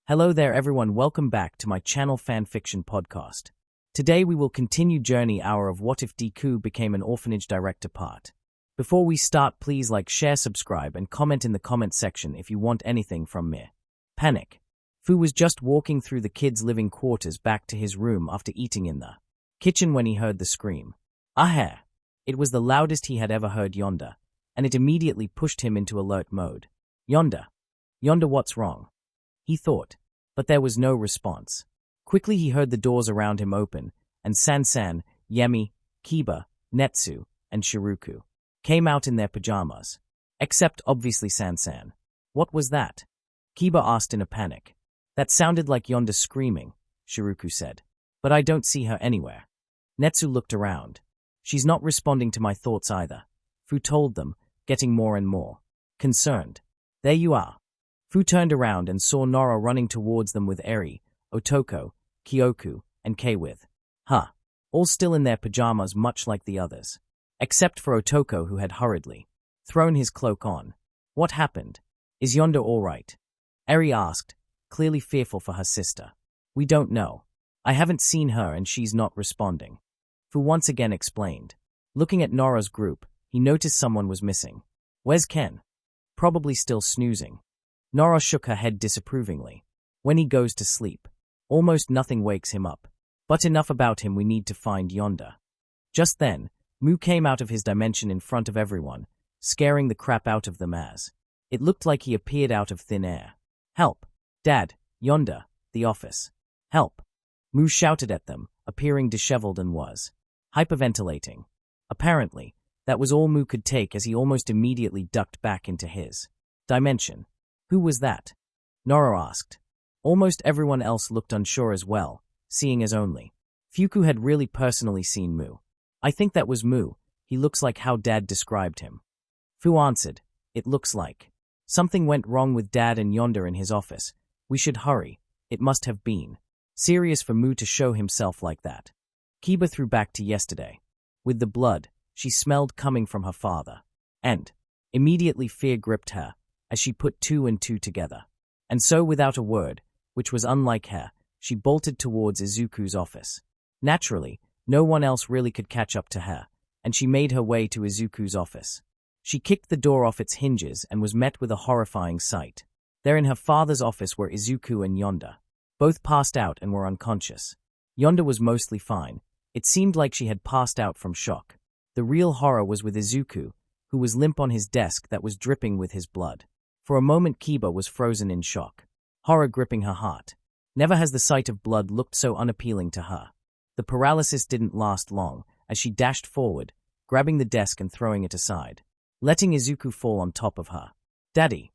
Hello there everyone, welcome back to my channel Fanfiction podcast. Today we will continue journey hour of What If Deku Became an Orphanage Director part. Before we start, please like, share, subscribe and comment in the comment section if you want anything from me. Panic. Fu was just walking through the kids' living quarters back to his room after eating in the kitchen when he heard the scream. Ah! It was the loudest he had ever heard yonder, and it immediately pushed him into alert mode. Yonder, what's wrong? He thought, but there was no response. Quickly he heard the doors around him open, and Sansan, Yemi, Kiba, Netsu, and Shiruku came out in their pajamas. Except obviously Sansan. What was that? Kiba asked in a panic. That sounded like Yonder screaming, Shiruku said. But I don't see her anywhere. Netsu looked around. She's not responding to my thoughts either. Fu told them, getting more and more concerned. There you are. Fu turned around and saw Nora running towards them with Eri, Otoko, Kyoku, and Kei with her, all still in their pajamas much like the others. Except for Otoko, who had hurriedly thrown his cloak on. What happened? Is Yonder all right? Eri asked, clearly fearful for her sister. We don't know. I haven't seen her and she's not responding. Fu once again explained. Looking at Nora's group, he noticed someone was missing. Where's Ken? Probably still snoozing. Nora shook her head disapprovingly. When he goes to sleep, almost nothing wakes him up. But enough about him, we need to find Yonder. Just then, Mu came out of his dimension in front of everyone, scaring the crap out of them as it looked like he appeared out of thin air. Help! Dad, Yonder, the office. Help! Mu shouted at them, appearing disheveled and was hyperventilating. Apparently, that was all Mu could take as he almost immediately ducked back into his dimension. Who was that? Nora asked. Almost everyone else looked unsure as well, seeing as only Fuku had really personally seen Mu. I think that was Mu. He looks like how Dad described him. Fu answered, it looks like something went wrong with Dad and Yonder in his office. We should hurry. It must have been serious for Mu to show himself like that. Kiba threw back to yesterday. With the blood she smelled coming from her father. And immediately fear gripped her as she put two and two together. And so without a word, which was unlike her, she bolted towards Izuku's office. Naturally, no one else really could catch up to her, and she made her way to Izuku's office. She kicked the door off its hinges and was met with a horrifying sight. There in her father's office were Izuku and Yonder. Both passed out and were unconscious. Yonder was mostly fine. It seemed like she had passed out from shock. The real horror was with Izuku, who was limp on his desk that was dripping with his blood. For a moment Kiba was frozen in shock, horror gripping her heart. Never has the sight of blood looked so unappealing to her. The paralysis didn't last long, as she dashed forward, grabbing the desk and throwing it aside, letting Izuku fall on top of her. Daddy!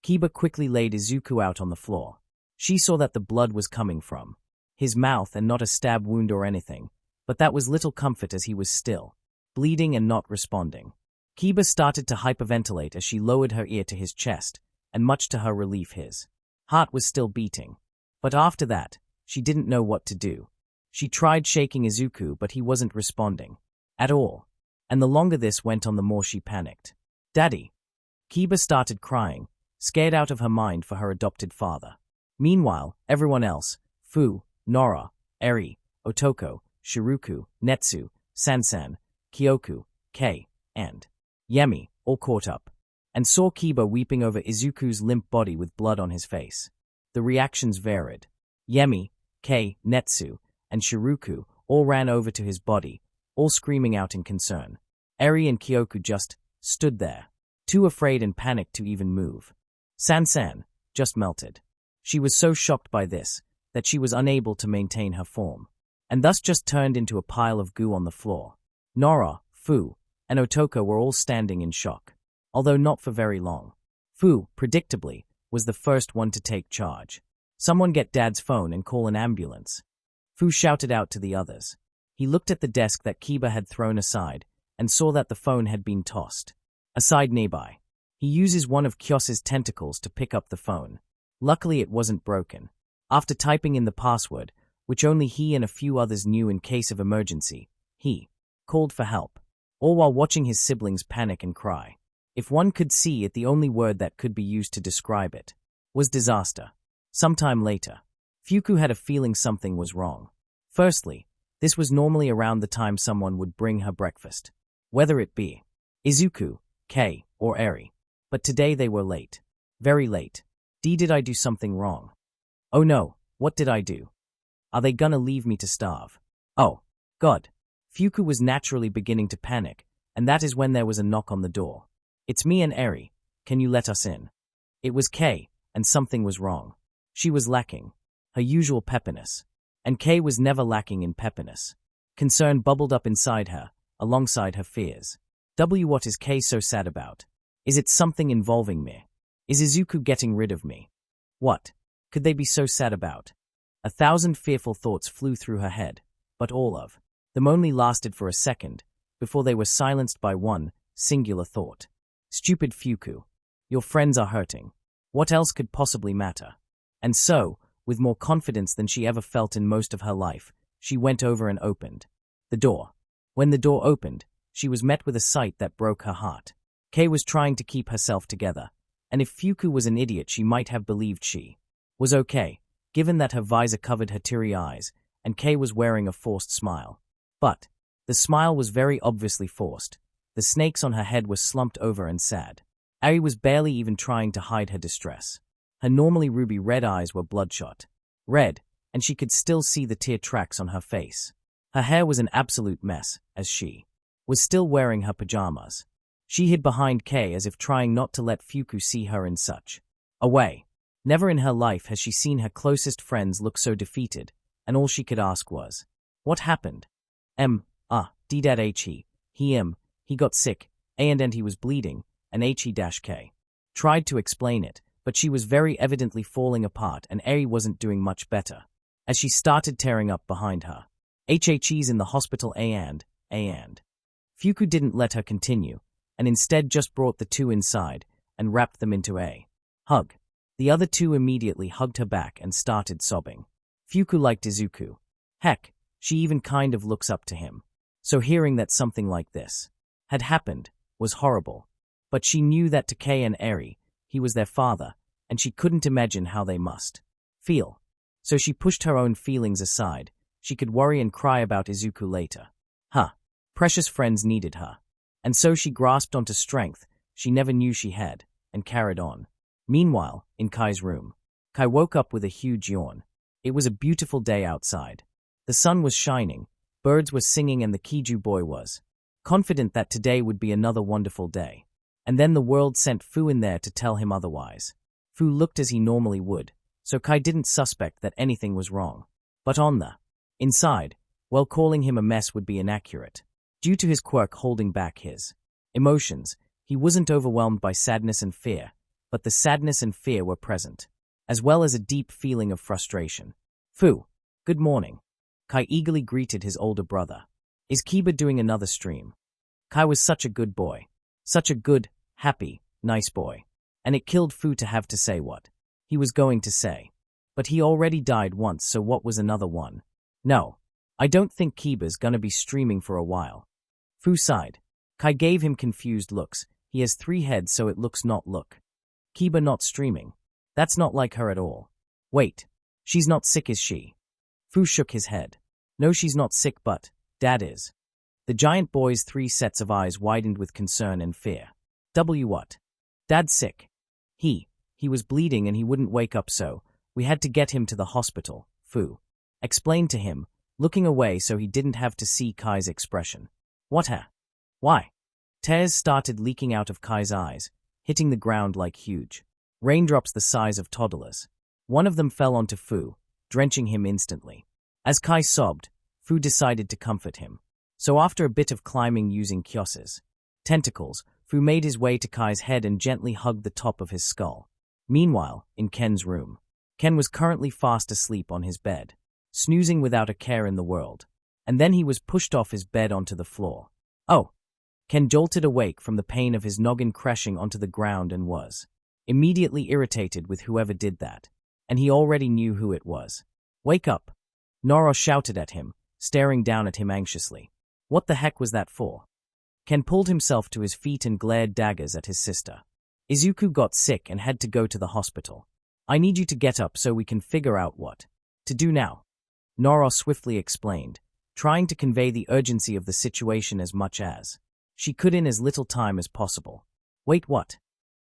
Kiba quickly laid Izuku out on the floor. She saw that the blood was coming from his mouth and not a stab wound or anything, but that was little comfort as he was still bleeding and not responding. Kiba started to hyperventilate as she lowered her ear to his chest, and much to her relief his heart was still beating. But after that, she didn't know what to do. She tried shaking Izuku, but he wasn't responding at all, and the longer this went on the more she panicked. Daddy! Kiba started crying, scared out of her mind for her adopted father. Meanwhile, everyone else, Fu, Nora, Eri, Otoko, Shiruku, Netsu, Sansan, Kyoku, Kei, and Yemi, all caught up, and saw Kiba weeping over Izuku's limp body with blood on his face. The reactions varied. Yemi, Kei, Netsu, and Shiruku all ran over to his body, all screaming out in concern. Eri and Kyoku just stood there, too afraid and panicked to even move. Sansan just melted. She was so shocked by this that she was unable to maintain her form, and thus just turned into a pile of goo on the floor. Nora, Fu, and Otoko were all standing in shock, although not for very long. Fu, predictably, was the first one to take charge. Someone get Dad's phone and call an ambulance. Fu shouted out to the others. He looked at the desk that Kiba had thrown aside and saw that the phone had been tossed aside nearby. He uses one of Kyos's tentacles to pick up the phone. Luckily it wasn't broken. After typing in the password, which only he and a few others knew in case of emergency, he called for help, all while watching his siblings panic and cry. If one could see it, the only word that could be used to describe it was disaster. Sometime later, Fuku had a feeling something was wrong. Firstly, this was normally around the time someone would bring her breakfast, whether it be Izuku, Kei, or Eri. But today they were late. Very late. Did I do something wrong? Oh no, what did I do? Are they gonna leave me to starve? Oh, God. Fuku was naturally beginning to panic, and that is when there was a knock on the door. It's me and Eri. Can you let us in? It was Kei, and something was wrong. She was lacking her usual peppiness. And Kei was never lacking in peppiness. Concern bubbled up inside her, alongside her fears. What is Kei so sad about? Is it something involving me? Is Izuku getting rid of me? What could they be so sad about? 1,000 fearful thoughts flew through her head, but all of them only lasted for a second, before they were silenced by one singular thought. Stupid Fuku. Your friends are hurting. What else could possibly matter? And so, with more confidence than she ever felt in most of her life, she went over and opened the door. When the door opened, she was met with a sight that broke her heart. Kei was trying to keep herself together, and if Fuku was an idiot she might have believed she was okay, given that her visor covered her teary eyes, and Kei was wearing a forced smile. But the smile was very obviously forced. The snakes on her head were slumped over and sad. Eri was barely even trying to hide her distress. Her normally ruby red eyes were bloodshot red, and she could still see the tear tracks on her face. Her hair was an absolute mess, as she was still wearing her pajamas. She hid behind Kei as if trying not to let Fuku see her in such a way. Never in her life has she seen her closest friends look so defeated, and all she could ask was, what happened? He got sick, and he was bleeding, and K tried to explain it, but she was very evidently falling apart and Eri wasn't doing much better. As she started tearing up behind her. He's in the hospital and. Fuku didn't let her continue, and instead just brought the two inside and wrapped them into a hug. The other two immediately hugged her back and started sobbing. Fuku liked Izuku. Heck, she even kind of looks up to him. So hearing that something like this had happened was horrible. But she knew that to Kei and Eri, he was their father, and she couldn't imagine how they must feel. So she pushed her own feelings aside. She could worry and cry about Izuku later. Her precious friends needed her. And so she grasped onto strength she never knew she had, and carried on. Meanwhile, in Kai's room, Kai woke up with a huge yawn. It was a beautiful day outside. The sun was shining, birds were singing, and the Kiju boy was confident that today would be another wonderful day. And then the world sent Fu in there to tell him otherwise. Fu looked as he normally would, so Kai didn't suspect that anything was wrong. But on the inside, well, calling him a mess would be inaccurate. Due to his quirk holding back his emotions, he wasn't overwhelmed by sadness and fear, but the sadness and fear were present, as well as a deep feeling of frustration. Fu, good morning. Kai eagerly greeted his older brother. Is Kiba doing another stream? Kai was such a good boy. Such a good, happy, nice boy. And it killed Fu to have to say what he was going to say. But he already died once, so what was another one? No, I don't think Kiba's gonna be streaming for a while. Fu sighed. Kai gave him confused looks. He has 3 heads, so it looks not look. Kiba not streaming. That's not like her at all. Wait, she's not sick, is she? Fu shook his head. No, she's not sick, but Dad is. The giant boy's 3 sets of eyes widened with concern and fear. What? Dad's sick. He was bleeding and he wouldn't wake up, so we had to get him to the hospital, Fu explained to him, looking away so he didn't have to see Kai's expression. Why? Tears started leaking out of Kai's eyes, hitting the ground like huge raindrops the size of toddlers. One of them fell onto Fu, drenching him instantly. As Kai sobbed, Fu decided to comfort him. So after a bit of climbing using Kyos's tentacles, Fu made his way to Kai's head and gently hugged the top of his skull. Meanwhile, in Ken's room, Ken was currently fast asleep on his bed, snoozing without a care in the world. And then he was pushed off his bed onto the floor. Oh! Ken jolted awake from the pain of his noggin crashing onto the ground and was immediately irritated with whoever did that. And he already knew who it was. Wake up! Noro shouted at him, staring down at him anxiously. What the heck was that for? Ken pulled himself to his feet and glared daggers at his sister. Izuku got sick and had to go to the hospital. I need you to get up so we can figure out what to do now, Nora swiftly explained, trying to convey the urgency of the situation as much as she could in as little time as possible. Wait, what?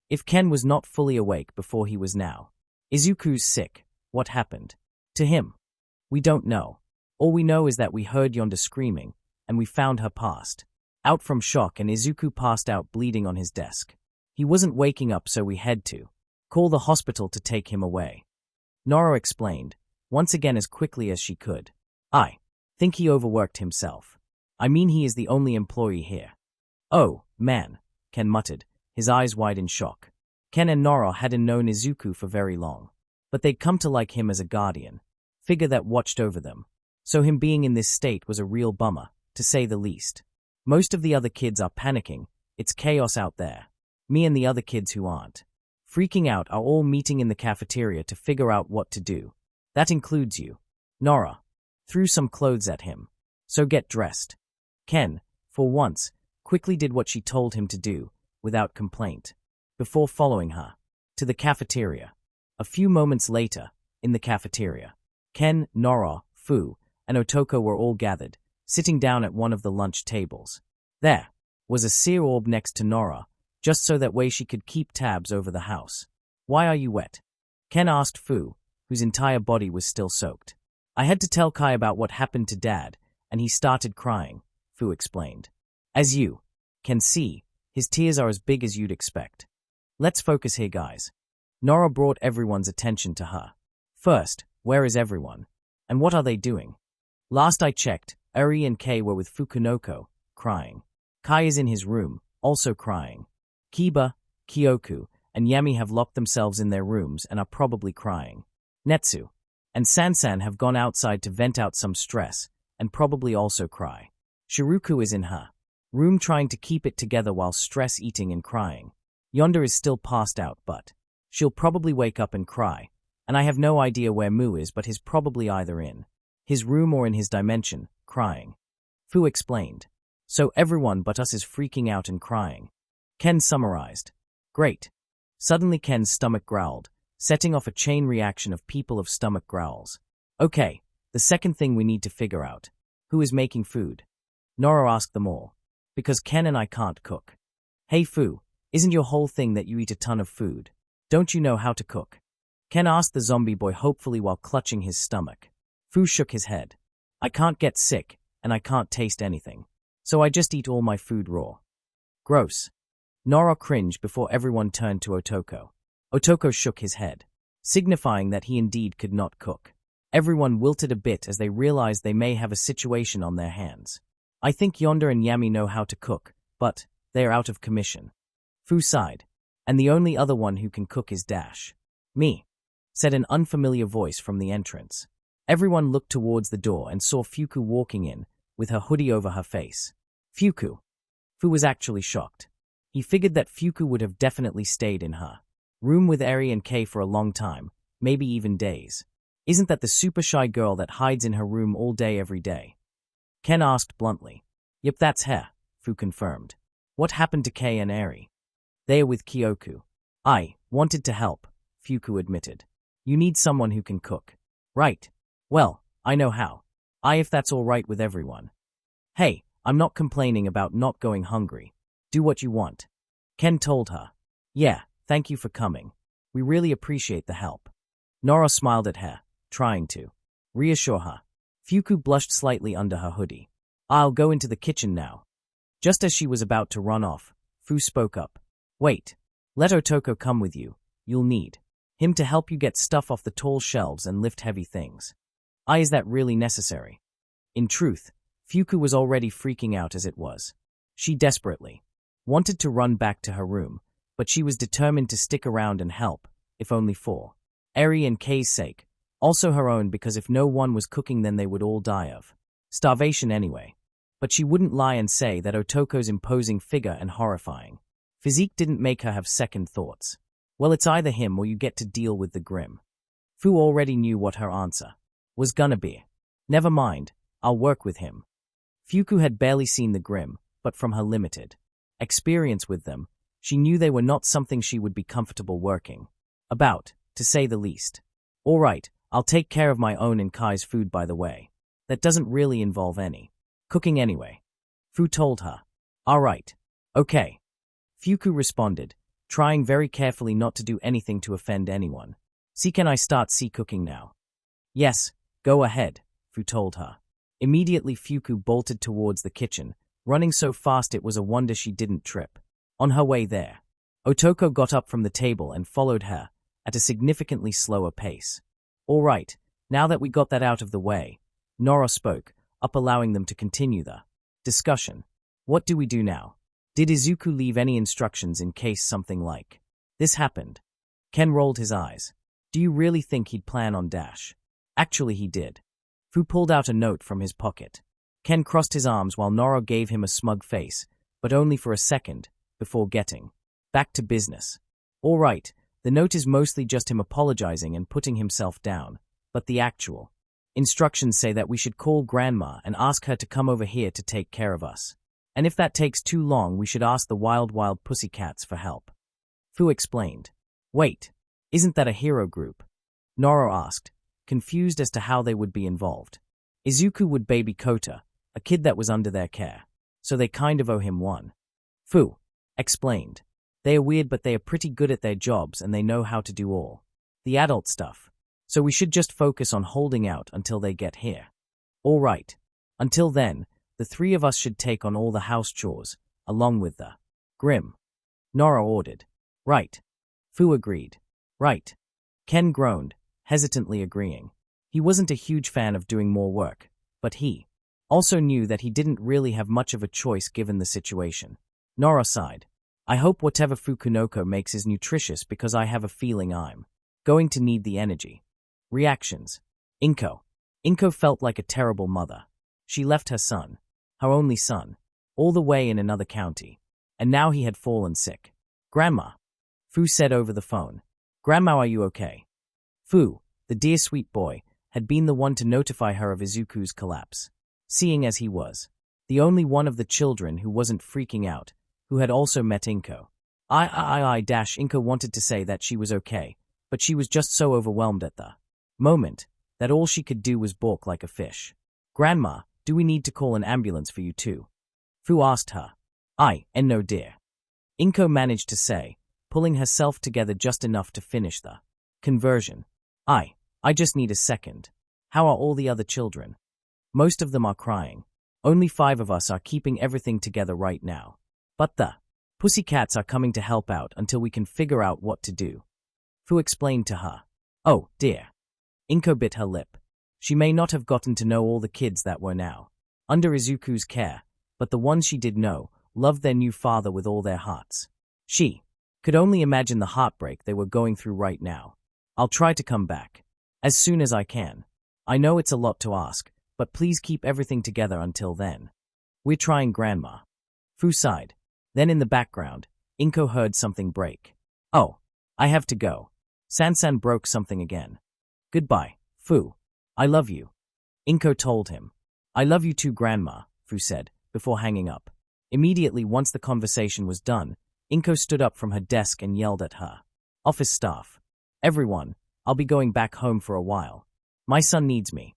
If Ken was not fully awake before he was now. Izuku's sick. What happened to him? We don't know. All we know is that we heard Yonda screaming, and we found her passed out from shock, and Izuku passed out bleeding on his desk. He wasn't waking up, so we had to call the hospital to take him away. Nora explained, once again as quickly as she could. I think he overworked himself. I mean, he is the only employee here. Oh, man, Ken muttered, his eyes wide in shock. Ken and Nora hadn't known Izuku for very long, but they'd come to like him as a guardian figure that watched over them. So him being in this state was a real bummer, to say the least. Most of the other kids are panicking. It's chaos out there. Me and the other kids who aren't freaking out are all meeting in the cafeteria to figure out what to do. That includes you. Nora threw some clothes at him. So get dressed. Ken, for once, quickly did what she told him to do, without complaint, before following her to the cafeteria. A few moments later, in the cafeteria, Ken, Nora, Fu, and Otoko were all gathered, sitting down at one of the lunch tables. There was a seer orb next to Nora, just so that way she could keep tabs over the house. Why are you wet? Ken asked Fu, whose entire body was still soaked. I had to tell Kai about what happened to Dad, and he started crying, Fu explained. As you can see, his tears are as big as you'd expect. Let's focus here, guys. Nora brought everyone's attention to her. First, where is everyone? And what are they doing? Last I checked, Eri and Kei were with Fukunoko, crying. Kai is in his room, also crying. Kiba, Kyoku, and Yami have locked themselves in their rooms and are probably crying. Netsu and Sansan have gone outside to vent out some stress and probably also cry. Shiruku is in her room trying to keep it together while stress eating and crying. Yonda is still passed out, but she'll probably wake up and cry, and I have no idea where Mu is, but he's probably either in his room or in his dimension, crying. Fu explained. So everyone but us is freaking out and crying. Ken summarized. Great. Suddenly Ken's stomach growled, setting off a chain reaction of people of stomach growls. Okay, the second thing we need to figure out. Who is making food? Nora asked them all. Because Ken and I can't cook. Hey Fu, isn't your whole thing that you eat a ton of food? Don't you know how to cook? Ken asked the zombie boy hopefully while clutching his stomach. Fu shook his head. I can't get sick, and I can't taste anything. So I just eat all my food raw. Gross. Nora cringed before everyone turned to Otoko. Otoko shook his head, signifying that he indeed could not cook. Everyone wilted a bit as they realized they may have a situation on their hands. I think Yonda and Yami know how to cook, but they are out of commission. Fu sighed. And the only other one who can cook is Dash. Me, said an unfamiliar voice from the entrance. Everyone looked towards the door and saw Fuku walking in, with her hoodie over her face. Fuku. Fu was actually shocked. He figured that Fuku would have definitely stayed in her room with Eri and Kei for a long time, maybe even days. Isn't that the super shy girl that hides in her room all day every day? Ken asked bluntly. Yep, that's her, Fu confirmed. What happened to Kei and Eri? They are with Kyoku. I wanted to help, Fuku admitted. You need someone who can cook. Right. Well, I know how. If that's all right with everyone. Hey, I'm not complaining about not going hungry. Do what you want. Ken told her. Yeah, thank you for coming. We really appreciate the help. Nora smiled at her, trying to reassure her. Fuku blushed slightly under her hoodie. I'll go into the kitchen now. Just as she was about to run off, Fu spoke up. Wait. Let Otoko come with you. You'll need him to help you get stuff off the tall shelves and lift heavy things. Is that really necessary? In truth, Fuku was already freaking out as it was. She desperately wanted to run back to her room, but she was determined to stick around and help, if only for Eri and Kei's sake, also her own, because if no one was cooking then they would all die of starvation anyway. But she wouldn't lie and say that Otoko's imposing figure and horrifying physique didn't make her have second thoughts. Well, it's either him or you get to deal with the Grim. Fu already knew what her answer was gonna be. Never mind, I'll work with him. Fuku had barely seen the Grim, but from her limited experience with them, she knew they were not something she would be comfortable working about. to say the least. All right, I'll take care of my own and Kai's food by the way. That doesn't really involve any cooking anyway. Fu told her. All right. Okay. Fuku responded, trying very carefully not to do anything to offend anyone. Can I start cooking now? Yes, go ahead, Fu told her. Immediately Fuku bolted towards the kitchen, running so fast it was a wonder she didn't trip. On her way there, Otoko got up from the table and followed her, at a significantly slower pace. All right, now that we got that out of the way, Nora spoke, up allowing them to continue the discussion. What do we do now? Did Izuku leave any instructions in case something like this happened? Ken rolled his eyes. Do you really think he'd plan on dash? Actually he did. Fu pulled out a note from his pocket. Ken crossed his arms while Nora gave him a smug face, but only for a second, before getting back to business. All right, the note is mostly just him apologizing and putting himself down, but the actual instructions say that we should call Grandma and ask her to come over here to take care of us. And if that takes too long, we should ask the Wild Wild Pussycats for help. Fu explained. Wait, isn't that a hero group? Nora asked, confused as to how they would be involved. Izuku would baby Kota, a kid that was under their care, so they kind of owe him one. Fu explained. They are weird but they are pretty good at their jobs and they know how to do all the adult stuff. So we should just focus on holding out until they get here. All right. Until then, the three of us should take on all the house chores, along with the Grim. Nora ordered. Right. Fu agreed. Right. Ken groaned, hesitantly agreeing. He wasn't a huge fan of doing more work, but he also knew that he didn't really have much of a choice given the situation. Nora sighed. I hope whatever Fukunoko makes is nutritious because I have a feeling I'm going to need the energy. Reactions. Inko. Inko felt like a terrible mother. She left her son, her only son, all the way in another county, and now he had fallen sick. Grandma. Fu said over the phone. Grandma, are you okay? Fu, the dear sweet boy, had been the one to notify her of Izuku's collapse. Seeing as he was the only one of the children who wasn't freaking out, who had also met Inko. Inko wanted to say that she was okay, but she was just so overwhelmed at the moment that all she could do was balk like a fish. Grandma, do we need to call an ambulance for you too? Fu asked her. No dear. Inko managed to say, pulling herself together just enough to finish the conversion. I just need a second. How are all the other children? Most of them are crying. Only 5 of us are keeping everything together right now. But the pussycats are coming to help out until we can figure out what to do. Fu explained to her. Oh, dear. Inko bit her lip. She may not have gotten to know all the kids that were now under Izuku's care, but the ones she did know loved their new father with all their hearts. She could only imagine the heartbreak they were going through right now. I'll try to come back as soon as I can. I know it's a lot to ask, but please keep everything together until then. We're trying, Grandma. Fu sighed. Then in the background, Inko heard something break. Oh, I have to go. Sansan broke something again. Goodbye, Fu. I love you. Inko told him. I love you too, Grandma, Fu said, before hanging up. Immediately once the conversation was done, Inko stood up from her desk and yelled at her office staff. Everyone, I'll be going back home for a while. My son needs me.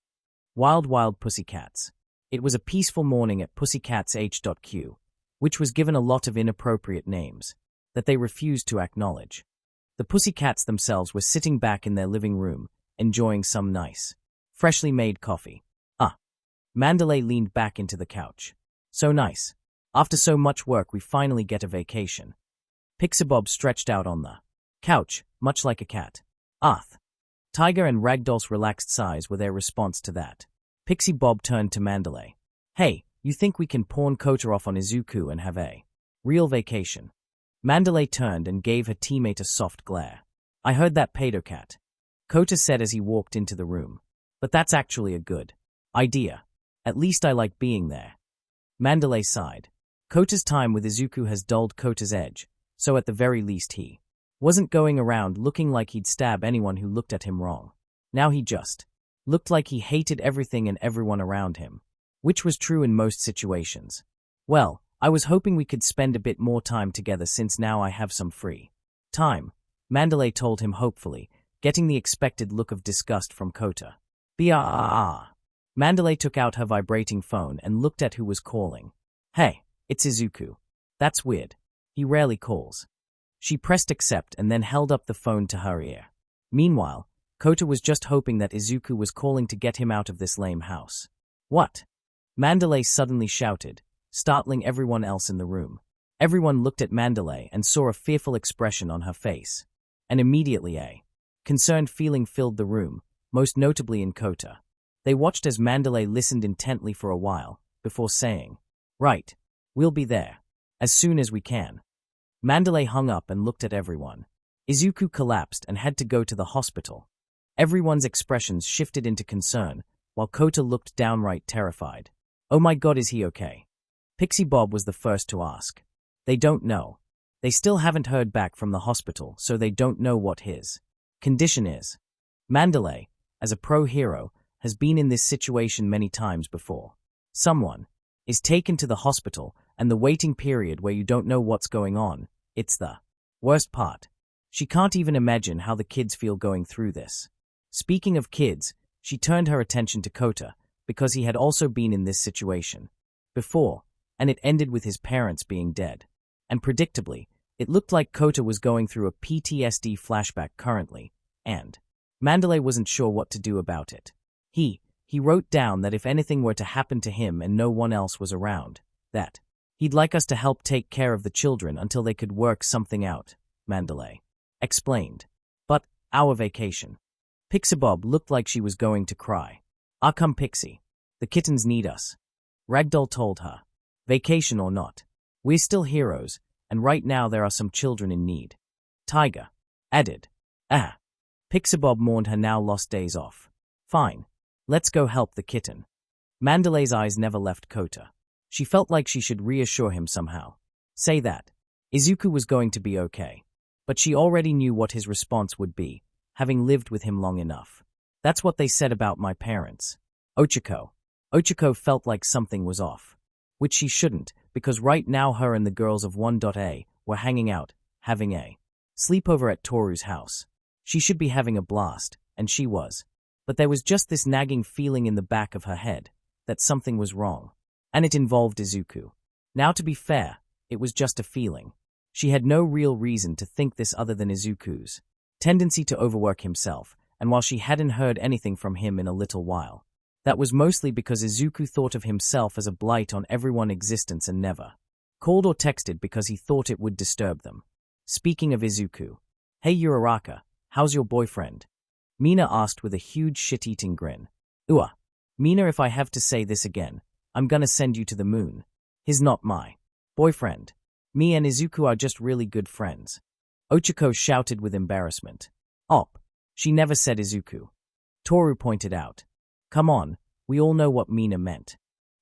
Wild Wild Pussycats. It was a peaceful morning at Pussycats H.Q, which was given a lot of inappropriate names that they refused to acknowledge. The Pussycats themselves were sitting back in their living room, enjoying some nice, freshly made coffee. Mandalay leaned back into the couch. So nice. After so much work, we finally get a vacation. Pixabob stretched out on the couch, much like a cat. Tiger and Ragdoll's relaxed sighs were their response to that. Pixie Bob turned to Mandalay. Hey, you think we can pawn Kota off on Izuku and have a real vacation? Mandalay turned and gave her teammate a soft glare. I heard that, Padocat. Kota said as he walked into the room. But that's actually a good idea. At least I like being there. Mandalay sighed. Kota's time with Izuku has dulled Kota's edge, so at the very least he wasn't going around looking like he'd stab anyone who looked at him wrong. Now he just looked like he hated everything and everyone around him, which was true in most situations. Well, I was hoping we could spend a bit more time together since now I have some free time, Mandalay told him hopefully, getting the expected look of disgust from Kota. Brrrr. Mandalay took out her vibrating phone and looked at who was calling. Hey, it's Izuku. That's weird. He rarely calls. She pressed accept and then held up the phone to her ear. Meanwhile, Kota was just hoping that Izuku was calling to get him out of this lame house. What? Mandalay suddenly shouted, startling everyone else in the room. Everyone looked at Mandalay and saw a fearful expression on her face. And immediately a concerned feeling filled the room, most notably in Kota. They watched as Mandalay listened intently for a while, before saying, Right, we'll be there. As soon as we can. Mandalay hung up and looked at everyone. Izuku collapsed and had to go to the hospital. Everyone's expressions shifted into concern, while Kota looked downright terrified. Oh my god, is he okay? Pixie Bob was the first to ask. They don't know. They still haven't heard back from the hospital, so they don't know what his condition is. Mandalay, as a pro-hero, has been in this situation many times before. Someone is taken to the hospital, and the waiting period where you don't know what's going on, it's the worst part. She can't even imagine how the kids feel going through this. Speaking of kids, she turned her attention to Kota, because he had also been in this situation before, and it ended with his parents being dead. And predictably, it looked like Kota was going through a PTSD flashback currently, and Mandalay wasn't sure what to do about it. He wrote down that if anything were to happen to him and no one else was around, that he'd like us to help take care of the children until they could work something out, Mandalay explained. But, our vacation. Pixie Bob looked like she was going to cry. Ah, come Pixie. The kittens need us. Ragdoll told her. Vacation or not. We're still heroes, and right now there are some children in need. Tiger added. Pixie Bob mourned her now lost days off. Fine. Let's go help the kitten. Mandalay's eyes never left Kota. She felt like she should reassure him somehow. Say that Izuku was going to be okay. But she already knew what his response would be, having lived with him long enough. That's what they said about my parents. Ochako felt like something was off. Which she shouldn't, because right now her and the girls of 1.A were hanging out, having a sleepover at Toru's house. She should be having a blast, and she was. But there was just this nagging feeling in the back of her head, that something was wrong. And it involved Izuku. Now to be fair, it was just a feeling. She had no real reason to think this other than Izuku's tendency to overwork himself, and while she hadn't heard anything from him in a little while, that was mostly because Izuku thought of himself as a blight on everyone's existence and never called or texted because he thought it would disturb them. Speaking of Izuku, hey Uraraka, how's your boyfriend? Mina asked with a huge shit-eating grin. Mina, if I have to say this again, I'm gonna send you to the moon. He's not my boyfriend. Me and Izuku are just really good friends. Ochako shouted with embarrassment. She never said Izuku. Toru pointed out. Come on, we all know what Mina meant.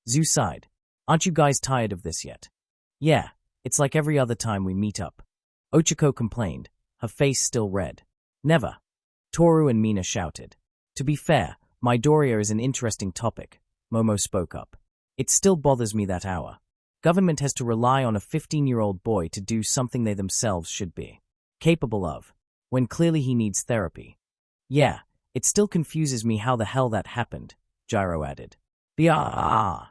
Zu sighed. Aren't you guys tired of this yet? Yeah, it's like every other time we meet up. Ochako complained, her face still red. Never. Toru and Mina shouted. To be fair, Midoriya is an interesting topic, Momo spoke up. It still bothers me that our government has to rely on a 15-year-old boy to do something they themselves should be capable of, when clearly he needs therapy. Yeah, it still confuses me how the hell that happened, Gyro added. The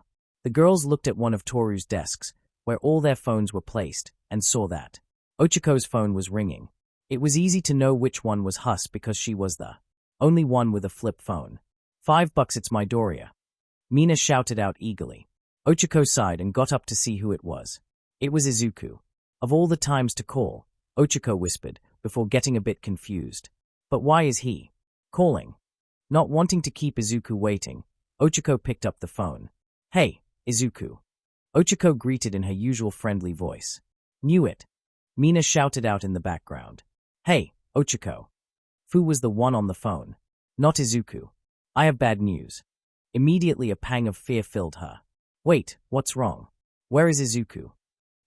girls looked at one of Toru's desks, where all their phones were placed, and saw that Ochiko's phone was ringing. It was easy to know which one was Hus because she was the only one with a flip phone. $5, it's Midoriya. Mina shouted out eagerly. Ochako sighed and got up to see who it was. It was Izuku. Of all the times to call, Ochako whispered, before getting a bit confused. But why is he calling? Not wanting to keep Izuku waiting, Ochako picked up the phone. Hey, Izuku. Ochako greeted in her usual friendly voice. Knew it. Mina shouted out in the background. Hey, Ochako. Fu was the one on the phone. Not Izuku. I have bad news. Immediately a pang of fear filled her. Wait, what's wrong? Where is Izuku?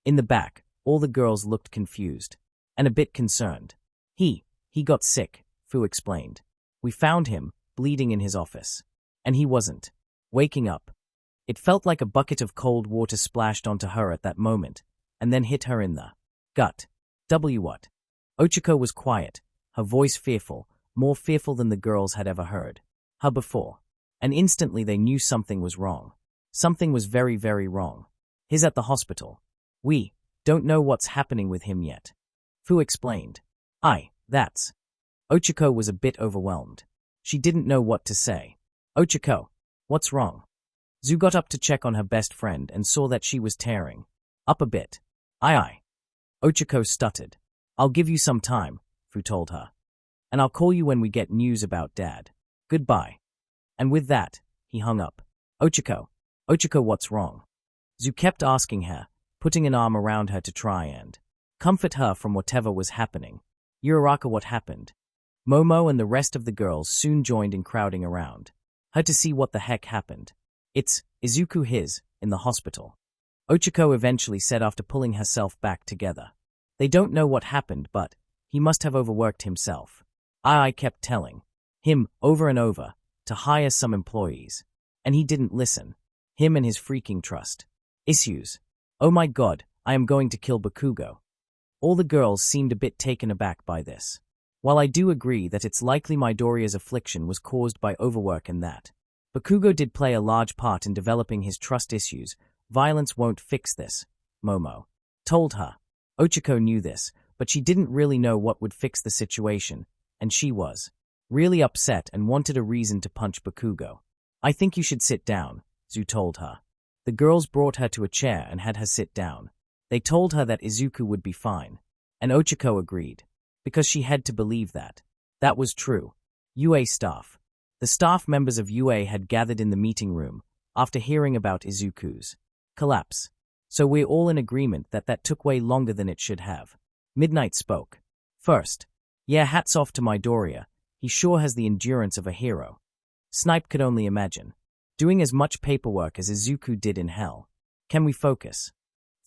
In the back, all the girls looked confused. And a bit concerned. He got sick, Fu explained. We found him, bleeding in his office. And he wasn't waking up. It felt like a bucket of cold water splashed onto her at that moment, and then hit her in the gut. What? Ochako was quiet, her voice fearful, more fearful than the girls had ever heard her before. And instantly they knew something was wrong. Something was very, very wrong. He's at the hospital. We don't know what's happening with him yet. Fu explained. That's. Ochako was a bit overwhelmed. She didn't know what to say. Ochako, what's wrong? Zu got up to check on her best friend and saw that she was tearing up a bit. Ochako stuttered. I'll give you some time, Fu told her. And I'll call you when we get news about Dad. Goodbye. And with that, he hung up. Ochako, what's wrong? Zu kept asking her, putting an arm around her to try and comfort her from whatever was happening. Uraraka, what happened? Momo and the rest of the girls soon joined in crowding around her to see what the heck happened. It's Izuku in the hospital. Ochako eventually said after pulling herself back together. They don't know what happened, but he must have overworked himself. I kept telling him over and over to hire some employees, and he didn't listen. Him and his freaking trust issues. Oh my god, I am going to kill Bakugo. All the girls seemed a bit taken aback by this. While I do agree that it's likely Midoriya's affliction was caused by overwork and that Bakugo did play a large part in developing his trust issues, violence won't fix this, Momo told her. Ochako knew this, but she didn't really know what would fix the situation, and she was really upset and wanted a reason to punch Bakugo. I think you should sit down, Zu told her. The girls brought her to a chair and had her sit down. They told her that Izuku would be fine, and Ochako agreed, because she had to believe that. That was true. UA staff. The staff members of UA had gathered in the meeting room after hearing about Izuku's collapse. So we're all in agreement that that took way longer than it should have. Midnight spoke. First, yeah, hats off to Midoriya. He sure has the endurance of a hero. Snipe could only imagine. Doing as much paperwork as Izuku did in hell. Can we focus?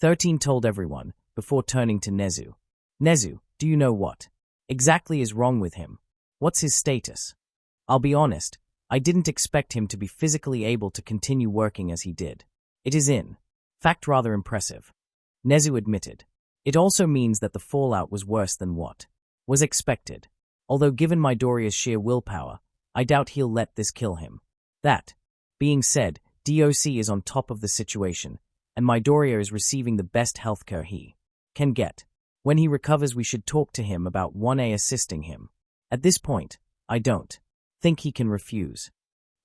13 told everyone, before turning to Nezu. Nezu, do you know what exactly is wrong with him? What's his status? I'll be honest, I didn't expect him to be physically able to continue working as he did. It is in fact rather impressive. Nezu admitted. It also means that the fallout was worse than what was expected. Although given Midoriya's sheer willpower, I doubt he'll let this kill him. That being said, DOC is on top of the situation, and Midoriya is receiving the best healthcare he can get. When he recovers, we should talk to him about 1A assisting him. At this point, I don't think he can refuse.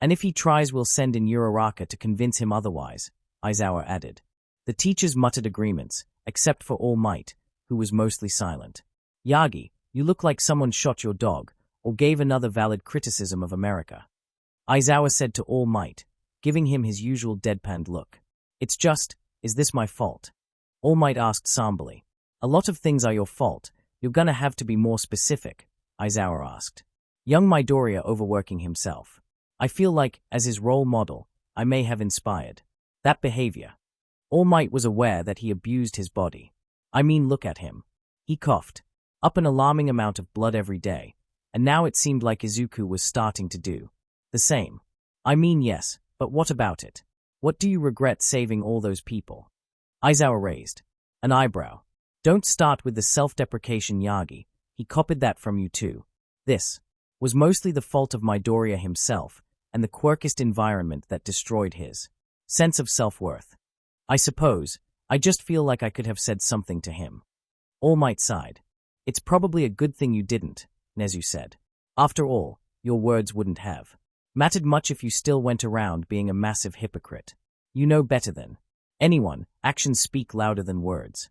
And if he tries, we'll send in Uraraka to convince him otherwise, Aizawa added. The teachers muttered agreements, except for All Might, who was mostly silent. Yagi, you look like someone shot your dog, or gave another valid criticism of America. Aizawa said to All Might, giving him his usual deadpanned look. It's just, is this my fault? All Might asked somberly. A lot of things are your fault, you're gonna have to be more specific, Aizawa asked. Young Midoriya overworking himself. I feel like, as his role model, I may have inspired that behavior. All Might was aware that he abused his body. I mean, look at him. He coughed up an alarming amount of blood every day, and now it seemed like Izuku was starting to do the same. I mean, yes, but what about it? What do you regret saving all those people? Aizawa raised an eyebrow. Don't start with the self-deprecation, Yagi. He copied that from you too. This was mostly the fault of Midoriya himself and the quirkist environment that destroyed his sense of self-worth. I suppose, I just feel like I could have said something to him. All Might sighed. It's probably a good thing you didn't, Nezu said. After all, your words wouldn't have mattered much if you still went around being a massive hypocrite. You know better than anyone, actions speak louder than words.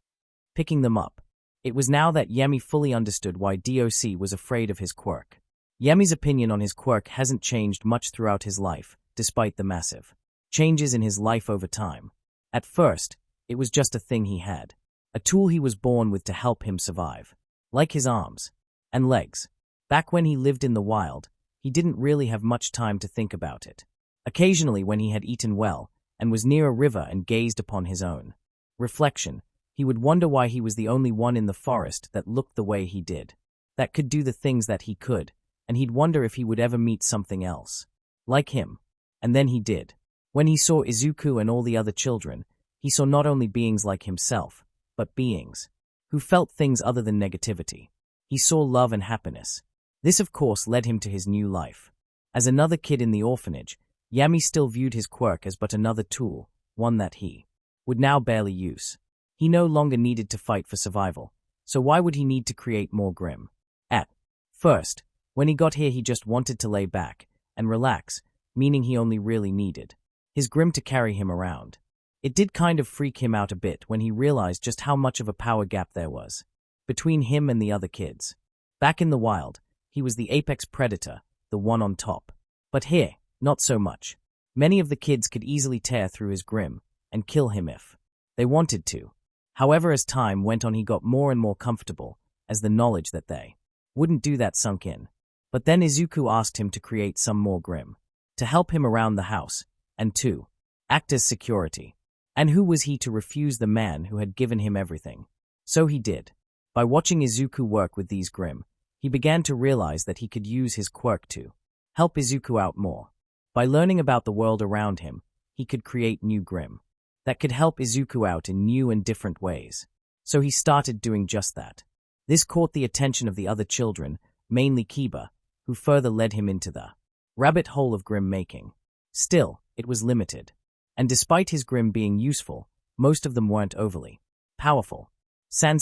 Picking them up. It was now that Yemi fully understood why DOC was afraid of his quirk. Yemi's opinion on his quirk hasn't changed much throughout his life, despite the massive changes in his life over time. At first, it was just a thing he had. A tool he was born with to help him survive. Like his arms and legs. Back when he lived in the wild, he didn't really have much time to think about it. Occasionally when he had eaten well, and was near a river and gazed upon his own reflection, he would wonder why he was the only one in the forest that looked the way he did, that could do the things that he could, and he'd wonder if he would ever meet something else like him. And then he did. When he saw Izuku and all the other children, he saw not only beings like himself, but beings who felt things other than negativity. He saw love and happiness. This of course led him to his new life. As another kid in the orphanage, Yami still viewed his quirk as but another tool, one that he would now barely use. He no longer needed to fight for survival, so why would he need to create more grim? At first, when he got here he just wanted to lay back and relax, meaning he only really needed his grim to carry him around. It did kind of freak him out a bit when he realized just how much of a power gap there was between him and the other kids. Back in the wild, he was the apex predator, the one on top. But here, not so much. Many of the kids could easily tear through his grim and kill him if they wanted to. However, as time went on he got more and more comfortable, as the knowledge that they wouldn't do that sunk in. But then Izuku asked him to create some more grim, to help him around the house, and to act as security. And who was he to refuse the man who had given him everything? So he did. By watching Izuku work with these grim, he began to realize that he could use his quirk to help Izuku out more. By learning about the world around him, he could create new grim that could help Izuku out in new and different ways. So he started doing just that. This caught the attention of the other children, mainly Kiba, who further led him into the rabbit hole of grim making. Still, it was limited. And despite his grim being useful, most of them weren't overly powerful. San,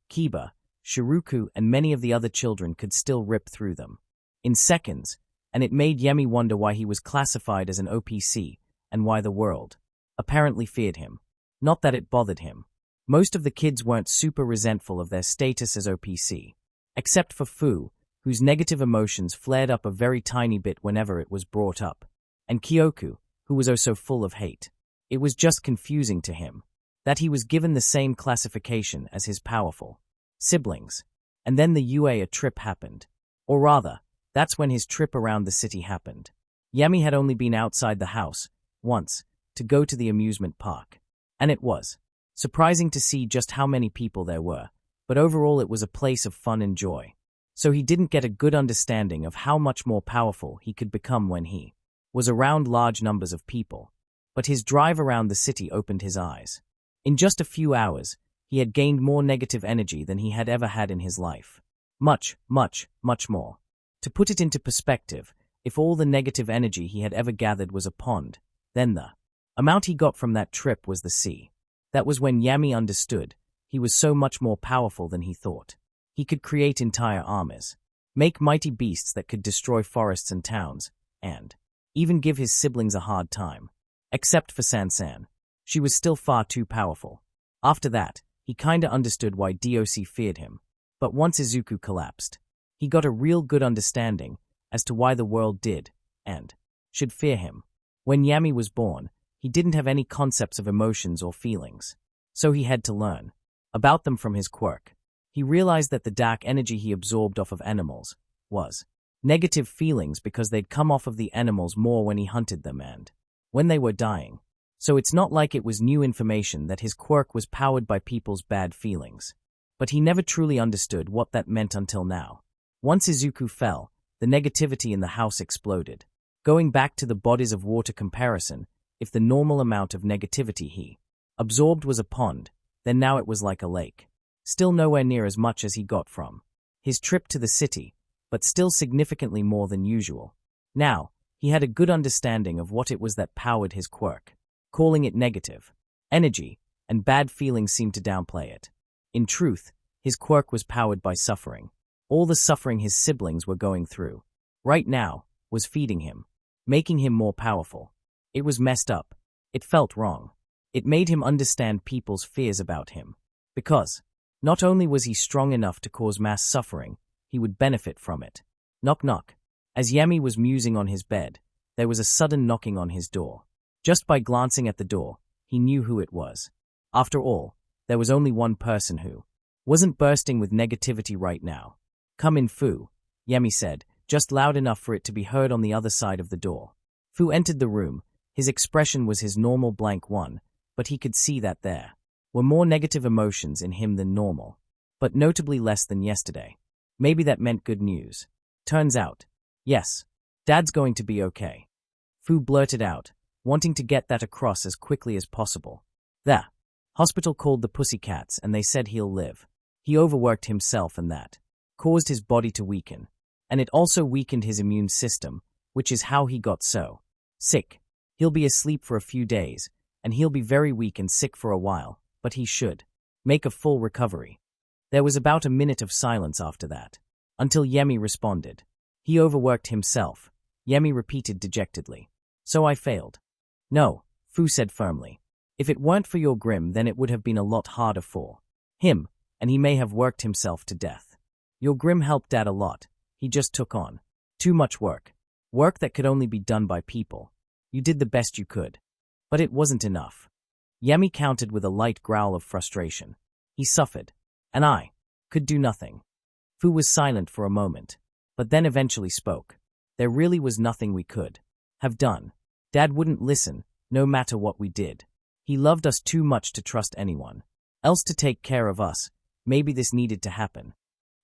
Kiba, Shiruku, and many of the other children could still rip through them in seconds, and it made Yemi wonder why he was classified as an OPC and why the world apparently feared him. Not that it bothered him. Most of the kids weren't super resentful of their status as OPC, except for Fu, whose negative emotions flared up a very tiny bit whenever it was brought up, and Kyoku, who was oh so full of hate. It was just confusing to him that he was given the same classification as his powerful siblings. And then the UA trip happened. Or rather, that's when his trip around the city happened. Yami had only been outside the house once to go to the amusement park. And it was surprising to see just how many people there were, but overall it was a place of fun and joy. So he didn't get a good understanding of how much more powerful he could become when he was around large numbers of people. But his drive around the city opened his eyes. In just a few hours, he had gained more negative energy than he had ever had in his life. Much, much, much more. To put it into perspective, if all the negative energy he had ever gathered was a pond, then the amount he got from that trip was the sea. That was when Yami understood he was so much more powerful than he thought. He could create entire armies, make mighty beasts that could destroy forests and towns, and even give his siblings a hard time. Except for San. She was still far too powerful. After that, he kinda understood why DOC feared him. But once Izuku collapsed, he got a real good understanding as to why the world did, and should fear him. When Yami was born, he didn't have any concepts of emotions or feelings. So he had to learn about them from his quirk. He realized that the dark energy he absorbed off of animals was negative feelings because they'd come off of the animals more when he hunted them and when they were dying. So it's not like it was new information that his quirk was powered by people's bad feelings. But he never truly understood what that meant until now. Once Izuku fell, the negativity in the house exploded. Going back to the bodies of water comparison, if the normal amount of negativity he absorbed was a pond, then now it was like a lake. Still nowhere near as much as he got from his trip to the city, but still significantly more than usual. Now, he had a good understanding of what it was that powered his quirk. Calling it negative energy and bad feelings seemed to downplay it. In truth, his quirk was powered by suffering. All the suffering his siblings were going through right now was feeding him, making him more powerful. It was messed up. It felt wrong. It made him understand people's fears about him. Because not only was he strong enough to cause mass suffering, he would benefit from it. Knock knock. As Yami was musing on his bed, there was a sudden knocking on his door. Just by glancing at the door, he knew who it was. After all, there was only one person who wasn't bursting with negativity right now. "Come in, Fu," Yami said, just loud enough for it to be heard on the other side of the door. Fu entered the room. His expression was his normal blank one, but he could see that there were more negative emotions in him than normal, but notably less than yesterday. Maybe that meant good news. Turns out, yes, Dad's going to be okay. Fu blurted out, wanting to get that across as quickly as possible. The hospital called the pussycats and they said he'll live. He overworked himself and that caused his body to weaken. And it also weakened his immune system, which is how he got so sick. He'll be asleep for a few days, and he'll be very weak and sick for a while, but he should make a full recovery. There was about a minute of silence after that, until Yemi responded. He overworked himself, Yemi repeated dejectedly. So I failed. No, Fu said firmly. If it weren't for your Grim, then it would have been a lot harder for him, and he may have worked himself to death. Your Grim helped Dad a lot. He just took on too much work. Work that could only be done by people. You did the best you could. But it wasn't enough. Yemi countered with a light growl of frustration. He suffered, and I could do nothing. Fu was silent for a moment, but then eventually spoke. There really was nothing we could have done. Dad wouldn't listen, no matter what we did. He loved us too much to trust anyone else to take care of us. Maybe this needed to happen.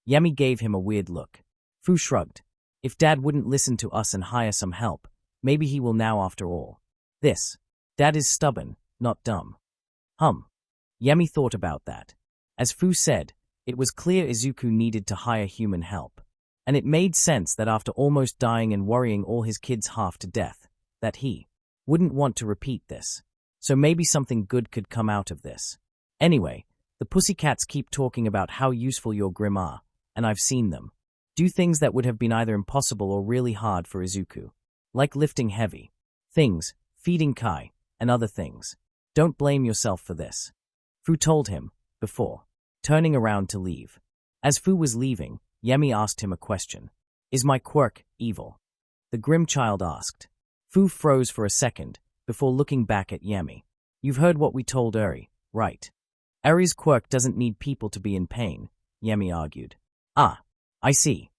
Yemi gave him a weird look. Fu shrugged. If Dad wouldn't listen to us and hire some help, maybe he will now after all. Dad is stubborn, not dumb. Yemi thought about that. As Fu said, it was clear Izuku needed to hire human help. And it made sense that after almost dying and worrying all his kids half to death, that he wouldn't want to repeat this. So maybe something good could come out of this. Anyway, the pussycats keep talking about how useful your Grim are, and I've seen them do things that would have been either impossible or really hard for Izuku. Like lifting heavy things, feeding Kai, and other things. Don't blame yourself for this. Fu told him, before turning around to leave. As Fu was leaving, Yemi asked him a question. Is my quirk evil? The Grim child asked. Fu froze for a second, before looking back at Yemi. You've heard what we told Eri, right? Eri's quirk doesn't need people to be in pain, Yemi argued. Ah, I see.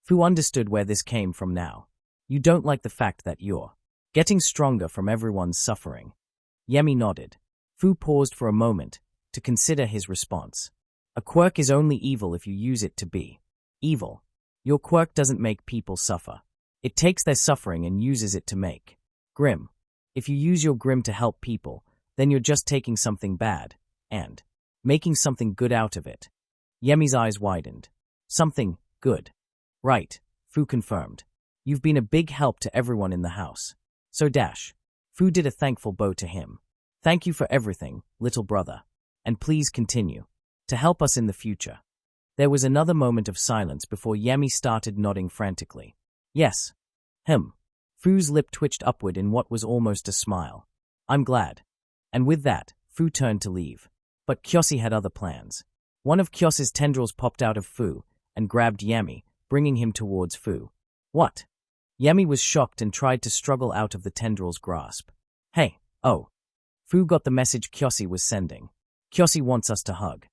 Fu understood where this came from now. You don't like the fact that you're getting stronger from everyone's suffering. Yemi nodded. Fu paused for a moment, to consider his response. A quirk is only evil if you use it to be evil. Your quirk doesn't make people suffer. It takes their suffering and uses it to make Grim. If you use your Grim to help people, then you're just taking something bad and making something good out of it. Yemi's eyes widened. Something good. Right, Fu confirmed. You've been a big help to everyone in the house. So Fu did a thankful bow to him. Thank you for everything, little brother. And please continue to help us in the future. There was another moment of silence before Yemi started nodding frantically. Yes. Fu's lip twitched upward in what was almost a smile. I'm glad. And with that, Fu turned to leave. But Kyoshi had other plans. One of Kyoshi's tendrils popped out of Fu and grabbed Yemi, bringing him towards Fu. What? Yemi was shocked and tried to struggle out of the tendril's grasp. Hey, oh. Fu got the message Kyoshi was sending. Kyoshi wants us to hug.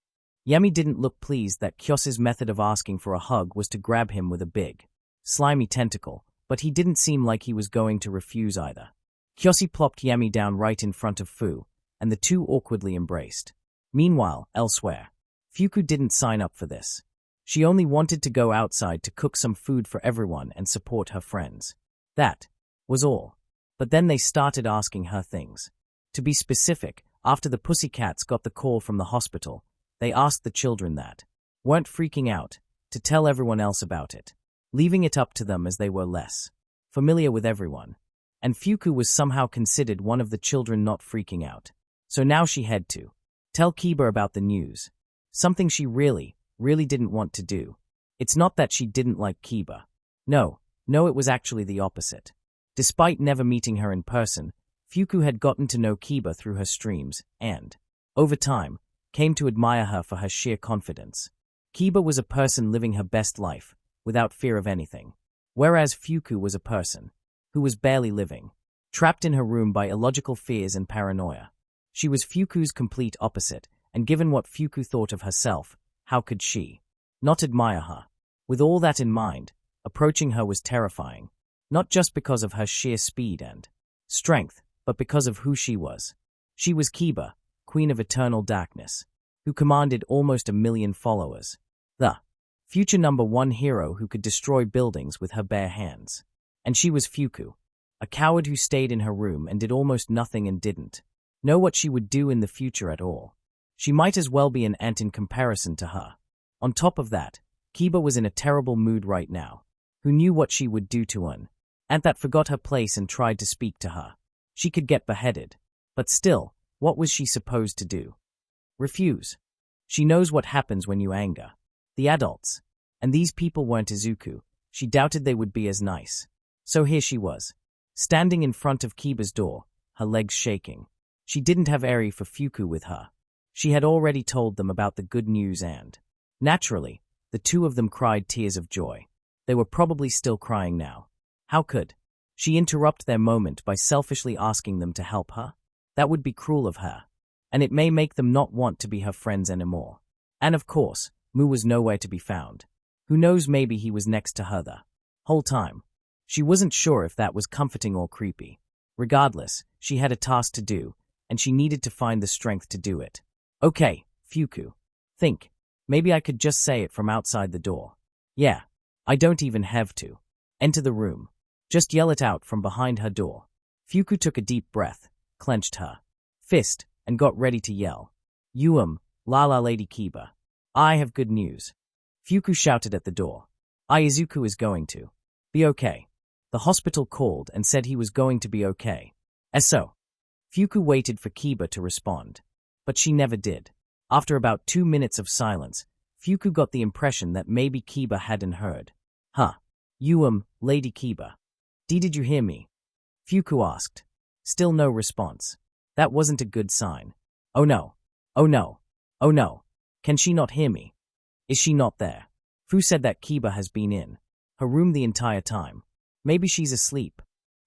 Yemi didn't look pleased that Kyoshi's method of asking for a hug was to grab him with a big, slimy tentacle, but he didn't seem like he was going to refuse either. Kyoshi plopped Yemi down right in front of Fu, and the two awkwardly embraced. Meanwhile, elsewhere, Fuku didn't sign up for this. She only wanted to go outside to cook some food for everyone and support her friends. That was all. But then they started asking her things. To be specific, after the pussycats got the call from the hospital, they asked the children that weren't freaking out to tell everyone else about it, leaving it up to them as they were less familiar with everyone. And Fuku was somehow considered one of the children not freaking out. So now she had to tell Kiba about the news, something she really didn't want to do. It's not that she didn't like Kiba. No, it was actually the opposite. Despite never meeting her in person, Fuku had gotten to know Kiba through her streams and, over time, came to admire her for her sheer confidence. Kiba was a person living her best life, without fear of anything, whereas Fuku was a person who was barely living, trapped in her room by illogical fears and paranoia. She was Fuku's complete opposite, and given what Fuku thought of herself, how could she not admire her? With all that in mind, approaching her was terrifying, not just because of her sheer speed and strength, but because of who she was. She was Kiba, Queen of Eternal Darkness, who commanded almost 1 million followers. The future #1 hero who could destroy buildings with her bare hands. And she was Fuku, a coward who stayed in her room and did almost nothing and didn't know what she would do in the future at all. She might as well be an ant in comparison to her. On top of that, Kiba was in a terrible mood right now. who knew what she would do to an ant that forgot her place and tried to speak to her. She could get beheaded. But still, what was she supposed to do? Refuse. She knows what happens when you anger the adults. And these people weren't Izuku. She doubted they would be as nice. So here she was, standing in front of Kiba's door, her legs shaking. She didn't have Eri for Fuku with her. She had already told them about the good news and, naturally, the two of them cried tears of joy. They were probably still crying now. How could she interrupt their moment by selfishly asking them to help her? That would be cruel of her. And it may make them not want to be her friends anymore. And of course, Mu was nowhere to be found. Who knows, maybe he was next to her the whole time. She wasn't sure if that was comforting or creepy. Regardless, she had a task to do, and she needed to find the strength to do it. Okay, Fuku. Think. Maybe I could just say it from outside the door. Yeah, I don't even have to enter the room. Just yell it out from behind her door. Fuku took a deep breath, clenched her fist, and got ready to yell. La Lady Kiba. I have good news. Fuku shouted at the door. Izuku is going to be okay. The hospital called and said he was going to be okay. So. Fuku waited for Kiba to respond. But she never did. After about 2 minutes of silence, Fuku got the impression that maybe Kiba hadn't heard. Huh. Lady Kiba. Did you hear me? Fuku asked. Still no response. That wasn't a good sign. Oh no. Oh no. Oh no. Can she not hear me? Is she not there? Fu said that Kiba has been in her room the entire time. Maybe she's asleep.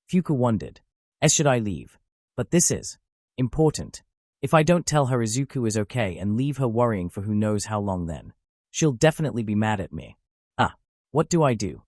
Fuku wondered. Should I leave? But this is important. If I don't tell her Izuku is okay and leave her worrying for who knows how long, then she'll definitely be mad at me. What do I do?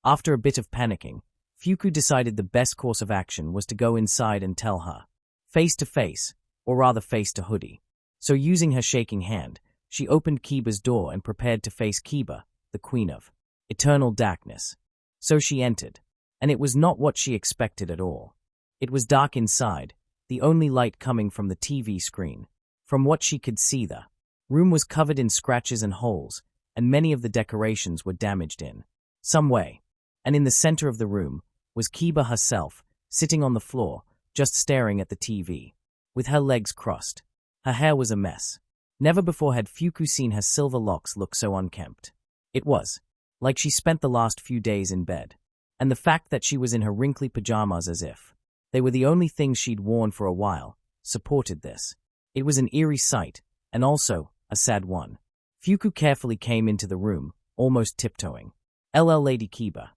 After a bit of panicking, Fuku decided the best course of action was to go inside and tell her, face to face, or rather face to hoodie. So using her shaking hand, she opened Kiba's door and prepared to face Kiba, the queen of eternal darkness. So she entered, and it was not what she expected at all. It was dark inside, the only light coming from the TV screen. From what she could see, the room was covered in scratches and holes, and many of the decorations were damaged in some way. And in the center of the room was Kiba herself, sitting on the floor, just staring at the TV, with her legs crossed. Her hair was a mess. Never before had Fuku seen her silver locks look so unkempt. It was like she spent the last few days in bed, and the fact that she was in her wrinkly pajamas as if they were the only things she'd worn for a while supported this. It was an eerie sight, and also a sad one. Fuku carefully came into the room, almost tiptoeing. Lady Kiba.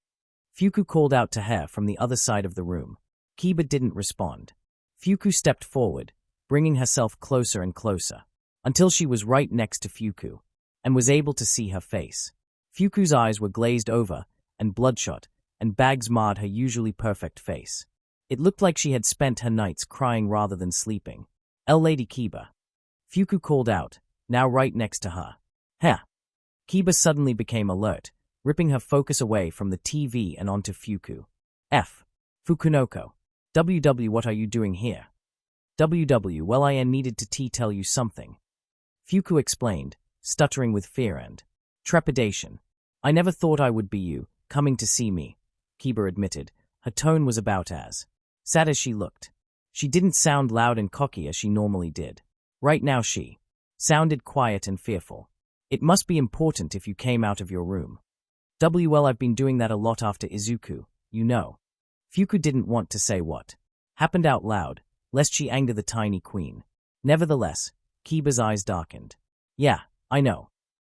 Fuku called out to her from the other side of the room. Kiba didn't respond. Fuku stepped forward, bringing herself closer and closer, until she was right next to Fuku, and was able to see her face. Fuku's eyes were glazed over and bloodshot, and bags marred her usually perfect face. It looked like she had spent her nights crying rather than sleeping. Lady Kiba. Fuku called out, now right next to her. Heh. Kiba suddenly became alert, ripping her focus away from the TV and onto Fuku. Fukunoko. WW, what are you doing here? WW, well, I needed to tell you something. Fuku explained, stuttering with fear and trepidation. I never thought I would be you, coming to see me, Kiba admitted. Her tone was about as sad as she looked. She didn't sound loud and cocky as she normally did. Right now she sounded quiet and fearful. It must be important if you came out of your room. Well, I've been doing that a lot after Izuku, you know. Fuku didn't want to say what happened out loud, lest she anger the tiny queen. Nevertheless, Kiba's eyes darkened. Yeah, I know.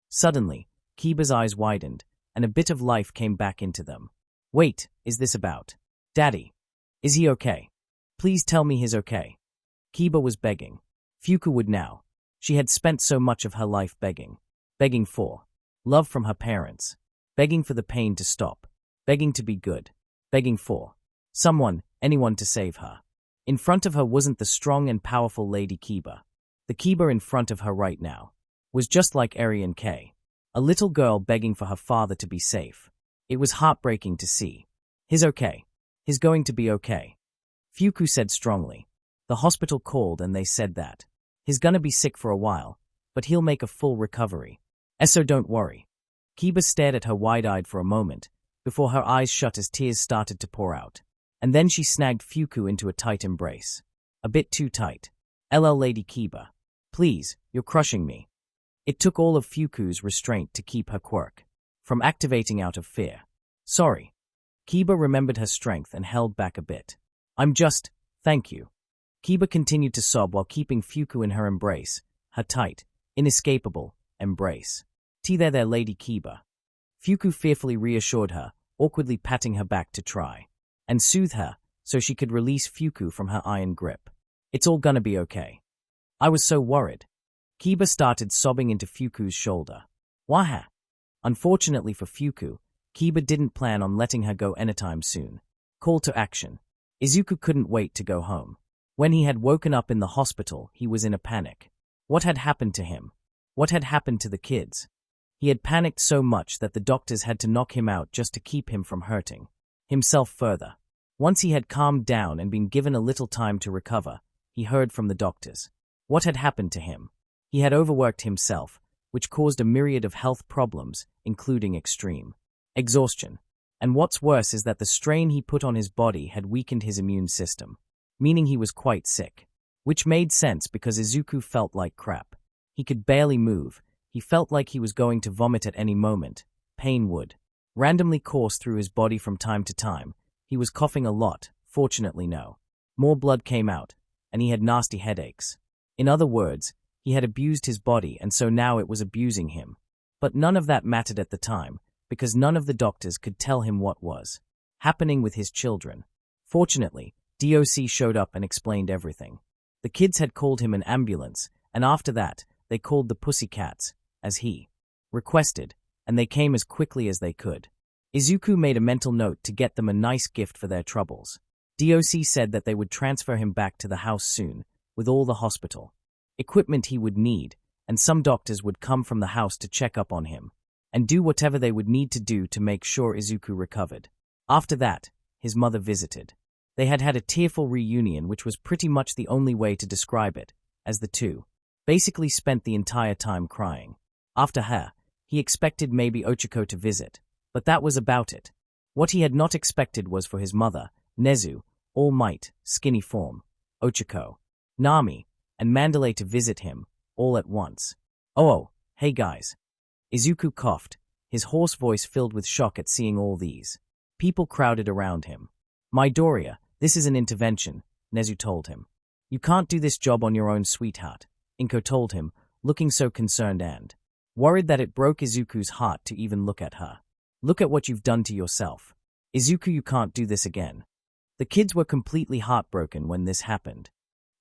Suddenly, Kiba's eyes widened, and a bit of life came back into them. Wait, is this about Daddy? Is he okay? Please tell me he's okay. Kiba was begging. Fuku would now. She had spent so much of her life begging. Begging for love from her parents. Begging for the pain to stop. Begging to be good. Begging for anyone to save her. In front of her wasn't the strong and powerful Lady Kiba. The Kiba in front of her right now was just like Eri and Kei. A little girl begging for her father to be safe. It was heartbreaking to see. He's okay. He's going to be okay. Fuku said strongly. The hospital called and they said that he's gonna be sick for a while, but he'll make a full recovery. So don't worry. Kiba stared at her wide-eyed for a moment, before her eyes shut as tears started to pour out. And then she snagged Fuku into a tight embrace. A bit too tight. LL Lady Kiba. Please, you're crushing me. It took all of Fuku's restraint to keep her quirk from activating out of fear. Sorry. Kiba remembered her strength and held back a bit. Thank you. Kiba continued to sob while keeping Fuku in her embrace, her tight, inescapable embrace. There, Lady Kiba. Fuku fearfully reassured her, awkwardly patting her back to try and soothe her so she could release Fuku from her iron grip. It's all gonna be okay. I was so worried. Kiba started sobbing into Fuku's shoulder. Waha. Unfortunately for Fuku, Kiba didn't plan on letting her go anytime soon. Call to action. Izuku couldn't wait to go home. When he had woken up in the hospital, he was in a panic. What had happened to him? What had happened to the kids? He had panicked so much that the doctors had to knock him out just to keep him from hurting himself further. Once he had calmed down and been given a little time to recover, he heard from the doctors. What had happened to him? He had overworked himself, which caused a myriad of health problems, including extreme exhaustion. And what's worse is that the strain he put on his body had weakened his immune system, meaning he was quite sick. Which made sense because Izuku felt like crap. He could barely move. He felt like he was going to vomit at any moment. Pain would randomly course through his body from time to time. He was coughing a lot. Fortunately, no. More blood came out, and he had nasty headaches. In other words, he had abused his body, and so now it was abusing him. But none of that mattered at the time, because none of the doctors could tell him what was happening with his children. Fortunately, DOC showed up and explained everything. The kids had called him an ambulance, and after that, they called the Pussycats, as he requested, and they came as quickly as they could. Izuku made a mental note to get them a nice gift for their troubles. DOC said that they would transfer him back to the house soon, with all the hospital equipment he would need, and some doctors would come from the house to check up on him, and do whatever they would need to do to make sure Izuku recovered. After that, his mother visited. They had had a tearful reunion, which was pretty much the only way to describe it, as the two basically spent the entire time crying. After her, he expected maybe Ochako to visit, but that was about it. What he had not expected was for his mother, Nezu, All Might, Skinny Form, Ochako, Nami, and Mandalay to visit him, all at once. Oh, hey guys. Izuku coughed, his hoarse voice filled with shock at seeing all these people crowded around him. Midoriya, this is an intervention, Nezu told him. You can't do this job on your own, sweetheart, Inko told him, looking so concerned and worried that it broke Izuku's heart to even look at her. Look at what you've done to yourself. Izuku, you can't do this again. The kids were completely heartbroken when this happened.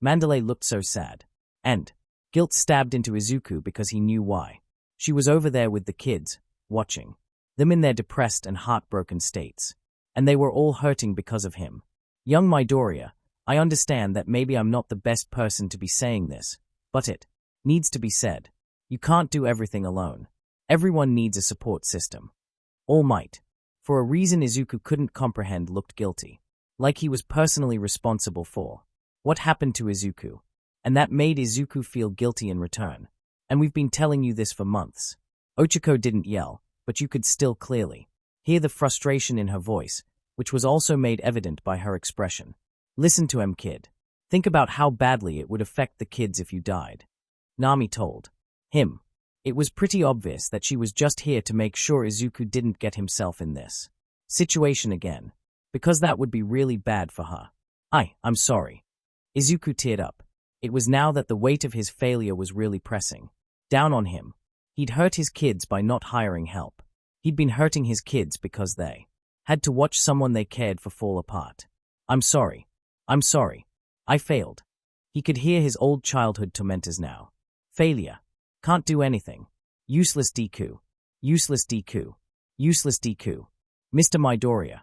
Mandalay looked so sad. And guilt stabbed into Izuku because he knew why. She was over there with the kids, watching them in their depressed and heartbroken states. And they were all hurting because of him. Young Midoriya, I understand that maybe I'm not the best person to be saying this, but it needs to be said. You can't do everything alone. Everyone needs a support system. All Might, for a reason Izuku couldn't comprehend, looked guilty, like he was personally responsible for what happened to Izuku, and that made Izuku feel guilty in return. And we've been telling you this for months. Ochako didn't yell, but you could still clearly hear the frustration in her voice, which was also made evident by her expression. Listen to him, kid. Think about how badly it would affect the kids if you died. Nami told him. It was pretty obvious that she was just here to make sure Izuku didn't get himself in this situation again, because that would be really bad for her. I'm sorry. Izuku teared up. It was now that the weight of his failure was really pressing down on him. He'd hurt his kids by not hiring help. He'd been hurting his kids because they had to watch someone they cared for fall apart. I'm sorry. I failed. He could hear his old childhood tormentors now. Failure. Can't do anything. Useless Deku. Useless Deku. Useless Deku. Mr. Midoriya.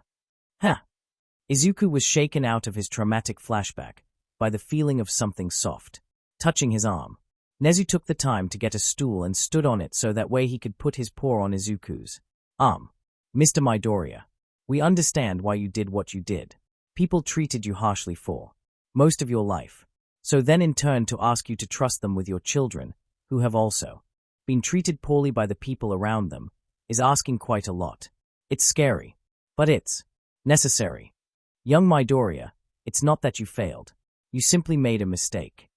Izuku was shaken out of his traumatic flashback by the feeling of something soft touching his arm. Nezu took the time to get a stool and stood on it so that way he could put his paw on Izuku's arm. Mr. Midoriya, we understand why you did what you did. People treated you harshly for most of your life. So then in turn to ask you to trust them with your children, who have also been treated poorly by the people around them, is asking quite a lot. It's scary. But it's necessary. Young Midoriya, it's not that you failed. You simply made a mistake.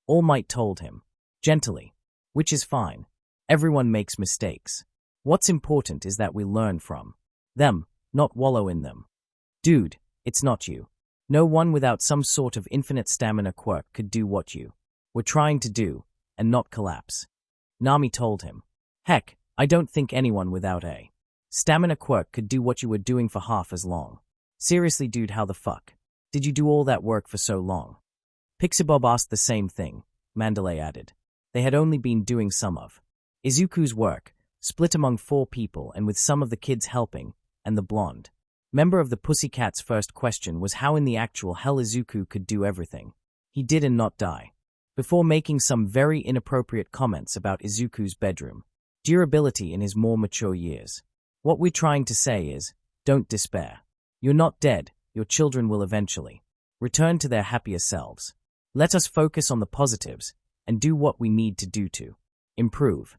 All Might told him. Gently. Which is fine. Everyone makes mistakes. What's important is that we learn from them, not wallow in them. Dude, it's not you. No one without some sort of infinite stamina quirk could do what you were trying to do, and not collapse. Nami told him. Heck, I don't think anyone without a stamina quirk could do what you were doing for half as long. Seriously, dude, how the fuck did you do all that work for so long? Pixie-Bob asked the same thing, Mandalay added. They had only been doing some of Izuku's work, split among 4 people and with some of the kids helping, and the blonde member of the Pussycats' first question was how in the actual hell Izuku could do everything he did and not die, before making some very inappropriate comments about Izuku's bedroom durability in his more mature years. What we're trying to say is, don't despair. You're not dead, your children will eventually return to their happier selves. Let us focus on the positives and do what we need to do to improve.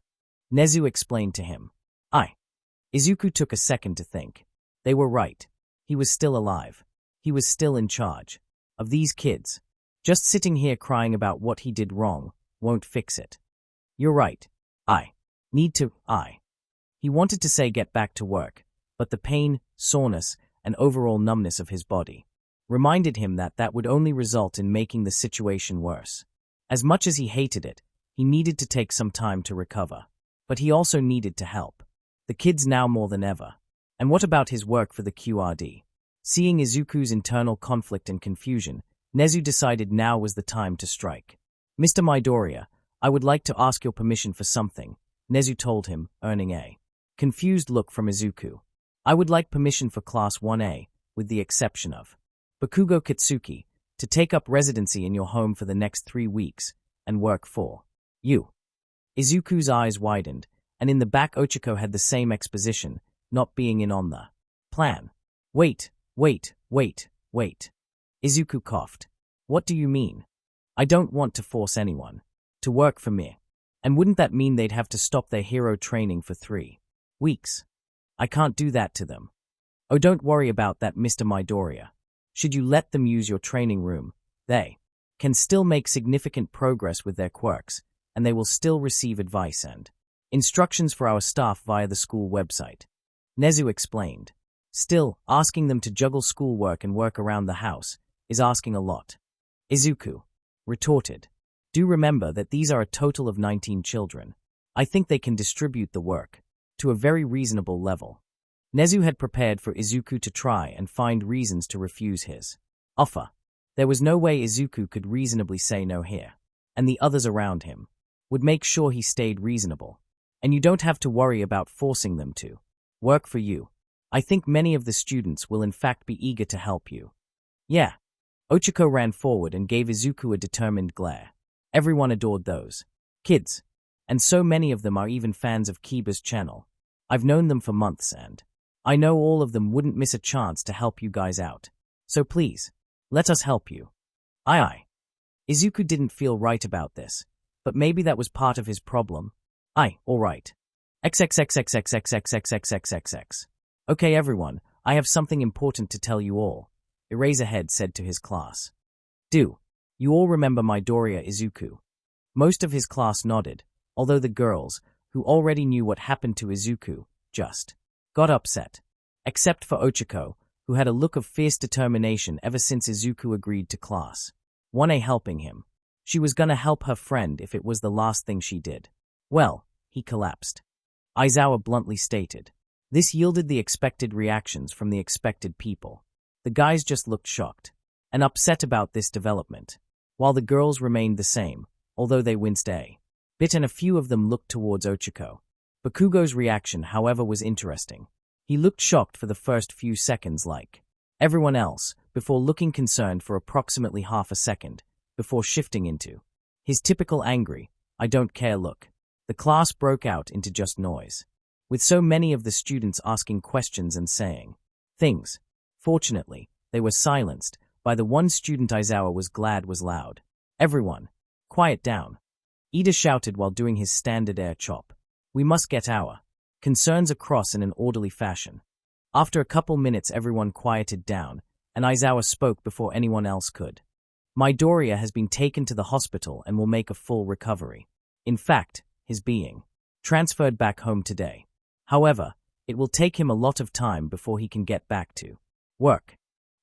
Nezu explained to him. Izuku took a second to think. They were right. He was still alive. He was still in charge of these kids. Just sitting here crying about what he did wrong won't fix it. You're right. He wanted to say get back to work, but the pain, soreness, and overall numbness of his body reminded him that that would only result in making the situation worse. As much as he hated it, he needed to take some time to recover. But he also needed to help the kids now more than ever. And what about his work for the QRD? Seeing Izuku's internal conflict and confusion, Nezu decided now was the time to strike. Mr. Midoriya, I would like to ask your permission for something, Nezu told him, earning a confused look from Izuku. I would like permission for Class 1A, with the exception of Bakugo Katsuki, to take up residency in your home for the next 3 weeks and work for you. Izuku's eyes widened, and in the back Ochako had the same exposition, not being in on the plan. Wait. Izuku coughed. What do you mean? I don't want to force anyone to work for me. And wouldn't that mean they'd have to stop their hero training for 3 weeks? I can't do that to them. Oh, don't worry about that, Mr. Midoriya. Should you let them use your training room, they can still make significant progress with their quirks, and they will still receive advice and instructions for our staff via the school website. Nezu explained. Still, asking them to juggle schoolwork and work around the house is asking a lot. Izuku retorted. Do remember that these are a total of 19 children. I think they can distribute the work to a very reasonable level. Nezu had prepared for Izuku to try and find reasons to refuse his offer. There was no way Izuku could reasonably say no here, and the others around him would make sure he stayed reasonable. And you don't have to worry about forcing them to work for you. I think many of the students will in fact be eager to help you. Yeah. Ochako ran forward and gave Izuku a determined glare. Everyone adored those kids, and so many of them are even fans of Kiba's channel. I've known them for months and I know all of them wouldn't miss a chance to help you guys out. So please, let us help you. Aye. Izuku didn't feel right about this, but maybe that was part of his problem. Alright. XXXXXXXXXXXX. Okay everyone, I have something important to tell you all, Eraserhead said to his class. Do you all remember Midoriya Izuku? Most of his class nodded, although the girls, who already knew what happened to Izuku, just got upset. Except for Ochako, who had a look of fierce determination ever since Izuku agreed to Class 1A helping him. She was gonna help her friend if it was the last thing she did. Well, he collapsed. Aizawa bluntly stated. This yielded the expected reactions from the expected people. The guys just looked shocked and upset about this development, while the girls remained the same, although they winced a bit and a few of them looked towards Ochako. Bakugo's reaction, however, was interesting. He looked shocked for the first few seconds like everyone else, before looking concerned for approximately half a second, before shifting into his typical angry, I don't care look. The class broke out into just noise, with so many of the students asking questions and saying things. Fortunately, they were silenced by the one student Aizawa was glad was loud. Everyone, quiet down. Ida shouted while doing his standard air chop. We must get our concerns across in an orderly fashion. After a couple minutes, everyone quieted down, and Aizawa spoke before anyone else could. Midoriya has been taken to the hospital and will make a full recovery. In fact, his being transferred back home today. However, it will take him a lot of time before he can get back to work,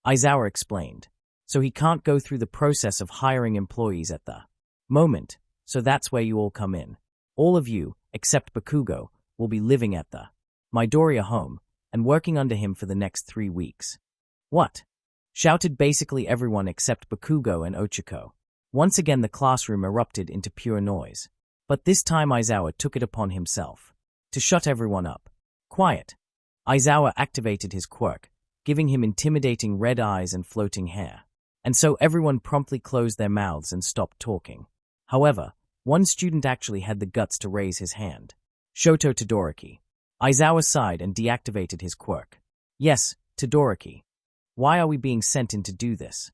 Aizawa explained. So he can't go through the process of hiring employees at the moment, so that's where you all come in. All of you, except Bakugo, will be living at the Midoriya home and working under him for the next 3 weeks. What? Shouted basically everyone except Bakugo and Ochako. Once again the classroom erupted into pure noise. But this time Aizawa took it upon himself to shut everyone up. Quiet. Aizawa activated his quirk, giving him intimidating red eyes and floating hair. And so everyone promptly closed their mouths and stopped talking. However, one student actually had the guts to raise his hand. Shoto Todoroki. Aizawa sighed and deactivated his quirk. Yes, Todoroki. Why are we being sent in to do this?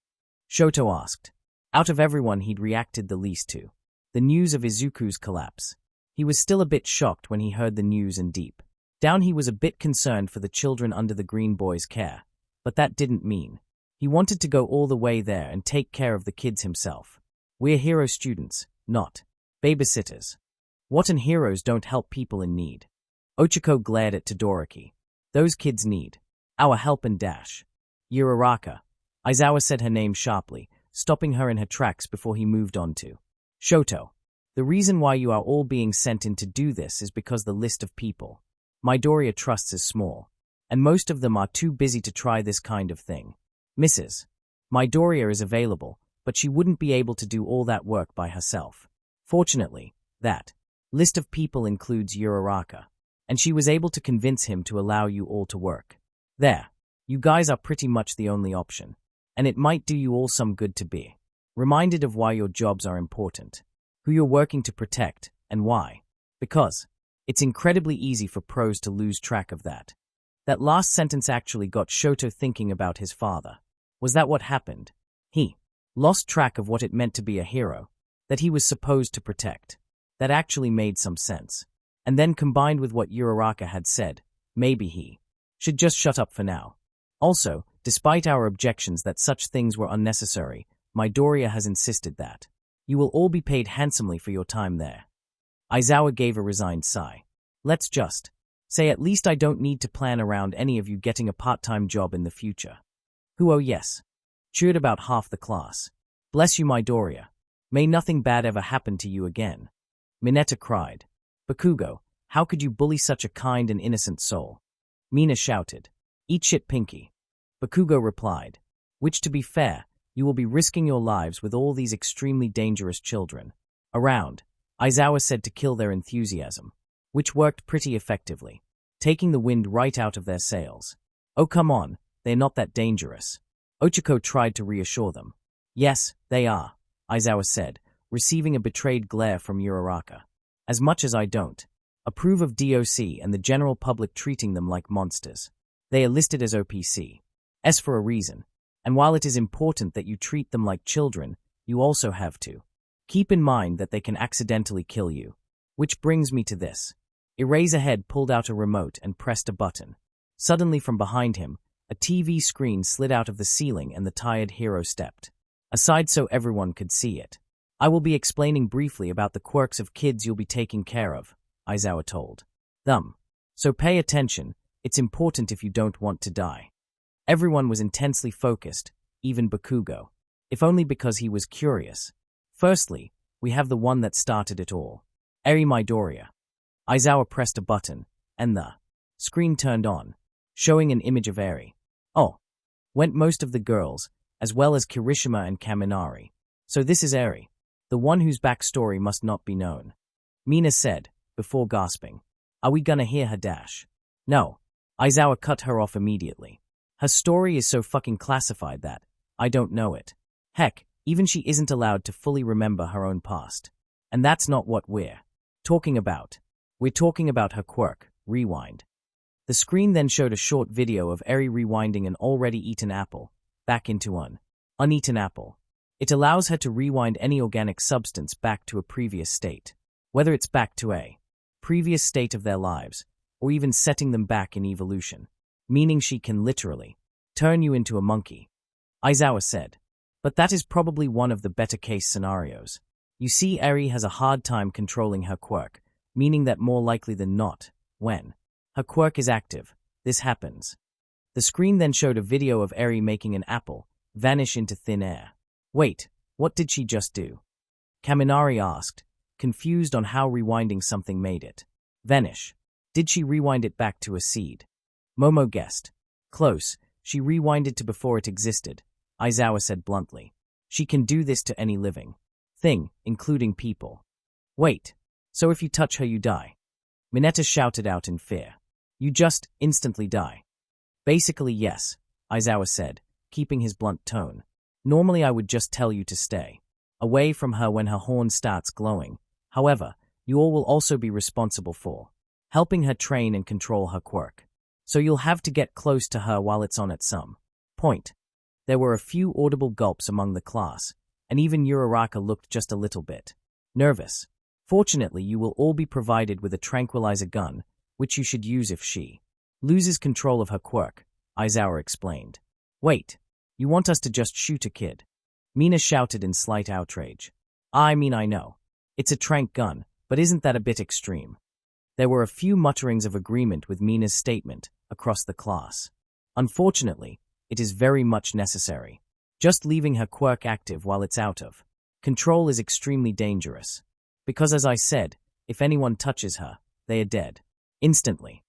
Shoto asked. Out of everyone he'd reacted the least to the news of Izuku's collapse. He was still a bit shocked when he heard the news, and deep down he was a bit concerned for the children under the green boy's care. But that didn't mean he wanted to go all the way there and take care of the kids himself. We're hero students, not babysitters. What, and heroes don't help people in need? Ochako glared at Todoroki. Those kids need our help and dash. Uraraka. Aizawa said her name sharply, stopping her in her tracks before he moved on to Shoto. The reason why you are all being sent in to do this is because the list of people Midoriya trusts is small, and most of them are too busy to try this kind of thing. Mrs. Midoriya is available, but she wouldn't be able to do all that work by herself. Fortunately, that list of people includes Uraraka, and she was able to convince him to allow you all to work. There, you guys are pretty much the only option, and it might do you all some good to be reminded of why your jobs are important, who you're working to protect, and why. Because it's incredibly easy for pros to lose track of that. That last sentence actually got Shoto thinking about his father. Was that what happened? He lost track of what it meant to be a hero, that he was supposed to protect. That actually made some sense. And then combined with what Uraraka had said, maybe he should just shut up for now. Also, despite our objections that such things were unnecessary, Midoriya has insisted that you will all be paid handsomely for your time there. Aizawa gave a resigned sigh. Let's just say at least I don't need to plan around any of you getting a part-time job in the future. Who, oh yes, cheered about half the class. Bless you, Midoriya. May nothing bad ever happen to you again. Mineta cried. Bakugo, how could you bully such a kind and innocent soul? Mina shouted. Eat shit, Pinky. Bakugo replied. Which, to be fair, you will be risking your lives with all these extremely dangerous children around. Aizawa said to kill their enthusiasm, which worked pretty effectively, taking the wind right out of their sails. Oh come on, they're not that dangerous. Ochako tried to reassure them. Yes, they are, Aizawa said, receiving a betrayed glare from Uraraka. As much as I don't approve of DOC and the general public treating them like monsters. They are listed as OPC. S for a reason. And while it is important that you treat them like children, you also have to keep in mind that they can accidentally kill you. Which brings me to this. Eraserhead pulled out a remote and pressed a button. Suddenly from behind him, a TV screen slid out of the ceiling and the tired hero stepped aside so everyone could see it. I will be explaining briefly about the quirks of kids you'll be taking care of, Aizawa told them. So pay attention, it's important if you don't want to die. Everyone was intensely focused, even Bakugo, if only because he was curious. Firstly, we have the one that started it all. Eri Midoriya. Aizawa pressed a button, and the screen turned on, showing an image of Eri. Oh, went most of the girls, as well as Kirishima and Kaminari. So this is Eri, the one whose backstory must not be known. Mina said, before gasping. Are we gonna hear her dash? No. Aizawa cut her off immediately. Her story is so fucking classified that I don't know it. Heck, even she isn't allowed to fully remember her own past. And that's not what we're talking about. We're talking about her quirk, Rewind. The screen then showed a short video of Eri rewinding an already eaten apple back into an uneaten apple. It allows her to rewind any organic substance back to a previous state, whether it's back to a previous state of their lives, or even setting them back in evolution. meaning she can literally turn you into a monkey. Aizawa said. But that is probably one of the better case scenarios. You see, Eri has a hard time controlling her quirk, meaning that more likely than not, when her quirk is active, this happens. The screen then showed a video of Eri making an apple vanish into thin air. Wait, what did she just do? Kaminari asked, confused on how rewinding something made it vanish. Did she rewind it back to a seed? Momo guessed. Close, she rewinded to before it existed, Aizawa said bluntly. She can do this to any living thing, including people. Wait, so if you touch her you die? Mineta shouted out in fear. You just instantly die. Basically yes, Aizawa said, keeping his blunt tone. Normally I would just tell you to stay away from her when her horn starts glowing. However, you all will also be responsible for helping her train and control her quirk. So you'll have to get close to her while it's on at some point. There were a few audible gulps among the class, and even Uraraka looked just a little bit nervous. Fortunately, you will all be provided with a tranquilizer gun, which you should use if she loses control of her quirk, Aizawa explained. Wait, you want us to just shoot a kid? Mina shouted in slight outrage. I mean I know. It's a tranq gun, but isn't that a bit extreme? There were a few mutterings of agreement with Mina's statement across the class. Unfortunately, it is very much necessary. Just leaving her quirk active while it's out of control is extremely dangerous. Because as I said, if anyone touches her, they are dead. Instantly.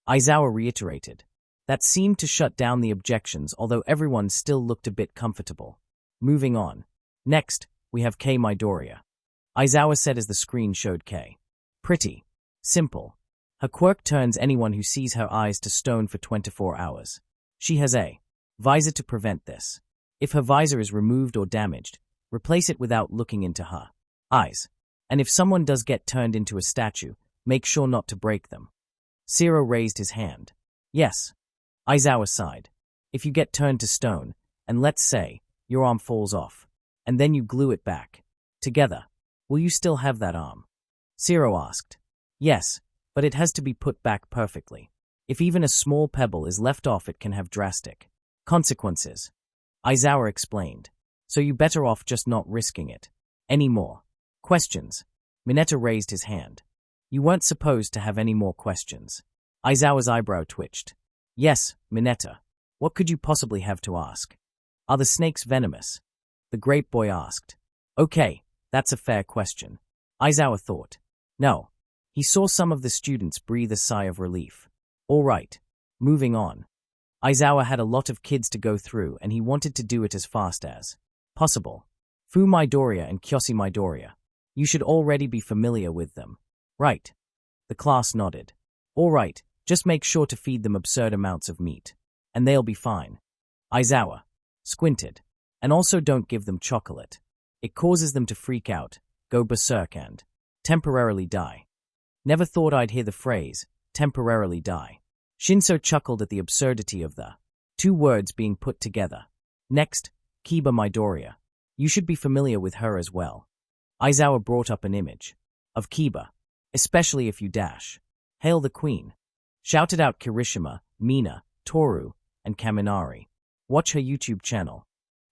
Aizawa reiterated. That seemed to shut down the objections, although everyone still looked a bit comfortable. Moving on. Next, we have Kei Midoriya. Aizawa said as the screen showed Kei. Pretty. Simple. Her quirk turns anyone who sees her eyes to stone for 24 hours. She has a visor to prevent this. If her visor is removed or damaged, replace it without looking into her eyes. And if someone does get turned into a statue, make sure not to break them. Zero raised his hand. Yes. Aizawa sighed. If you get turned to stone, and let's say, your arm falls off, and then you glue it back together, will you still have that arm? Zero asked. Yes, but it has to be put back perfectly. If even a small pebble is left off, it can have drastic consequences. Aizawa explained. So you better off just not risking it. Any more questions? Mineta raised his hand. You weren't supposed to have any more questions. Aizawa's eyebrow twitched. Yes, Mineta. What could you possibly have to ask? Are the snakes venomous? The grape boy asked. Okay, that's a fair question. Aizawa thought. No. He saw some of the students breathe a sigh of relief. All right. Moving on. Aizawa had a lot of kids to go through and he wanted to do it as fast as possible. Fu Midoriya and Kyoshi Midoriya. You should already be familiar with them. Right. The class nodded. All right, just make sure to feed them absurd amounts of meat. And they'll be fine. Aizawa squinted. And also don't give them chocolate. It causes them to freak out, go berserk and temporarily die. Never thought I'd hear the phrase, temporarily die. Shinso chuckled at the absurdity of the two words being put together. Next, Kiba Midoriya. You should be familiar with her as well. Aizawa brought up an image of Kiba, especially if you dash. Hail the queen. Shouted out Kirishima, Mina, Toru, and Kaminari. Watch her YouTube channel.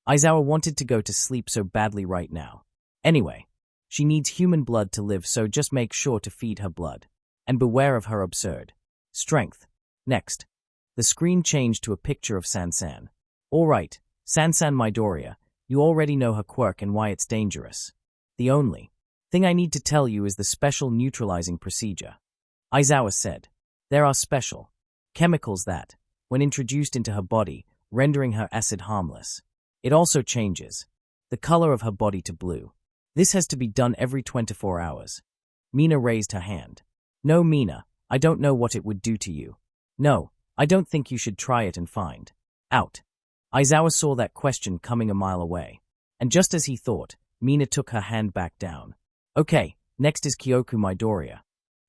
Aizawa wanted to go to sleep so badly right now. Anyway, she needs human blood to live, so just make sure to feed her blood. And beware of her absurd strength. Next, the screen changed to a picture of Sansan. All right, Sansan Midoriya, you already know her quirk and why it's dangerous. The only thing I need to tell you is the special neutralizing procedure. Aizawa said. There are special chemicals that, when introduced into her body, rendering her acid harmless. It also changes the color of her body to blue. This has to be done every 24 hours. Mina raised her hand. No, Mina, I don't know what it would do to you. No, I don't think you should try it and find out. Aizawa saw that question coming a mile away. And just as he thought, Mina took her hand back down. Okay, next is Kyoku Midoriya.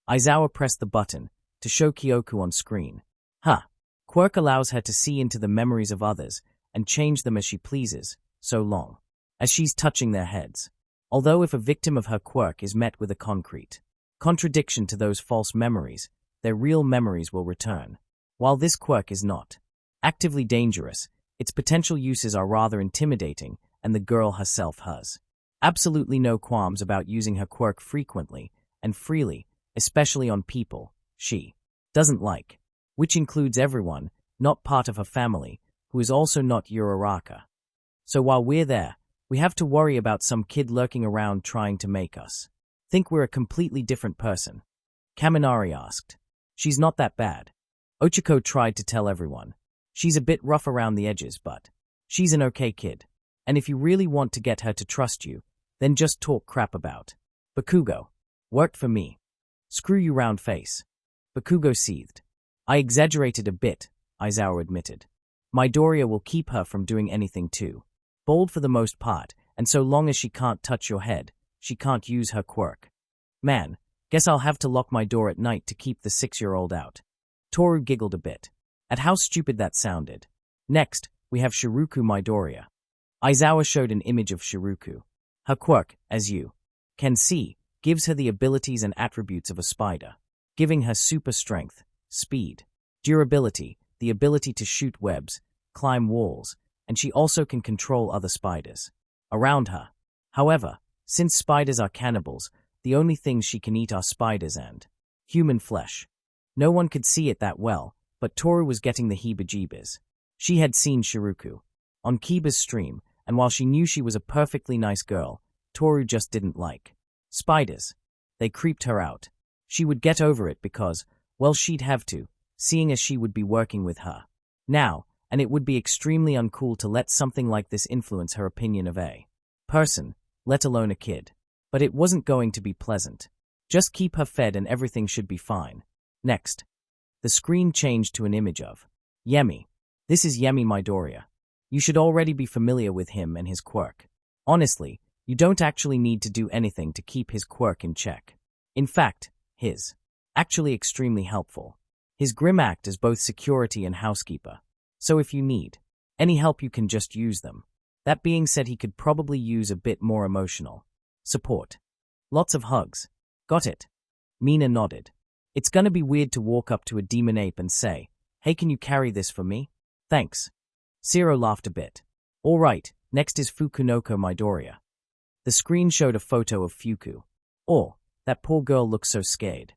Aizawa pressed the button to show Kyoku on screen. Quirk allows her to see into the memories of others and change them as she pleases, so long as she's touching their heads. Although if a victim of her quirk is met with a concrete contradiction to those false memories, their real memories will return. While this quirk is not actively dangerous, its potential uses are rather intimidating, and the girl herself has absolutely no qualms about using her quirk frequently and freely, especially on people she doesn't like, which includes everyone not part of her family, who is also not Uraraka. So while we're there, we have to worry about some kid lurking around trying to make us think we're a completely different person. Kaminari asked. She's not that bad. Ochiko tried to tell everyone. She's a bit rough around the edges, but she's an okay kid. And if you really want to get her to trust you, then just talk crap about Bakugo. Worked for me. Screw you, round face. Bakugo seethed. I exaggerated a bit, Izawa admitted. Midoriya will keep her from doing anything too bold for the most part, and so long as she can't touch your head, she can't use her quirk. Man, guess I'll have to lock my door at night to keep the 6-year-old out. Toru giggled a bit at how stupid that sounded. Next, we have Shiruku Midoriya. Izawa showed an image of Shiruku. Her quirk, as you can see, gives her the abilities and attributes of a spider, giving her super strength, speed, durability, the ability to shoot webs, climb walls, and she also can control other spiders around her. However, since spiders are cannibals, the only things she can eat are spiders and human flesh. No one could see it that well, but Toru was getting the heebie-jeebies. She had seen Shiruku on Kiba's stream, and while she knew she was a perfectly nice girl, Toru just didn't like spiders. They creeped her out. She would get over it because, well, she'd have to, seeing as she would be working with her now, and it would be extremely uncool to let something like this influence her opinion of a person, let alone a kid. But it wasn't going to be pleasant. Just keep her fed and everything should be fine. Next, the screen changed to an image of Yemi. This is Yemi Midoriya. You should already be familiar with him and his quirk. Honestly, you don't actually need to do anything to keep his quirk in check. In fact, his actually extremely helpful. His grim act is both security and housekeeper. So if you need any help, you can just use them. That being said, he could probably use a bit more emotional support. Lots of hugs. Got it? Mina nodded. It's gonna be weird to walk up to a demon ape and say, hey, can you carry this for me? Thanks. Zero laughed a bit. All right, next is Fukunoko Midoriya. The screen showed a photo of Fuku. Oh, that poor girl looks so scared.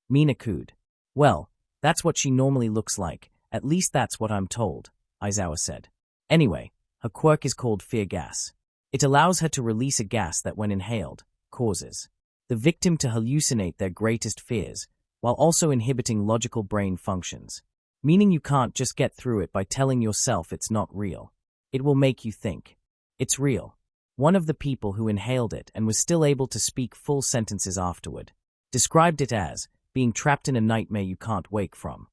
Mina cooed. Well, that's what she normally looks like. At least that's what I'm told, Izawa said. Anyway, her quirk is called Fear Gas. It allows her to release a gas that, when inhaled, causes the victim to hallucinate their greatest fears, while also inhibiting logical brain functions. Meaning you can't just get through it by telling yourself it's not real. It will make you think it's real. One of the people who inhaled it and was still able to speak full sentences afterward described it as being trapped in a nightmare you can't wake from.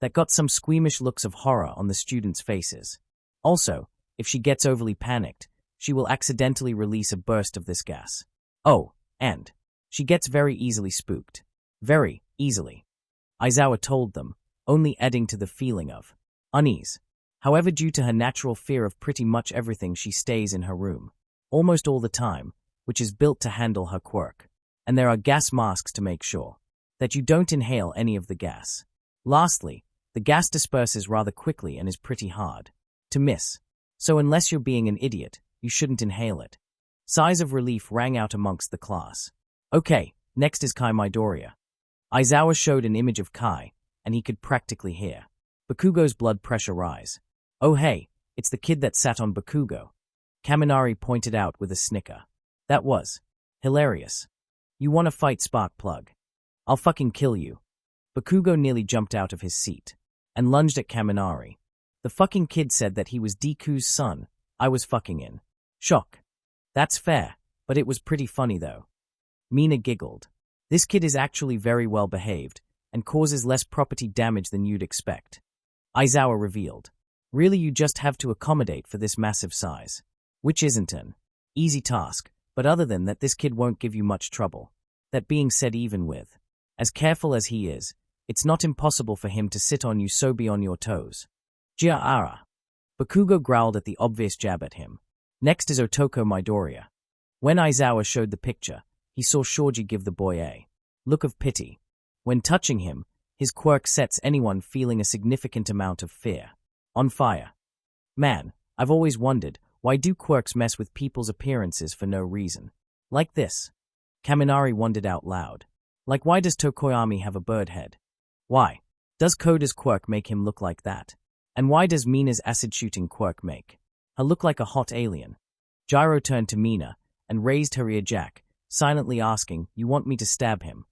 That got some squeamish looks of horror on the students' faces. Also, if she gets overly panicked, she will accidentally release a burst of this gas. Oh, and she gets very easily spooked. Very easily. Izawa told them, only adding to the feeling of unease. However, due to her natural fear of pretty much everything, she stays in her room almost all the time, which is built to handle her quirk. And there are gas masks to make sure that you don't inhale any of the gas. Lastly, the gas disperses rather quickly and is pretty hard to miss. So unless you're being an idiot, you shouldn't inhale it. Sighs of relief rang out amongst the class. Okay, next is Kai Midoriya. Izawa showed an image of Kai, and he could practically hear Bakugo's blood pressure rise. Oh hey, it's the kid that sat on Bakugo. Kaminari pointed out with a snicker. That was hilarious. You wanna fight, Sparkplug? I'll fucking kill you. Bakugo nearly jumped out of his seat and lunged at Kaminari. The fucking kid said that he was Deku's son. I was fucking in shock. That's fair, but it was pretty funny though. Mina giggled. This kid is actually very well behaved and causes less property damage than you'd expect. Izawa revealed. Really, you just have to accommodate for this massive size. Which isn't an easy task, but other than that, this kid won't give you much trouble. That being said, even with as careful as he is, it's not impossible for him to sit on you, so be on your toes. Jiara. Bakugo growled at the obvious jab at him. Next is Otoko Midoriya. When Izawa showed the picture, he saw Shoji give the boy a look of pity. When touching him, His quirk sets anyone feeling a significant amount of fear on fire. Man, I've always wondered, why do quirks mess with people's appearances for no reason? Like this. Kaminari wondered out loud. Like, why does Tokoyami have a bird head? Why? Does Koda's quirk make him look like that? And why does Mina's acid-shooting quirk make her look like a hot alien? Gyro turned to Mina and raised her ear jack, silently asking, "You want me to stab him?"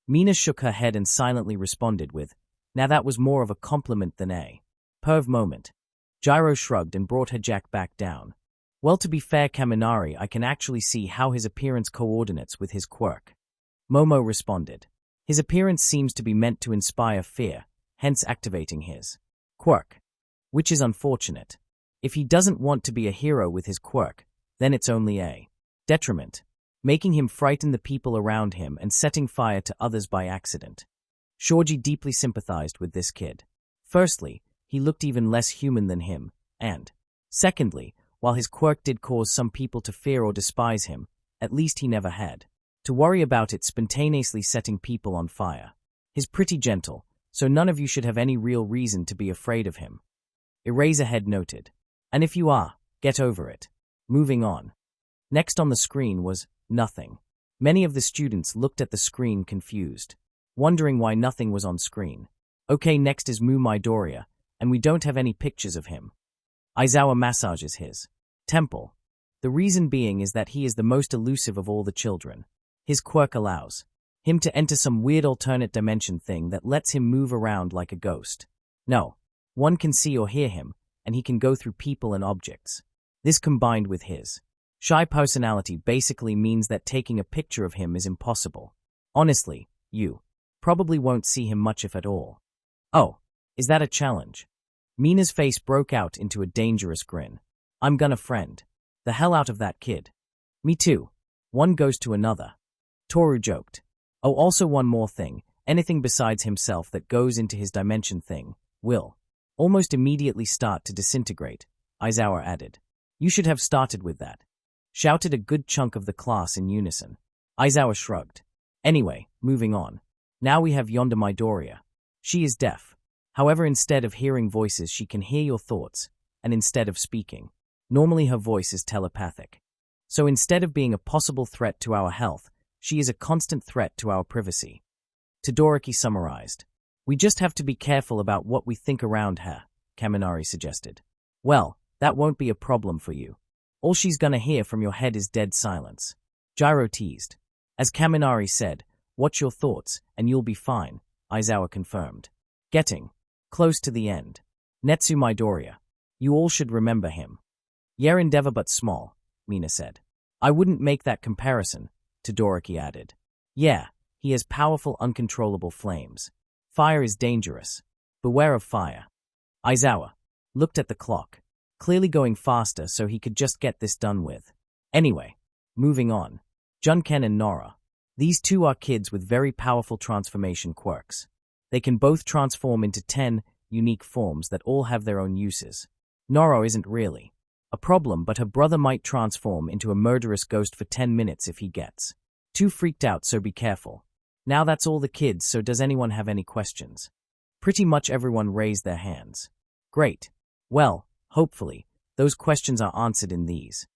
Mina shook her head and silently responded with, "Now that was more of a compliment than a perv moment." Gyro shrugged and brought her jack back down. "Well, to be fair, Kaminari, I can actually see how his appearance coordinates with his quirk." Momo responded. "His appearance seems to be meant to inspire fear, hence activating his quirk. Which is unfortunate. If he doesn't want to be a hero with his quirk, then it's only a detriment, making him frighten the people around him and setting fire to others by accident." Shoji deeply sympathized with this kid. Firstly, he looked even less human than him, and secondly, while his quirk did cause some people to fear or despise him, at least he never had to worry about it spontaneously setting people on fire. He's pretty gentle, so none of you should have any real reason to be afraid of him. Eraserhead noted. And if you are, get over it. Moving on. Next on the screen was nothing. Many of the students looked at the screen confused, wondering why nothing was on screen. Okay, next is Midoriya, and we don't have any pictures of him. Aizawa massages his temple. The reason being is that he is the most elusive of all the children. His quirk allows him to enter some weird alternate dimension thing that lets him move around like a ghost. No one can see or hear him, and he can go through people and objects. This combined with his shy personality basically means that taking a picture of him is impossible. Honestly, you probably won't see him much if at all. Oh, is that a challenge? Mina's face broke out into a dangerous grin. I'm gonna friend the hell out of that kid. Me too. One goes to another. Toru joked. Oh, also one more thing, anything besides himself that goes into his dimension thing will almost immediately start to disintegrate, Aizawa added. You should have started with that, shouted a good chunk of the class in unison. Aizawa shrugged. Anyway, moving on. Now we have yonder Midoriya. She is deaf. However, instead of hearing voices, she can hear your thoughts, and instead of speaking, normally her voice is telepathic. So instead of being a possible threat to our health, she is a constant threat to our privacy. Todoroki summarized. We just have to be careful about what we think around her, Kaminari suggested. Well, that won't be a problem for you. All she's gonna hear from your head is dead silence. Gyro teased. As Kaminari said, watch your thoughts, and you'll be fine, Aizawa confirmed. Getting close to the end. Netsu Midoriya. You all should remember him. Yer endeavor but small, Mina said. I wouldn't make that comparison, Todoroki added. Yeah, he has powerful, uncontrollable flames. Fire is dangerous. Beware of fire. Aizawa looked at the clock, clearly going faster so he could just get this done with. Anyway, moving on. Junken and Nora. These two are kids with very powerful transformation quirks. They can both transform into 10 unique forms that all have their own uses. Nora isn't really a problem, but her brother might transform into a murderous ghost for 10 minutes if he gets too freaked out, so be careful. Now that's all the kids, so does anyone have any questions? Pretty much everyone raised their hands. Great. Well, hopefully, those questions are answered in these.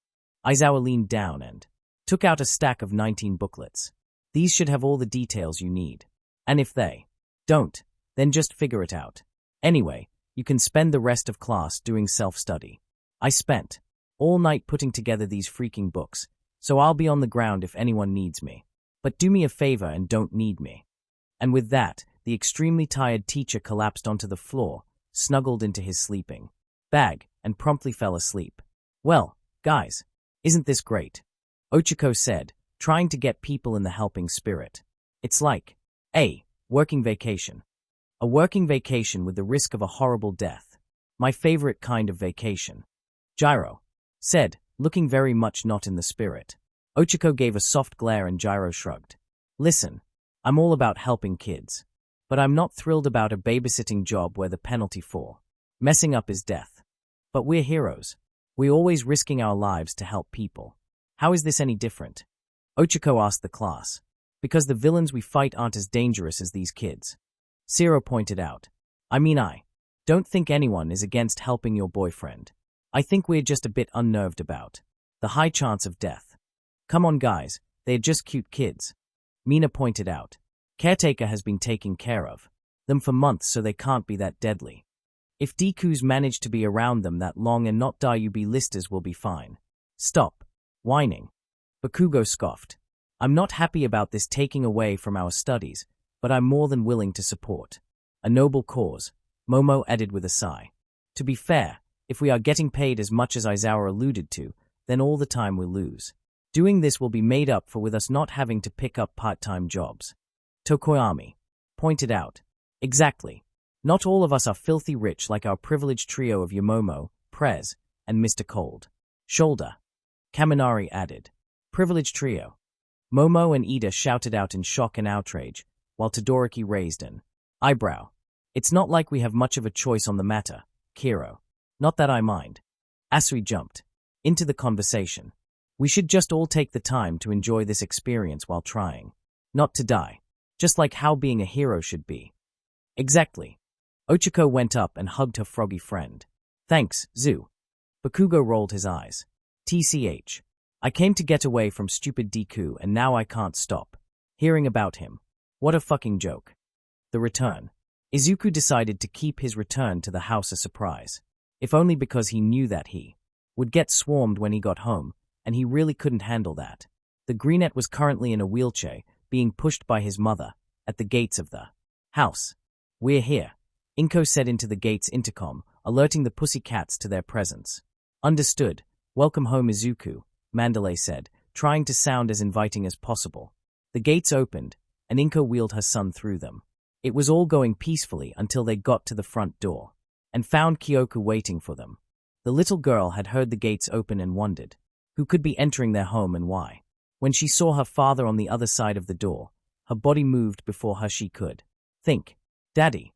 Aizawa leaned down and took out a stack of 19 booklets. These should have all the details you need. And if they don't, then just figure it out. Anyway, you can spend the rest of class doing self-study. I spent all night putting together these freaking books, so I'll be on the ground if anyone needs me. But do me a favor and don't need me. And with that, the extremely tired teacher collapsed onto the floor, snuggled into his sleeping bag, and promptly fell asleep. Well, guys, isn't this great? Ochiko said, trying to get people in the helping spirit. It's like a working vacation. A working vacation with the risk of a horrible death. My favorite kind of vacation. Gyro said, looking very much not in the spirit. Ochiko gave a soft glare and Gyro shrugged. Listen, I'm all about helping kids. But I'm not thrilled about a babysitting job where the penalty for messing up is death. But we're heroes. We're always risking our lives to help people. How is this any different? Ochiko asked the class. Because the villains we fight aren't as dangerous as these kids. Zero pointed out. I don't think anyone is against helping your boyfriend. I think we're just a bit unnerved about the high chance of death. Come on guys, they're just cute kids. Mina pointed out. Caretaker has been taking care of them for months, so they can't be that deadly. If Deku's managed to be around them that long and not die, you B-listers will be fine. Stop whining. Bakugo scoffed. I'm not happy about this taking away from our studies, but I'm more than willing to support a noble cause, Momo added with a sigh. To be fair, if we are getting paid as much as Aizawa alluded to, then all the time we'll lose. Doing this will be made up for with us not having to pick up part-time jobs. Tokoyami pointed out. Exactly. Not all of us are filthy rich like our privileged trio of Yamomo, Prez, and Mr. Cold Shoulder. Kaminari added. Privileged trio. Momo and Ida shouted out in shock and outrage, while Todoroki raised an eyebrow. It's not like we have much of a choice on the matter, Kiro. Not that I mind. Asui jumped into the conversation. We should just all take the time to enjoy this experience while trying not to die, just like how being a hero should be. Exactly. Ochiko went up and hugged her froggy friend. Thanks, Zu. Bakugo rolled his eyes. TCH. I came to get away from stupid Deku and now I can't stop hearing about him. What a fucking joke. The return. Izuku decided to keep his return to the house a surprise. If only because he knew that he would get swarmed when he got home, and he really couldn't handle that. The Greenette was currently in a wheelchair, being pushed by his mother, at the gates of the house. We're here, Inko said into the gate's intercom, alerting the pussycats to their presence. Understood. Welcome home, Izuku, Mandalay said, trying to sound as inviting as possible. The gates opened, and Inko wheeled her son through them. It was all going peacefully until they got to the front door, and found Kyoku waiting for them. The little girl had heard the gates open and wondered who could be entering their home and why. When she saw her father on the other side of the door, her body moved before her she could think. Daddy.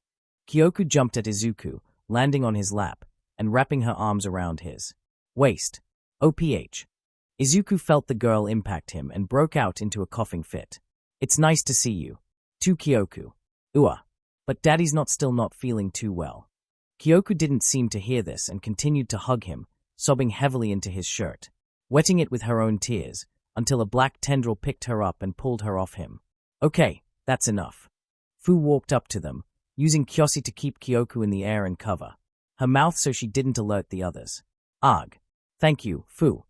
Kyoku jumped at Izuku, landing on his lap, and wrapping her arms around his waist. OPH. Izuku felt the girl impact him and broke out into a coughing fit. It's nice to see you. To Kyoku. But Daddy's still not feeling too well. Kyoku didn't seem to hear this and continued to hug him, sobbing heavily into his shirt, wetting it with her own tears, until a black tendril picked her up and pulled her off him. Okay, that's enough. Fu walked up to them, using Kyoshi to keep Kyoku in the air and cover her mouth so she didn't alert the others. Ugh. Thank you, Fu.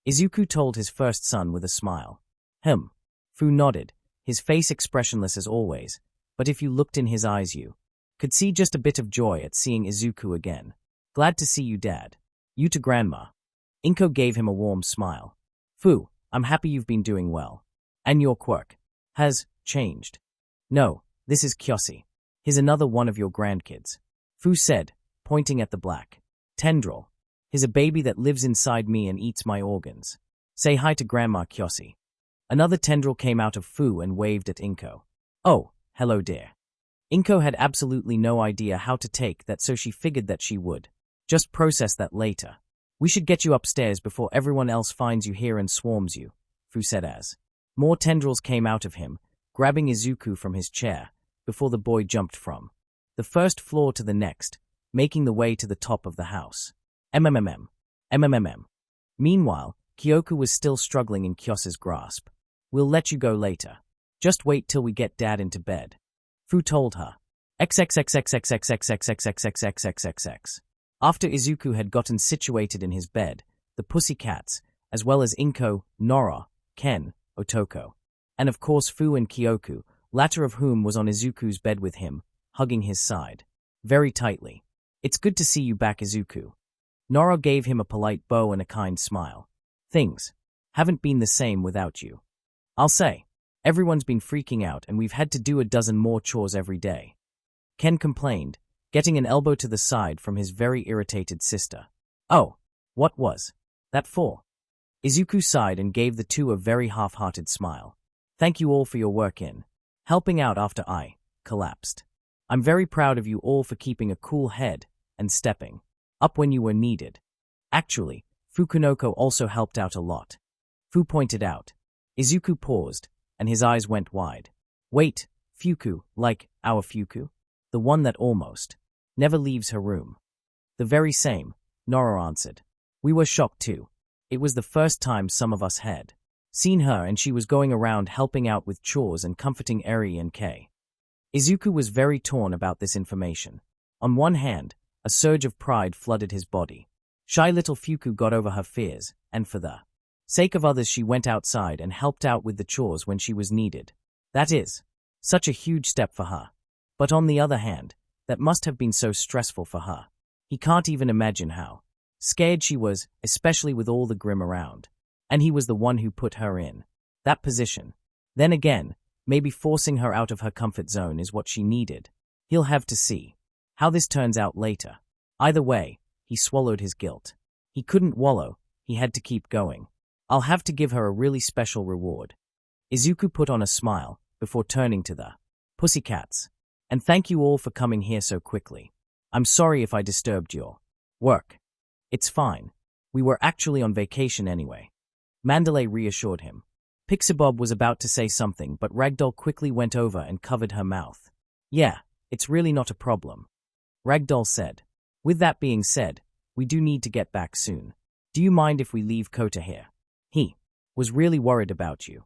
Izuku told his first son with a smile. Fu nodded, his face expressionless as always, but if you looked in his eyes you could see just a bit of joy at seeing Izuku again. Glad to see you, Dad. You to Grandma. Inko gave him a warm smile. Fu, I'm happy you've been doing well. And your quirk has changed. No, this is Kyoshi. He's another one of your grandkids. Fu said, pointing at the black tendril. He's a baby that lives inside me and eats my organs. Say hi to Grandma, Kyoshi. Another tendril came out of Fu and waved at Inko. Oh, hello dear. Inko had absolutely no idea how to take that, so she figured that she would just process that later. We should get you upstairs before everyone else finds you here and swarms you, Fu said as more tendrils came out of him, grabbing Izuku from his chair, before the boy jumped from the first floor to the next, making the way to the top of the house. MMM. Meanwhile, Kyoku was still struggling in Kyoshi's grasp. We'll let you go later. Just wait till we get Dad into bed. Fu told her. XXXXXXXXXXXXXXX. After Izuku had gotten situated in his bed, the pussycats, as well as Inko, Nora, Ken, Otoko, and of course Fu and Kyoku, latter of whom was on Izuku's bed with him, hugging his side very tightly. It's good to see you back, Izuku. Nora gave him a polite bow and a kind smile. Things haven't been the same without you. I'll say. Everyone's been freaking out and we've had to do a dozen more chores every day. Ken complained, getting an elbow to the side from his very irritated sister. Oh, what was that for? Izuku sighed and gave the two a very half-hearted smile. Thank you all for your work in helping out after I collapsed. I'm very proud of you all for keeping a cool head and stepping up when you were needed. Actually, Fukunoko also helped out a lot. Fu pointed out. Izuku paused, and his eyes went wide. Wait, Fuku, like our Fuku? The one that almost never leaves her room. The very same, Nora answered. We were shocked too. It was the first time some of us had seen her, and she was going around helping out with chores and comforting Eri and Kei. Izuku was very torn about this information. On one hand, a surge of pride flooded his body. Shy little Fuku got over her fears, and for the sake of others she went outside and helped out with the chores when she was needed. That is such a huge step for her. But on the other hand, that must have been so stressful for her. He can't even imagine how scared she was, especially with all the Grimm around. And he was the one who put her in that position. Then again, maybe forcing her out of her comfort zone is what she needed. He'll have to see how this turns out later. Either way, he swallowed his guilt. He couldn't wallow, he had to keep going. I'll have to give her a really special reward. Izuku put on a smile before turning to the pussycats. And thank you all for coming here so quickly. I'm sorry if I disturbed your work. It's fine. We were actually on vacation anyway. Mandalay reassured him. Pixabob was about to say something, but Ragdoll quickly went over and covered her mouth. Yeah, it's really not a problem, Ragdoll said. With that being said, we do need to get back soon. Do you mind if we leave Kota here? He was really worried about you,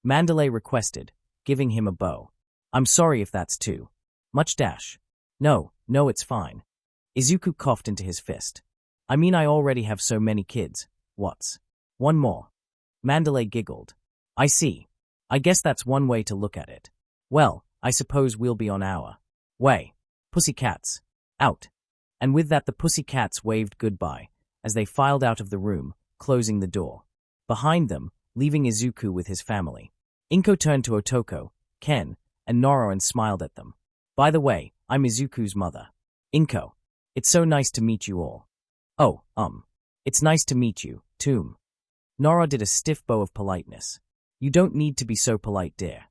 Mandalay requested, giving him a bow. I'm sorry if that's too much dash. No, it's fine. Izuku coughed into his fist. I mean, I already have so many kids. What's one more? Mandalay giggled. I see. I guess that's one way to look at it. Well, I suppose we'll be on our way. Pussycats. Out. And with that the pussycats waved goodbye as they filed out of the room, closing the door behind them, leaving Izuku with his family. Inko turned to Otoko, Ken, and Noro and smiled at them. By the way, I'm Izuku's mother. Inko. It's so nice to meet you all. Oh, it's nice to meet you, too. Nora did a stiff bow of politeness. You don't need to be so polite, dear.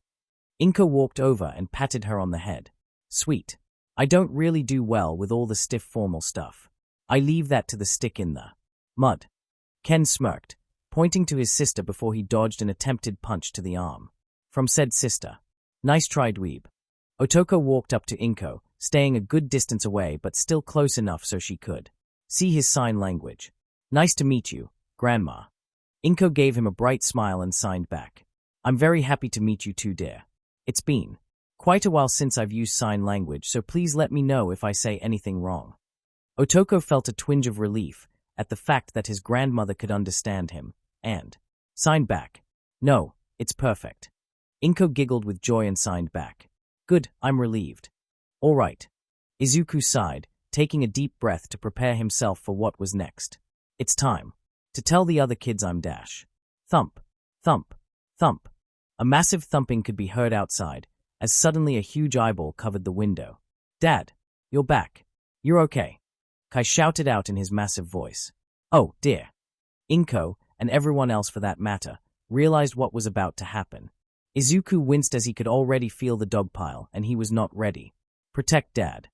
Inko walked over and patted her on the head. Sweet. I don't really do well with all the stiff formal stuff. I leave that to the stick in the mud. Ken smirked, pointing to his sister before he dodged an attempted punch to the arm from said sister. Nice try, dweeb. Otoko walked up to Inko, staying a good distance away but still close enough so she could see his sign language. Nice to meet you, Grandma. Inko gave him a bright smile and signed back. I'm very happy to meet you too, dear. It's been quite a while since I've used sign language, so please let me know if I say anything wrong. Otoko felt a twinge of relief at the fact that his grandmother could understand him, and signed back. No, it's perfect. Inko giggled with joy and signed back. Good, I'm relieved. All right. Izuku sighed, taking a deep breath to prepare himself for what was next. It's time to tell the other kids I'm dash. Thump, thump, thump. A massive thumping could be heard outside, as suddenly a huge eyeball covered the window. Dad, you're back. You're okay. Kai shouted out in his massive voice. Oh, dear. Inko, and everyone else for that matter, realized what was about to happen. Izuku winced as he could already feel the dog pile, and he was not ready. Protect Dad.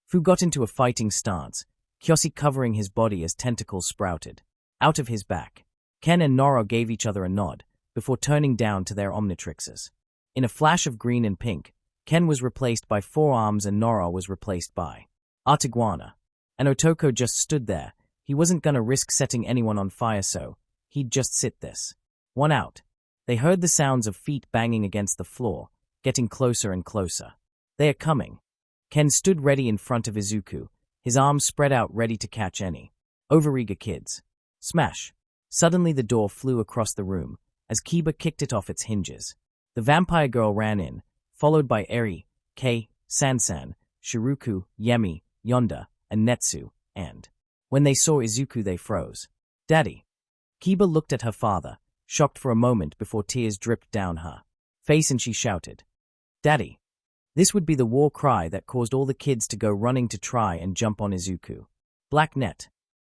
Fu got into a fighting stance, Kyoshi covering his body as tentacles sprouted out of his back. Ken and Noro gave each other a nod, before turning down to their Omnitrixes. In a flash of green and pink, Ken was replaced by 4 arms and Noro was replaced by Artiguana. And Otoko just stood there. He wasn't gonna risk setting anyone on fire, so he'd just sit this one out. They heard the sounds of feet banging against the floor, getting closer and closer. They are coming. Ken stood ready in front of Izuku, his arms spread out ready to catch any overeager kids. Smash! Suddenly the door flew across the room, as Kiba kicked it off its hinges. The vampire girl ran in, followed by Eri, Kei, Sansan, Shiruku, Yemi, Yonda, and Netsu, and when they saw Izuku they froze. Daddy! Kiba looked at her father, shocked for a moment before tears dripped down her face and she shouted, Daddy! This would be the war cry that caused all the kids to go running to try and jump on Izuku. Black net.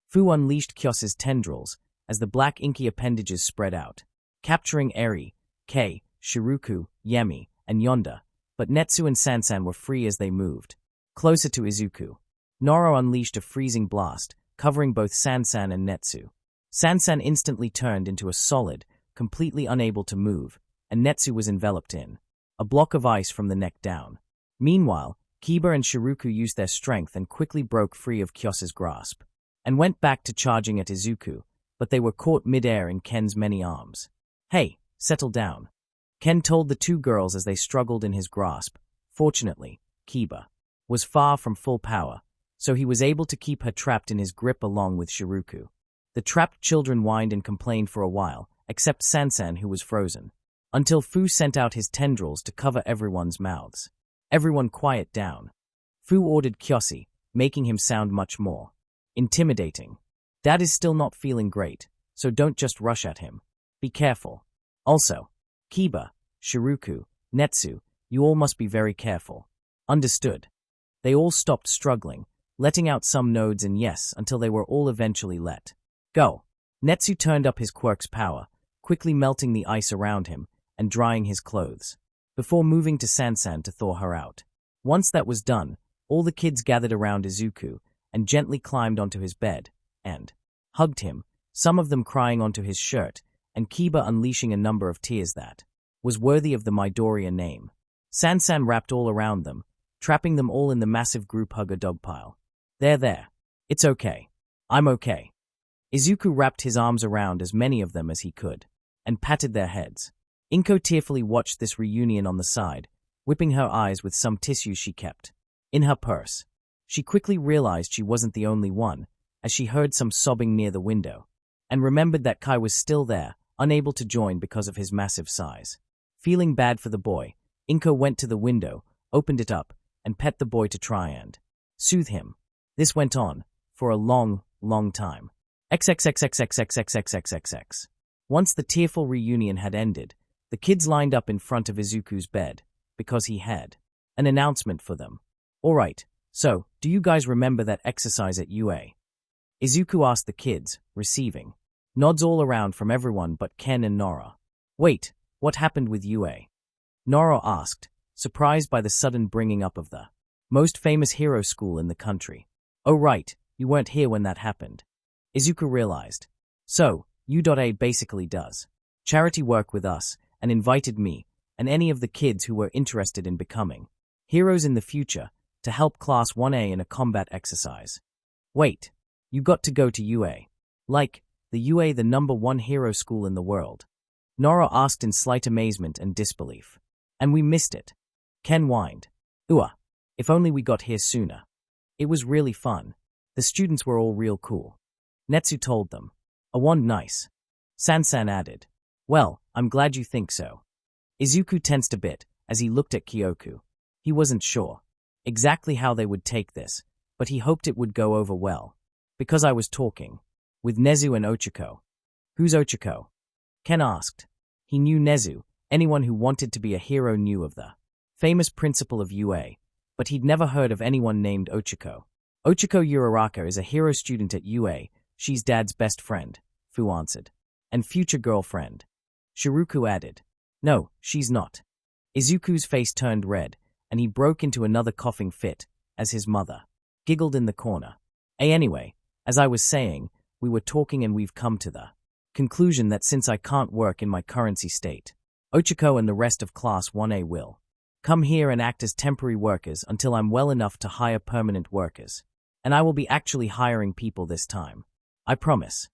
Fu unleashed Kyos's tendrils as the black inky appendages spread out, capturing Eri, Kei, Shiruku, Yemi, and Yonda, but Netsu and Sansan were free as they moved closer to Izuku. Noro unleashed a freezing blast, covering both Sansan and Netsu. Sansan instantly turned into a solid, completely unable to move, and Netsu was enveloped in a block of ice from the neck down. Meanwhile, Kiba and Shiruku used their strength and quickly broke free of Kyosa's grasp, and went back to charging at Izuku, but they were caught mid-air in Ken's many arms. "Hey, settle down," Ken told the two girls as they struggled in his grasp. Fortunately, Kiba was far from full power, so he was able to keep her trapped in his grip along with Shiruku. The trapped children whined and complained for a while, except Sansan, who was frozen, until Fu sent out his tendrils to cover everyone's mouths. "Everyone quiet down," Fu ordered Kyosi, making him sound much more intimidating. "Dad is still not feeling great, so don't just rush at him. Be careful. Also, Kiba, Shiruku, Netsu, you all must be very careful." "Understood." They all stopped struggling, letting out some nodes and yes until they were all eventually let go. Netsu turned up his quirk's power, quickly melting the ice around him and drying his clothes, before moving to Sansan to thaw her out. Once that was done, all the kids gathered around Izuku and gently climbed onto his bed and hugged him, some of them crying onto his shirt, and Kiba unleashing a number of tears that was worthy of the Midoriya name. Sansan wrapped all around them, trapping them all in the massive group hugger dog pile. There. It's okay. I'm okay." Izuku wrapped his arms around as many of them as he could, and patted their heads. Inko tearfully watched this reunion on the side, whipping her eyes with some tissues she kept in her purse. She quickly realized she wasn't the only one, as she heard some sobbing near the window, and remembered that Kai was still there, unable to join because of his massive size. Feeling bad for the boy, Inko went to the window, opened it up, and pet the boy to try and soothe him. This went on for a long time. XXXXXXXXXXX. Once the tearful reunion had ended, the kids lined up in front of Izuku's bed, because he had an announcement for them. "Alright, so, do you guys remember that exercise at UA?" Izuku asked the kids, receiving nods all around from everyone but Ken and Nora. "Wait, what happened with UA?" Nora asked, surprised by the sudden bringing up of the most famous hero school in the country. "Oh right, you weren't here when that happened." Izuku realized. "So, U.A basically does charity work with us, and invited me, and any of the kids who were interested in becoming heroes in the future, to help Class 1A in a combat exercise." "Wait, you got to go to UA? Like, the UA the #1 hero school in the world?" Nora asked in slight amazement and disbelief. "And we missed it." Ken whined. If only we got here sooner. It was really fun. The students were all real cool." Netsu told them. "A wand nice." Sansan added. "Well, I'm glad you think so." Izuku tensed a bit as he looked at Kyoku. He wasn't sure exactly how they would take this, but he hoped it would go over well. "Because I was talking with Nezu and Ochako." "Who's Ochako?" Ken asked. He knew Nezu. Anyone who wanted to be a hero knew of the famous principal of UA, but he'd never heard of anyone named Ochako. "Ochako Uraraka is a hero student at UA. She's Dad's best friend," Fu answered. "And future girlfriend," Shiruku added. "No, she's not." Izuku's face turned red, and he broke into another coughing fit, as his mother giggled in the corner. Anyway, as I was saying, we were talking and we've come to the conclusion that since I can't work in my currency state, Ochako and the rest of Class 1A will come here and act as temporary workers until I'm well enough to hire permanent workers. And I will be actually hiring people this time. I promise."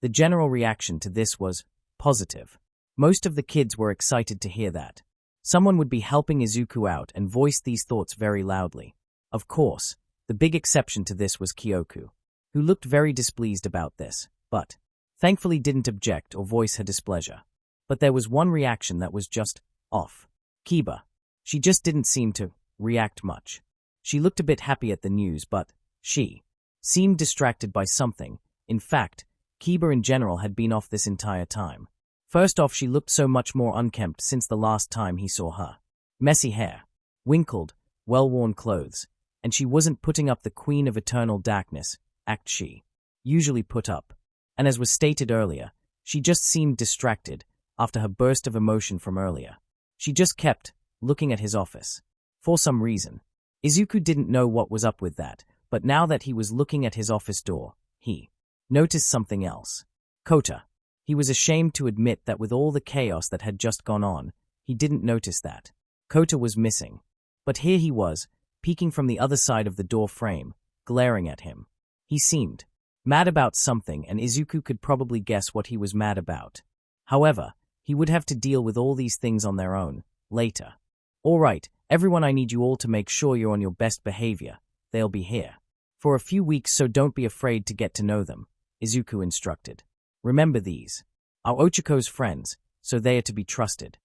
The general reaction to this was positive. Most of the kids were excited to hear that someone would be helping Izuku out and voiced these thoughts very loudly. Of course, the big exception to this was Kyoku, who looked very displeased about this, but thankfully didn't object or voice her displeasure. But there was one reaction that was just off. Kiba. She just didn't seem to react much. She looked a bit happy at the news, but she seemed distracted by something. In fact, Kiba in general had been off this entire time. First off, she looked so much more unkempt since the last time he saw her. Messy hair, wrinkled, well-worn clothes, and she wasn't putting up the Queen of Eternal Darkness act she usually put up. And as was stated earlier, she just seemed distracted after her burst of emotion from earlier. She just kept looking at his office. For some reason. Izuku didn't know what was up with that, but now that he was looking at his office door, he noticed something else. Kota. He was ashamed to admit that with all the chaos that had just gone on, he didn't notice that Kota was missing. But here he was, peeking from the other side of the door frame, glaring at him. He seemed mad about something, and Izuku could probably guess what he was mad about. However, he would have to deal with all these things on their own, later. All right, everyone, I need you all to make sure you're on your best behavior. They'll be here for a few weeks, so don't be afraid to get to know them, Izuku instructed. Remember, these are Ochiko's friends, so they are to be trusted.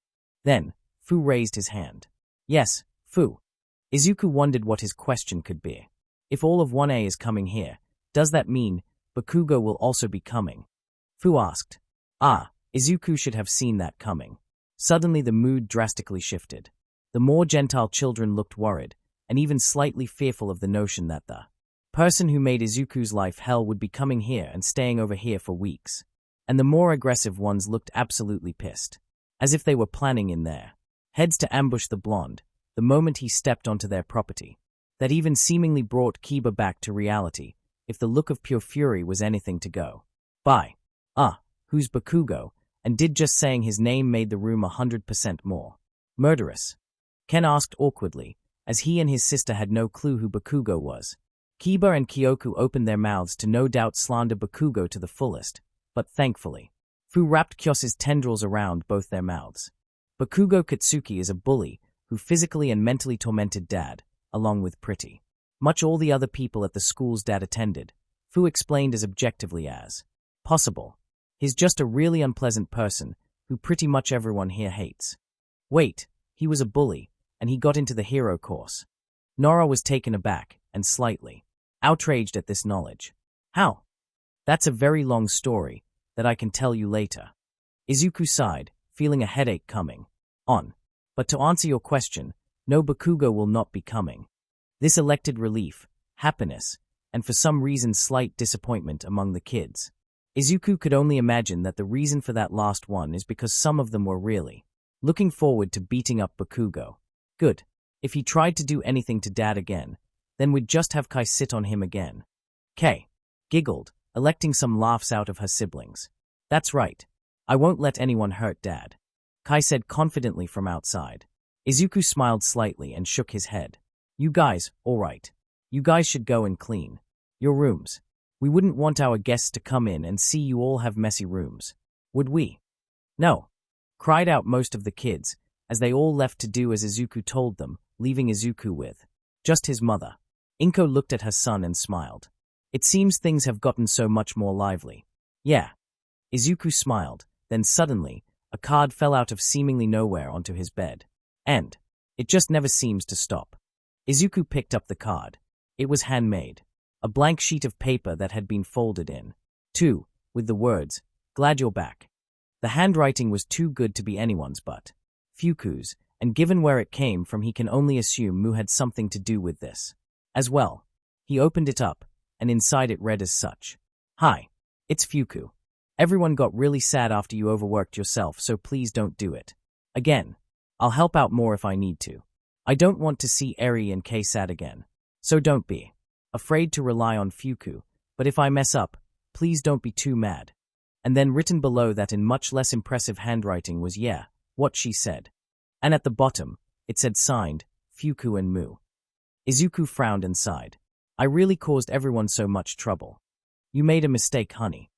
Then, Fu raised his hand. Yes, Fu. Izuku wondered what his question could be. If all of 1A is coming here, does that mean Bakugo will also be coming? Fu asked. Izuku should have seen that coming. Suddenly the mood drastically shifted. The more Gentile children looked worried, and even slightly fearful of the notion that the person who made Izuku's life hell would be coming here and staying over here for weeks. And the more aggressive ones looked absolutely pissed, as if they were planning in their heads to ambush the blonde the moment he stepped onto their property. That even seemingly brought Kiba back to reality, if the look of pure fury was anything to go by. Who's Bakugo? And did just saying his name made the room 100% more murderous? Ken asked awkwardly, as he and his sister had no clue who Bakugo was. Kiba and Kyoku opened their mouths to no doubt slander Bakugo to the fullest, but thankfully, Fu wrapped Kyosa's tendrils around both their mouths. Bakugo Katsuki is a bully who physically and mentally tormented Dad, along with pretty much all the other people at the schools Dad attended, Fu explained as objectively as possible. He's just a really unpleasant person who pretty much everyone here hates. Wait, he was a bully, and he got into the hero course. Nora was taken aback and slightly outraged at this knowledge. How? That's a very long story that I can tell you later. Izuku sighed, feeling a headache coming on. But to answer your question, no, Bakugo will not be coming. This elected relief, happiness, and for some reason slight disappointment among the kids. Izuku could only imagine that the reason for that last one is because some of them were really looking forward to beating up Bakugo. Good. If he tried to do anything to Dad again, then we'd just have Kai sit on him again. Kay giggled, electing some laughs out of her siblings. That's right. I won't let anyone hurt Dad, Kai said confidently from outside. Izuku smiled slightly and shook his head. You guys, all right. You guys should go and clean your rooms. We wouldn't want our guests to come in and see you all have messy rooms, would we? No, cried out most of the kids, as they all left to do as Izuku told them, leaving Izuku with just his mother. Inko looked at her son and smiled. It seems things have gotten so much more lively. Yeah. Izuku smiled, then suddenly, a card fell out of seemingly nowhere onto his bed. And it just never seems to stop. Izuku picked up the card. It was handmade. A blank sheet of paper that had been folded in two, with the words, "Glad you're back." The handwriting was too good to be anyone's but Fuku's, and given where it came from, he can only assume Mu had something to do with this. As well, he opened it up, and inside it read as such. Hi, it's Fuku. Everyone got really sad after you overworked yourself, so please don't do it again. I'll help out more if I need to. I don't want to see Eri and Kei sad again, so don't be afraid to rely on Fuku, but if I mess up, please don't be too mad. And then written below that in much less impressive handwriting was what she said. And at the bottom, it said signed, Fuku and Mu. Izuku frowned and sighed. I really caused everyone so much trouble. You made a mistake, honey.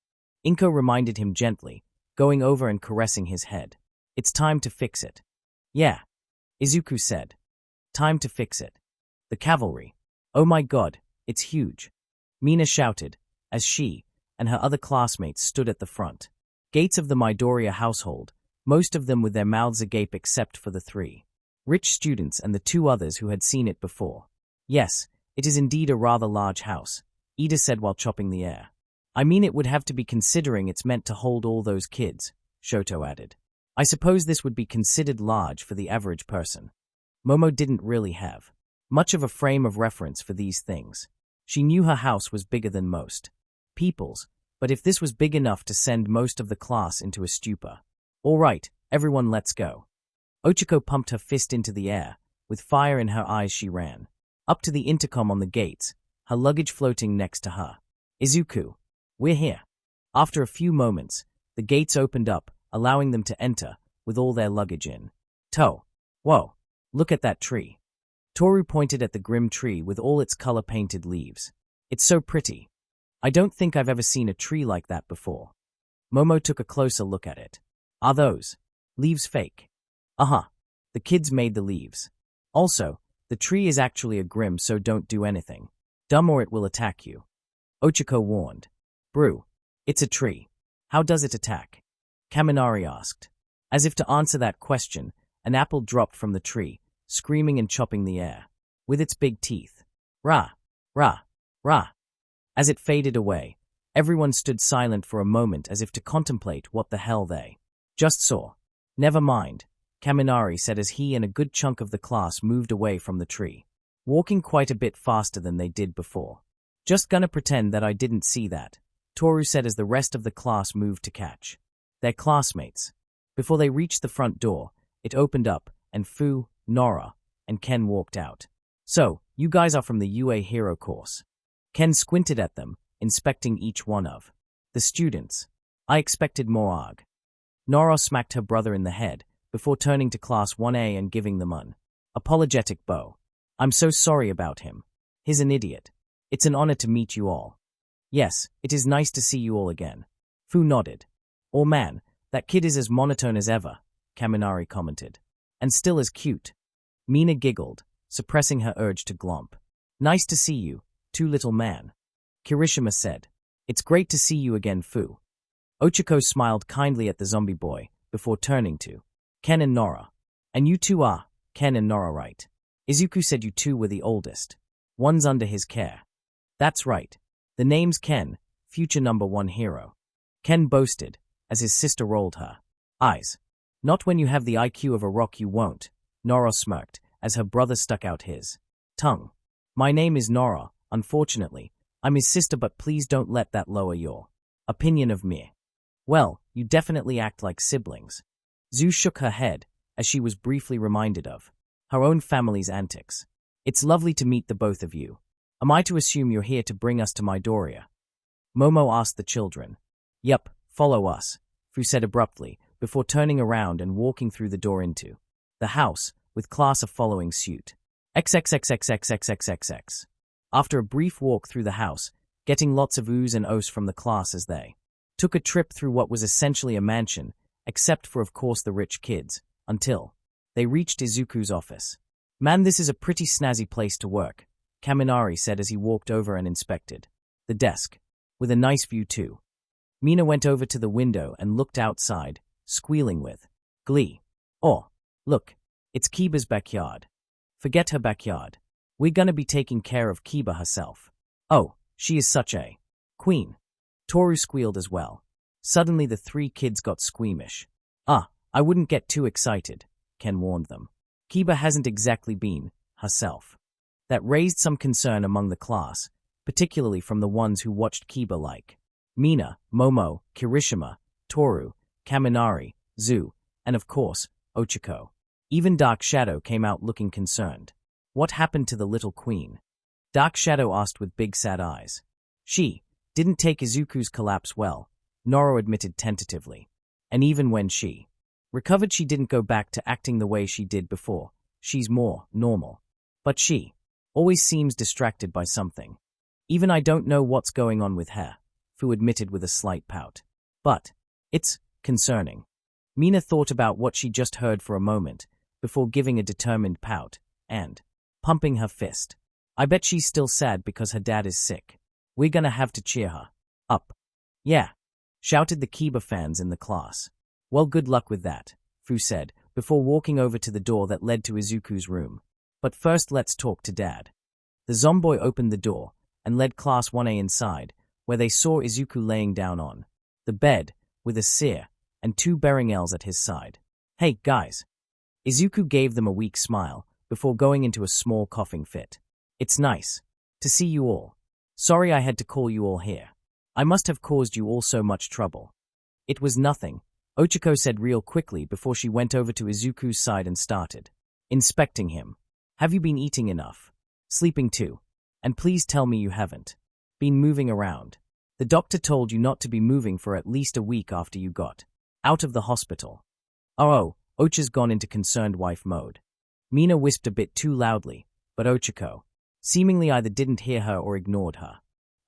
Inko reminded him gently, going over and caressing his head. It's time to fix it. Yeah, Izuku said. Time to fix it. The cavalry. Oh my god. It's huge, Mina shouted, as she and her other classmates stood at the front gates of the Midoriya household, most of them with their mouths agape except for the three rich students and the two others who had seen it before. Yes, it is indeed a rather large house, Ida said while chopping the air. I mean, it would have to be considering it's meant to hold all those kids, Shoto added. I suppose this would be considered large for the average person. Momo didn't really have much of a frame of reference for these things. She knew her house was bigger than most people's, but if this was big enough to send most of the class into a stupor. All right, everyone, let's go. Ochiko pumped her fist into the air. With fire in her eyes she ran up to the intercom on the gates, her luggage floating next to her. Izuku, we're here. After a few moments, the gates opened up, allowing them to enter, with all their luggage in tow. Whoa, look at that tree. Toru pointed at the grim tree with all its color-painted leaves. It's so pretty. I don't think I've ever seen a tree like that before. Momo took a closer look at it. Are those leaves fake? Uh-huh. The kids made the leaves. Also, the tree is actually a grim, so don't do anything dumb or it will attack you. Ochako warned. Brew. It's a tree. How does it attack? Kaminari asked. As if to answer that question, an apple dropped from the tree, screaming and chopping the air with its big teeth. Rah! Rah! Rah! As it faded away, everyone stood silent for a moment as if to contemplate what the hell they just saw. Never mind, Kaminari said as he and a good chunk of the class moved away from the tree, walking quite a bit faster than they did before. Just gonna pretend that I didn't see that, Toru said as the rest of the class moved to catch their classmates. Before they reached the front door, it opened up, and Fu, Nora, and Ken walked out. So, you guys are from the UA Hero course. Ken squinted at them, inspecting each one of the students. I expected more arg. Nora smacked her brother in the head, before turning to Class 1A and giving them an apologetic bow. I'm so sorry about him. He's an idiot. It's an honor to meet you all. Yes, it is nice to see you all again. Fu nodded. Oh man, that kid is as monotone as ever, Kaminari commented. And still as cute. Mina giggled, suppressing her urge to glomp. Nice to see you, too little man. Kirishima said. It's great to see you again, Fu. Ochako smiled kindly at the zombie boy, before turning to Ken and Nora. And you two are, Ken and Nora, right? Izuku said you two were the oldest. One's under his care. That's right. The name's Ken, future #1 hero. Ken boasted, as his sister rolled her eyes. Not when you have the IQ of a rock, you won't, Nora smirked, as her brother stuck out his tongue. My name is Nora, unfortunately. I'm his sister, but please don't let that lower your opinion of me. Well, you definitely act like siblings. Zu shook her head, as she was briefly reminded of her own family's antics. It's lovely to meet the both of you. Am I to assume you're here to bring us to Midoriya? Momo asked the children. Yup, follow us, Fu said abruptly, before turning around and walking through the door into the house, with class following suit. XXXXXXXXX. After a brief walk through the house, getting lots of oohs and ohs from the class as they took a trip through what was essentially a mansion, except for of course the rich kids, until they reached Izuku's office. Man, this is a pretty snazzy place to work, Kaminari said as he walked over and inspected the desk, with a nice view too. Mina went over to the window and looked outside, squealing with glee. Oh, look, it's Kiba's backyard. Forget her backyard. We're gonna be taking care of Kiba herself. Oh, she is such a queen. Toru squealed as well. Suddenly the three kids got squeamish. I wouldn't get too excited, Ken warned them. Kiba hasn't exactly been herself. That raised some concern among the class, particularly from the ones who watched Kiba like Mina, Momo, Kirishima, Toru, Kaminari, Zu, and of course, Ochako. Even Dark Shadow came out looking concerned. What happened to the little queen? Dark Shadow asked with big sad eyes. She didn't take Izuku's collapse well, Noro admitted tentatively. And even when she recovered, she didn't go back to acting the way she did before. She's more normal. But she always seems distracted by something. Even I don't know what's going on with her, Fu admitted with a slight pout. But it's concerning. Mina thought about what she just heard for a moment, before giving a determined pout, and pumping her fist. I bet she's still sad because her dad is sick. We're gonna have to cheer her up. Yeah, shouted the Kiba fans in the class. Well, good luck with that, Fu said, before walking over to the door that led to Izuku's room. But first let's talk to Dad. The zomboy opened the door, and led Class 1A inside, where they saw Izuku laying down on the bed, with a seer and 2 Beringels at his side. Hey, guys. Izuku gave them a weak smile, before going into a small coughing fit. It's nice to see you all. Sorry I had to call you all here. I must have caused you all so much trouble. It was nothing, Ochako said real quickly before she went over to Izuku's side and started inspecting him. Have you been eating enough? Sleeping too? And please tell me you haven't been moving around. The doctor told you not to be moving for at least a week after you got out of the hospital. Oh, Ocha's gone into concerned wife mode. Mina whispered a bit too loudly, but Ochako seemingly either didn't hear her or ignored her.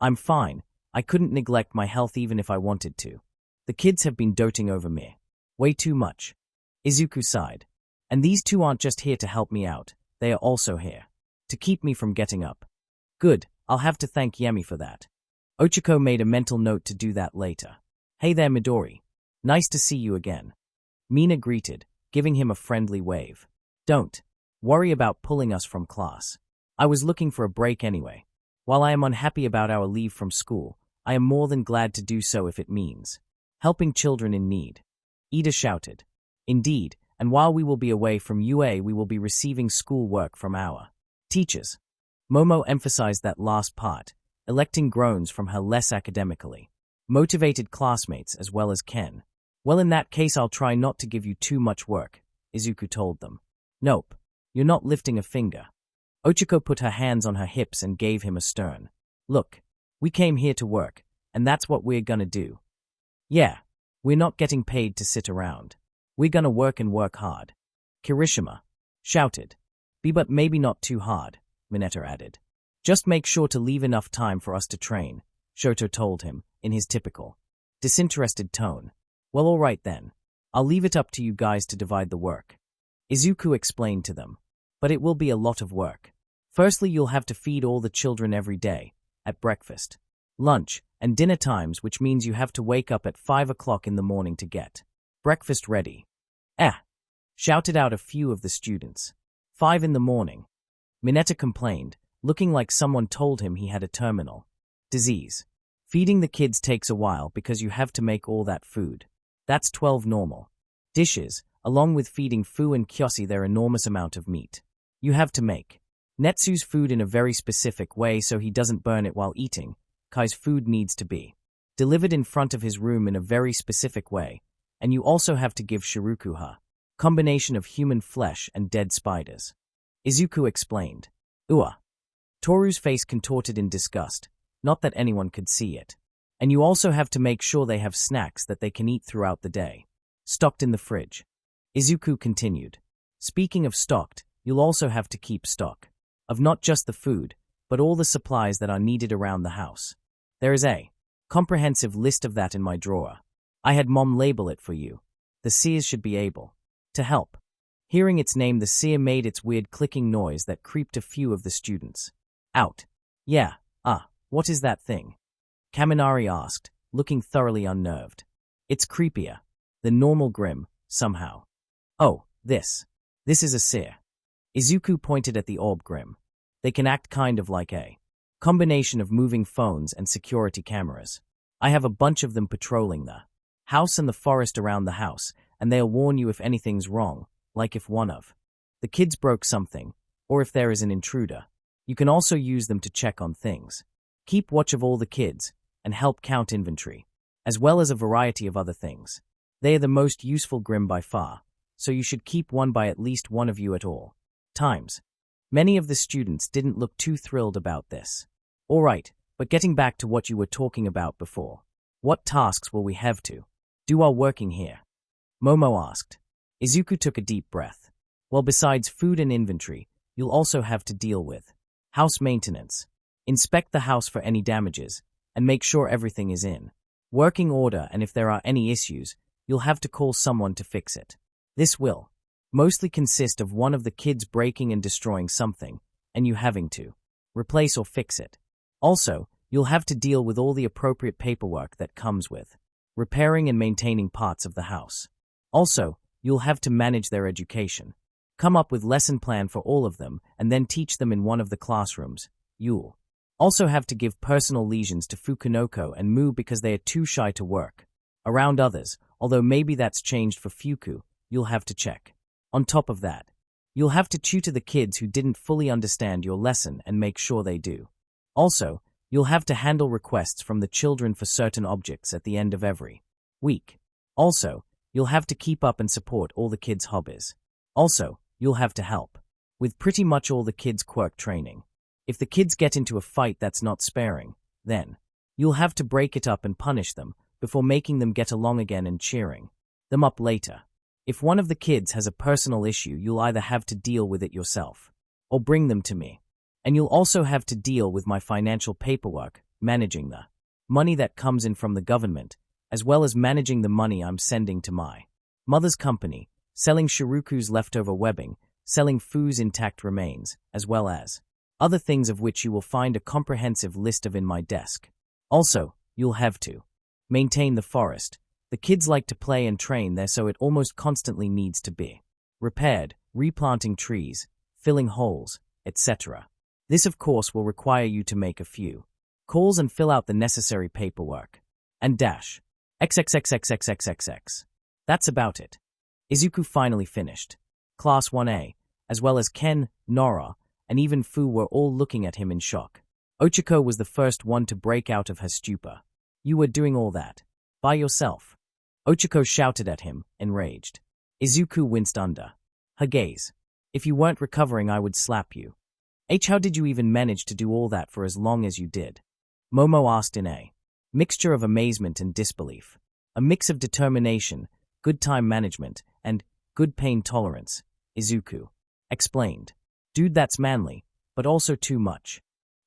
I'm fine. I couldn't neglect my health even if I wanted to. The kids have been doting over me. Way too much. Izuku sighed. And these two aren't just here to help me out, they are also here to keep me from getting up. Good, I'll have to thank Yemi for that. Ochako made a mental note to do that later. Hey there, Midori. Nice to see you again. Mina greeted, giving him a friendly wave. Don't worry about pulling us from class. I was looking for a break anyway. While I am unhappy about our leave from school, I am more than glad to do so if it means helping children in need. Ida shouted. Indeed, and while we will be away from UA, we will be receiving school work from our teachers. Momo emphasized that last part, electing groans from her less academically motivated classmates as well as Ken. Well, in that case, I'll try not to give you too much work, Izuku told them. Nope, you're not lifting a finger. Ochako put her hands on her hips and gave him a stern look. We came here to work, and that's what we're gonna do. Yeah, we're not getting paid to sit around. We're gonna work and work hard. Kirishima shouted. But maybe not too hard, Mineta added. Just make sure to leave enough time for us to train, Shoto told him, in his typical disinterested tone. Well, all right then. I'll leave it up to you guys to divide the work. Izuku explained to them. But it will be a lot of work. Firstly, you'll have to feed all the children every day, at breakfast, lunch, and dinner times, which means you have to wake up at 5 o'clock in the morning to get breakfast ready. Shouted out a few of the students. 5 in the morning. Mineta complained, looking like someone told him he had a terminal disease. Feeding the kids takes a while because you have to make all that food. That's 12 normal dishes, along with feeding Fu and Kyoshi their enormous amount of meat. You have to make Netsu's food in a very specific way so he doesn't burn it while eating. Kai's food needs to be delivered in front of his room in a very specific way, and you also have to give Shiruku her combination of human flesh and dead spiders. Izuku explained. Toru's face contorted in disgust, not that anyone could see it. And you also have to make sure they have snacks that they can eat throughout the day, stocked in the fridge. Izuku continued. Speaking of stocked, you'll also have to keep stock of not just the food, but all the supplies that are needed around the house. There is a comprehensive list of that in my drawer. I had Mom label it for you. The seers should be able to help. Hearing its name, the seer made its weird clicking noise that creeped a few of the students out. Yeah, what is that thing? Kaminari asked, looking thoroughly unnerved. It's creepier than normal grim, somehow. Oh, this is a seer. Izuku pointed at the orb grim. They can act kind of like a combination of moving phones and security cameras. I have a bunch of them patrolling the house and the forest around the house, and they'll warn you if anything's wrong, like if one of the kids broke something, or if there is an intruder. You can also use them to check on things. Keep watch of all the kids, and help count inventory, as well as a variety of other things. They are the most useful grim by far, so you should keep one by at least one of you at all times. Many of the students didn't look too thrilled about this. All right, but getting back to what you were talking about before. What tasks will we have to do while working here? Momo asked. Izuku took a deep breath. Well, besides food and inventory, you'll also have to deal with house maintenance. Inspect the house for any damages, and make sure everything is in working order, and if there are any issues, you'll have to call someone to fix it. This will mostly consist of one of the kids breaking and destroying something, and you having to replace or fix it. Also, you'll have to deal with all the appropriate paperwork that comes with repairing and maintaining parts of the house. Also, you'll have to manage their education. Come up with lesson plan for all of them, and then teach them in one of the classrooms. You'll also have to give personal lesions to Fukunoko and Mu because they are too shy to work around others, although maybe that's changed for Fuku. You'll have to check. On top of that, you'll have to tutor the kids who didn't fully understand your lesson and make sure they do. Also, you'll have to handle requests from the children for certain objects at the end of every week. Also, you'll have to keep up and support all the kids' hobbies. Also, you'll have to help with pretty much all the kids' quirk training. If the kids get into a fight that's not sparing, then you'll have to break it up and punish them before making them get along again and cheering them up later. If one of the kids has a personal issue, you'll either have to deal with it yourself or bring them to me. And you'll also have to deal with my financial paperwork, managing the money that comes in from the government, as well as managing the money I'm sending to my mother's company, selling Shiruku's leftover webbing, selling Fu's intact remains, as well as other things of which you will find a comprehensive list of in my desk. Also, you'll have to maintain the forest. The kids like to play and train there, so it almost constantly needs to be repaired, replanting trees, filling holes, etc. This, of course, will require you to make a few calls and fill out the necessary paperwork. And dash. XXXXXXXX. That's about it. Izuku finally finished. Class 1A, as well as Ken, Nora, and even Fu were all looking at him in shock. Ochako was the first one to break out of her stupor. You were doing all that by yourself? Ochako shouted at him, enraged. Izuku winced under her gaze. If you weren't recovering, I would slap you. How did you even manage to do all that for as long as you did? Momo asked in a mixture of amazement and disbelief. A mix of determination, good time management, and good pain tolerance, Izuku explained. Dude, that's manly, but also too much.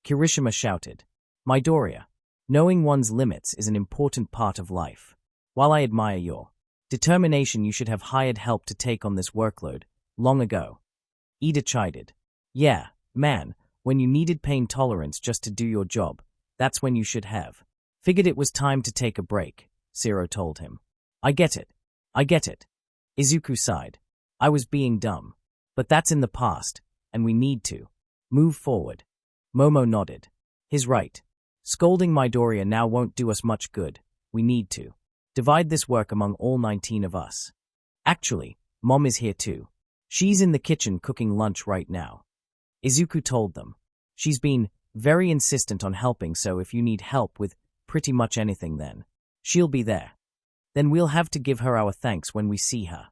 Kirishima shouted. Midoriya, knowing one's limits is an important part of life. While I admire your determination, you should have hired help to take on this workload long ago. Ida chided. Yeah, man, when you needed pain tolerance just to do your job, that's when you should have figured it was time to take a break, Zero told him. I get it. Izuku sighed. I was being dumb. But that's in the past, and we need to move forward. Momo nodded. He's right. Scolding Midoriya now won't do us much good. We need to divide this work among all 19 of us. Actually, Mom is here too. She's in the kitchen cooking lunch right now. Izuku told them. She's been very insistent on helping, so if you need help with pretty much anything, then she'll be there. Then we'll have to give her our thanks when we see her.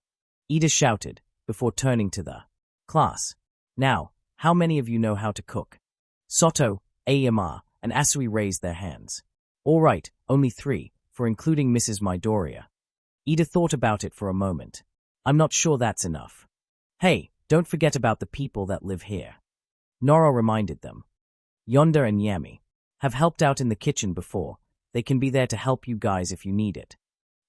Ida shouted, before turning to the class. Now, how many of you know how to cook? Soto, Aomar, and Asui raised their hands. All right, only 3, for including Mrs. Midoriya. Ida thought about it for a moment. I'm not sure that's enough. Hey, don't forget about the people that live here. Nora reminded them. Yonda and Yami have helped out in the kitchen before. They can be there to help you guys if you need it.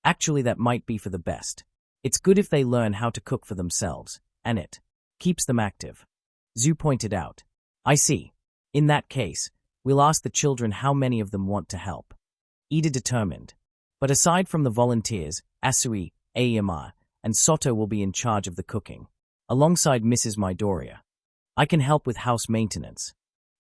Actually, that might be for the best. It's good if they learn how to cook for themselves, and it keeps them active. Zu pointed out. I see. In that case, we'll ask the children how many of them want to help. Ida determined. But aside from the volunteers, Asui, Aomar, and Soto will be in charge of the cooking, alongside Mrs. Midoriya. I can help with house maintenance.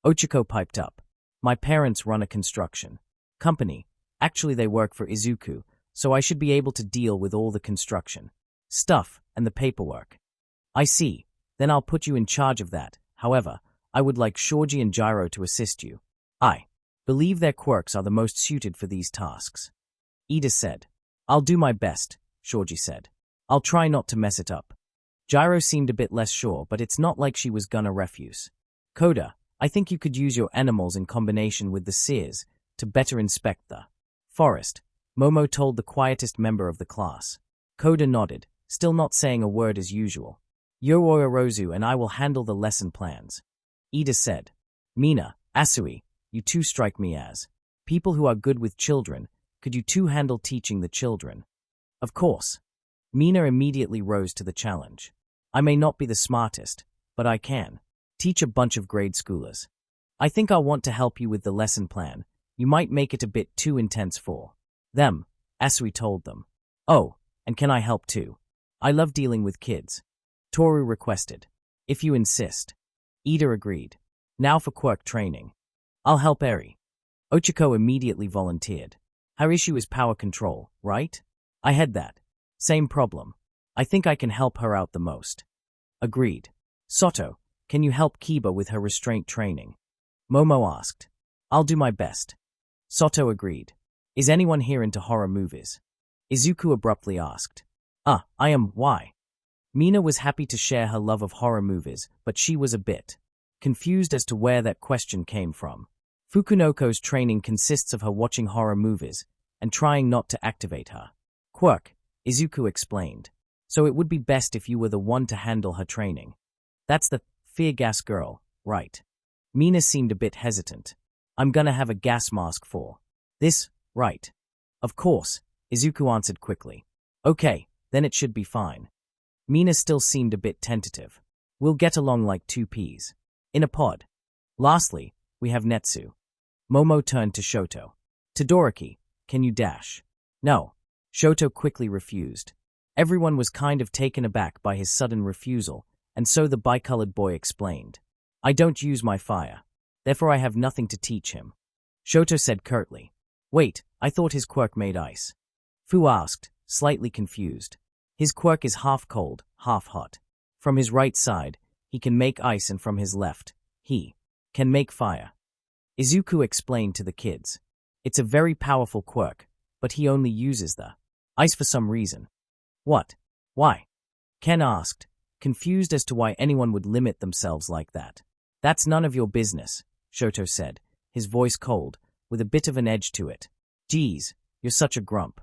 Ochako piped up. My parents run a construction company. Actually, they work for Izuku, so I should be able to deal with all the construction stuff and the paperwork. I see. Then I'll put you in charge of that. However, I would like Shoji and Gyro to assist you. I believe their quirks are the most suited for these tasks. Ida said. I'll do my best, Shoji said. I'll try not to mess it up. Gyro seemed a bit less sure, but it's not like she was gonna refuse. Koda, I think you could use your animals in combination with the seers to better inspect the forest, Momo told the quietest member of the class. Koda nodded, still not saying a word as usual. Yorozu and I will handle the lesson plans. Ida said. Mina, Asui, you two strike me as people who are good with children. Could you two handle teaching the children? Of course. Mina immediately rose to the challenge. I may not be the smartest, but I can teach a bunch of grade schoolers. I think I'll want to help you with the lesson plan. You might make it a bit too intense for them, Asui told them. Oh, and can I help too? I love dealing with kids. Toru requested. If you insist. Ida agreed. Now for quirk training. I'll help Eri. Ochako immediately volunteered. Her issue is power control, right? I had that same problem. I think I can help her out the most. Agreed. Soto, can you help Kiba with her restraint training? Momo asked. I'll do my best. Soto agreed. Is anyone here into horror movies? Izuku abruptly asked. I am. Why? Mina was happy to share her love of horror movies, but she was a bit confused as to where that question came from. Fukunoko's training consists of her watching horror movies and trying not to activate her quirk, Izuku explained. So it would be best if you were the one to handle her training. That's the fear gas girl, right? Mina seemed a bit hesitant. I'm gonna have a gas mask for this, right? Of course, Izuku answered quickly. Okay, then it should be fine. Mina still seemed a bit tentative. We'll get along like two peas in a pod. Lastly, we have Netsu. Momo turned to Shoto. Todoroki, can you dash? No. Shoto quickly refused. Everyone was kind of taken aback by his sudden refusal, and so the bicolored boy explained. I don't use my fire. Therefore I have nothing to teach him. Shoto said curtly. Wait, I thought his quirk made ice. Fu asked, slightly confused. His quirk is half cold, half hot. From his right side, he can make ice, and from his left, he can make fire. Izuku explained to the kids. It's a very powerful quirk, but he only uses the ice for some reason. What? Why? Ken asked, confused as to why anyone would limit themselves like that. That's none of your business, Shoto said, his voice cold, with a bit of an edge to it. Geez, you're such a grump.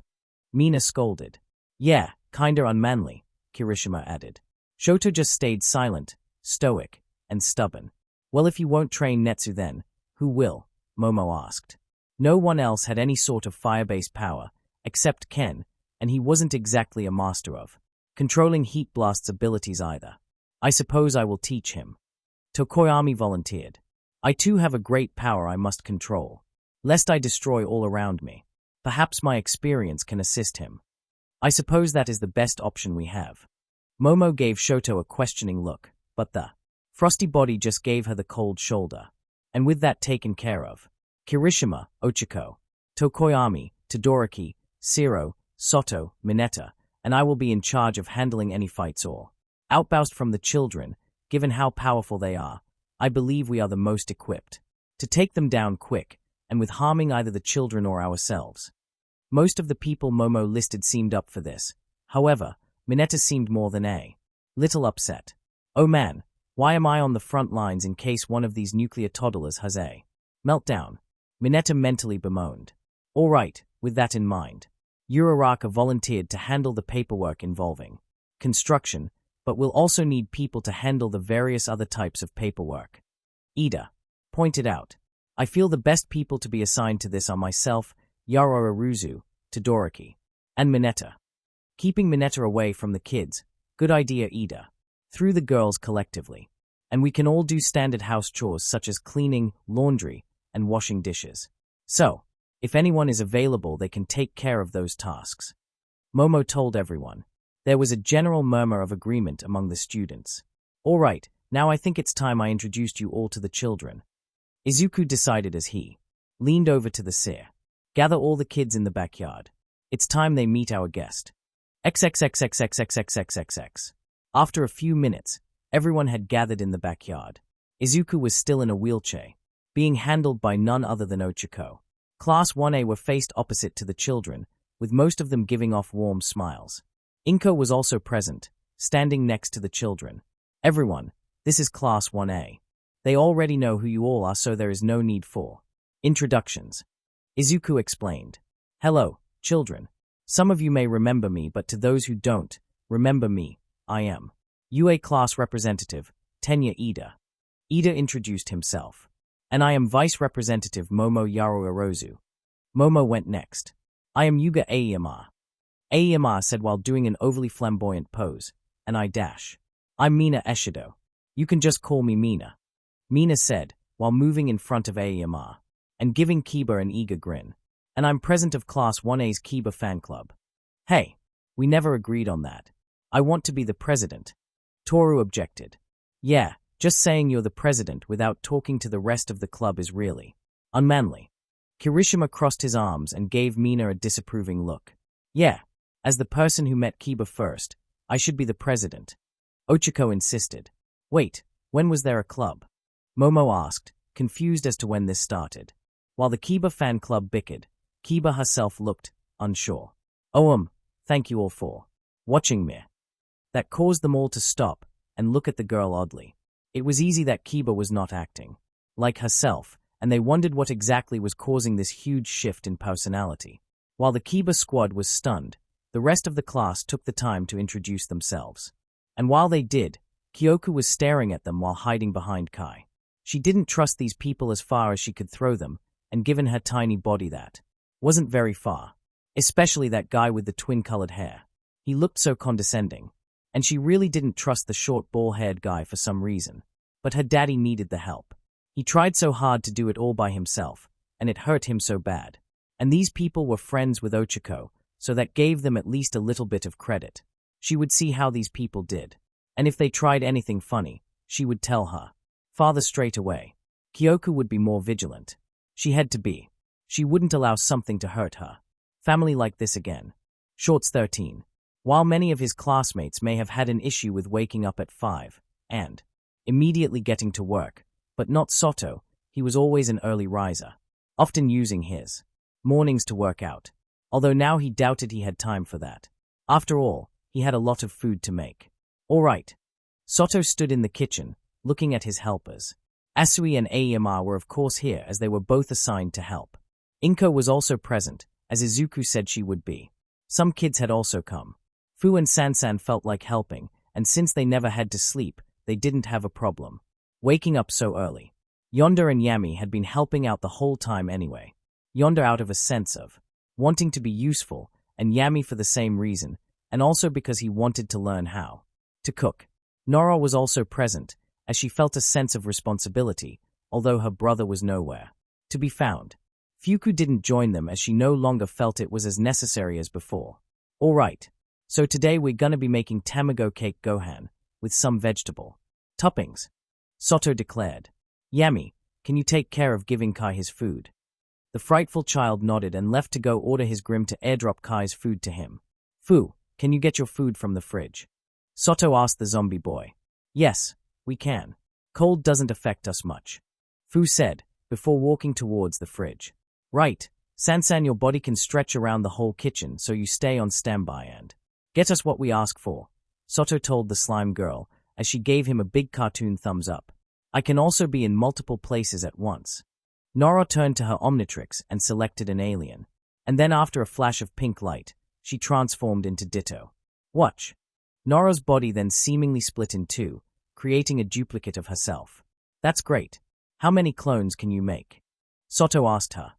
Mina scolded. Yeah, kinda unmanly, Kirishima added. Shoto just stayed silent, stoic, and stubborn. Well, if you won't train Netsu then, who will? Momo asked. No one else had any sort of fire-based power, except Ken, and he wasn't exactly a master of controlling Heat Blast's abilities either. I suppose I will teach him. Tokoyami volunteered. I too have a great power I must control, lest I destroy all around me. Perhaps my experience can assist him. I suppose that is the best option we have. Momo gave Shoto a questioning look, but the frosty body just gave her the cold shoulder. And with that taken care of, Kirishima, Ochiko, Tokoyami, Todoroki, Shiro, Soto, Mineta, and I will be in charge of handling any fights or outburst from the children. Given how powerful they are, I believe we are the most equipped to take them down quick, and with harming either the children or ourselves. Most of the people Momo listed seemed up for this. However, Mineta seemed more than a little upset. Oh man, why am I on the front lines in case one of these nuclear toddlers has a meltdown? Mineta mentally bemoaned. All right, with that in mind, Uraraka volunteered to handle the paperwork involving construction, but we'll also need people to handle the various other types of paperwork. Ida pointed out. I feel the best people to be assigned to this are myself, Yaro Aruzu, Todoroki, and Mineta. Keeping Mineta away from the kids, good idea Ida. Through the girls collectively. And we can all do standard house chores such as cleaning, laundry, and washing dishes. So, if anyone is available they can take care of those tasks. Momo told everyone. There was a general murmur of agreement among the students. All right, now I think it's time I introduced you all to the children. Izuku decided as he leaned over to the seer. Gather all the kids in the backyard. It's time they meet our guest. XXXXXXXXXX. After a few minutes, everyone had gathered in the backyard. Izuku was still in a wheelchair, being handled by none other than Ochiko. Class 1A were faced opposite to the children, with most of them giving off warm smiles. Inko was also present, standing next to the children. Everyone, this is Class 1A. They already know who you all are, so there is no need for introductions. Izuku explained. Hello, children. Some of you may remember me, but to those who don't remember me, I am UA Class Representative, Tenya Ida. Ida introduced himself. And I am Vice Representative Momo Yaro Arozu. Momo went next. I am Yuga Aiyama. Aiyama said while doing an overly flamboyant pose, and I dash. I'm Mina Eshido. You can just call me Mina. Mina said, while moving in front of Aiyama, and giving Kiba an eager grin. And I'm president of Class 1A's Kiba fan club. Hey, we never agreed on that. I want to be the president. Toru objected. Yeah, just saying you're the president without talking to the rest of the club is really unmanly. Kirishima crossed his arms and gave Mina a disapproving look. Yeah, as the person who met Kiba first, I should be the president. Ochiko insisted. Wait, when was there a club? Momo asked, confused as to when this started. While the Kiba fan club bickered, Kiba herself looked unsure. Thank you all for watching me. That caused them all to stop and look at the girl oddly. It was easy that Kiba was not acting like herself, and they wondered what exactly was causing this huge shift in personality. While the Kiba squad was stunned, the rest of the class took the time to introduce themselves. And while they did, Kyoku was staring at them while hiding behind Kai. She didn't trust these people as far as she could throw them, and given her tiny body that wasn't very far. Especially that guy with the twin-colored hair. He looked so condescending. And she really didn't trust the short ball-haired guy for some reason. But her daddy needed the help. He tried so hard to do it all by himself, and it hurt him so bad. And these people were friends with Ochako, so that gave them at least a little bit of credit. She would see how these people did. And if they tried anything funny, she would tell her father straight away. Kyoku would be more vigilant. She had to be. She wouldn't allow something to hurt her family like this again. Shorts 13. While many of his classmates may have had an issue with waking up at 5 and immediately getting to work, but not Soto, he was always an early riser, often using his mornings to work out, although now he doubted he had time for that. After all, he had a lot of food to make. All right. Soto stood in the kitchen, looking at his helpers. Asui and Aemar were of course here as they were both assigned to help. Inko was also present, as Izuku said she would be. Some kids had also come. Fu and Sansan felt like helping, and since they never had to sleep, they didn't have a problem waking up so early. Yonder and Yami had been helping out the whole time anyway. Yonder out of a sense of wanting to be useful, and Yami for the same reason, and also because he wanted to learn how to cook. Nora was also present, as she felt a sense of responsibility, although her brother was nowhere to be found. Fuku didn't join them as she no longer felt it was as necessary as before. All right. So today we're gonna be making tamago cake gohan, with some vegetable toppings, Soto declared. Yami, can you take care of giving Kai his food? The frightful child nodded and left to go order his Grim to airdrop Kai's food to him. Fu, can you get your food from the fridge? Soto asked the zombie boy. Yes, we can. Cold doesn't affect us much, Fu said, before walking towards the fridge. Right, Sansan, your body can stretch around the whole kitchen so you stay on standby and get us what we ask for, Soto told the slime girl, as she gave him a big cartoon thumbs up. I can also be in multiple places at once. Nora turned to her Omnitrix and selected an alien. And then after a flash of pink light, she transformed into Ditto. Watch. Nora's body then seemingly split in two, creating a duplicate of herself. That's great. How many clones can you make? Soto asked her.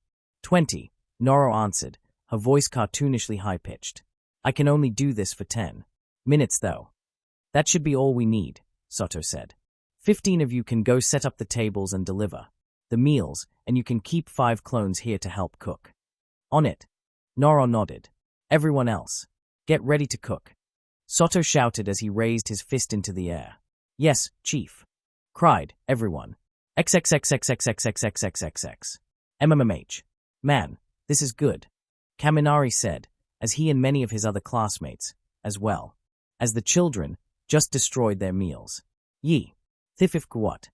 20, Nora answered, her voice cartoonishly high-pitched. I can only do this for 10 minutes though. That should be all we need, Soto said. 15 of you can go set up the tables and deliver the meals, and you can keep 5 clones here to help cook. On it. Nora nodded. Everyone else, get ready to cook. Soto shouted as he raised his fist into the air. Yes, Chief, cried everyone. XXXXXXXXXXX. MMMH. Man, this is good, Kaminari said, as he and many of his other classmates, as well as the children, just destroyed their meals. Yi. Thififkwat.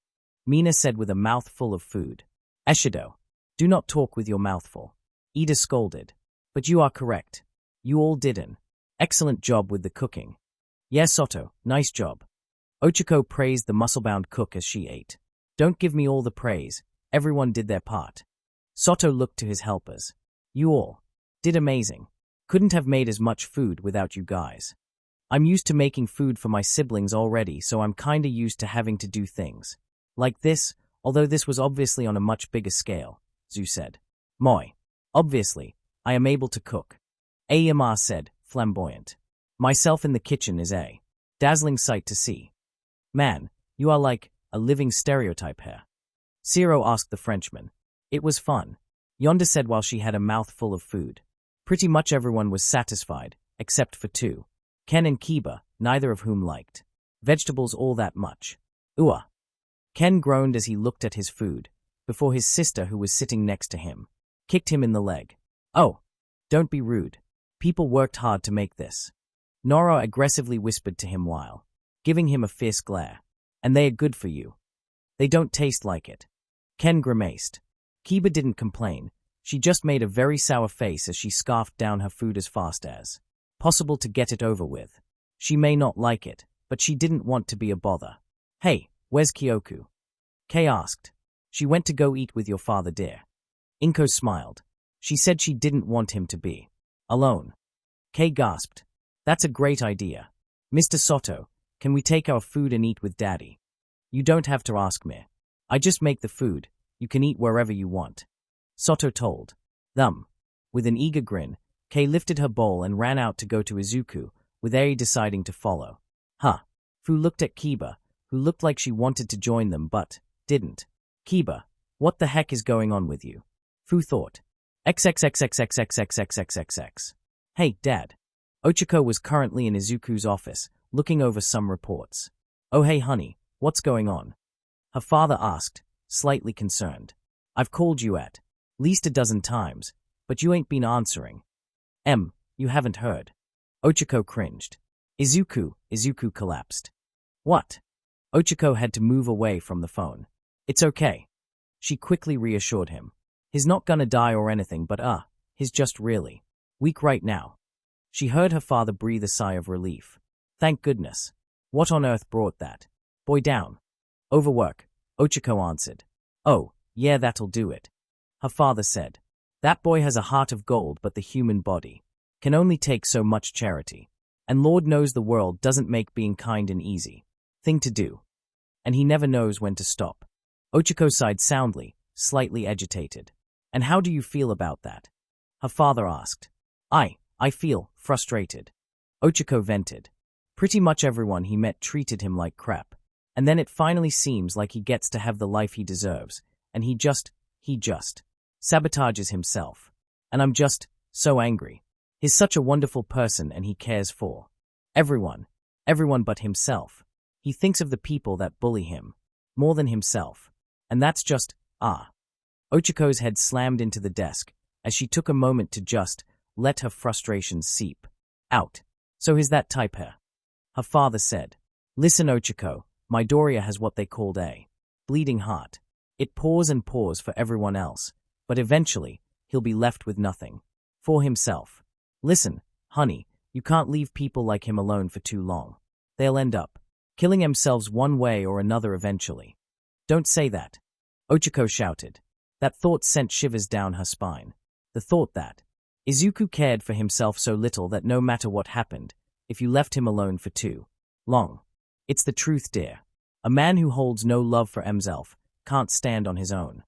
Mina said with a mouth full of food. Eshido. Do not talk with your mouth full. Ida scolded. But you are correct. You all did an excellent job with the cooking. Yes, Soto, nice job. Ochako praised the muscle-bound cook as she ate. Don't give me all the praise, everyone did their part. Soto looked to his helpers. You all did amazing. Couldn't have made as much food without you guys. I'm used to making food for my siblings already, so I'm kinda used to having to do things like this, although this was obviously on a much bigger scale, Zu said. Moi. Obviously, I am able to cook. Aemar said, flamboyant. Myself in the kitchen is a dazzling sight to see. Man, you are like a living stereotype here. Ciro asked the Frenchman. It was fun, Yonda said while she had a mouthful of food. Pretty much everyone was satisfied, except for 2. Ken and Kiba, neither of whom liked vegetables all that much. Ooh. Ken groaned as he looked at his food, before his sister, who was sitting next to him, kicked him in the leg. Oh, don't be rude. People worked hard to make this. Nora aggressively whispered to him while giving him a fierce glare. And they are good for you. They don't taste like it. Ken grimaced. Kiba didn't complain. She just made a very sour face as she scarfed down her food as fast as possible to get it over with. She may not like it, but she didn't want to be a bother. Hey, where's Kyoku? Kei asked. She went to go eat with your father, dear. Inko smiled. She said she didn't want him to be alone. Kei gasped. That's a great idea. Mr. Soto, can we take our food and eat with Daddy? You don't have to ask me. I just make the food. You can eat wherever you want. Soto told them. With an eager grin, Kei lifted her bowl and ran out to go to Izuku, with Ei deciding to follow. Fu looked at Kiba, who looked like she wanted to join them but didn't. Kiba, what the heck is going on with you? Fu thought. XXXXXXXXXXX. Hey, Dad. Ochiko was currently in Izuku's office, looking over some reports. Oh hey honey, what's going on? Her father asked, slightly concerned. I've called you at least a dozen times, but you ain't been answering. You haven't heard. Ochiko cringed. Izuku collapsed. What? Ochiko had to move away from the phone. It's okay. She quickly reassured him. He's not gonna die or anything, but he's just really weak right now. She heard her father breathe a sigh of relief. Thank goodness. What on earth brought that boy down? Overwork, Ochiko answered. Oh, yeah, that'll do it. Her father said. That boy has a heart of gold, but the human body can only take so much charity. And Lord knows the world doesn't make being kind an easy thing to do. And he never knows when to stop. Ochiko sighed soundly, slightly agitated. And how do you feel about that? Her father asked. I feel frustrated. Ochiko vented. Pretty much everyone he met treated him like crap. And then it finally seems like he gets to have the life he deserves, and he just sabotages himself. And I'm just so angry. He's such a wonderful person and he cares for everyone but himself. He thinks of the people that bully him more than himself. And that's just, Ochiko's head slammed into the desk as she took a moment to just let her frustrations seep out. So he's that type here. Her father said. Listen, Ochiko, Midoriya has what they called a bleeding heart. It pours and pours for everyone else, but eventually he'll be left with nothing for himself. Listen, honey, you can't leave people like him alone for too long. They'll end up killing themselves one way or another eventually. Don't say that, Ochiko shouted. That thought sent shivers down her spine. The thought that Izuku cared for himself so little that no matter what happened, if you left him alone for too long. It's the truth, dear. A man who holds no love for himself can't stand on his own.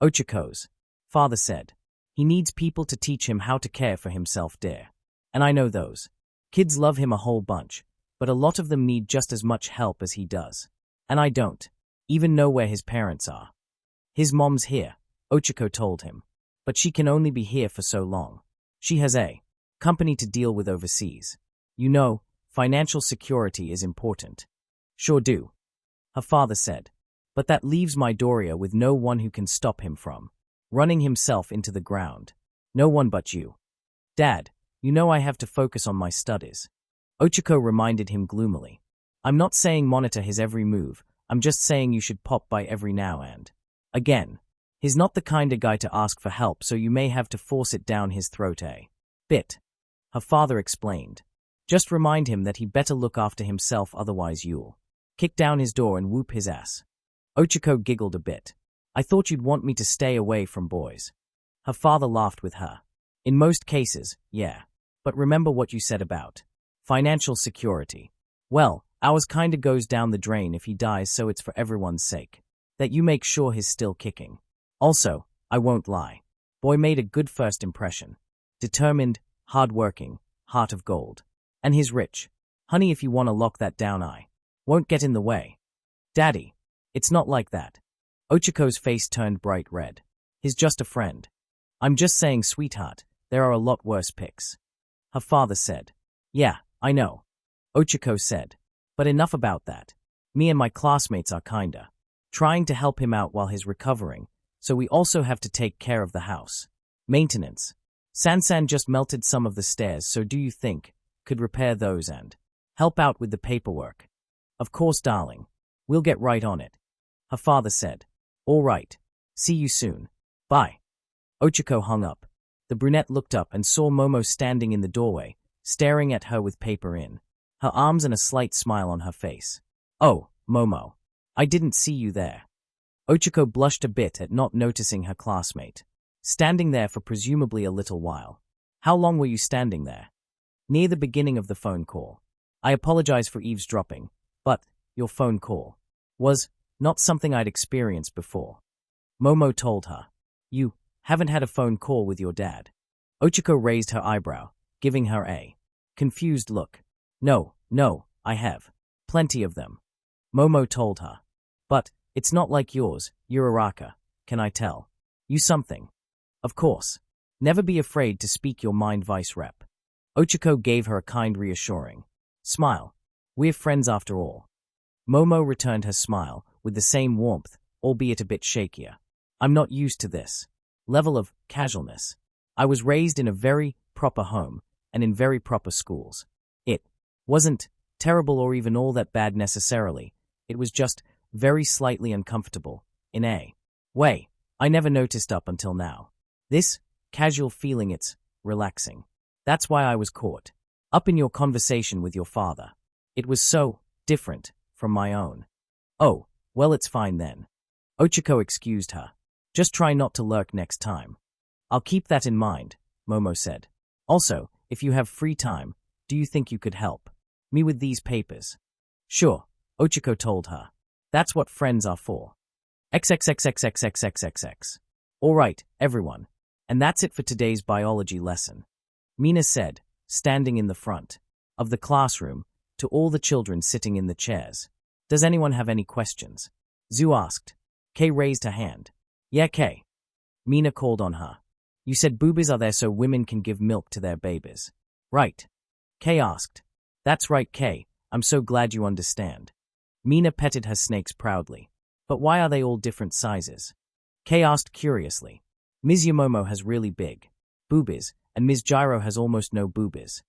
Ochiko's father said. He needs people to teach him how to care for himself, dear. And I know those kids love him a whole bunch, but a lot of them need just as much help as he does. And I don't even know where his parents are. His mom's here, Ochiko told him. But she can only be here for so long. She has a company to deal with overseas. You know, financial security is important. Sure do, her father said. But that leaves Midoriya with no one who can stop him from running himself into the ground. No one but you. Dad, you know I have to focus on my studies. Ochiko reminded him gloomily. I'm not saying monitor his every move, I'm just saying you should pop by every now and again. He's not the kind of guy to ask for help, so you may have to force it down his throat a bit, her father explained. Just remind him that he better look after himself, otherwise you'll kick down his door and whoop his ass. Ochiko giggled a bit. I thought you'd want me to stay away from boys. Her father laughed with her. In most cases, yeah. But remember what you said about financial security. Well, ours kinda goes down the drain if he dies, so it's for everyone's sake that you make sure he's still kicking. Also, I won't lie. Boy made a good first impression. Determined, hard-working, heart of gold. And he's rich. Honey, if you want to lock that down, I won't get in the way. Daddy, it's not like that. Ochiko's face turned bright red. He's just a friend. I'm just saying, sweetheart, there are a lot worse picks. Her father said. Yeah, I know. Ochiko said. But enough about that. Me and my classmates are kinda trying to help him out while he's recovering, so we also have to take care of the house. Maintenance. Sansan just melted some of the stairs, so do you think could repair those and help out with the paperwork? Of course, darling. We'll get right on it. Her father said. All right. See you soon. Bye. Ochiko hung up. The brunette looked up and saw Momo standing in the doorway, staring at her with paper in her arms and a slight smile on her face. Oh, Momo. I didn't see you there. Ochiko blushed a bit at not noticing her classmate, standing there for presumably a little while. How long were you standing there? Near the beginning of the phone call. I apologize for eavesdropping, but your phone call was not something I'd experienced before. Momo told her. You haven't had a phone call with your dad? Ochiko raised her eyebrow, giving her a confused look. No, I have. Plenty of them. Momo told her. But it's not like yours, Uraraka, can I tell you something? Of course. Never be afraid to speak your mind, Vice Rep. Ochiko gave her a kind reassuring smile. We're friends after all. Momo returned her smile with the same warmth, albeit a bit shakier. I'm not used to this level of casualness. I was raised in a very proper home and in very proper schools. It wasn't terrible or even all that bad necessarily. It was just very slightly uncomfortable, in a way I never noticed up until now. This casual feeling, it's relaxing. That's why I was caught up in your conversation with your father. It was so different from my own. Oh, well, it's fine then. Ochiko excused her. Just try not to lurk next time. I'll keep that in mind, Momo said. Also, if you have free time, do you think you could help me with these papers? Sure, Ochiko told her. That's what friends are for. XXXXXXXXX. All right, everyone. And that's it for today's biology lesson. Mina said, standing in the front of the classroom, to all the children sitting in the chairs. Does anyone have any questions? Zu asked. Kay raised her hand. Yeah, Kay. Mina called on her. You said boobies are there so women can give milk to their babies. Right. Kay asked. That's right, Kay. I'm so glad you understand. Mina petted her snakes proudly. But why are they all different sizes? Kay asked curiously. Ms. Yamomo has really big boobies, and Ms. Gyro has almost no boobies.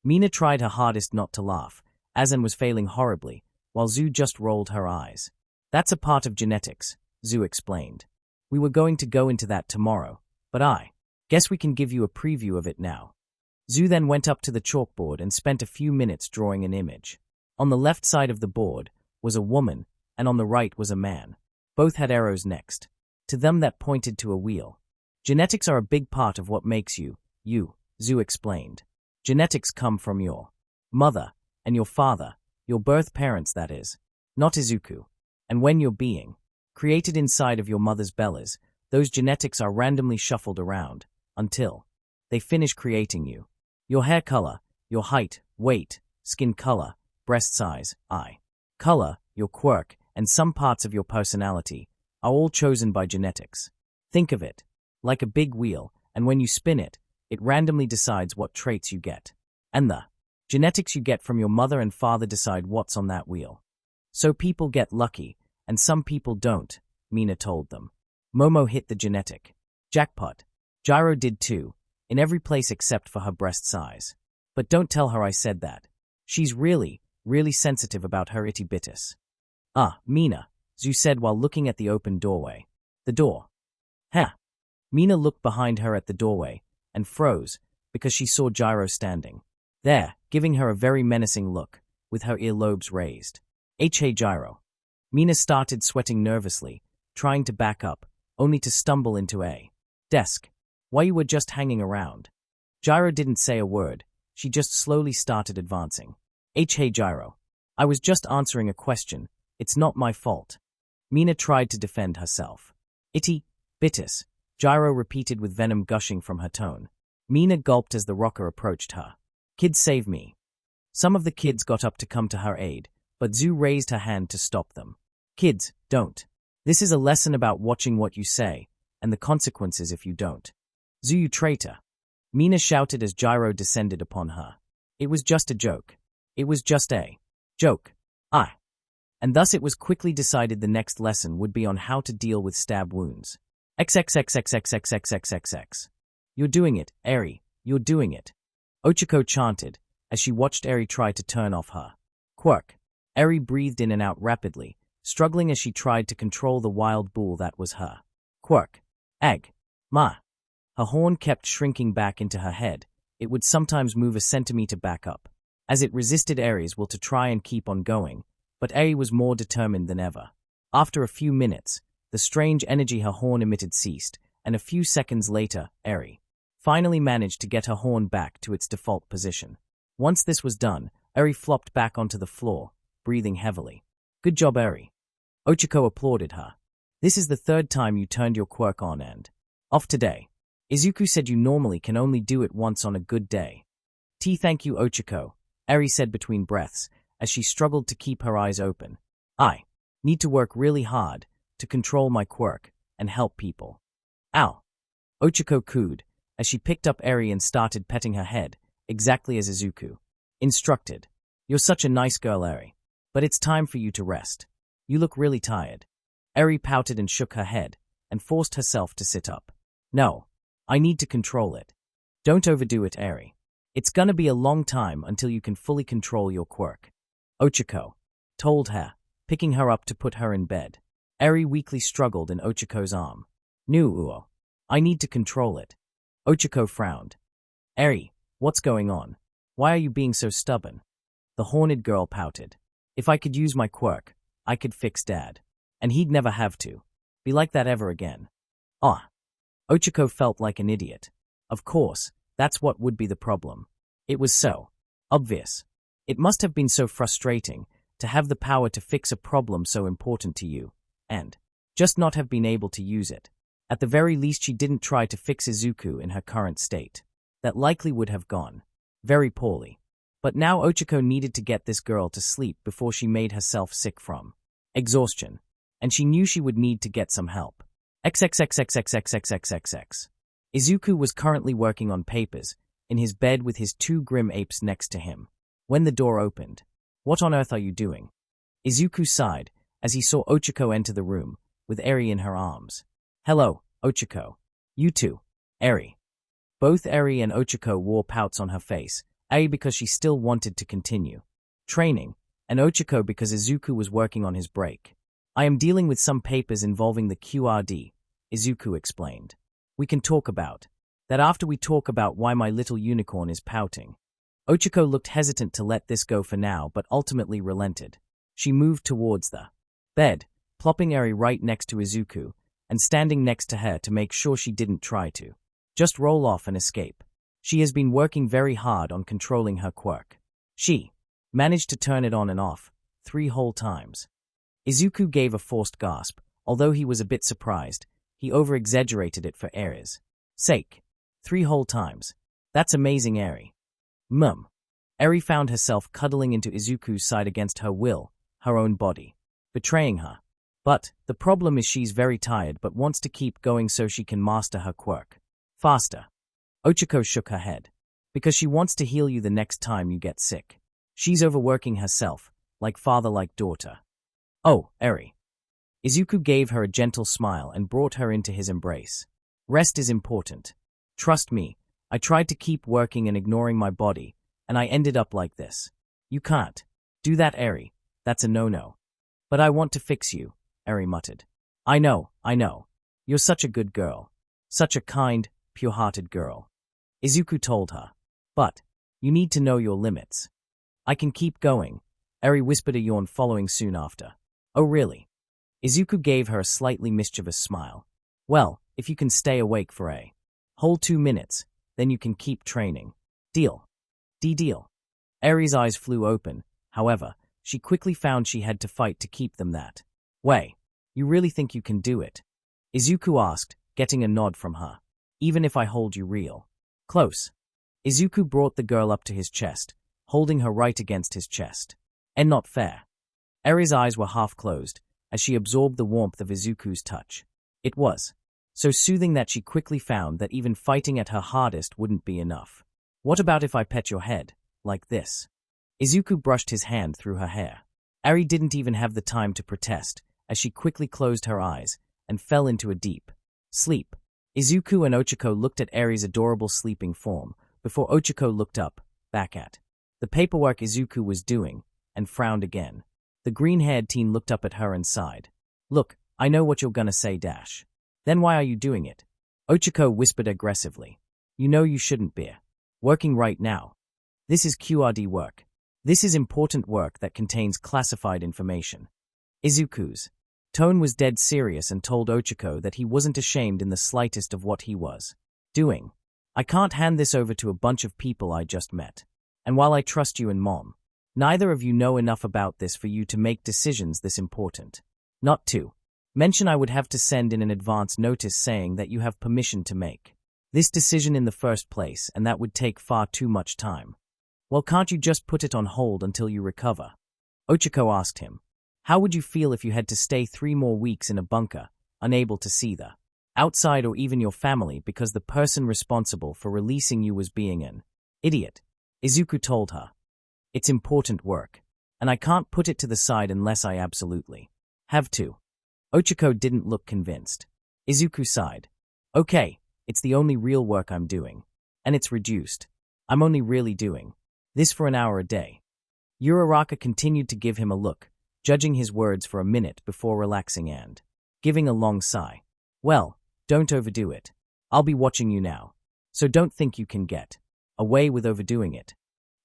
Mina tried her hardest not to laugh, Azan was failing horribly, while Zu just rolled her eyes. That's a part of genetics, Zu explained. We were going to go into that tomorrow, but I guess we can give you a preview of it now. Zu then went up to the chalkboard and spent a few minutes drawing an image. On the left side of the board was a woman, and on the right was a man. Both had arrows next to them that pointed to a wheel. Genetics are a big part of what makes you, Zu explained. Genetics come from your mother and your father, your birth parents, that is, not Izuku. And when you're being created inside of your mother's bellies, those genetics are randomly shuffled around until they finish creating you. Your hair color, your height, weight, skin color, breast size, eye color, your quirk, and some parts of your personality are all chosen by genetics. Think of it like a big wheel, and when you spin it, it randomly decides what traits you get. And the genetics you get from your mother and father decide what's on that wheel. So people get lucky, and some people don't, Mina told them. Momo hit the genetic jackpot. Gyro did too, in every place except for her breast size. But don't tell her I said that. She's really sensitive about her itty bitties. Ah, Mina, Zu said while looking at the open doorway. The door. Huh. Mina looked behind her at the doorway and froze because she saw Gyro standing there, giving her a very menacing look, with her earlobes raised. Hey Gyro. Mina started sweating nervously, trying to back up, only to stumble into a desk. Why you were just hanging around? Gyro didn't say a word, she just slowly started advancing. Hey Gyro. I was just answering a question, it's not my fault. Mina tried to defend herself. Itty bittis, Gyro repeated with venom gushing from her tone. Mina gulped as the rocker approached her. Kids, save me. Some of the kids got up to come to her aid, but Zu raised her hand to stop them. Kids, don't. This is a lesson about watching what you say, and the consequences if you don't. Zu, you traitor. Mina shouted as Gyro descended upon her. It was just a joke. It was just a joke. And thus it was quickly decided the next lesson would be on how to deal with stab wounds. XXXXXXXXXX. You're doing it, Eri, you're doing it. Ochiko chanted, as she watched Eri try to turn off her quirk. Eri breathed in and out rapidly, struggling as she tried to control the wild bull that was her quirk. Ma. Her horn kept shrinking back into her head. It would sometimes move a centimeter back up, as it resisted Eri's will to try and keep on going, but Eri was more determined than ever. After a few minutes, the strange energy her horn emitted ceased, and a few seconds later, Eri finally managed to get her horn back to its default position. Once this was done, Eri flopped back onto the floor, breathing heavily. Good job, Eri. Ochako applauded her. This is the third time you turned your quirk on and off today. Izuku said you normally can only do it once on a good day. Thank you, Ochako, Eri said between breaths, as she struggled to keep her eyes open. I need to work really hard to control my quirk and help people. Ow! Ochako cooed, as she picked up Eri and started petting her head, exactly as Izuku instructed. You're such a nice girl, Eri. But it's time for you to rest. You look really tired. Eri pouted and shook her head, and forced herself to sit up. No, I need to control it. Don't overdo it, Eri. It's gonna be a long time until you can fully control your quirk. Ochako told her, picking her up to put her in bed. Eri weakly struggled in Ochako's arm. Uo. I need to control it. Ochako frowned. Eri, what's going on? Why are you being so stubborn? The horned girl pouted. If I could use my quirk, I could fix Dad. And he'd never have to be like that ever again. Ah. Ochako felt like an idiot. Of course, that's what would be the problem. It was so obvious. It must have been so frustrating to have the power to fix a problem so important to you, and just not have been able to use it. At the very least, she didn't try to fix Izuku in her current state. That likely would have gone very poorly. But now Ochako needed to get this girl to sleep before she made herself sick from exhaustion, and she knew she would need to get some help. XXXXXXXXXX. Izuku was currently working on papers, in his bed with his two grim apes next to him, when the door opened. What on earth are you doing? Izuku sighed, as he saw Ochako enter the room, with Eri in her arms. Hello, Ochako. You too, Eri. Both Eri and Ochako wore pouts on her face, Eri because she still wanted to continue training, and Ochako because Izuku was working on his break. I am dealing with some papers involving the QRD, Izuku explained. We can talk about that after we talk about why my little unicorn is pouting. Ochako looked hesitant to let this go for now, but ultimately relented. She moved towards the bed, plopping Eri right next to Izuku, and standing next to her to make sure she didn't try to just roll off and escape. She has been working very hard on controlling her quirk. She managed to turn it on and off 3 whole times. Izuku gave a forced gasp. Although he was a bit surprised, he over-exaggerated it for Eri's sake. 3 whole times. That's amazing, Eri. Eri found herself cuddling into Izuku's side against her will, her own body, betraying her. But the problem is she's very tired but wants to keep going so she can master her quirk faster. Ochako shook her head. Because she wants to heal you the next time you get sick. She's overworking herself, like father like daughter. Oh, Eri. Izuku gave her a gentle smile and brought her into his embrace. Rest is important. Trust me, I tried to keep working and ignoring my body, and I ended up like this. You can't do that, Eri. That's a no-no. But I want to fix you, Eri muttered. I know. You're such a good girl. Such a kind, pure-hearted girl. Izuku told her. But you need to know your limits. I can keep going, Eri whispered, a yawn following soon after. Oh really? Izuku gave her a slightly mischievous smile. Well, if you can stay awake for a whole 2 minutes, then you can keep training. Deal. Deal. Eri's eyes flew open. However, she quickly found she had to fight to keep them that way. You really think you can do it? Izuku asked, getting a nod from her. Even if I hold you real close. Izuku brought the girl up to his chest, holding her right against his chest. And not fair. Eri's eyes were half closed, as she absorbed the warmth of Izuku's touch. It was so soothing that she quickly found that even fighting at her hardest wouldn't be enough. What about if I pet your head, like this? Izuku brushed his hand through her hair. Eri didn't even have the time to protest, as she quickly closed her eyes and fell into a deep sleep. Izuku and Ochako looked at Eri's adorable sleeping form before Ochako looked up, back at the paperwork Izuku was doing, and frowned again. The green-haired teen looked up at her and sighed. Look, I know what you're gonna say, Dash. Then why are you doing it? Ochako whispered aggressively. You know you shouldn't be working right now. This is QRD work. This is important work that contains classified information. Izuku's tone was dead serious and told Ochako that he wasn't ashamed in the slightest of what he was doing. I can't hand this over to a bunch of people I just met. And while I trust you and Mom, neither of you know enough about this for you to make decisions this important. Not 2. Mention I would have to send in an advance notice saying that you have permission to make this decision in the first place, and that would take far too much time. Well, can't you just put it on hold until you recover? Ochako asked him. How would you feel if you had to stay 3 more weeks in a bunker, unable to see the outside or even your family because the person responsible for releasing you was being an idiot? Izuku told her. It's important work, and I can't put it to the side unless I absolutely have to. Ochako didn't look convinced. Izuku sighed. Okay, it's the only real work I'm doing. And it's reduced. I'm only really doing this for an hour a day. Uraraka continued to give him a look, judging his words for a minute before relaxing and giving a long sigh. Well, don't overdo it. I'll be watching you now. So don't think you can get away with overdoing it.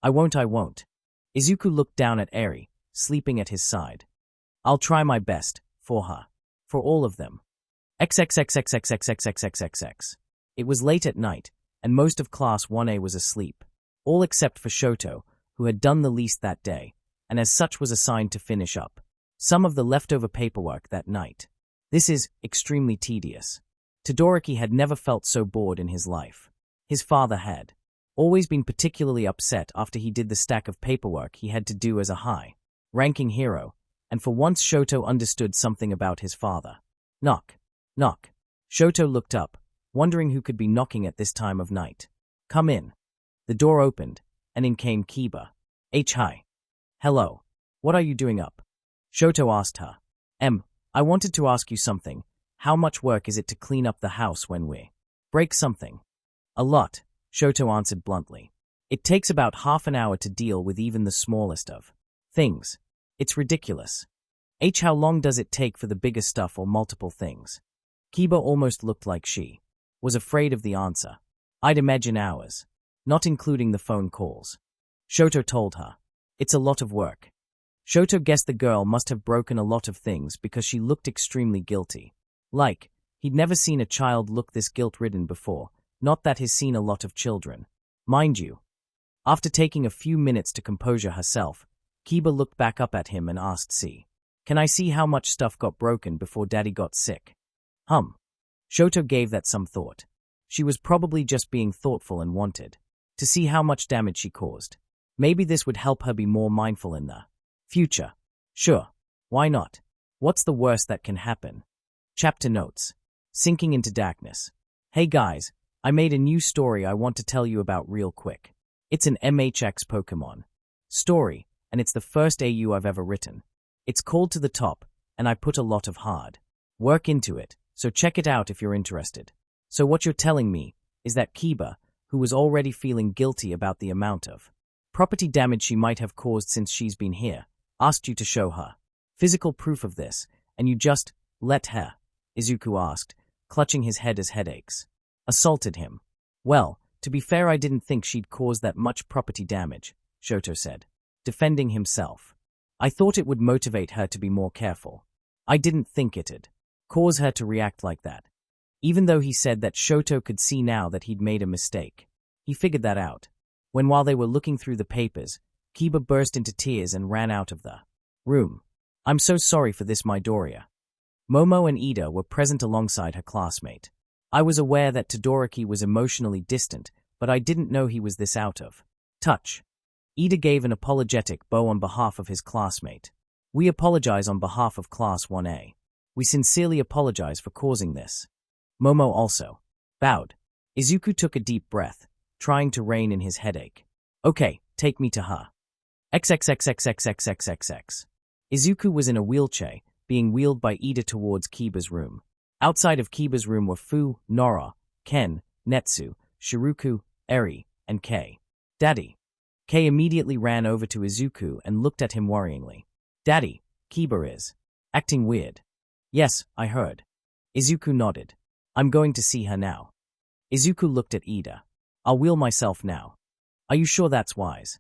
I won't. Izuku looked down at Eri, sleeping at his side. I'll try my best, for her. For all of them. XXXXXXXXXXX. It was late at night, and most of Class 1A was asleep, all except for Shoto, who had done the least that day, and as such was assigned to finish up some of the leftover paperwork that night. This is extremely tedious. Todoroki had never felt so bored in his life. His father had always been particularly upset after he did the stack of paperwork he had to do as a high-ranking hero, and for once Shoto understood something about his father. Knock. Knock. Shoto looked up, wondering who could be knocking at this time of night. Come in. The door opened, and in came Kiba. Hi. Hello. What are you doing up? Shoto asked her. I wanted to ask you something. How much work is it to clean up the house when we break something? A lot, Shoto answered bluntly. It takes about half an hour to deal with even the smallest of things. It's ridiculous. How long does it take for the bigger stuff or multiple things? Kiba almost looked like she was afraid of the answer. I'd imagine hours, not including the phone calls. Shoto told her. It's a lot of work. Shoto guessed the girl must have broken a lot of things because she looked extremely guilty. Like, he'd never seen a child look this guilt-ridden before, not that he's seen a lot of children. Mind you. After taking a few minutes to composure herself, Kiba looked back up at him and asked, Can I see how much stuff got broken before Daddy got sick? Shoto gave that some thought. She was probably just being thoughtful and wanted to see how much damage she caused. Maybe this would help her be more mindful in the future. Sure. Why not? What's the worst that can happen? Chapter notes. Sinking into darkness. Hey guys, I made a new story I want to tell you about real quick. It's an MHX Pokemon story, and it's the first AU I've ever written. It's called To the Top, and I put a lot of hard work into it, so check it out if you're interested. So what you're telling me is that Kiba, who was already feeling guilty about the amount of property damage she might have caused since she's been here, asked you to show her physical proof of this, and you just let her, Izuku asked, clutching his head as headaches assaulted him. Well, to be fair, I didn't think she'd cause that much property damage, Shoto said, defending himself. I thought it would motivate her to be more careful. I didn't think it'd cause her to react like that. Even though he said that Shoto could see now that he'd made a mistake. He figured that out. While they were looking through the papers, Kiba burst into tears and ran out of the room. I'm so sorry for this, Midoriya. Momo and Ida were present alongside her classmate. I was aware that Todoroki was emotionally distant, but I didn't know he was this out of touch. Ida gave an apologetic bow on behalf of his classmate. We apologize on behalf of Class 1A. We sincerely apologize for causing this. Momo also bowed. Izuku took a deep breath, trying to rein in his headache. Okay, take me to her. XXXXXXXXX. Izuku was in a wheelchair, being wheeled by Ida towards Kiba's room. Outside of Kiba's room were Fu, Nora, Ken, Netsu, Shiruku, Eri, and Kei. Daddy. Kei immediately ran over to Izuku and looked at him worryingly. Daddy, Kiba is acting weird. Yes, I heard. Izuku nodded. I'm going to see her now. Izuku looked at Ida. I'll wheel myself now. Are you sure that's wise?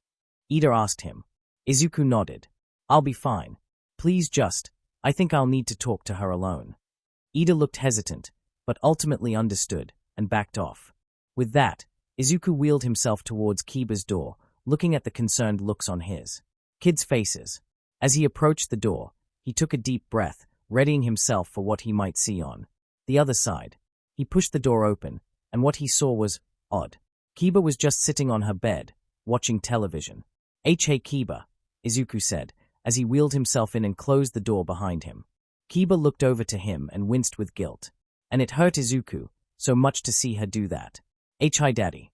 Ida asked him. Izuku nodded. I'll be fine. Please I think I'll need to talk to her alone. Ida looked hesitant, but ultimately understood, and backed off. With that, Izuku wheeled himself towards Kiba's door, looking at the concerned looks on his kids' faces. As he approached the door, he took a deep breath, readying himself for what he might see on the other side. He pushed the door open, and what he saw was odd. Kiba was just sitting on her bed, watching television. Hey Kiba, Izuku said, as he wheeled himself in and closed the door behind him. Kiba looked over to him and winced with guilt. And it hurt Izuku so much to see her do that. Hi daddy.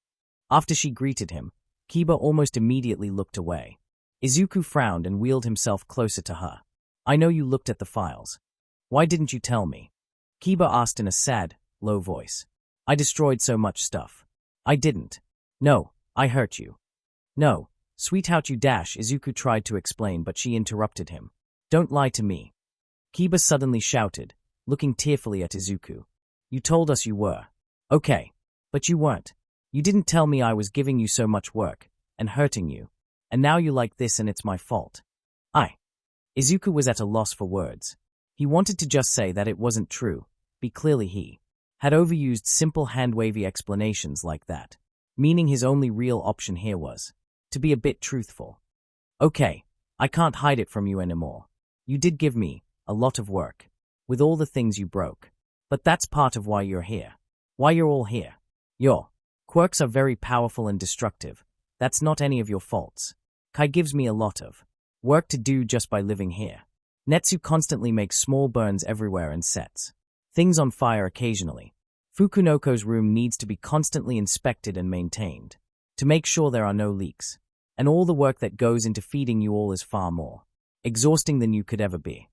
After she greeted him, Kiba almost immediately looked away. Izuku frowned and wheeled himself closer to her. I know you looked at the files. Why didn't you tell me? Kiba asked in a sad, low voice. I destroyed so much stuff. I didn't. No, I hurt you. No, sweetheart you dash, Izuku tried to explain but she interrupted him. Don't lie to me. Kiba suddenly shouted, looking tearfully at Izuku. You told us you were. Okay, but you weren't. You didn't tell me I was giving you so much work, and hurting you. And now you like this and it's my fault. Izuku was at a loss for words. He wanted to just say that it wasn't true, but clearly he had overused simple hand-wavy explanations like that, meaning his only real option here was to be a bit truthful. Okay, I can't hide it from you anymore. You did give me a lot of work, with all the things you broke. But that's part of why you're here. Why you're all here. Your quirks are very powerful and destructive. That's not any of your faults. Kai gives me a lot of work to do just by living here. Netsu constantly makes small burns everywhere and sets things on fire occasionally. Fukunoko's room needs to be constantly inspected and maintained to make sure there are no leaks. And all the work that goes into feeding you all is far more exhausting than you could ever be.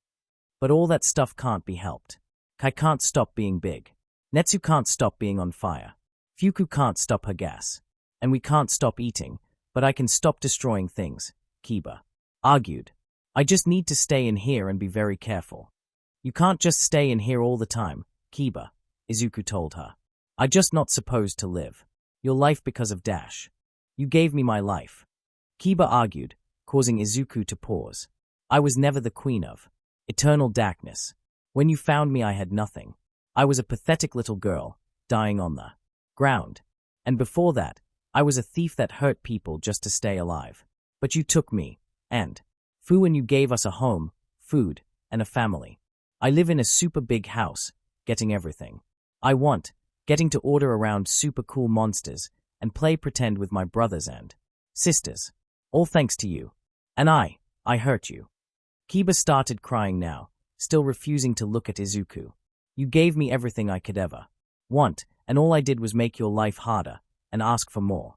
But all that stuff can't be helped. Kai can't stop being big. Netsu can't stop being on fire. Fuku can't stop her gas. And we can't stop eating, but I can stop destroying things, Kiba argued. I just need to stay in here and be very careful. You can't just stay in here all the time, Kiba, Izuku told her. I'm just not supposed to live your life because of Dash. You gave me my life. Kiba argued, causing Izuku to pause. I was never the queen of eternal darkness. When you found me I had nothing. I was a pathetic little girl, dying on the ground. And before that, I was a thief that hurt people just to stay alive. But you took me, and Fu, and you gave us a home, food, and a family. I live in a super big house, getting everything I want, getting to order around super cool monsters, and play pretend with my brothers and sisters. All thanks to you. And I hurt you. Kiba started crying now, still refusing to look at Izuku. You gave me everything I could ever want, and all I did was make your life harder, and ask for more.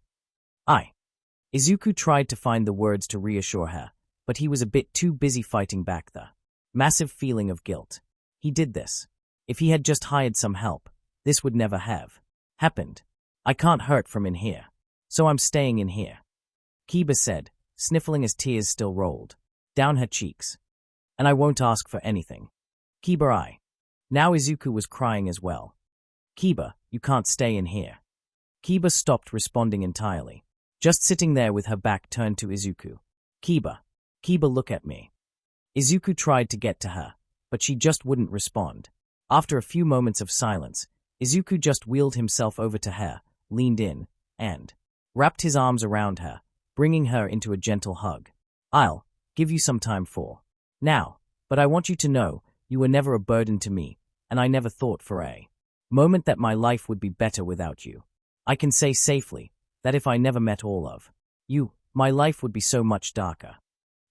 Izuku tried to find the words to reassure her, but he was a bit too busy fighting back the massive feeling of guilt. He did this. If he had just hired some help, this would never have happened. I can't hurt from in here, so I'm staying in here, Kiba said, sniffling as tears still rolled down her cheeks. And I won't ask for anything. Kiba, Now Izuku was crying as well. Kiba, you can't stay in here. Kiba stopped responding entirely, just sitting there with her back turned to Izuku. Kiba, look at me. Izuku tried to get to her, but she just wouldn't respond. After a few moments of silence, Izuku just wheeled himself over to her, leaned in, and wrapped his arms around her, bringing her into a gentle hug. I'll give you some time for now, but I want you to know you were never a burden to me, and I never thought for a moment that my life would be better without you. I can say safely that if I never met all of you, my life would be so much darker.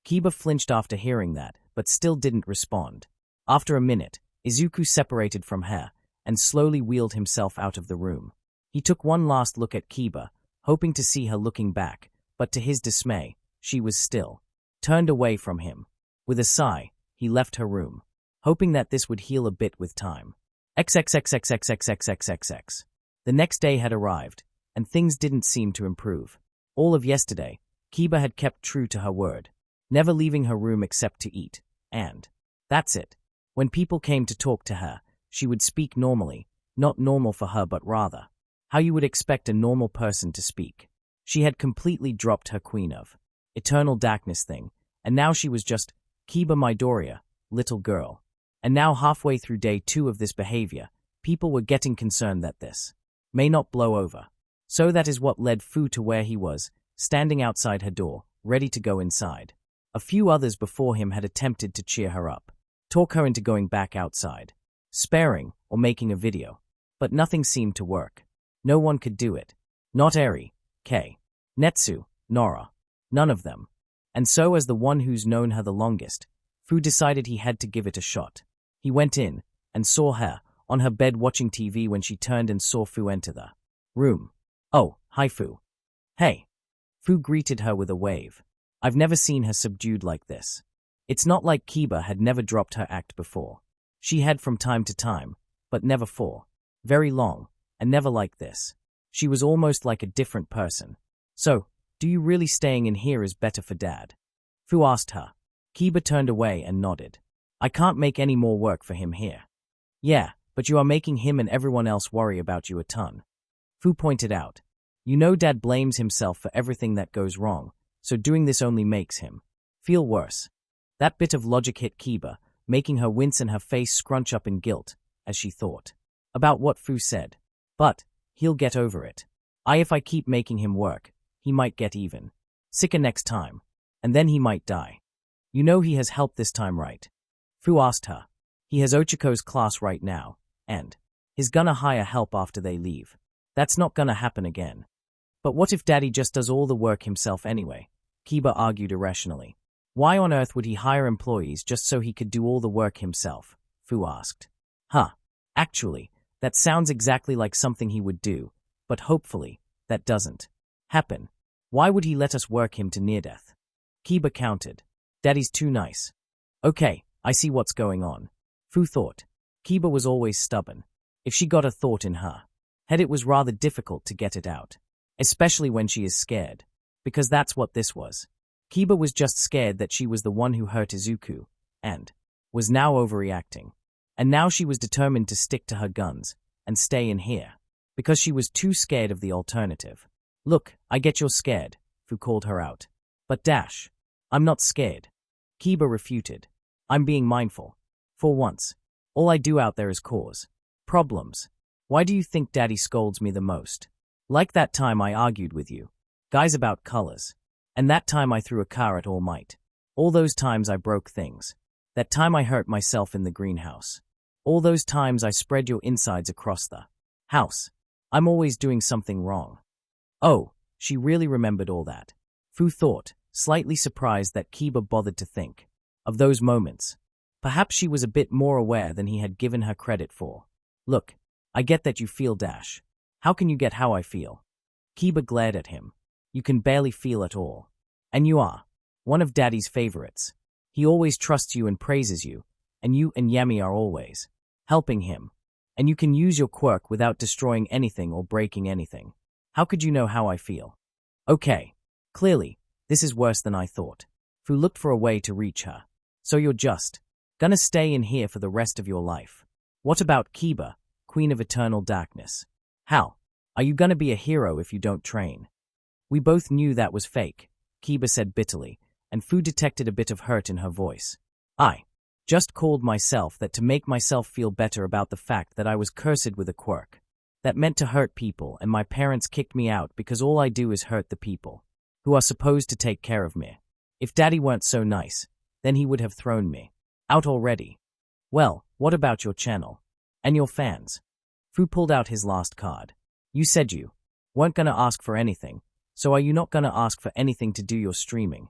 Kiba flinched after hearing that, but still didn't respond. After a minute, Izuku separated from her and slowly wheeled himself out of the room. He took one last look at Kiba, hoping to see her looking back, but to his dismay, she was still turned away from him. With a sigh, he left her room, hoping that this would heal a bit with time. XXXXXXXXXX. The next day had arrived, and things didn't seem to improve. All of yesterday, Kiba had kept true to her word, never leaving her room except to eat, and that's it. When people came to talk to her, she would speak normally, not normal for her but rather how you would expect a normal person to speak. She had completely dropped her queen of eternal darkness thing, and now she was just Kiba Midoriya, little girl. And now halfway through day 2 of this behavior, people were getting concerned that this may not blow over. So that is what led Fu to where he was, standing outside her door, ready to go inside. A few others before him had attempted to cheer her up, talk her into going back outside, sparing or making a video. But nothing seemed to work. No one could do it. Not Eri, Kei, Netsu, Nora. None of them. And so, as the one who's known her the longest, Fu decided he had to give it a shot. He went in and saw her on her bed watching TV when she turned and saw Fu enter the room. "Oh, hi Fu." "Hey." Fu greeted her with a wave. I've never seen her subdued like this. It's not like Kiba had never dropped her act before. She had from time to time, but never for very long, and never like this. She was almost like a different person. "So, do you really staying in here is better for Dad?" Fu asked her. Kiba turned away and nodded. "I can't make any more work for him here." "Yeah, but you are making him and everyone else worry about you a ton." Fu pointed out. "You know Dad blames himself for everything that goes wrong, so doing this only makes him feel worse." That bit of logic hit Kiba, making her wince and her face scrunch up in guilt, as she thought about what Fu said. "But he'll get over it. If I keep making him work, he might get even sicker next time, and then he might die. You know he has help this time, right?" Fu asked her. "He has Ochiko's class right now, and he's gonna hire help after they leave. That's not gonna happen again." "But what if Daddy just does all the work himself anyway?" Kiba argued irrationally. "Why on earth would he hire employees just so he could do all the work himself?" Fu asked. Actually, that sounds exactly like something he would do, but hopefully, that doesn't happen. Why would he let us work him to near death?" Kiba countered. "Daddy's too nice." "Okay, I see what's going on," Fu thought. Kiba was always stubborn. If she got a thought in her head, it was rather difficult to get it out, especially when she is scared, because that's what this was. Kiba was just scared that she was the one who hurt Izuku, and was now overreacting. And now she was determined to stick to her guns and stay in here, because she was too scared of the alternative. "Look, I get you're scared," Fu called her out. "But I'm not scared." Kiba refuted. "I'm being mindful. For once, all I do out there is cause problems. Why do you think Daddy scolds me the most? Like that time I argued with you guys about colors. And that time I threw a car at All Might. All those times I broke things. That time I hurt myself in the greenhouse. All those times I spread your insides across the house. I'm always doing something wrong." Oh, she really remembered all that. Fu thought, slightly surprised that Kiba bothered to think of those moments. Perhaps she was a bit more aware than he had given her credit for. "Look, I get that you feel Dash. How can you get how I feel?" Kiba glared at him. "You can barely feel at all. And you are one of Daddy's favorites. He always trusts you and praises you, and you and Yami are always helping him. And you can use your quirk without destroying anything or breaking anything. How could you know how I feel?" "Okay, clearly, this is worse than I thought." Fu looked for a way to reach her. "So you're just gonna stay in here for the rest of your life? What about Kiba, Queen of Eternal Darkness? How are you gonna be a hero if you don't train?" "We both knew that was fake," Kiba said bitterly, and Fu detected a bit of hurt in her voice. "I just called myself that to make myself feel better about the fact that I was cursed with a quirk that meant to hurt people, and my parents kicked me out because all I do is hurt the people who are supposed to take care of me. If Daddy weren't so nice, then he would have thrown me out already." "Well, what about your channel? And your fans?" Fu pulled out his last card. "You said you weren't gonna ask for anything, so are you not gonna ask for anything to do your streaming?"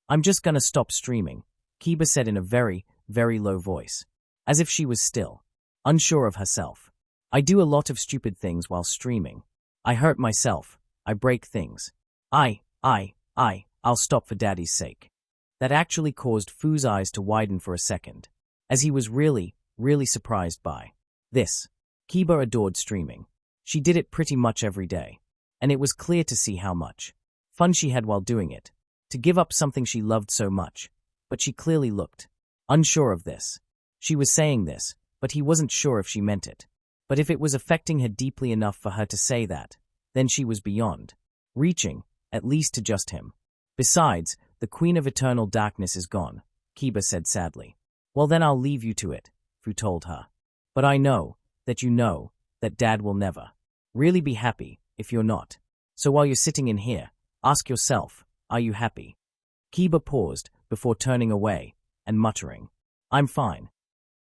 "I'm just gonna stop streaming," Kiba said in a very, very low voice, as if she was still unsure of herself. "I do a lot of stupid things while streaming. I hurt myself, I break things. I'll stop for Daddy's sake." That actually caused Fu's eyes to widen for a second, as he was really, really surprised by this. Kiba adored streaming. She did it pretty much every day, and it was clear to see how much fun she had while doing it. To give up something she loved so much, but she clearly looked unsure of this. She was saying this, but he wasn't sure if she meant it. But if it was affecting her deeply enough for her to say that, then she was beyond reaching, at least to just him. "Besides, the Queen of Eternal Darkness is gone," Kiba said sadly. "Well, then I'll leave you to it," Fu told her. "But I know that Dad will never really be happy if you're not. So while you're sitting in here, ask yourself, are you happy?" Kiba paused before turning away and muttering, "I'm fine."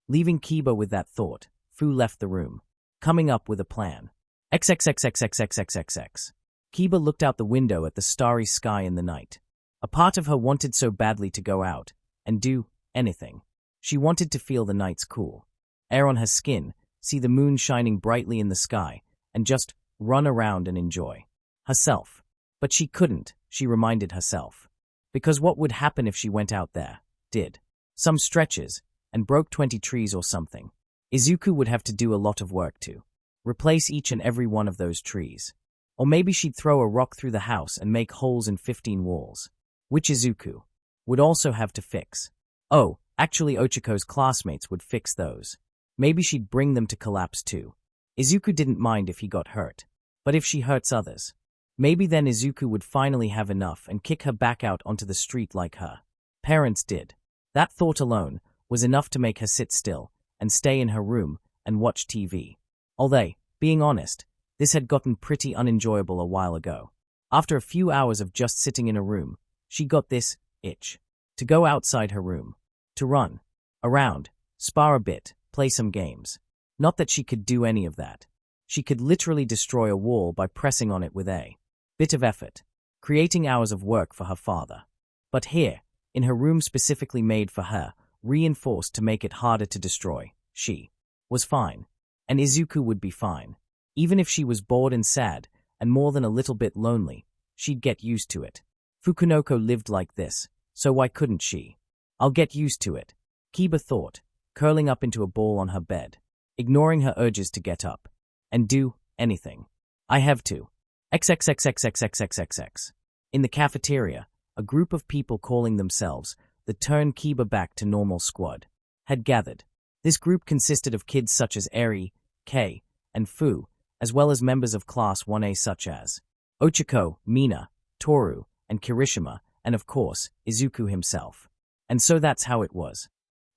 Leaving Kiba with that thought, Fu left the room, coming up with a plan. XXXXXXXXX. Kiba looked out the window at the starry sky in the night. A part of her wanted so badly to go out and do anything. She wanted to feel the night's cool air on her skin, see the moon shining brightly in the sky, and just run around and enjoy herself. But she couldn't, she reminded herself. Because what would happen if she went out there, did some stretches, and broke 20 trees or something? Izuku would have to do a lot of work to replace each and every one of those trees. Or maybe she'd throw a rock through the house and make holes in 15 walls, which Izuku would also have to fix. Oh, actually Ochiko's classmates would fix those. Maybe she'd bring them to collapse too. Izuku didn't mind if he got hurt. But if she hurts others, maybe then Izuku would finally have enough and kick her back out onto the street like her parents did. That thought alone was enough to make her sit still and stay in her room and watch TV. Although, being honest, this had gotten pretty unenjoyable a while ago. After a few hours of just sitting in a room, she got this itch to go outside her room, to run around, spar a bit, play some games. Not that she could do any of that. She could literally destroy a wall by pressing on it with a bit of effort, creating hours of work for her father. But here, in her room specifically made for her, reinforced to make it harder to destroy, she was fine. And Izuku would be fine. Even if she was bored and sad, and more than a little bit lonely, she'd get used to it. Fukunoko lived like this, so why couldn't she? I'll get used to it, Kiba thought, curling up into a ball on her bed, ignoring her urges to get up and do anything. I have to. XXXXXXXXX. In the cafeteria, a group of people calling themselves the Turn Kiba Back to Normal Squad had gathered. This group consisted of kids such as Eri, Kei, and Fu, as well as members of Class 1A such as Ochiko, Mina, Toru, and Kirishima, and of course, Izuku himself. And so that's how it was.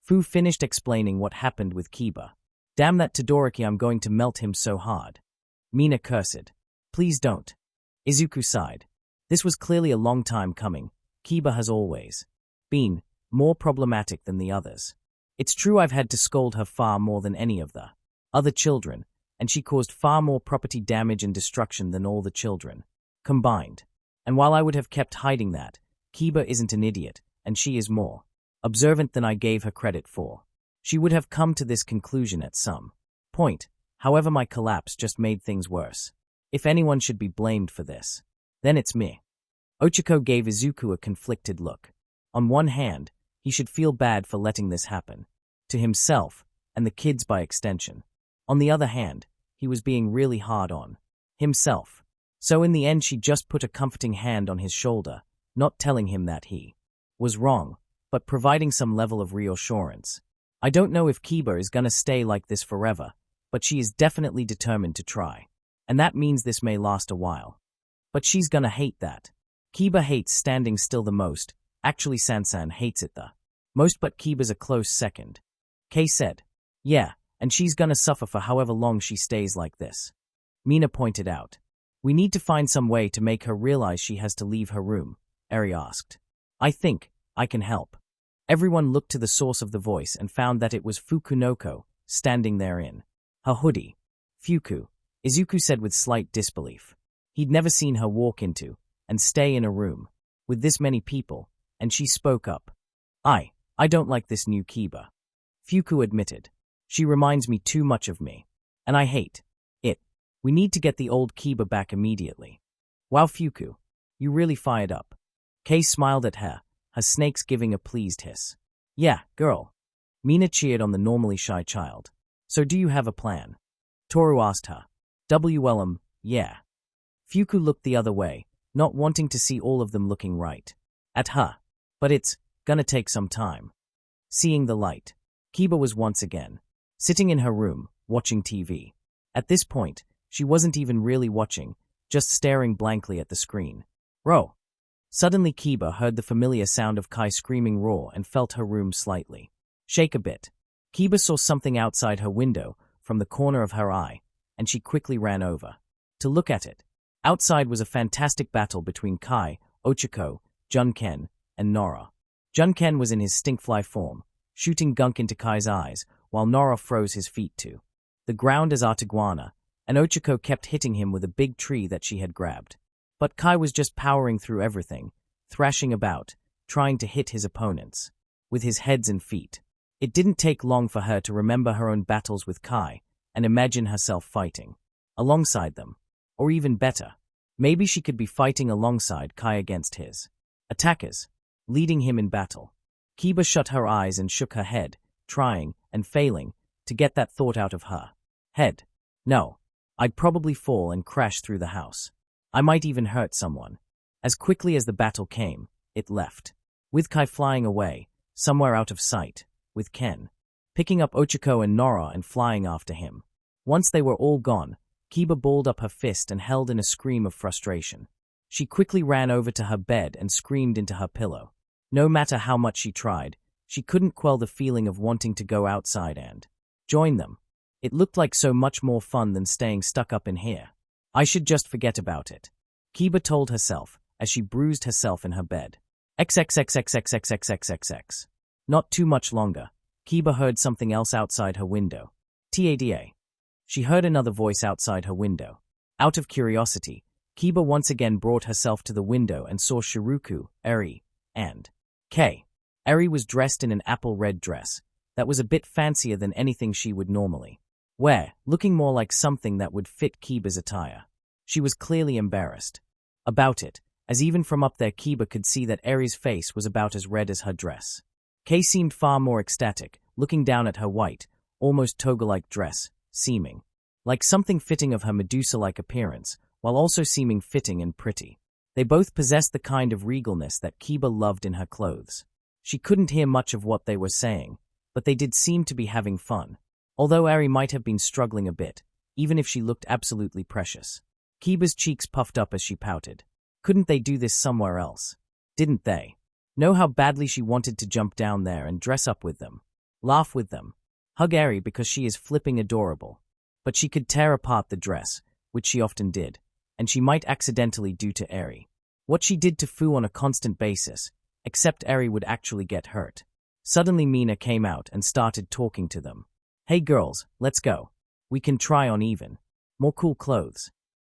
Fu finished explaining what happened with Kiba. Damn that Todoroki, I'm going to melt him so hard. Mina cursed. Please don't. Izuku sighed. This was clearly a long time coming. Kiba has always been more problematic than the others. It's true I've had to scold her far more than any of the other children, and she caused far more property damage and destruction than all the children combined. And while I would have kept hiding that, Kiba isn't an idiot, and she is more observant than I gave her credit for. She would have come to this conclusion at some point. However, my collapse just made things worse. If anyone should be blamed for this, then it's me. Ochiko gave Izuku a conflicted look. On one hand, he should feel bad for letting this happen to himself and the kids by extension. On the other hand, he was being really hard on himself. So in the end, she just put a comforting hand on his shoulder, not telling him that he was wrong, but providing some level of reassurance. I don't know if Kiba is gonna stay like this forever, but she is definitely determined to try. And that means this may last a while. But she's gonna hate that. Kiba hates standing still the most. Actually, Sansan hates it the most, but Kiba's a close second. Kei said. Yeah, and she's gonna suffer for however long she stays like this. Mina pointed out. We need to find some way to make her realize she has to leave her room, Eri asked. I think I can help. Everyone looked to the source of the voice and found that it was Fukunoko, standing there in her hoodie. Fuku, Izuku said with slight disbelief. He'd never seen her walk into and stay in a room with this many people, and she spoke up. I don't like this new Kiba. Fuku admitted. She reminds me too much of me, and I hate it. We need to get the old Kiba back immediately. Wow, Fuku, you really fired up. Kei smiled at her snakes giving a pleased hiss. Yeah, girl. Mina cheered on the normally shy child. So do you have a plan? Toru asked her. Yeah. Fuku looked the other way, not wanting to see all of them looking right at her. But it's gonna take some time. Seeing the light, Kiba was once again sitting in her room, watching TV. At this point, she wasn't even really watching, just staring blankly at the screen. Ro. Suddenly Kiba heard the familiar sound of Kai screaming raw and felt her room slightly shake a bit. Kiba saw something outside her window from the corner of her eye, and she quickly ran over to look at it. Outside was a fantastic battle between Kai, Ochiko, Junken, and Nora. Junken was in his stinkfly form, shooting gunk into Kai's eyes, while Nora froze his feet to the ground as Artiguana, and Ochako kept hitting him with a big tree that she had grabbed. But Kai was just powering through everything, thrashing about, trying to hit his opponents with his heads and feet. It didn't take long for her to remember her own battles with Kai and imagine herself fighting alongside them. Or even better, maybe she could be fighting alongside Kai against his attackers, leading him in battle. Kiba shut her eyes and shook her head, trying, and failing, to get that thought out of her head. No, I'd probably fall and crash through the house. I might even hurt someone. As quickly as the battle came, it left, with Kai flying away, somewhere out of sight, with Ken picking up Ochako and Nora and flying after him. Once they were all gone, Kiba balled up her fist and held in a scream of frustration. She quickly ran over to her bed and screamed into her pillow. No matter how much she tried, she couldn't quell the feeling of wanting to go outside and join them. It looked like so much more fun than staying stuck up in here. I should just forget about it, Kiba told herself as she bruised herself in her bed. XXXXXXXXXX. Not too much longer, Kiba heard something else outside her window. TADA. She heard another voice outside her window. Out of curiosity, Kiba once again brought herself to the window and saw Shiruku, Eri, and Kei. Eri was dressed in an apple-red dress that was a bit fancier than anything she would normally wear, looking more like something that would fit Kiba's attire. She was clearly embarrassed about it, as even from up there Kiba could see that Eri's face was about as red as her dress. Kei seemed far more ecstatic, looking down at her white, almost toga-like dress, seeming like something fitting of her Medusa-like appearance, while also seeming fitting and pretty. They both possessed the kind of regalness that Kiba loved in her clothes. She couldn't hear much of what they were saying, but they did seem to be having fun, although Eri might have been struggling a bit, even if she looked absolutely precious. Kiba's cheeks puffed up as she pouted. Couldn't they do this somewhere else? Didn't they know how badly she wanted to jump down there and dress up with them, laugh with them, hug Eri because she is flipping adorable? But she could tear apart the dress, which she often did, and she might accidentally do to Eri what she did to Fu on a constant basis, except Eri would actually get hurt. Suddenly Mina came out and started talking to them. Hey girls, let's go. We can try on even more cool clothes.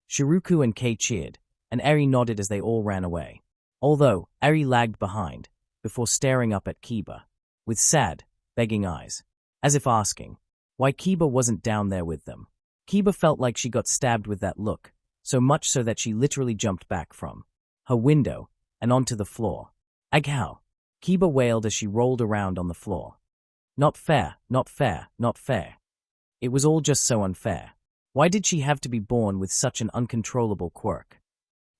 Shiruku and Kei cheered, and Eri nodded as they all ran away. Although, Eri lagged behind, before staring up at Kiba, with sad, begging eyes, as if asking why Kiba wasn't down there with them. Kiba felt like she got stabbed with that look, so much so that she literally jumped back from her window and onto the floor. Aghow, Kiba wailed as she rolled around on the floor. Not fair, not fair, not fair. It was all just so unfair. Why did she have to be born with such an uncontrollable quirk?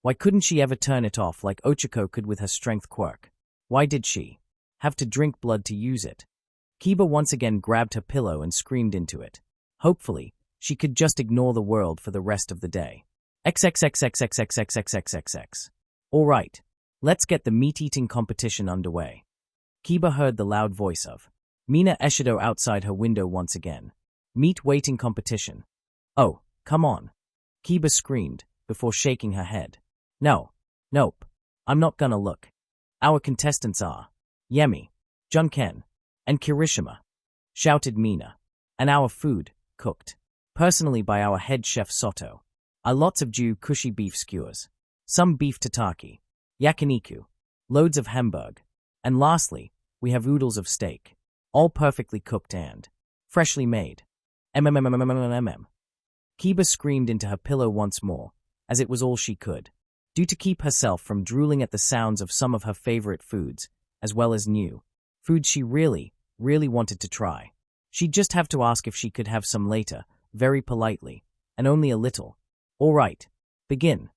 Why couldn't she ever turn it off like Ochako could with her strength quirk? Why did she have to drink blood to use it? Kiba once again grabbed her pillow and screamed into it. Hopefully, she could just ignore the world for the rest of the day. XXXXXXXXXXX. All right, let's get the meat-eating competition underway. Kiba heard the loud voice of Mina Eshido outside her window once again. Meat-weighting competition. Oh, come on. Kiba screamed, before shaking her head. Nope, I'm not gonna look. Our contestants are Yemi, Junken, and Kirishima, shouted Mina. And our food, cooked personally by our head chef Soto, are lots of cushy beef skewers, some beef tataki, yakiniku, loads of hamburg, and lastly, we have oodles of steak, all perfectly cooked and freshly made. MMMMMMMM. Kiba screamed into her pillow once more, as it was all she could do to keep herself from drooling at the sounds of some of her favorite foods, as well as new foods she really wanted to try. She'd just have to ask if she could have some later, very politely, and only a little. All right, begin,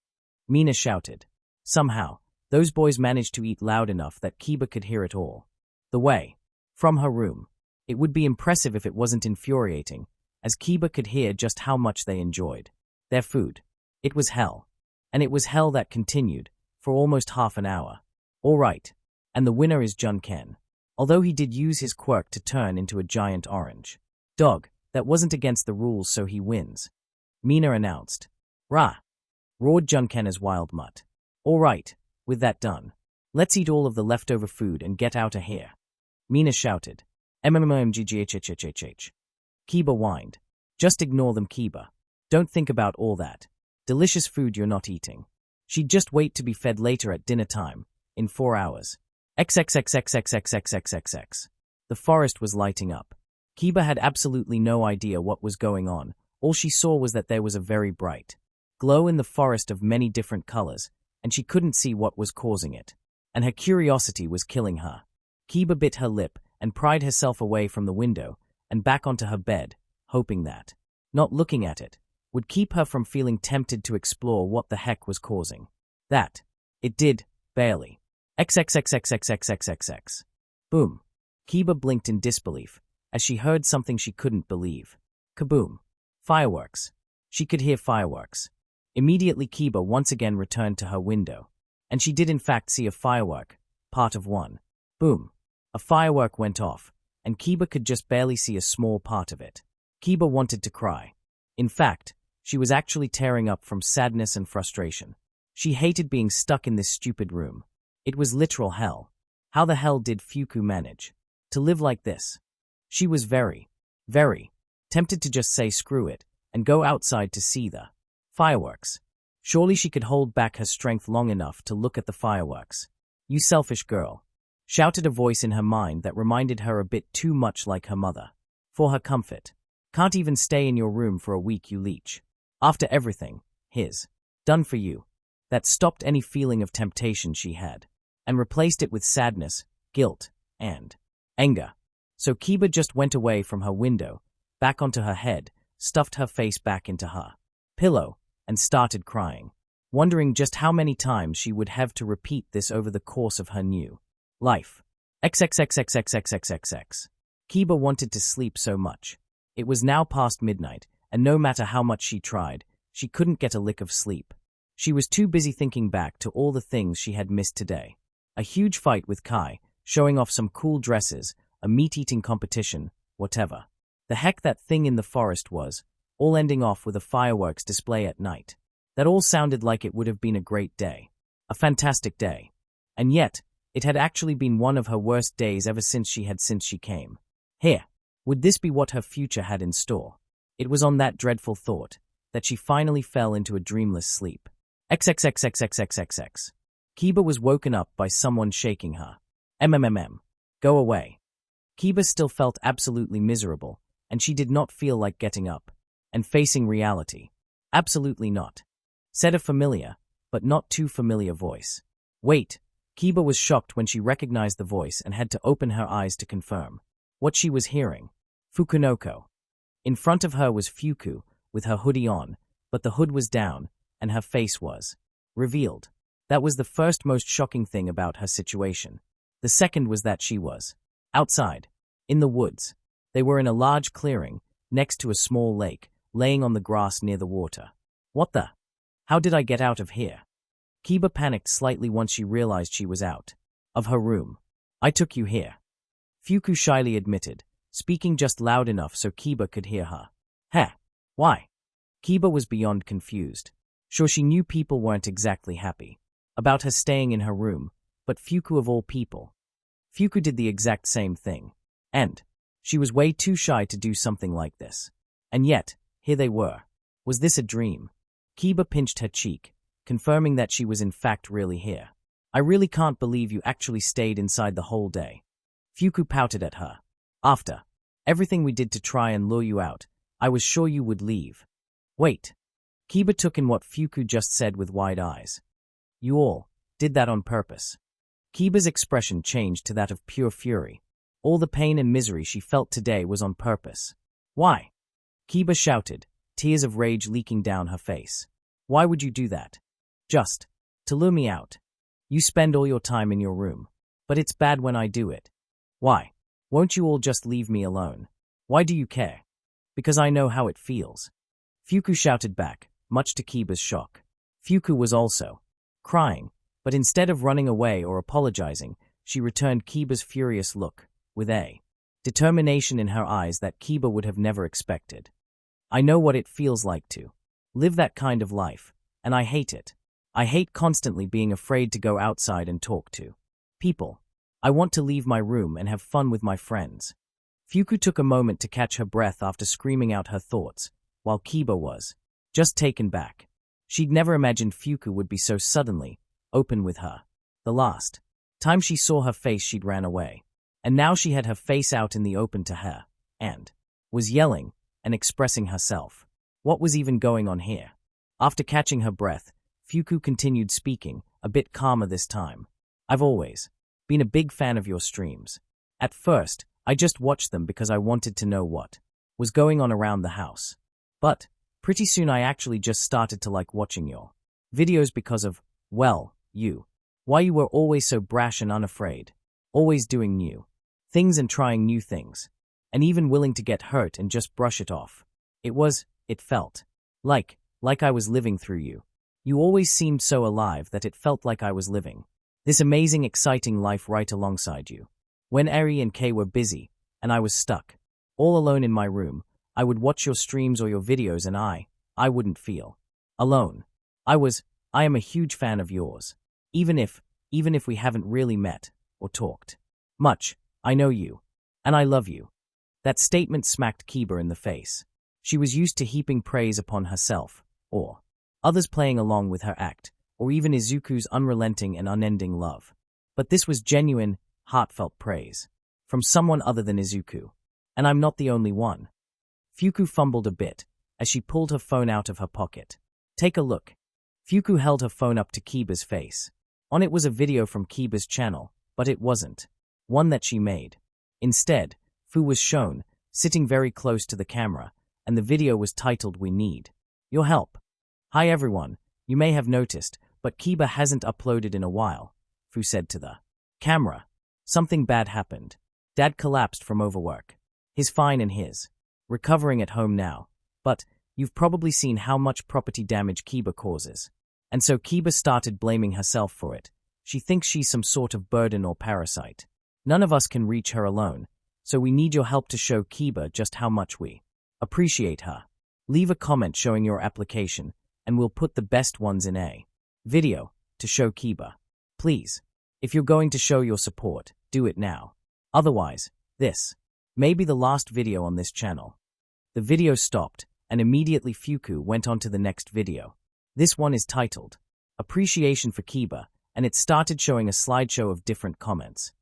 Mina shouted. Somehow, those boys managed to eat loud enough that Kiba could hear it all the way from her room. It would be impressive if it wasn't infuriating, as Kiba could hear just how much they enjoyed their food. It was hell. And it was hell that continued for almost half an hour. All right, and the winner is Junken. Although he did use his quirk to turn into a giant orange dog, that wasn't against the rules, so he wins, Mina announced. Rah! Roared Junken as wild mutt. All right, with that done, let's eat all of the leftover food and get out of here, Mina shouted. MMMGGHHHHH. Kiba whined. Just ignore them, Kiba. Don't think about all that. Delicious food you're not eating. She'd just wait to be fed later at dinner time, in 4 hours. XXXXXXXXXX. The forest was lighting up. Kiba had absolutely no idea what was going on. All she saw was that there was a very bright glow in the forest of many different colors, and she couldn't see what was causing it. And her curiosity was killing her. Kiba bit her lip and pried herself away from the window and back onto her bed, hoping that not looking at it would keep her from feeling tempted to explore what the heck was causing. That. It did, barely. XXXXXXXXX. Boom. Kiba blinked in disbelief as she heard something she couldn't believe. Kaboom. Fireworks. She could hear fireworks. Immediately Kiba once again returned to her window. And she did in fact see a firework, part of one. Boom. A firework went off, and Kiba could just barely see a small part of it. Kiba wanted to cry. In fact, she was actually tearing up from sadness and frustration. She hated being stuck in this stupid room. It was literal hell. How the hell did Fuku manage to live like this? She was very, very tempted to just say screw it and go outside to see the fireworks. Surely she could hold back her strength long enough to look at the fireworks. You selfish girl, shouted a voice in her mind that reminded her a bit too much like her mother. For her comfort. Can't even stay in your room for a week, you leech. After everything, his done for you. That stopped any feeling of temptation she had, and replaced it with sadness, guilt, and anger. So Kiba just went away from her window, back onto her head, stuffed her face back into her pillow, and started crying, wondering just how many times she would have to repeat this over the course of her new life. XXXXXXXXX. Kiba wanted to sleep so much. It was now past midnight, and no matter how much she tried, she couldn't get a lick of sleep. She was too busy thinking back to all the things she had missed today. A huge fight with Kai, showing off some cool dresses, a meat-eating competition, whatever the heck that thing in the forest was, all ending off with a fireworks display at night. That all sounded like it would have been a great day. A fantastic day. And yet, it had actually been one of her worst days ever since she came here. Would this be what her future had in store? It was on that dreadful thought that she finally fell into a dreamless sleep. XXXXXXXX. Kiba was woken up by someone shaking her. MMMM. Go away. Kiba still felt absolutely miserable, and she did not feel like getting up and facing reality. Absolutely not. Said a familiar, but not too familiar voice. Wait. Kiba was shocked when she recognized the voice and had to open her eyes to confirm what she was hearing. Fukunoko. In front of her was Fuku, with her hoodie on, but the hood was down, and her face was revealed. That was the first most shocking thing about her situation. The second was that she was outside, in the woods. They were in a large clearing, next to a small lake, laying on the grass near the water. What the? How did I get out of here? Kiba panicked slightly once she realized she was out of her room. I took you here. Fuku shyly admitted, speaking just loud enough so Kiba could hear her. Heh. Why? Kiba was beyond confused. Sure, she knew people weren't exactly happy about her staying in her room, but Fuku of all people. Fuku did the exact same thing. And she was way too shy to do something like this. And yet, here they were. Was this a dream? Kiba pinched her cheek, confirming that she was in fact really here. I really can't believe you actually stayed inside the whole day. Fuku pouted at her. After everything we did to try and lure you out, I was sure you would leave. Wait. Kiba took in what Fuku just said with wide eyes. You all did that on purpose. Kiba's expression changed to that of pure fury. All the pain and misery she felt today was on purpose. Why? Kiba shouted, tears of rage leaking down her face. Why would you do that? Just to lure me out. You spend all your time in your room. But it's bad when I do it. Why? Won't you all just leave me alone? Why do you care? Because I know how it feels. Fuku shouted back, much to Kiba's shock. Fuku was also crying, but instead of running away or apologizing, she returned Kiba's furious look, with a determination in her eyes that Kiba would have never expected. I know what it feels like to live that kind of life, and I hate it. I hate constantly being afraid to go outside and talk to people. I want to leave my room and have fun with my friends. Fuku took a moment to catch her breath after screaming out her thoughts, while Kiba was just taken back. She'd never imagined Fuku would be so suddenly open with her. The last time she saw her face, she'd ran away. And now she had her face out in the open to her, and was yelling and expressing herself. What was even going on here? After catching her breath, Fuku continued speaking, a bit calmer this time. I've always been a big fan of your streams. At first, I just watched them because I wanted to know what was going on around the house. But pretty soon I actually just started to like watching your videos because of, well, why you were always so brash and unafraid, always doing new things and trying new things, and even willing to get hurt and just brush it off. It felt like I was living through you. You always seemed so alive that it felt like I was living this amazing, exciting life right alongside you. When Eri and Kay were busy, and I was stuck all alone in my room, I would watch your streams or your videos and I wouldn't feel alone. I am a huge fan of yours. Even if we haven't really met or talked much, I know you, and I love you. That statement smacked Kiba in the face. She was used to heaping praise upon herself, or others playing along with her act, or even Izuku's unrelenting and unending love. But this was genuine, heartfelt praise from someone other than Izuku. And I'm not the only one. Fuku fumbled a bit as she pulled her phone out of her pocket. Take a look. Fuku held her phone up to Kiba's face. On it was a video from Kiba's channel, but it wasn't one that she made. Instead, Fu was shown, sitting very close to the camera, and the video was titled "We Need Your Help." Hi everyone, you may have noticed, but Kiba hasn't uploaded in a while, Fu said to the camera. Something bad happened. Dad collapsed from overwork. He's fine and he's recovering at home now, but you've probably seen how much property damage Kiba causes. And so Kiba started blaming herself for it. She thinks she's some sort of burden or parasite. None of us can reach her alone, so we need your help to show Kiba just how much we appreciate her. Leave a comment showing your application, and we'll put the best ones in a video to show Kiba. Please, if you're going to show your support, do it now. Otherwise, this may be the last video on this channel. The video stopped, and immediately Fuku went on to the next video. This one is titled Appreciation for Kiba, and it started showing a slideshow of different comments.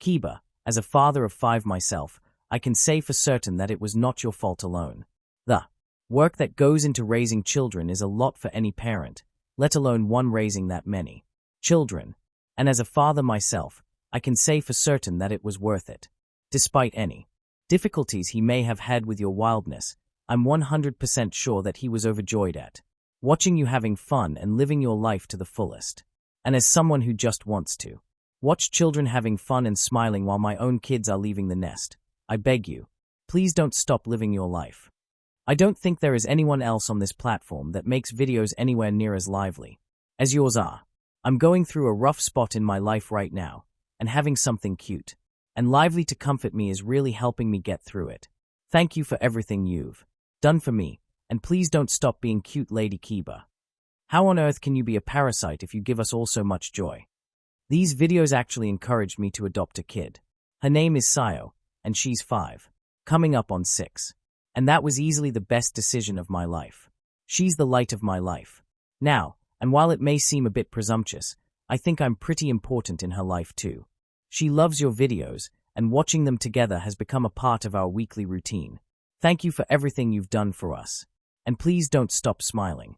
Kiba, as a father of 5 myself, I can say for certain that it was not your fault alone. The work that goes into raising children is a lot for any parent, let alone one raising that many children. And as a father myself, I can say for certain that it was worth it. Despite any difficulties he may have had with your wildness, I'm 100% sure that he was overjoyed at watching you having fun and living your life to the fullest. And as someone who just wants to watch children having fun and smiling while my own kids are leaving the nest, I beg you, please don't stop living your life. I don't think there is anyone else on this platform that makes videos anywhere near as lively as yours are. I'm going through a rough spot in my life right now, and having something cute and lively to comfort me is really helping me get through it. Thank you for everything you've done for me, and please don't stop being cute, Lady Kiba. How on earth can you be a parasite if you give us all so much joy? These videos actually encouraged me to adopt a kid. Her name is Sayo, and she's 5, coming up on 6. And that was easily the best decision of my life. She's the light of my life now, and while it may seem a bit presumptuous, I think I'm pretty important in her life too. She loves your videos, and watching them together has become a part of our weekly routine. Thank you for everything you've done for us. And please don't stop smiling.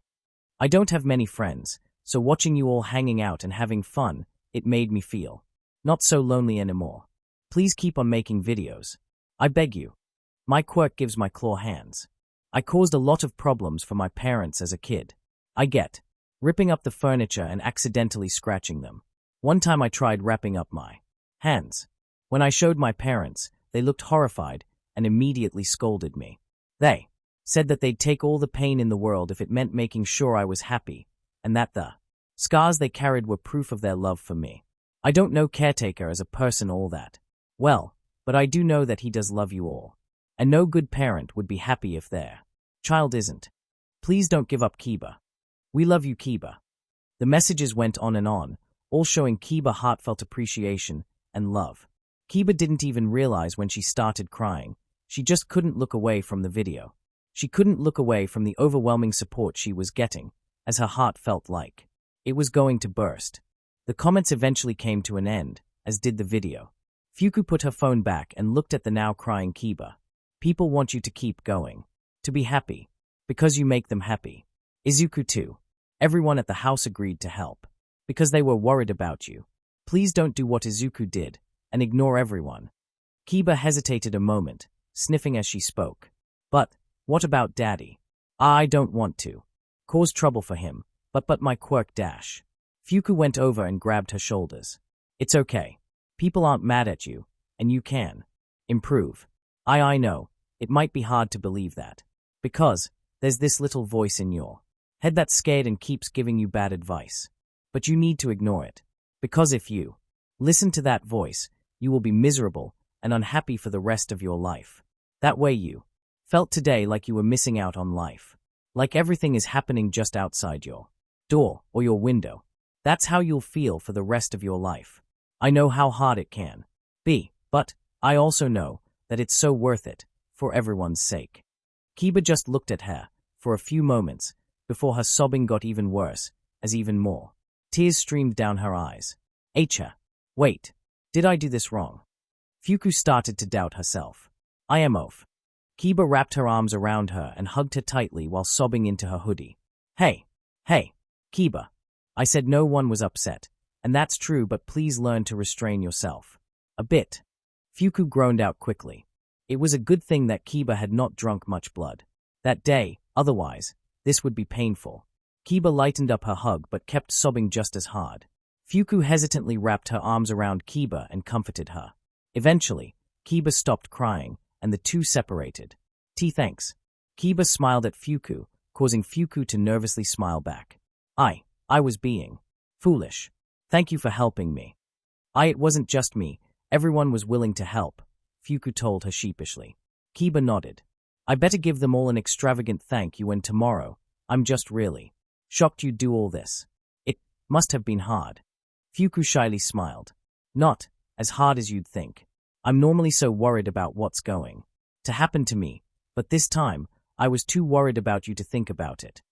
I don't have many friends, so watching you all hanging out and having fun, it made me feel not so lonely anymore. Please keep on making videos. I beg you. My quirk gives my claw hands. I caused a lot of problems for my parents as a kid. I get ripping up the furniture and accidentally scratching them. One time I tried wrapping up my hands. When I showed my parents, they looked horrified and immediately scolded me. They said that they'd take all the pain in the world if it meant making sure I was happy, and that the scars they carried were proof of their love for me. I don't know Caretaker as a person all that well, but I do know that he does love you all. And no good parent would be happy if their child isn't. Please don't give up, Kiba. We love you, Kiba. The messages went on and on, all showing Kiba heartfelt appreciation and love. Kiba didn't even realize when she started crying. She just couldn't look away from the video. She couldn't look away from the overwhelming support she was getting, as her heart felt like it was going to burst. The comments eventually came to an end, as did the video. Fuku put her phone back and looked at the now crying Kiba. People want you to keep going. To be happy. Because you make them happy. Izuku too. Everyone at the house agreed to help. Because they were worried about you. Please don't do what Izuku did, and ignore everyone. Kiba hesitated a moment, sniffing as she spoke. But, what about Daddy? I don't want to cause trouble for him, but my quirk dash. Fuku went over and grabbed her shoulders. It's okay. People aren't mad at you, and you can improve. I know, it might be hard to believe that. Because, there's this little voice in your head that's scared and keeps giving you bad advice. But you need to ignore it. Because if you listen to that voice, you will be miserable and unhappy for the rest of your life. That way you felt today like you were missing out on life. Like everything is happening just outside your door or your window. That's how you'll feel for the rest of your life. I know how hard it can be, but I also know that it's so worth it, for everyone's sake. Kiba just looked at her for a few moments before her sobbing got even worse, as even more tears streamed down her eyes. Acha. Wait. Did I do this wrong? Fuku started to doubt herself. I am off. Kiba wrapped her arms around her and hugged her tightly while sobbing into her hoodie. Hey, Kiba. I said no one was upset, and that's true, but please learn to restrain yourself. A bit. Fuku groaned out quickly. It was a good thing that Kiba had not drunk much blood that day, otherwise, this would be painful. Kiba lightened up her hug but kept sobbing just as hard. Fuku hesitantly wrapped her arms around Kiba and comforted her. Eventually, Kiba stopped crying, and the two separated. Thanks. Kiba smiled at Fuku, causing Fuku to nervously smile back. I was being foolish. Thank you for helping me. It wasn't just me. Everyone was willing to help, Fuku told her sheepishly. Kiba nodded. I better give them all an extravagant thank you when tomorrow. I'm just really shocked you'd do all this. It must have been hard. Fuku shyly smiled. Not as hard as you'd think. I'm normally so worried about what's going to happen to me, but this time, I was too worried about you to think about it.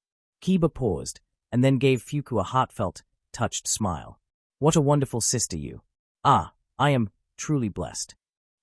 Kiba paused, and then gave Fuku a heartfelt, touched smile. What a wonderful sister you. I am truly blessed.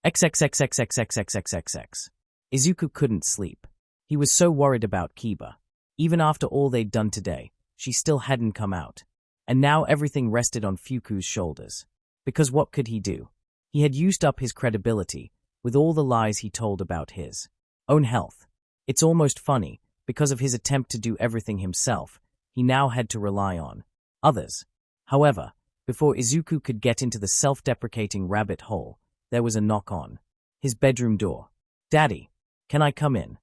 XXXXXXXXXX. Izuku couldn't sleep. He was so worried about Kiba. Even after all they'd done today, she still hadn't come out. And now everything rested on Fuku's shoulders. Because what could he do? He had used up his credibility, with all the lies he told about his own health. It's almost funny, because of his attempt to do everything himself, he now had to rely on others. However, before Izuku could get into the self-deprecating rabbit hole, there was a knock on his bedroom door. Daddy, can I come in?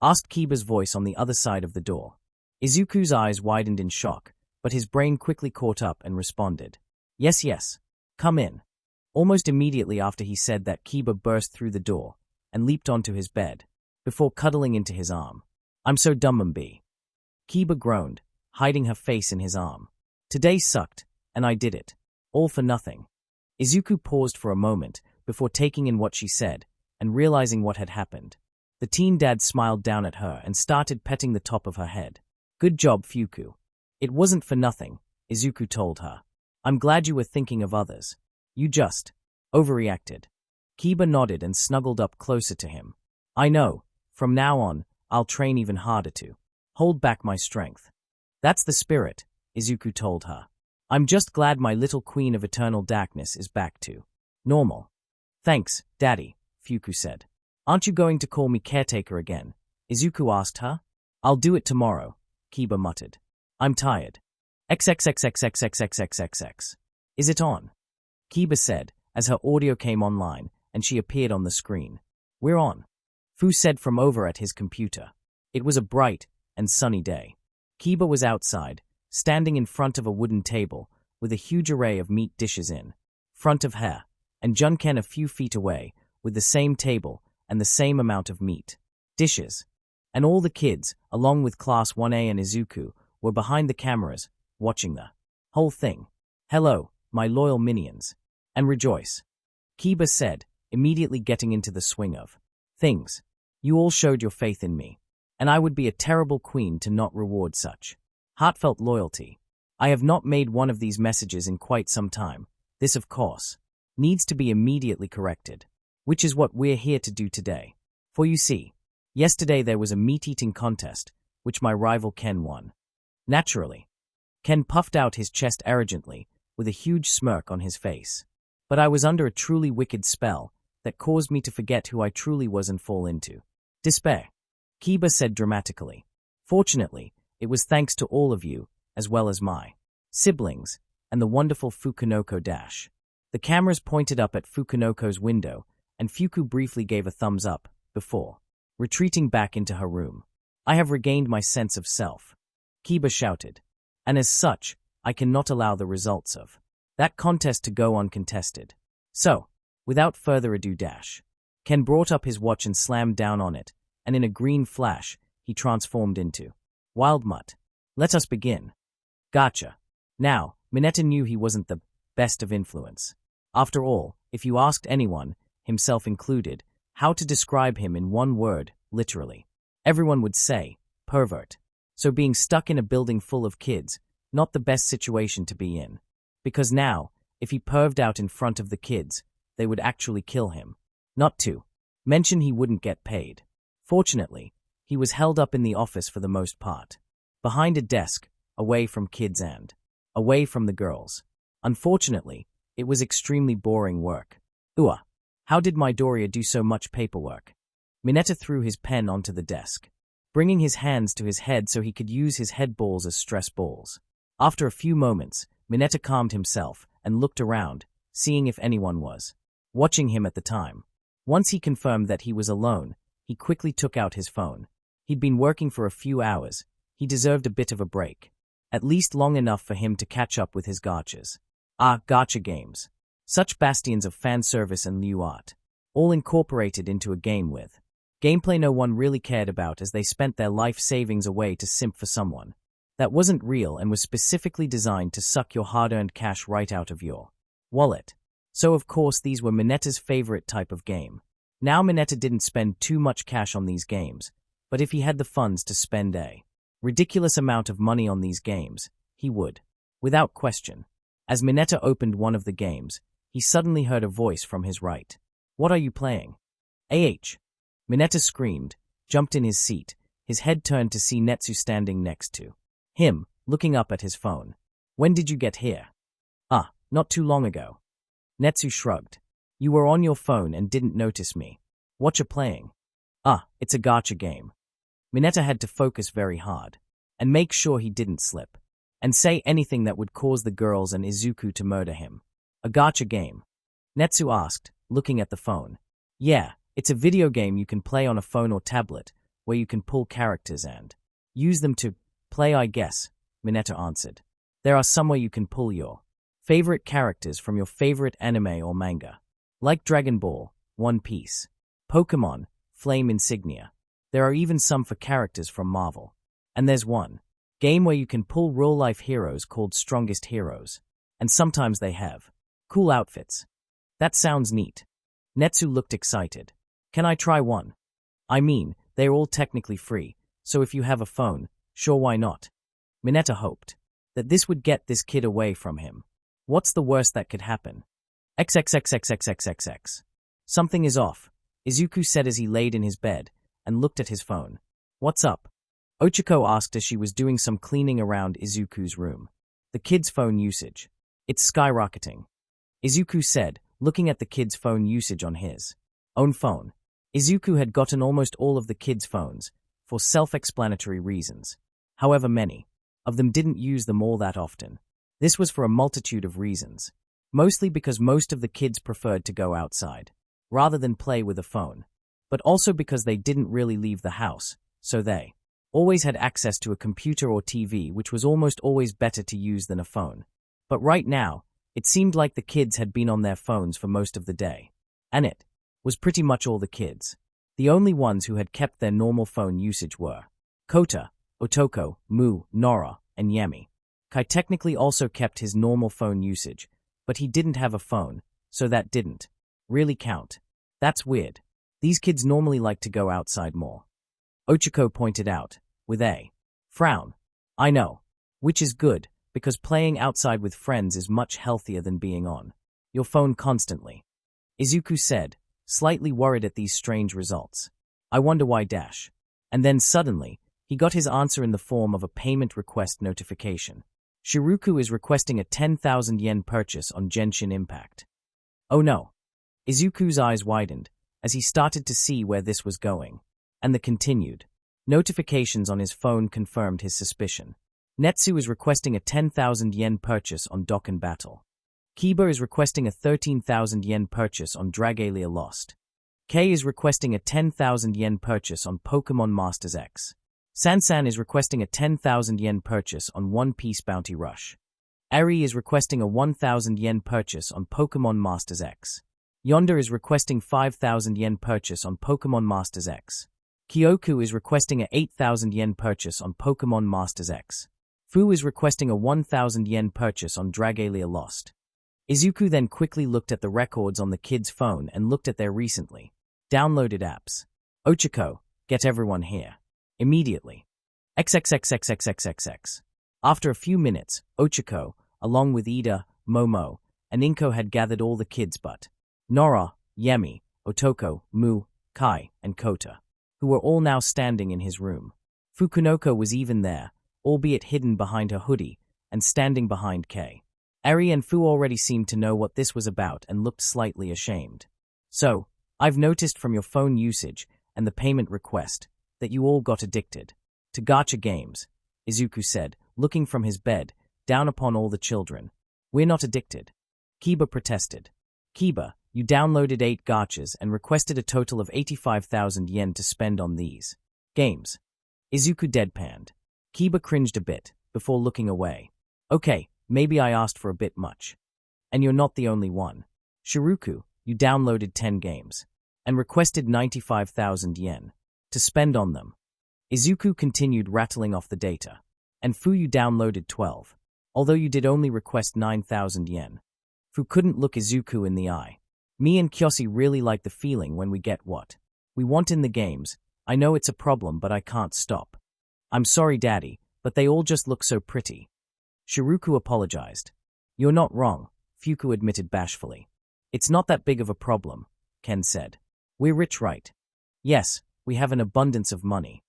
Asked Kiba's voice on the other side of the door. Izuku's eyes widened in shock, but his brain quickly caught up and responded. Yes, come in. Almost immediately after he said that, Kiba burst through the door and leaped onto his bed, before cuddling into his arm. I'm so dumb, B. Kiba groaned, hiding her face in his arm. Today sucked, and I did it. All for nothing. Izuku paused for a moment before taking in what she said and realizing what had happened. The teen dad smiled down at her and started petting the top of her head. Good job, Fuku. It wasn't for nothing, Izuku told her. I'm glad you were thinking of others. You just overreacted. Kiba nodded and snuggled up closer to him. I know. From now on, I'll train even harder to hold back my strength. That's the spirit, Izuku told her. I'm just glad my little queen of eternal darkness is back to normal. Thanks, Daddy, Fuku said. Aren't you going to call me caretaker again? Izuku asked her. I'll do it tomorrow, Kiba muttered. I'm tired. XXXXXXXXXX. Is it on? Kiba said, as her audio came online and she appeared on the screen. We're on, Fu said from over at his computer. It was a bright and sunny day. Kiba was outside, standing in front of a wooden table with a huge array of meat dishes in front of her, and Junken a few feet away with the same table and the same amount of meat dishes. And all the kids, along with Class 1A and Izuku, were behind the cameras, watching the whole thing. Hello, my loyal minions. And rejoice. Kiba said, immediately getting into the swing of things. You all showed your faith in me, and I would be a terrible queen to not reward such heartfelt loyalty. I have not made one of these messages in quite some time. This, of course, needs to be immediately corrected, which is what we're here to do today. For you see, yesterday there was a meat-eating contest, which my rival Ken won. Naturally, Ken puffed out his chest arrogantly, with a huge smirk on his face. But I was under a truly wicked spell that caused me to forget who I truly was and fall into despair, Kiba said dramatically. Fortunately, it was thanks to all of you, as well as my siblings, and the wonderful Fukunoko dash. The cameras pointed up at Fukunoko's window, and Fuku briefly gave a thumbs up, before retreating back into her room. I have regained my sense of self, Kiba shouted, and as such, I cannot allow the results of that contest to go uncontested. So, without further ado Ken brought up his watch and slammed down on it, and in a green flash, he transformed into Wild Mutt. Let us begin. Gotcha. Now, Mineta knew he wasn't the best of influence. After all, if you asked anyone, himself included, how to describe him in one word, literally, everyone would say, pervert. So being stuck in a building full of kids, not the best situation to be in. Because now, if he perved out in front of the kids, they would actually kill him. Not to mention he wouldn't get paid. Fortunately, he was held up in the office for the most part. Behind a desk, away from kids and away from the girls. Unfortunately, it was extremely boring work. How did Midoriya do so much paperwork? Mineta threw his pen onto the desk, bringing his hands to his head so he could use his head balls as stress balls. After a few moments, Mineta calmed himself and looked around, seeing if anyone was watching him at the time. Once he confirmed that he was alone, he quickly took out his phone. He'd been working for a few hours. He deserved a bit of a break. At least long enough for him to catch up with his gachas. Gacha games. Such bastions of fan service and new art. All incorporated into a game with gameplay no one really cared about as they spent their life savings away to simp for someone that wasn't real and was specifically designed to suck your hard-earned cash right out of your wallet. So of course these were Mineta's favorite type of game. Now Mineta didn't spend too much cash on these games, but if he had the funds to spend a ridiculous amount of money on these games, he would. Without question. As Mineta opened one of the games, he suddenly heard a voice from his right. What are you playing? Mineta screamed, jumped in his seat, his head turned to see Netsu standing next to him, looking up at his phone. When did you get here? Not too long ago. Netsu shrugged. You were on your phone and didn't notice me. What you playing? It's a gacha game. Mineta had to focus very hard, and make sure he didn't slip, and say anything that would cause the girls and Izuku to murder him. A gacha game? Netsu asked, looking at the phone. Yeah, it's a video game you can play on a phone or tablet, where you can pull characters and use them to play, I guess, Mineta answered. There are some where you can pull your favorite characters from your favorite anime or manga, like Dragon Ball, One Piece, Pokemon, Flame Insignia. There are even some for characters from Marvel. And there's one game where you can pull real-life heroes called Strongest Heroes. And sometimes they have cool outfits. That sounds neat. Netsu looked excited. Can I try one? I mean, they're all technically free, so if you have a phone, sure, why not? Mineta hoped that this would get this kid away from him. What's the worst that could happen? XXXXXXXX. Something is off, Izuku said as he laid in his bed and looked at his phone. What's up? Ochiko asked as she was doing some cleaning around Izuku's room. The kid's phone usage. It's skyrocketing, Izuku said, looking at the kid's phone usage on his own phone. Izuku had gotten almost all of the kids' phones, for self-explanatory reasons. However, many of them didn't use them all that often. This was for a multitude of reasons. Mostly because most of the kids preferred to go outside, rather than play with a phone. But also because they didn't really leave the house, so they always had access to a computer or TV, which was almost always better to use than a phone. But right now, it seemed like the kids had been on their phones for most of the day. And it was pretty much all the kids. The only ones who had kept their normal phone usage were Kota, Otoko, Mu, Nora, and Yami. Kai technically also kept his normal phone usage, but he didn't have a phone, so that didn't really count. That's weird. These kids normally like to go outside more. Ochako pointed out, with a frown. I know. Which is good, because playing outside with friends is much healthier than being on your phone constantly. Izuku said, slightly worried at these strange results. I wonder why dash. And then suddenly, he got his answer in the form of a payment request notification. Shiruku is requesting a 10,000 yen purchase on Genshin Impact. Oh no. Izuku's eyes widened, as he started to see where this was going. And the continued notifications on his phone confirmed his suspicion. Netsu is requesting a 10,000 yen purchase on Dokkan Battle. Kiba is requesting a 13,000 yen purchase on Dragalia Lost. Kei is requesting a 10,000 yen purchase on Pokemon Masters X. Sansan is requesting a 10,000 yen purchase on One Piece Bounty Rush. Eri is requesting a 1,000 yen purchase on Pokemon Masters X. Yonder is requesting 5,000 yen purchase on Pokemon Masters X. Kyoku is requesting a 8,000 yen purchase on Pokemon Masters X. Fu is requesting a 1,000 yen purchase on Dragalia Lost. Izuku then quickly looked at the records on the kid's phone and looked at their recently downloaded apps. Ochako, get everyone here. Immediately. XXXXXXXX. After a few minutes, Ochako, along with Ida, Momo, and Inko had gathered all the kids but Nora, Yemi, Otoko, Mu, Kai, and Kota, who were all now standing in his room. Fukunoko was even there, albeit hidden behind her hoodie, and standing behind Kei. Eri and Fu already seemed to know what this was about and looked slightly ashamed. So, I've noticed from your phone usage and the payment request that you all got addicted to gacha games, Izuku said, looking from his bed, down upon all the children. We're not addicted. Kiba protested. Kiba, you downloaded 8 gachas and requested a total of 85,000 yen to spend on these games. Izuku deadpanned. Kiba cringed a bit, before looking away. Okay, maybe I asked for a bit much. And you're not the only one. Shiruku, you downloaded 10 games and requested 95,000 yen to spend on them. Izuku continued rattling off the data. And Fu, you downloaded 12, although you did only request 9,000 yen. Fu couldn't look Izuku in the eye. Me and Kyoshi really like the feeling when we get what we want in the games. I know it's a problem, but I can't stop. I'm sorry, Daddy, but they all just look so pretty. Shiruku apologized. You're not wrong, Fuku admitted bashfully. It's not that big of a problem, Ken said. We're rich, right? Yes, we have an abundance of money.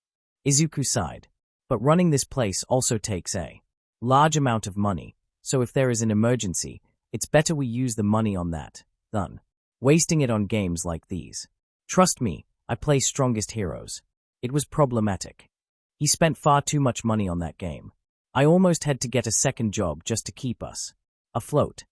Izuku sighed. But running this place also takes a large amount of money, so if there is an emergency, it's better we use the money on that than wasting it on games like these. Trust me, I play Strongest Heroes. It was problematic. He spent far too much money on that game. I almost had to get a second job just to keep us afloat.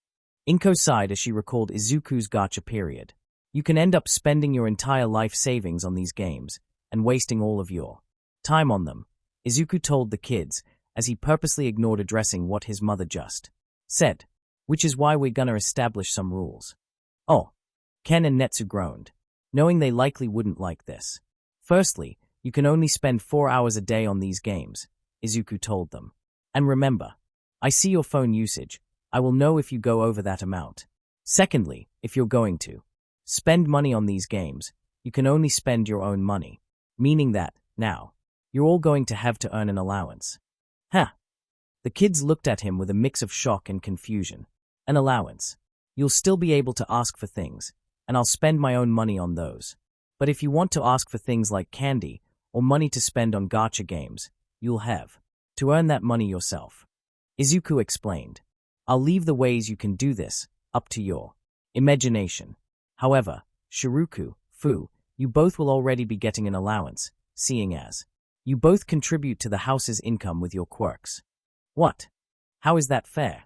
Inko sighed as she recalled Izuku's gacha period. You can end up spending your entire life savings on these games and wasting all of your time on them, Izuku told the kids, as he purposely ignored addressing what his mother just said. Which is why we're gonna establish some rules. Oh. Ken and Netsu groaned, knowing they likely wouldn't like this. Firstly, you can only spend 4 hours a day on these games, Izuku told them. And remember, I see your phone usage. I will know if you go over that amount. Secondly, if you're going to spend money on these games, you can only spend your own money. Meaning that, now, you're all going to have to earn an allowance. Huh. The kids looked at him with a mix of shock and confusion. An allowance. You'll still be able to ask for things, and I'll spend my own money on those. But if you want to ask for things like candy or money to spend on gacha games, you'll have to earn that money yourself. Izuku explained. I'll leave the ways you can do this up to your imagination. However, Shiruku, Fu, you both will already be getting an allowance, seeing as you both contribute to the house's income with your quirks. What? How is that fair?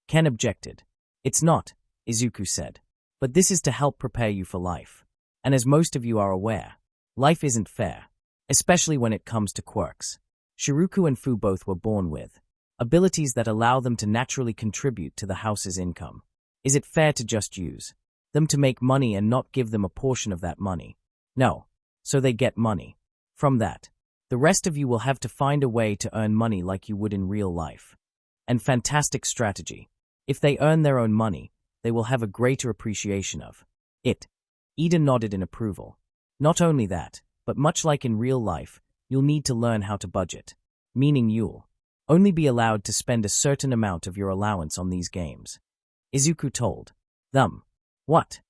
Ken objected. It's not, Izuku said. But this is to help prepare you for life. And as most of you are aware, life isn't fair, especially when it comes to quirks. Shiruku and Fu both were born with abilities that allow them to naturally contribute to the house's income. Is it fair to just use them to make money and not give them a portion of that money? No. So they get money. From that, the rest of you will have to find a way to earn money like you would in real life. And fantastic strategy. If they earn their own money, they will have a greater appreciation of it. Ida nodded in approval. Not only that, but much like in real life, you'll need to learn how to budget. Meaning you'll only be allowed to spend a certain amount of your allowance on these games. Izuku told them. What?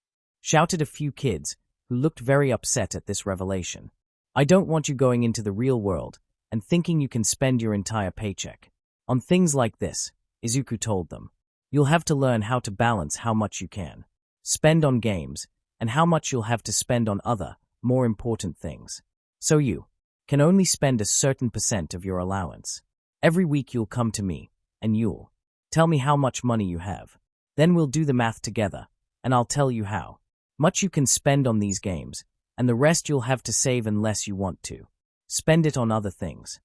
Shouted a few kids, who looked very upset at this revelation. I don't want you going into the real world and thinking you can spend your entire paycheck on things like this, Izuku told them. You'll have to learn how to balance how much you can spend on games and how much you'll have to spend on other, more important things. So you can only spend a certain % of your allowance. Every week you'll come to me, and you'll tell me how much money you have. Then we'll do the math together, and I'll tell you how much you can spend on these games, and the rest you'll have to save unless you want to spend it on other things.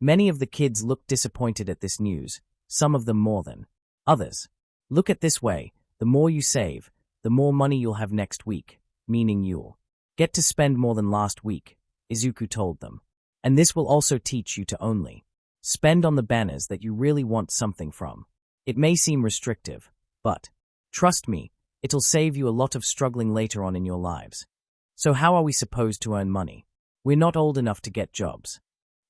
Many of the kids looked disappointed at this news, some of them more than others. Look at this way, the more you save, the more money you'll have next week, meaning you'll get to spend more than last week, Izuku told them. And this will also teach you to only spend on the banners that you really want something from. It may seem restrictive, but trust me, it'll save you a lot of struggling later on in your lives. So how are we supposed to earn money? We're not old enough to get jobs.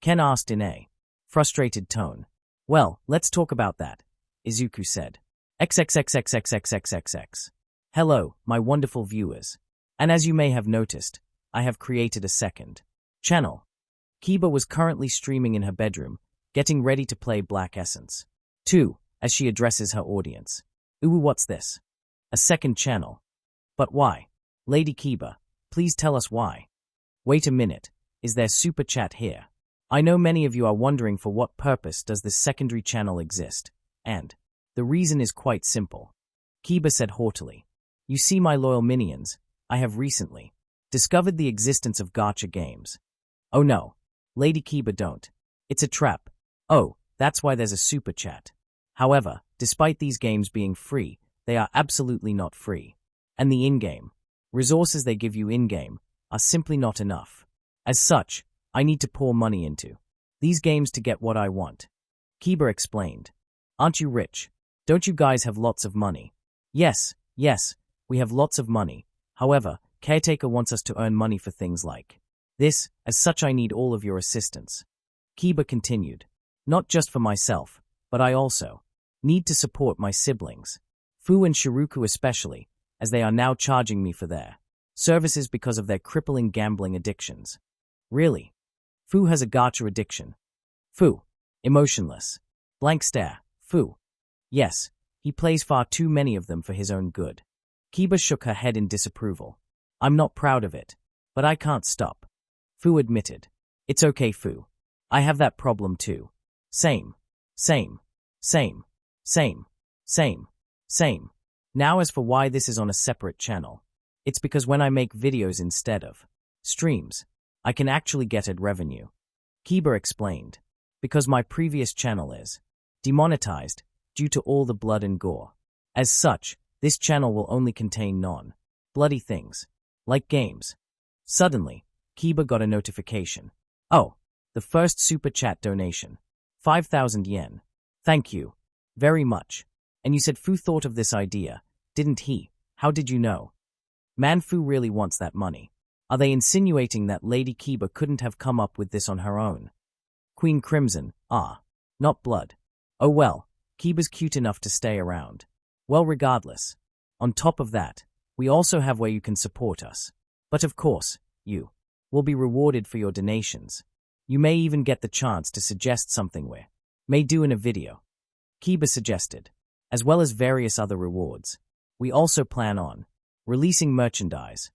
Ken asked in a frustrated tone. Well, let's talk about that, Izuku said. XXXXXXXXX. Hello, my wonderful viewers. And as you may have noticed, I have created a second channel. Kiba was currently streaming in her bedroom, getting ready to play Black Essence 2, as she addresses her audience. Ooh, what's this? A second channel. But why? Lady Kiba, please tell us why. Wait a minute, is there super chat here? I know many of you are wondering for what purpose does this secondary channel exist, and the reason is quite simple. Kiba said haughtily. You see, my loyal minions, I have recently discovered the existence of gacha games. Oh no, Lady Kiba, don't. It's a trap. Oh, that's why there's a super chat. However, despite these games being free, they are absolutely not free. And the in-game resources they give you in-game are simply not enough. As such, I need to pour money into these games to get what I want. Kiba explained. Aren't you rich? Don't you guys have lots of money? Yes, we have lots of money. However, Caretaker wants us to earn money for things like this. As such, I need all of your assistance. Kiba continued. Not just for myself, but I also need to support my siblings. Fu and Shiruku especially, as they are now charging me for their services because of their crippling gambling addictions. Really? Fu has a gacha addiction. Fu. Emotionless. Blank stare. Fu. Yes, he plays far too many of them for his own good. Kiba shook her head in disapproval. I'm not proud of it, but I can't stop. Fu admitted. It's okay, Fu. I have that problem too. Same. Now as for why this is on a separate channel, it's because when I make videos instead of streams, I can actually get ad revenue. Kiba explained. Because my previous channel is demonetized due to all the blood and gore. As such, this channel will only contain non-bloody things, like games. Suddenly, Kiba got a notification. Oh, the first super chat donation. 5,000 yen. Thank you very much. And you said Fu thought of this idea, didn't he? How did you know? Man, Fu really wants that money. Are they insinuating that Lady Kiba couldn't have come up with this on her own? Queen Crimson, not blood. Oh well, Kiba's cute enough to stay around. Well, regardless. On top of that, we also have where you can support us. But of course, you will be rewarded for your donations. You may even get the chance to suggest something we may do in a video. Kiba suggested. As well as various other rewards. We also plan on releasing merchandise.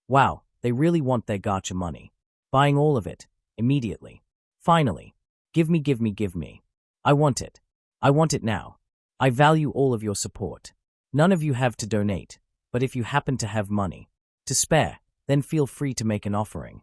Wow, they really want their gacha money. Buying all of it, immediately. Finally. Give me. I want it. I want it now. I value all of your support. None of you have to donate, but if you happen to have money to spare, then feel free to make an offering.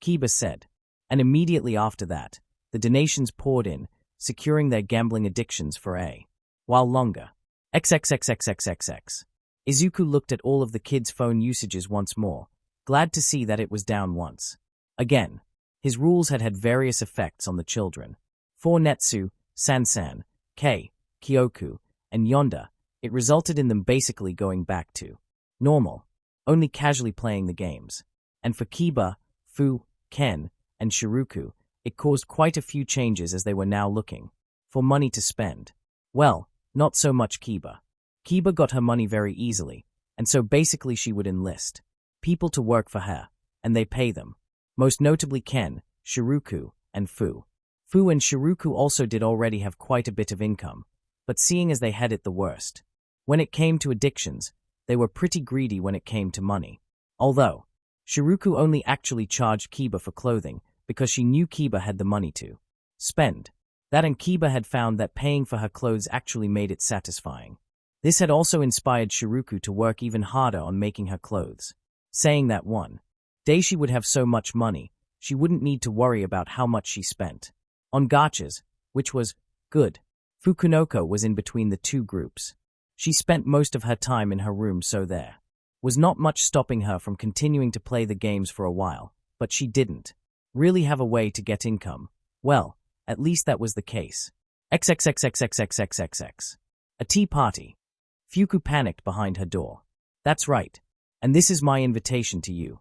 Kiba said. And immediately after that, the donations poured in, securing their gambling addictions for a while longer. XXXXXXX. Izuku looked at all of the kids' phone usages once more, glad to see that it was down once. Again, his rules had various effects on the children. For Netsu, Sansan, Kei, Kyoku, and Yonda, it resulted in them basically going back to normal. only casually playing the games. And for Kiba, Fu, Ken, and Shiruku, it caused quite a few changes as they were now looking for money to spend. Well, not so much Kiba. Kiba got her money very easily, and so basically she would enlist people to work for her, and they pay them. Most notably Ken, Shiruku, and Fu. Fu and Shiruku also did already have quite a bit of income, but seeing as they had it the worst. When it came to addictions, they were pretty greedy when it came to money. Although, Shiruku only actually charged Kiba for clothing because she knew Kiba had the money to spend. That and Kiba had found that paying for her clothes actually made it satisfying. This had also inspired Shiruku to work even harder on making her clothes, saying that one day she would have so much money, she wouldn't need to worry about how much she spent on gachas, which was good. Fukunoko was in between the two groups. She spent most of her time in her room, so there was not much stopping her from continuing to play the games for a while, but she didn't really have a way to get income. Well, at least that was the case. XXXXXXXXX. A tea party. Fuku panicked behind her door. That's right. And this is my invitation to you,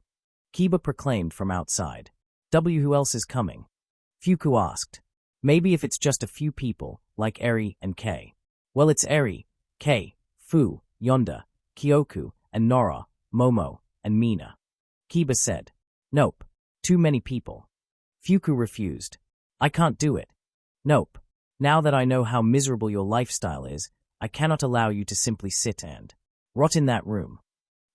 Kiba proclaimed from outside. Who else is coming? Fuku asked. Maybe if it's just a few people, like Eri and Kei. Well, it's Eri, Kei, Fu, Yonda, Kyoku, and Nora, Momo, and Mina. Kiba said. Nope. Too many people. Fuku refused. I can't do it. Nope. Now that I know how miserable your lifestyle is, I cannot allow you to simply sit and rot in that room.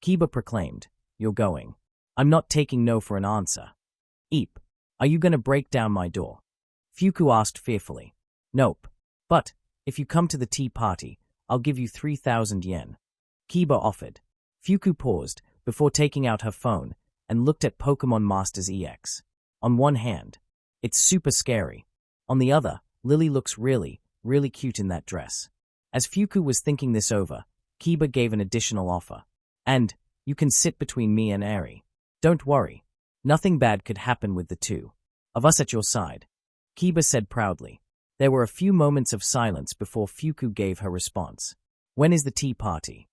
Kiba proclaimed. You're going. I'm not taking no for an answer. Eep. Are you gonna break down my door? Fuku asked fearfully. Nope. But, if you come to the tea party, I'll give you 3,000 yen. Kiba offered. Fuku paused before taking out her phone and looked at Pokemon Masters EX. On one hand, it's super scary. On the other, Lily looks really, really cute in that dress. As Fuku was thinking this over, Kiba gave an additional offer. And, you can sit between me and Eri. Don't worry. Nothing bad could happen with the two of us at your side. Kiba said proudly. There were a few moments of silence before Fuku gave her response. When is the tea party?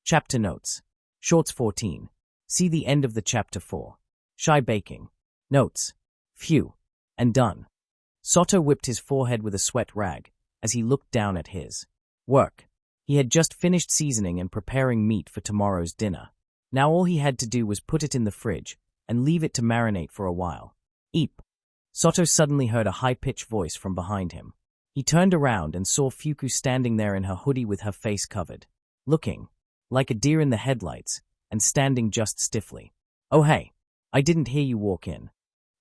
Chapter Notes. Shorts 14. See the end of the chapter 4. Shy baking. Notes. Phew. And done. Soto whipped his forehead with a sweat rag as he looked down at his work. He had just finished seasoning and preparing meat for tomorrow's dinner. Now all he had to do was put it in the fridge and leave it to marinate for a while. Eep. Soto suddenly heard a high-pitched voice from behind him. He turned around and saw Fuku standing there in her hoodie with her face covered, looking like a deer in the headlights and standing just stiffly. Oh hey, I didn't hear you walk in.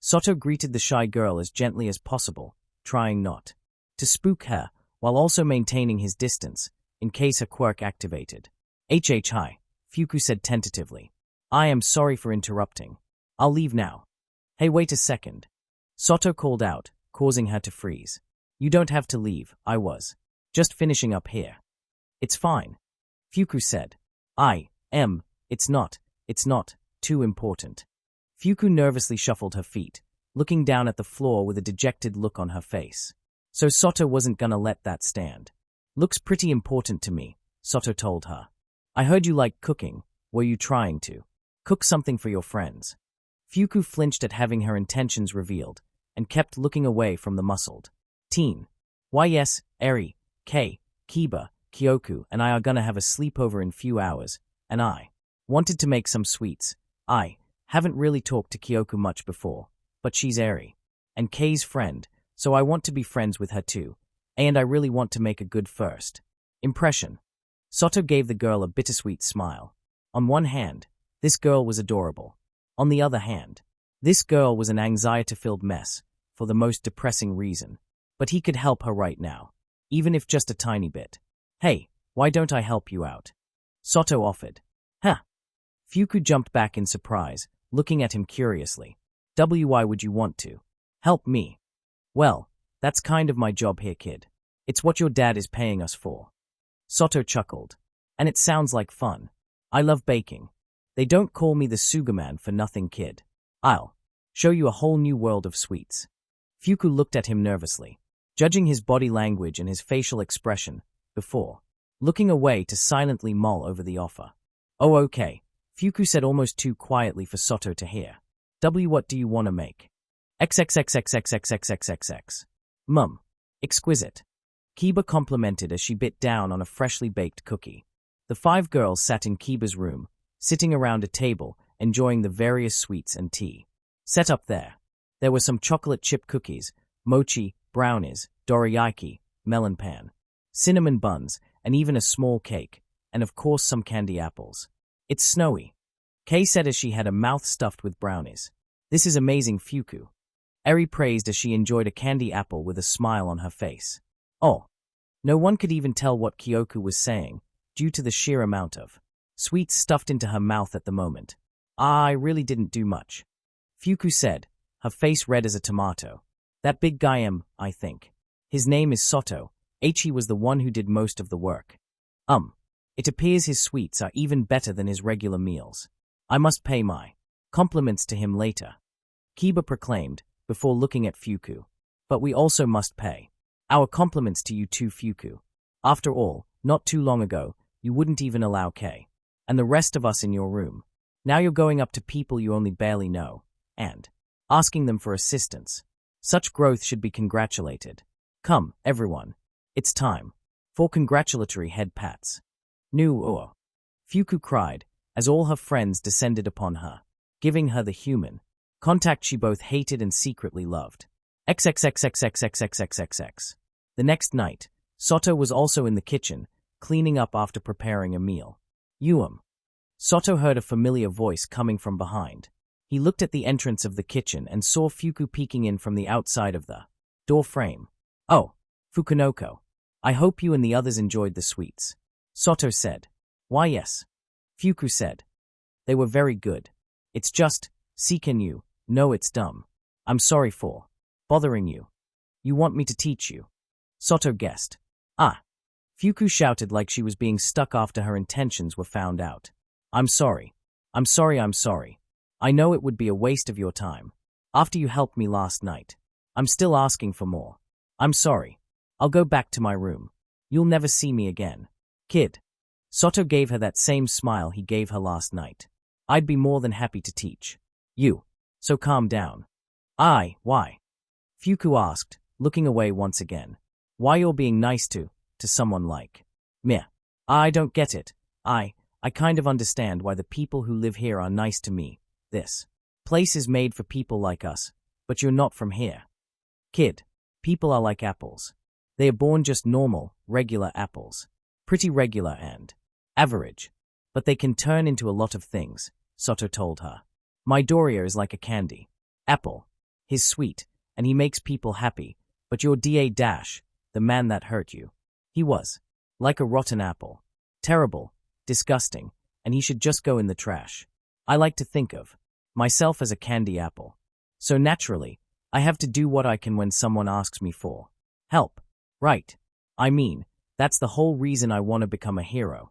Soto greeted the shy girl as gently as possible, trying not to spook her while also maintaining his distance in case her quirk activated. Hi, Fuku said tentatively. I am sorry for interrupting. I'll leave now. Hey, wait a second. Soto called out, causing her to freeze. You don't have to leave, I was just finishing up here. It's fine. Fuku said. It's not too important. Fuku nervously shuffled her feet, looking down at the floor with a dejected look on her face. So Soto wasn't gonna let that stand. Looks pretty important to me, Soto told her. I heard you like cooking. Were you trying to cook something for your friends? Fuku flinched at having her intentions revealed and kept looking away from the muscled teen. Why yes, Eri, Kei, Kiba, Kyoku and I are gonna have a sleepover in few hours, and I wanted to make some sweets. I haven't really talked to Kyoku much before, but she's Eri and Kei's friend, so I want to be friends with her too, and I really want to make a good first impression. Soto gave the girl a bittersweet smile. On one hand, this girl was adorable. On the other hand, this girl was an anxiety-filled mess, for the most depressing reason. But he could help her right now, even if just a tiny bit. Hey, why don't I help you out? Soto offered. Huh. Fuku jumped back in surprise, looking at him curiously. Why would you want to help me? Well, that's kind of my job here, kid. It's what your dad is paying us for. Soto chuckled. And it sounds like fun. I love baking. They don't call me the Sugarman for nothing, kid. I'll show you a whole new world of sweets. Fuku looked at him nervously, judging his body language and his facial expression, before looking away to silently mull over the offer. Oh okay, Fuku said almost too quietly for Soto to hear. What do you want to make? XXXXXXXXXX. Mum. Exquisite. Kiba complimented as she bit down on a freshly baked cookie. The 5 girls sat in Kiba's room, sitting around a table, enjoying the various sweets and tea. Set up there. There were some chocolate chip cookies, mochi, brownies, dorayaki, melon pan, cinnamon buns, and even a small cake, and of course some candy apples. It's snowy. Kei said as she had a mouth stuffed with brownies. This is amazing, Fuku. Eri praised as she enjoyed a candy apple with a smile on her face. Oh. No one could even tell what Kyoku was saying, due to the sheer amount of sweets stuffed into her mouth at the moment. I really didn't do much. Fuku said, her face red as a tomato. That big guy I think. His name is Soto. He was the one who did most of the work. It appears his sweets are even better than his regular meals. I must pay my compliments to him later. Kiba proclaimed, before looking at Fuku. But we also must pay our compliments to you too, Fuku. After all, not too long ago, you wouldn't even allow Kei and the rest of us in your room. Now you're going up to people you only barely know and asking them for assistance. Such growth should be congratulated. Come, everyone. It's time for congratulatory head pats. Fuku cried as all her friends descended upon her, giving her the human contact she both hated and secretly loved. XXXXXXXXXX. The next night, Soto was also in the kitchen, cleaning up after preparing a meal. Soto heard a familiar voice coming from behind. He looked at the entrance of the kitchen and saw Fuku peeking in from the outside of the door frame. Oh, Fukunoko. I hope you and the others enjoyed the sweets. Soto said. Why yes. Fuku said. They were very good. It's just, can you know it's dumb. I'm sorry for bothering you. You want me to teach you? Soto guessed. Fuku shouted like she was being stuck after her intentions were found out. I'm sorry. I'm sorry. I know it would be a waste of your time. After you helped me last night. I'm still asking for more. I'm sorry. I'll go back to my room. You'll never see me again. Kid. Soto gave her that same smile he gave her last night. I'd be more than happy to teach you. So calm down. Why? Fuku asked, looking away once again. Why you're being nice to someone like me? I don't get it. I kind of understand why the people who live here are nice to me. This place is made for people like us, but you're not from here. Kid, people are like apples. They are born just normal, regular apples. Pretty regular and average. But they can turn into a lot of things, Soto told her. Midoriya is like a candy apple. He's sweet, and he makes people happy, but your the man that hurt you. He was like a rotten apple. Terrible, disgusting, and he should just go in the trash. I like to think of myself as a candy apple. So naturally, I have to do what I can when someone asks me for help. Right. I mean, that's the whole reason I want to become a hero.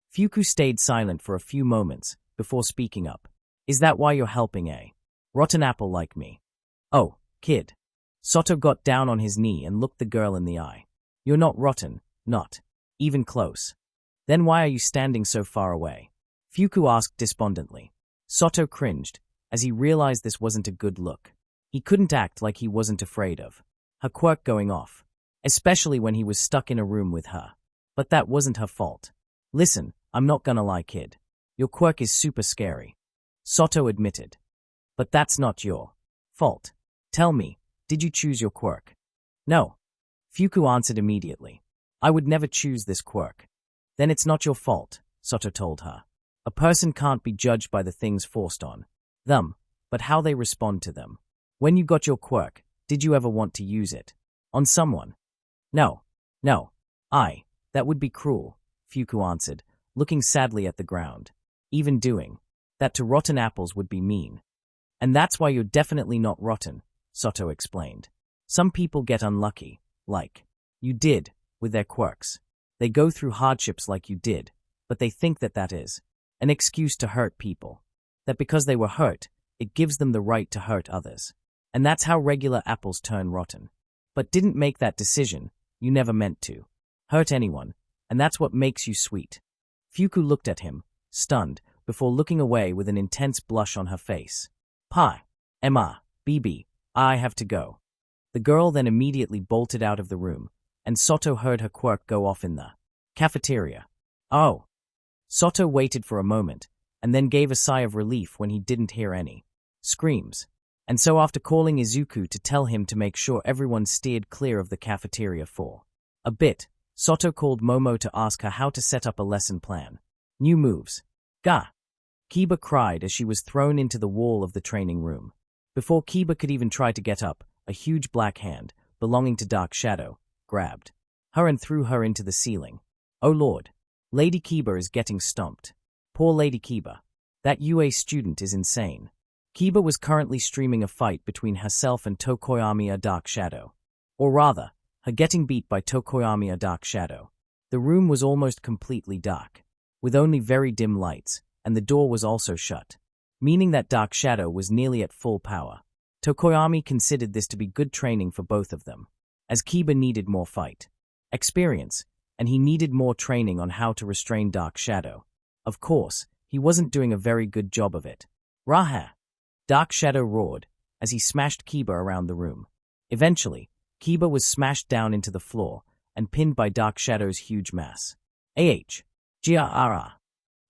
Fuku stayed silent for a few moments before speaking up. Is that why you're helping a rotten apple like me? Oh, kid. Soto got down on his knee and looked the girl in the eye. You're not rotten, not even close. Then why are you standing so far away? Fuku asked despondently. Soto cringed as he realized this wasn't a good look. He couldn't act like he wasn't afraid of her quirk going off, especially when he was stuck in a room with her. But that wasn't her fault. Listen, I'm not gonna lie, kid. Your quirk is super scary. Soto admitted. But that's not your fault. Tell me, did you choose your quirk? No. Fuku answered immediately. I would never choose this quirk. Then it's not your fault, Soto told her. A person can't be judged by the things forced on them, but how they respond to them. When you got your quirk, did you ever want to use it on someone? No. That would be cruel, Fuku answered, looking sadly at the ground. Even doing that to rotten apples would be mean. And that's why you're definitely not rotten, Soto explained. Some people get unlucky, like you did, with their quirks. They go through hardships like you did, but they think that is an excuse to hurt people. That because they were hurt, it gives them the right to hurt others. And that's how regular apples turn rotten. But didn't make that decision, you never meant to hurt anyone, and that's what makes you sweet. Fuku looked at him, stunned, before looking away with an intense blush on her face. "Hi, Emma, BB, I have to go." The girl then immediately bolted out of the room, and Soto heard her quirk go off in the cafeteria. Oh. Soto waited for a moment, and then gave a sigh of relief when he didn't hear any screams. And so after calling Izuku to tell him to make sure everyone steered clear of the cafeteria for a bit, Soto called Momo to ask her how to set up a lesson plan. New moves. Gah! Kiba cried as she was thrown into the wall of the training room. Before Kiba could even try to get up, a huge black hand, belonging to Dark Shadow, grabbed her and threw her into the ceiling. Oh lord. Lady Kiba is getting stomped. Poor Lady Kiba. That UA student is insane. Kiba was currently streaming a fight between herself and Tokoyami Dark Shadow. Or rather, her getting beat by Tokoyami Dark Shadow. The room was almost completely dark, with only very dim lights, and the door was also shut, meaning that Dark Shadow was nearly at full power. Tokoyami considered this to be good training for both of them, as Kiba needed more fight experience, and he needed more training on how to restrain Dark Shadow. Of course, he wasn't doing a very good job of it. Raha! Dark Shadow roared, as he smashed Kiba around the room. Eventually, Kiba was smashed down into the floor, and pinned by Dark Shadow's huge mass. Gia.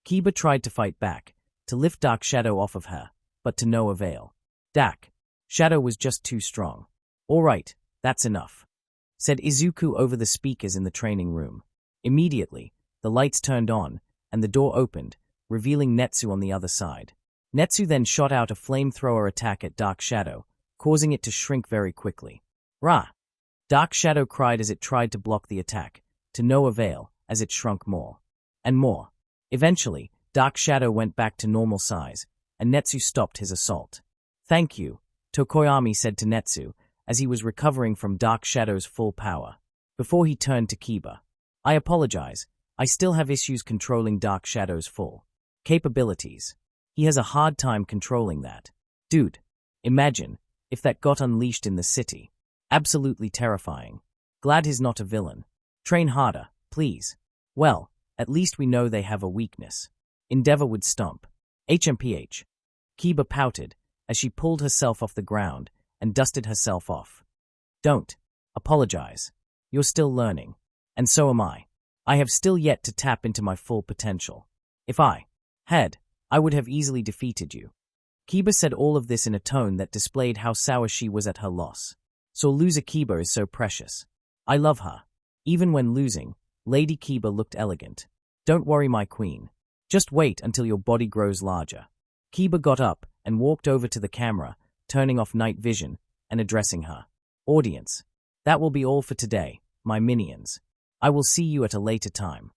Kiba tried to fight back, to lift Dark Shadow off of her, but to no avail. Dark Shadow was just too strong. "Alright, that's enough," said Izuku over the speakers in the training room. Immediately, the lights turned on, and the door opened, revealing Netsu on the other side. Netsu then shot out a flamethrower attack at Dark Shadow, causing it to shrink very quickly. Rah! Dark Shadow cried as it tried to block the attack, to no avail, as it shrunk more and more. Eventually, Dark Shadow went back to normal size, and Netsu stopped his assault. "Thank you," Tokoyami said to Netsu, as he was recovering from Dark Shadow's full power. Before he turned to Kiba. "I apologize, I still have issues controlling Dark Shadow's full capabilities. He has a hard time controlling that. Dude, imagine if that got unleashed in the city. Absolutely terrifying. Glad he's not a villain. Train harder, please." "Well, at least we know they have a weakness." Endeavor would stomp. HMPH. Kiba pouted, as she pulled herself off the ground and dusted herself off. "Don't apologize. You're still learning. And so am I. I have still yet to tap into my full potential. If I had, I would have easily defeated you." Kiba said all of this in a tone that displayed how sour she was at her loss. So loser Kiba is so precious. I love her. Even when losing, Lady Kiba looked elegant. "Don't worry, my queen. Just wait until your body grows larger." Kiba got up and walked over to the camera, turning off night vision and addressing her audience. "That will be all for today, my minions. I will see you at a later time.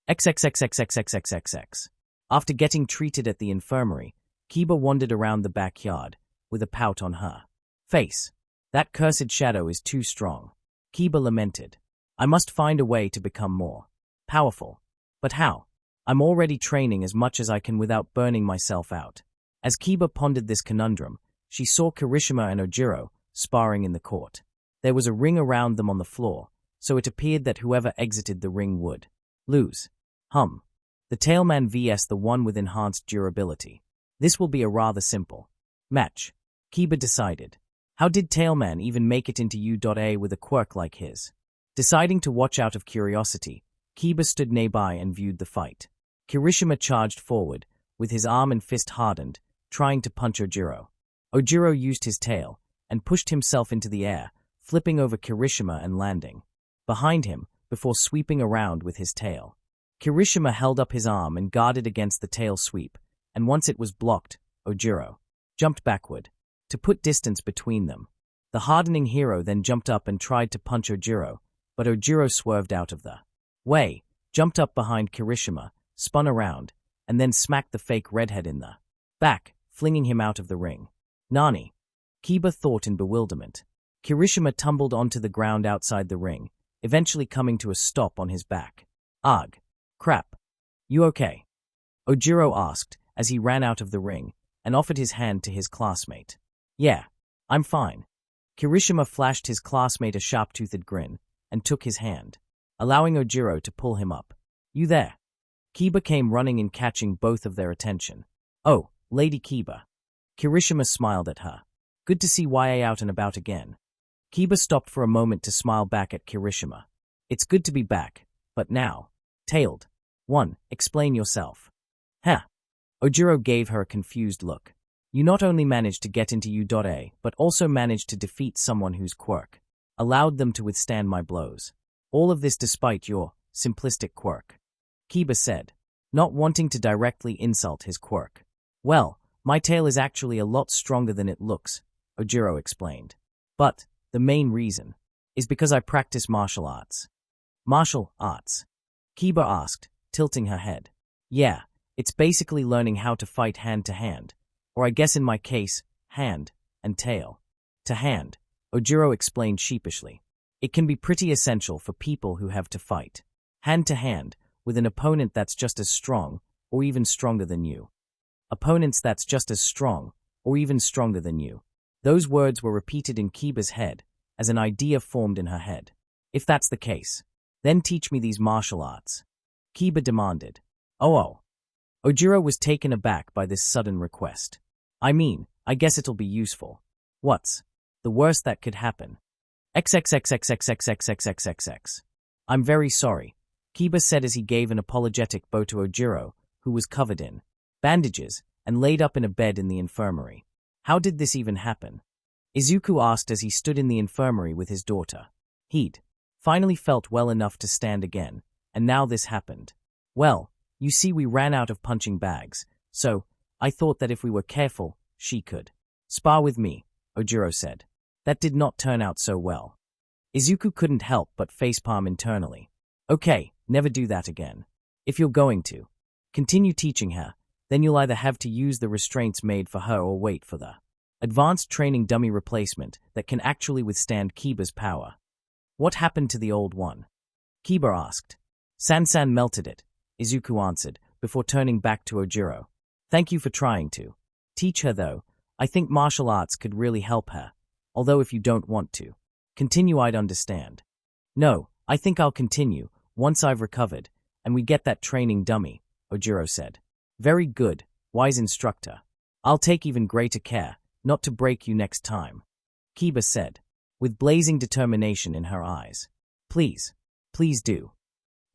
XXXXXXXXX. After getting treated at the infirmary, Kiba wandered around the backyard, with a pout on her face. "That cursed shadow is too strong," Kiba lamented. "I must find a way to become more powerful. But how? I'm already training as much as I can without burning myself out." As Kiba pondered this conundrum, she saw Kirishima and Ojiro sparring in the court. There was a ring around them on the floor, so it appeared that whoever exited the ring would lose. The Tailman vs the one with enhanced durability. This will be a rather simple match, Kiba decided. How did Tailman even make it into U.A with a quirk like his? Deciding to watch out of curiosity, Kiba stood nearby and viewed the fight. Kirishima charged forward, with his arm and fist hardened, trying to punch Ojiro. Ojiro used his tail, and pushed himself into the air, flipping over Kirishima and landing behind him, before sweeping around with his tail. Kirishima held up his arm and guarded against the tail sweep, and once it was blocked, Ojiro jumped backward, to put distance between them. The hardening hero then jumped up and tried to punch Ojiro, but Ojiro swerved out of the way, jumped up behind Kirishima, spun around, and then smacked the fake redhead in the back, flinging him out of the ring. "Nani?" Kiba thought in bewilderment. Kirishima tumbled onto the ground outside the ring, eventually coming to a stop on his back. "Ugh. Crap. You okay?" Ojiro asked as he ran out of the ring and offered his hand to his classmate. "Yeah, I'm fine." Kirishima flashed his classmate a sharp-toothed grin and took his hand, allowing Ojiro to pull him up. "You there?" Kiba came running and catching both of their attention. "Oh, Lady Kiba." Kirishima smiled at her. "Good to see YA out and about again." Kiba stopped for a moment to smile back at Kirishima. "It's good to be back, but now." Tailed. "One, explain yourself." "Huh." Ojiro gave her a confused look. "You not only managed to get into U.A, but also managed to defeat someone whose quirk allowed them to withstand my blows. All of this despite your simplistic quirk," Kiba said, not wanting to directly insult his quirk. "Well, my tail is actually a lot stronger than it looks," Ojiro explained. "But the main reason is because I practice martial arts." "Martial arts?" Kiba asked, tilting her head. "Yeah, it's basically learning how to fight hand to hand, or I guess in my case, hand and tail to hand," Ojiro explained sheepishly. "It can be pretty essential for people who have to fight hand to hand with an opponent that's just as strong or even stronger than you. Opponents that's just as strong or even stronger than you." Those words were repeated in Kiba's head as an idea formed in her head. "If that's the case, then teach me these martial arts," Kiba demanded. Oh. Ojiro was taken aback by this sudden request. "I mean, I guess it'll be useful. What's the worst that could happen?" XXXXXXXXXXX. "I'm very sorry," Kiba said as he gave an apologetic bow to Ojiro, who was covered in bandages and laid up in a bed in the infirmary. "How did this even happen?" Izuku asked as he stood in the infirmary with his daughter. He'd finally felt well enough to stand again, and now this happened. "Well, you see, we ran out of punching bags, so I thought that if we were careful, she could spar with me," Ojiro said. "That did not turn out so well." Izuku couldn't help but facepalm internally. "Okay, never do that again. If you're going to continue teaching her, then you'll either have to use the restraints made for her or wait for the advanced training dummy replacement that can actually withstand Kiba's power." "What happened to the old one?" Kiba asked. "San melted it," Izuku answered, before turning back to Ojiro. "Thank you for trying to teach her, though. I think martial arts could really help her, although if you don't want to continue, I'd understand." "No, I think I'll continue once I've recovered and we get that training dummy," Ojiro said. "Very good, wise instructor. I'll take even greater care not to break you next time," Kiba said, with blazing determination in her eyes. Please do,"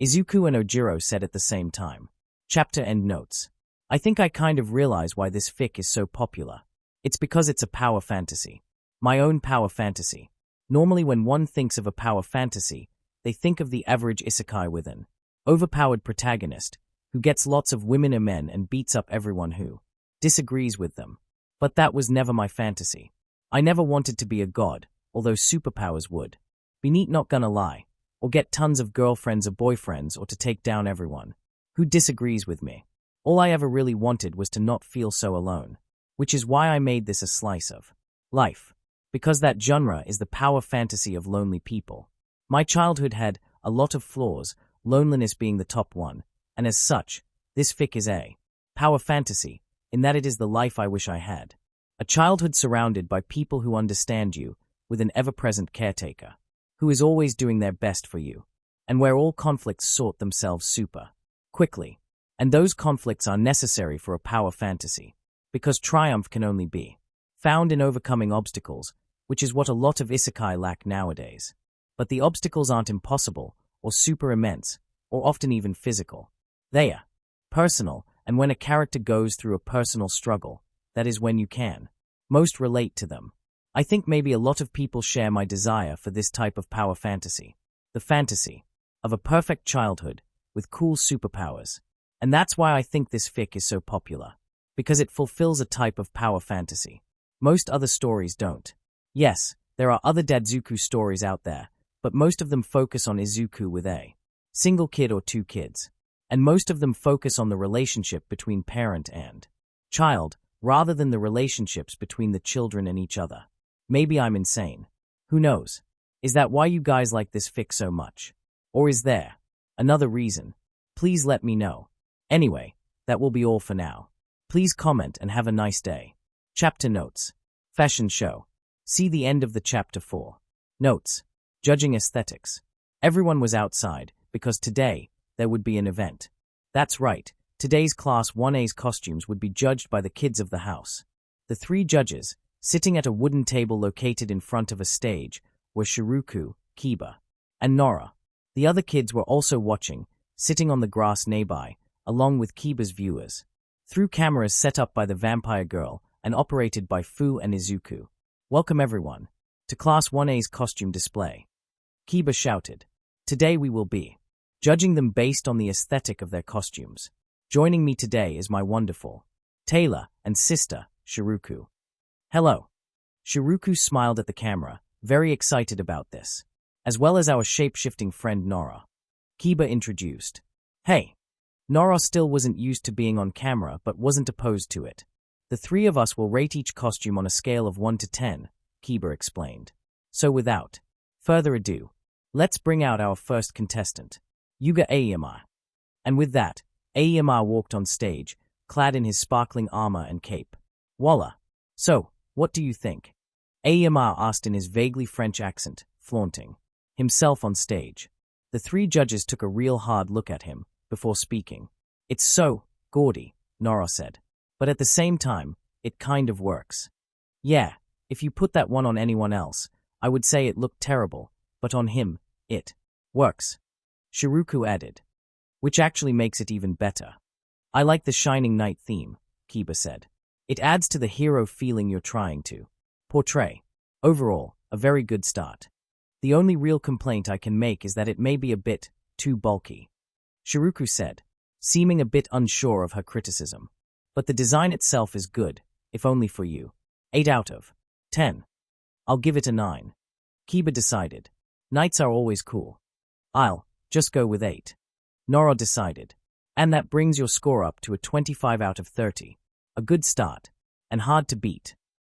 Izuku and Ojiro said at the same time. Chapter end notes. I think I kind of realize why this fic is so popular. It's because it's a power fantasy. My own power fantasy. Normally when one thinks of a power fantasy, they think of the average isekai with an overpowered protagonist who gets lots of women and men and beats up everyone who disagrees with them. But that was never my fantasy. I never wanted to be a god, although superpowers would be neat, not gonna lie, or get tons of girlfriends or boyfriends, or to take down everyone who disagrees with me. All I ever really wanted was to not feel so alone, which is why I made this a slice of life, because that genre is the power fantasy of lonely people. My childhood had a lot of flaws, loneliness being the top one, and as such, this fic is a power fantasy, in that it is the life I wish I had. A childhood surrounded by people who understand you, with an ever-present caretaker, who is always doing their best for you, and where all conflicts sort themselves super quickly. And those conflicts are necessary for a power fantasy, because triumph can only be found in overcoming obstacles, which is what a lot of isekai lack nowadays. But the obstacles aren't impossible, or super immense, or often even physical. They are personal, and when a character goes through a personal struggle, that is when you can most relate to them. I think maybe a lot of people share my desire for this type of power fantasy. The fantasy of a perfect childhood with cool superpowers. And that's why I think this fic is so popular. Because it fulfills a type of power fantasy most other stories don't. Yes, there are other Dadzuku stories out there, but most of them focus on Izuku with a single kid or two kids. And most of them focus on the relationship between parent and child, rather than the relationships between the children and each other. Maybe I'm insane. Who knows? Is that why you guys like this fic so much? Or is there another reason? Please let me know. Anyway, that will be all for now. Please comment and have a nice day. Chapter notes. Fashion show. See the end of the chapter 4. Notes. Judging aesthetics. Everyone was outside, because today there would be an event. That's right, today's Class 1A's costumes would be judged by the kids of the house. The three judges, sitting at a wooden table located in front of a stage, were Shiruku, Kiba, and Nora. The other kids were also watching, sitting on the grass nearby, along with Kiba's viewers, through cameras set up by the vampire girl and operated by Fu and Izuku. Welcome everyone to Class 1A's costume display. Kiba shouted. Today we will be judging them based on the aesthetic of their costumes. Joining me today is my wonderful tailor and sister, Shiruku. Hello. Shiruku smiled at the camera, very excited about this, as well as our shape-shifting friend Nora. Kiba introduced. Hey. Nora still wasn't used to being on camera but wasn't opposed to it. The three of us will rate each costume on a scale of 1 to 10, Kiba explained. So without further ado, let's bring out our first contestant, Yuga Aoyama. And with that, Aoyama walked on stage, clad in his sparkling armor and cape. Voila. So, what do you think? Aoyama asked in his vaguely French accent, flaunting himself on stage. The three judges took a real hard look at him before speaking. It's so gaudy, Nora said. But at the same time, it kind of works. Yeah, if you put that one on anyone else, I would say it looked terrible, but on him, it works. Shiruku added. Which actually makes it even better. I like the Shining Knight theme, Kiba said. It adds to the hero feeling you're trying to portray. Overall, a very good start. The only real complaint I can make is that it may be a bit too bulky, Shiruku said, seeming a bit unsure of her criticism. But the design itself is good, if only for you. 8 out of 10. I'll give it a 9. Kiba decided. Knights are always cool. I'll just go with 8. Nora decided. And that brings your score up to a 25 out of 30. A good start, and hard to beat.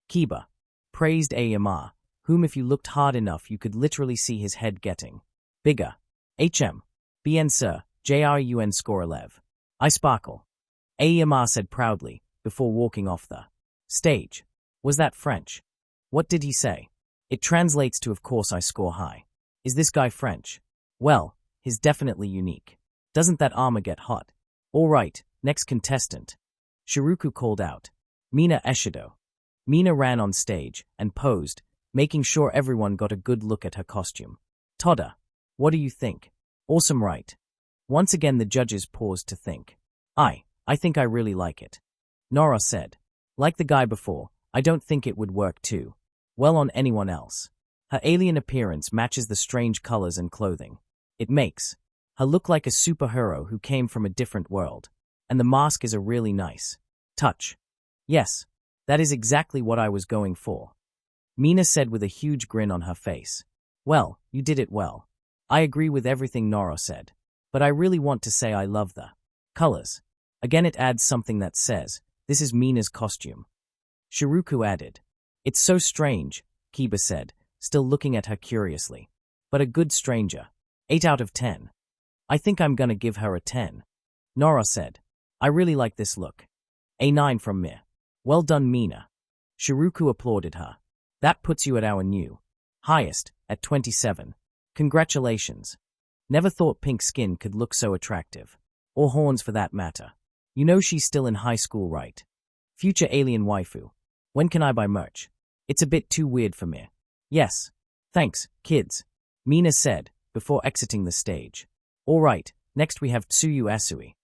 Kiba praised Aoyama, whom if you looked hard enough you could literally see his head getting bigger. Bien sir, JRUN score 11. I sparkle. Aoyama said proudly, before walking off the stage. Was that French? What did he say? It translates to of course I score high. Is this guy French? Well, he's definitely unique. Doesn't that armor get hot? All right, next contestant. Shiruku called out. Mina Eshido. Mina ran on stage and posed, making sure everyone got a good look at her costume. Toda, what do you think? Awesome, right? Once again the judges paused to think. I think I really like it. Nora said. Like the guy before, I don't think it would work too well on anyone else. Her alien appearance matches the strange colors and clothing. It makes her look like a superhero who came from a different world. And the mask is a really nice touch. Yes, that is exactly what I was going for, Mina said with a huge grin on her face. Well, you did it well. I agree with everything Nora said. But I really want to say I love the colors. Again it adds something that says, this is Mina's costume. Shiruku added. It's so strange, Kiba said, still looking at her curiously. But a good stranger. 8 out of 10. I think I'm gonna give her a 10. Nora said. I really like this look. A 9 from me. Well done, Mina. Shiruku applauded her. That puts you at our new highest, at 27. Congratulations. Never thought pink skin could look so attractive. Or horns for that matter. You know she's still in high school, right? Future alien waifu. When can I buy merch? It's a bit too weird for me. Yes. Thanks, kids, Mina said, before exiting the stage. All right, next we have Tsuyu Asui.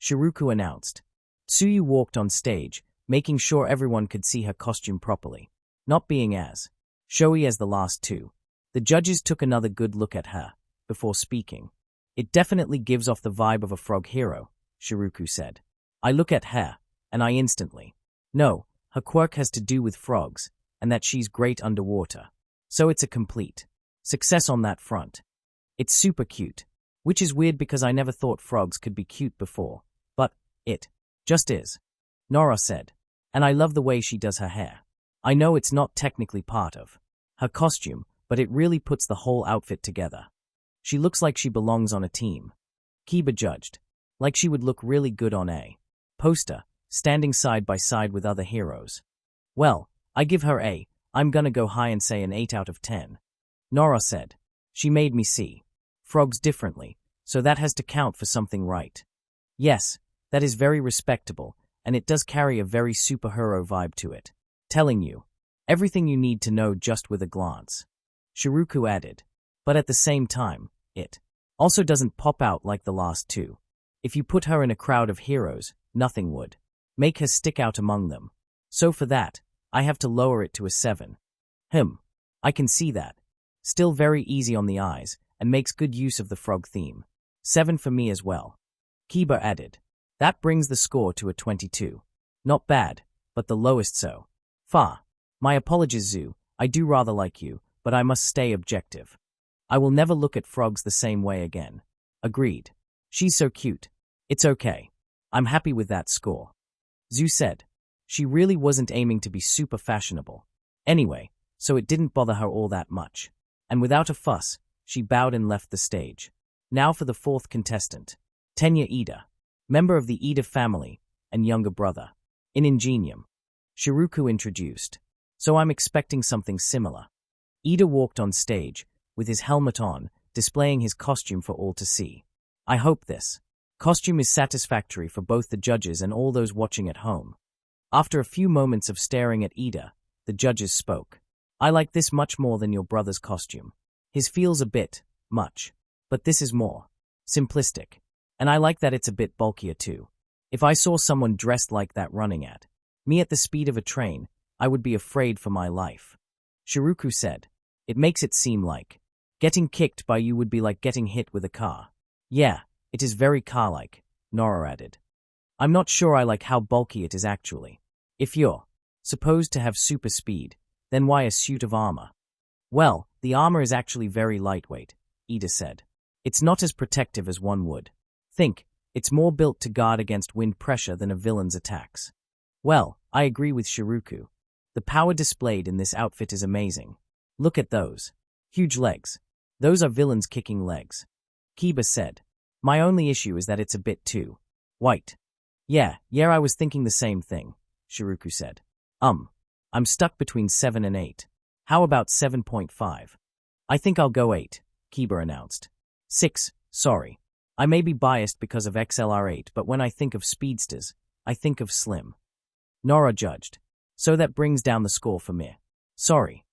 Shiruku announced. Tsuyu walked on stage, making sure everyone could see her costume properly. Not being as showy as the last two. The judges took another good look at her, before speaking. It definitely gives off the vibe of a frog hero, Shiruku said. I look at her, and I instantly know her quirk has to do with frogs, and that she's great underwater. So it's a complete success on that front. It's super cute, which is weird because I never thought frogs could be cute before, but it just is, Nora said. And I love the way she does her hair. I know it's not technically part of her costume, but it really puts the whole outfit together. She looks like she belongs on a team. Kiba judged. Like she would look really good on a poster, standing side by side with other heroes. Well, I give her I'm gonna go high and say an 8 out of 10. Nora said. She made me see frogs differently, so that has to count for something, right? Yes, that is very respectable, and it does carry a very superhero vibe to it. Telling you everything you need to know just with a glance. Shiruku added. But at the same time, it also doesn't pop out like the last two. If you put her in a crowd of heroes, nothing would make her stick out among them. So for that, I have to lower it to a 7. I can see that. Still very easy on the eyes, and makes good use of the frog theme. 7 for me as well. Kiba added. That brings the score to a 22. Not bad, but the lowest so far. My apologies, Zoo, I do rather like you, but I must stay objective. I will never look at frogs the same way again. Agreed. She's so cute. It's okay. I'm happy with that score. Zoo said. She really wasn't aiming to be super fashionable. Anyway, so it didn't bother her all that much. And without a fuss, she bowed and left the stage. Now for the fourth contestant. Tenya Ida, member of the Ida family, and younger brother. In Ingenium. Shiruku introduced. So I'm expecting something similar. Ida walked on stage, with his helmet on, displaying his costume for all to see. I hope this costume is satisfactory for both the judges and all those watching at home. After a few moments of staring at Ida, the judges spoke. I like this much more than your brother's costume. His feels a bit much, but this is more simplistic. And I like that it's a bit bulkier too. If I saw someone dressed like that running at me at the speed of a train, I would be afraid for my life. Shiruku said. It makes it seem like getting kicked by you would be like getting hit with a car. Yeah, it is very car-like, Nora added. I'm not sure I like how bulky it is actually. If you're supposed to have super speed, then why a suit of armor? Well, the armor is actually very lightweight, Ida said. It's not as protective as one would think. It's more built to guard against wind pressure than a villain's attacks. Well, I agree with Shiruku. The power displayed in this outfit is amazing. Look at those huge legs. Those are villains' kicking legs. Kiba said. My only issue is that it's a bit too white. Yeah, I was thinking the same thing, Shiruku said. I'm stuck between 7 and 8. How about 7.5? I think I'll go 8, Kiba announced. 6, sorry. I may be biased because of XLR8, but when I think of speedsters, I think of Slim. Nora judged. So that brings down the score for me. Sorry.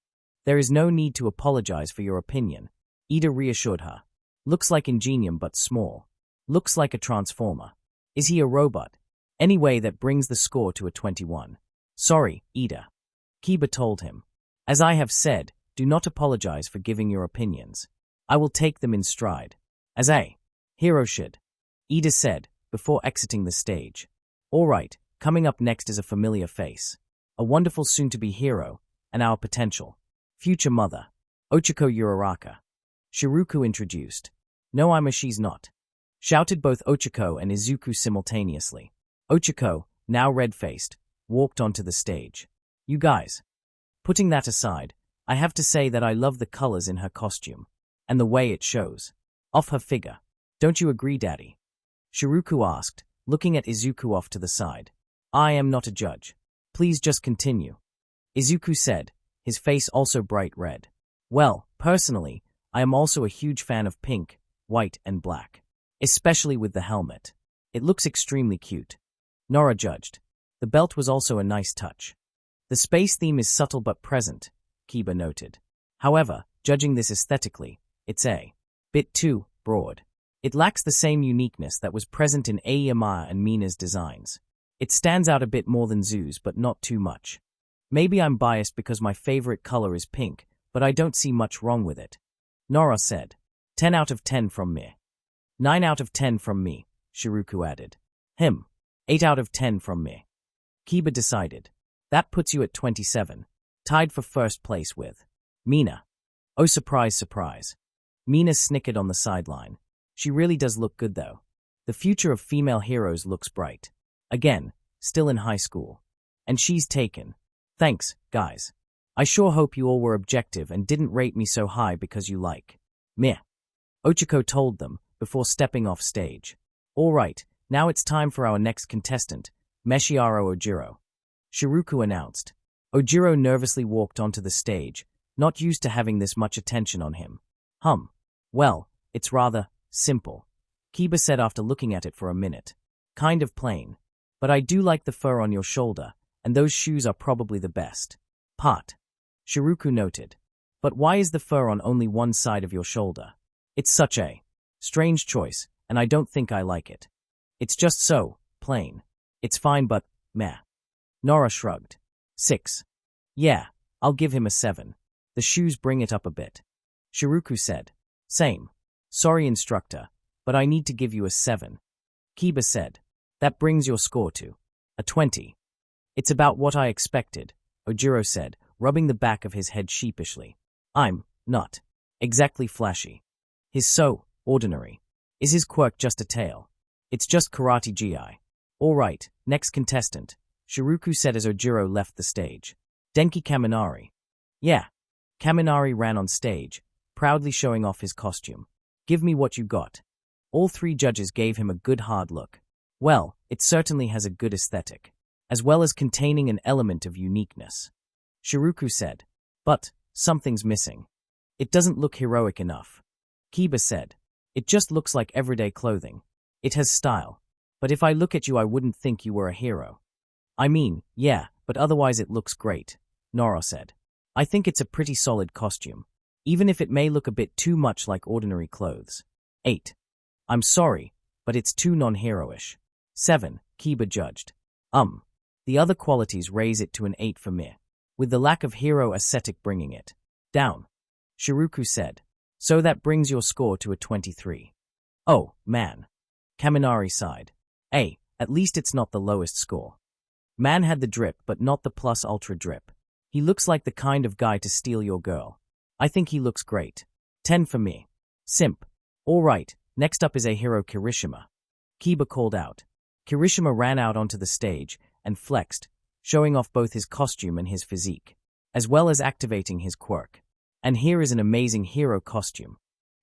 There is no need to apologize for your opinion, Ida reassured her. Looks like Ingenium but small. Looks like a transformer. Is he a robot? Anyway, that brings the score to a 21. Sorry, Ida. Kiba told him. As I have said, do not apologize for giving your opinions. I will take them in stride. As a hero should, Ida said, before exiting the stage. All right, coming up next is a familiar face. A wonderful soon-to-be hero, and our potential future mother, Ochako Uraraka. Shiruku introduced. No, she's not. Shouted both Ochako and Izuku simultaneously. Ochako, now red-faced, walked onto the stage. You guys. Putting that aside, I have to say that I love the colors in her costume, and the way it shows off her figure. Don't you agree, Daddy? Shiruku asked, looking at Izuku off to the side. I am not a judge. Please just continue. Izuku said, his face also bright red. Well, personally, I am also a huge fan of pink, white, and black. Especially with the helmet. It looks extremely cute. Nora judged. The belt was also a nice touch. The space theme is subtle but present, Kiba noted. However, judging this aesthetically, it's a bit too broad. It lacks the same uniqueness that was present in Aiyama and Mina's designs. It stands out a bit more than Zoo's, but not too much. Maybe I'm biased because my favorite color is pink, but I don't see much wrong with it. Nora said. 10 out of 10 from me. 9 out of 10 from me, Shiruku added. 8 out of 10 from me. Kiba decided. That puts you at 27, tied for first place with Mina. Oh, surprise, surprise. Mina snickered on the sideline. She really does look good though. The future of female heroes looks bright. Again, still in high school. And she's taken. Thanks, guys. I sure hope you all were objective and didn't rate me so high because you like meh. Ochako told them, before stepping off stage. All right, now it's time for our next contestant, Meshiaro Ojiro. Shiruku announced. Ojiro nervously walked onto the stage, not used to having this much attention on him. Well, it's rather simple, Kiba said after looking at it for a minute. Kind of plain. But I do like the fur on your shoulder, and those shoes are probably the best part. Shiruku noted. But why is the fur on only one side of your shoulder? It's such a strange choice, and I don't think I like it. It's just so plain. It's fine but, meh. Nora shrugged. 6. Yeah, I'll give him a 7. The shoes bring it up a bit. Shiruku said. Same. Sorry, instructor, but I need to give you a 7. Kiba said. That brings your score to a 20. It's about what I expected, Ojiro said, rubbing the back of his head sheepishly. I'm not exactly flashy. He's so ordinary. Is his quirk just a tail? It's just karate gi. All right, next contestant, Shiruku said as Ojiro left the stage. Denki Kaminari. Yeah. Kaminari ran on stage, proudly showing off his costume. Give me what you got. All 3 judges gave him a good hard look. Well, it certainly has a good aesthetic, as well as containing an element of uniqueness. Shiruku said. But something's missing. It doesn't look heroic enough. Kiba said. It just looks like everyday clothing. It has style. But if I look at you I wouldn't think you were a hero. I mean, yeah, but otherwise it looks great, Nora said. I think it's a pretty solid costume, even if it may look a bit too much like ordinary clothes. 8. I'm sorry, but it's too non-heroish. 7, Kiba judged. The other qualities raise it to an 8 for me, with the lack of hero aesthetic bringing it down. Shiruku said. So that brings your score to a 23. Oh, man. Kaminari sighed. At least it's not the lowest score. Man had the drip but not the plus ultra drip. He looks like the kind of guy to steal your girl. I think he looks great. 10 for me. Simp. All right, next up is a hero Kirishima. Kiba called out. Kirishima ran out onto the stage and flexed, showing off both his costume and his physique, as well as activating his quirk. And here is an amazing hero costume.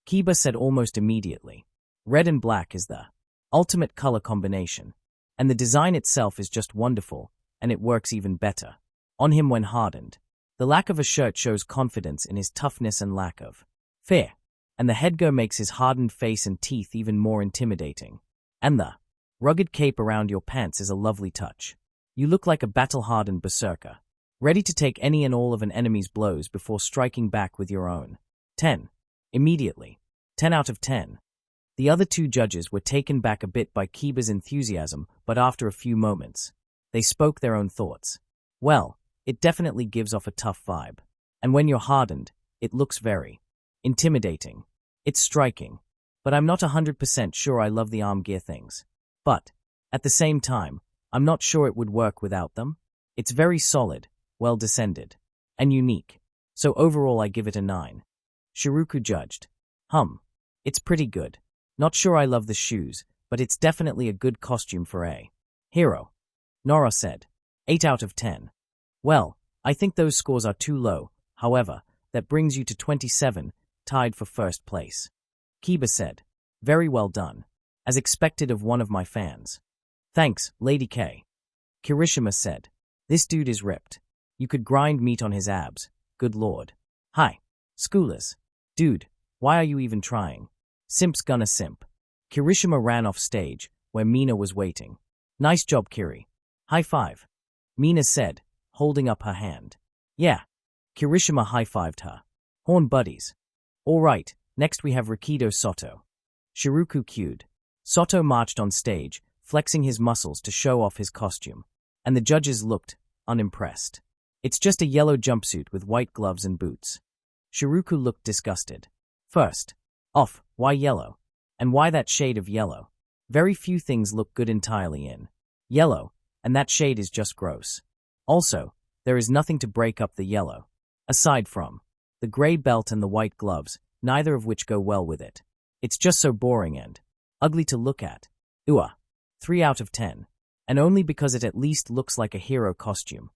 Kiba said almost immediately. Red and black is the ultimate color combination, and the design itself is just wonderful, and it works even better on him when hardened. The lack of a shirt shows confidence in his toughness and lack of fear, and the headgear makes his hardened face and teeth even more intimidating. And the rugged cape around your pants is a lovely touch. You look like a battle-hardened berserker, ready to take any and all of an enemy's blows before striking back with your own. 10. Immediately. 10 out of 10. The other 2 judges were taken back a bit by Kiba's enthusiasm, but after a few moments, they spoke their own thoughts. Well, it definitely gives off a tough vibe. And when you're hardened, it looks very intimidating. It's striking. But I'm not 100% sure I love the arm gear things. But, at the same time, I'm not sure it would work without them. It's very solid, well descended, and unique. So overall I give it a 9. Shiruku judged. It's pretty good. Not sure I love the shoes, but it's definitely a good costume for a hero. Nora said. 8 out of 10. Well, I think those scores are too low, however, that brings you to 27, tied for first place. Kiba said. Very well done. As expected of one of my fans. Thanks, Lady K. Kirishima said. This dude is ripped. You could grind meat on his abs. Good lord. Hi. Schoolers. Dude, why are you even trying? Simp's gonna simp. Kirishima ran off stage, where Mina was waiting. Nice job, Kiri. High five. Mina said, holding up her hand. Yeah. Kirishima high-fived her. Horn buddies. All right, next we have Rikido Soto. Shiruku cued. Soto marched on stage, flexing his muscles to show off his costume, and the judges looked unimpressed. It's just a yellow jumpsuit with white gloves and boots. Shiruku looked disgusted. First off, why yellow? And why that shade of yellow? Very few things look good entirely in yellow, and that shade is just gross. Also, there is nothing to break up the yellow. Aside from the gray belt and the white gloves, neither of which go well with it. It's just so boring and ugly to look at. 3 out of 10. And only because it at least looks like a hero costume.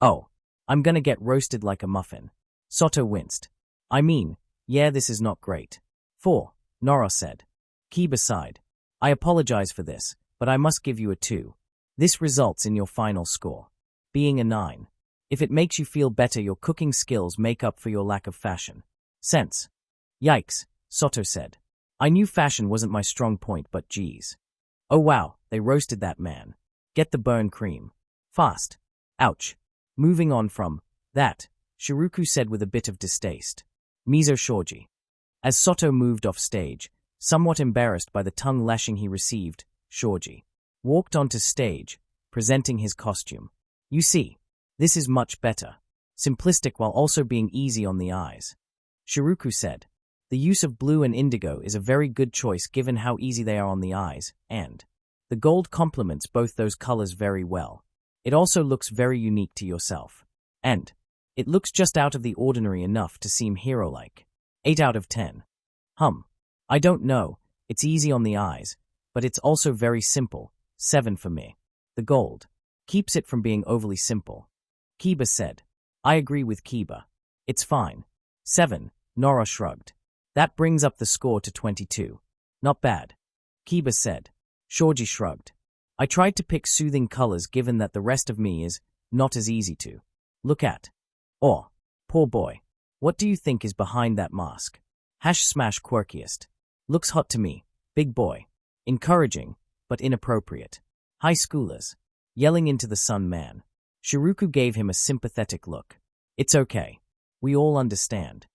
Oh, I'm gonna get roasted like a muffin. Soto winced. I mean, yeah, this is not great. 4, Nora said. Kiba sighed. I apologize for this, but I must give you a 2. This results in your final score being a 9. If it makes you feel better, your cooking skills make up for your lack of fashion sense. Yikes, Soto said. I knew fashion wasn't my strong point, but geez. Oh wow, They roasted that man. Get the burn cream. Fast. Ouch. Moving on from that, Shiruku said with a bit of distaste. Mizo Shoji. As Soto moved off stage, somewhat embarrassed by the tongue lashing he received, Shoji walked onto stage, presenting his costume. You see, this is much better. Simplistic while also being easy on the eyes. Shiruku said. The use of blue and indigo is a very good choice given how easy they are on the eyes, and the gold complements both those colors very well. It also looks very unique to yourself. And it looks just out of the ordinary enough to seem hero-like. 8 out of 10. I don't know, it's easy on the eyes, but it's also very simple. 7 for me. The gold keeps it from being overly simple. Kiba said. I agree with Kiba. It's fine. 7, Nora shrugged. That brings up the score to 22. Not bad. Kiba said. Shoji shrugged. I tried to pick soothing colors given that the rest of me is not as easy to look at. Oh, poor boy. What do you think is behind that mask? # quirkiest. Looks hot to me. Big boy. Encouraging, but inappropriate. High schoolers. Yelling into the sun man. Shiruku gave him a sympathetic look. It's okay. We all understand.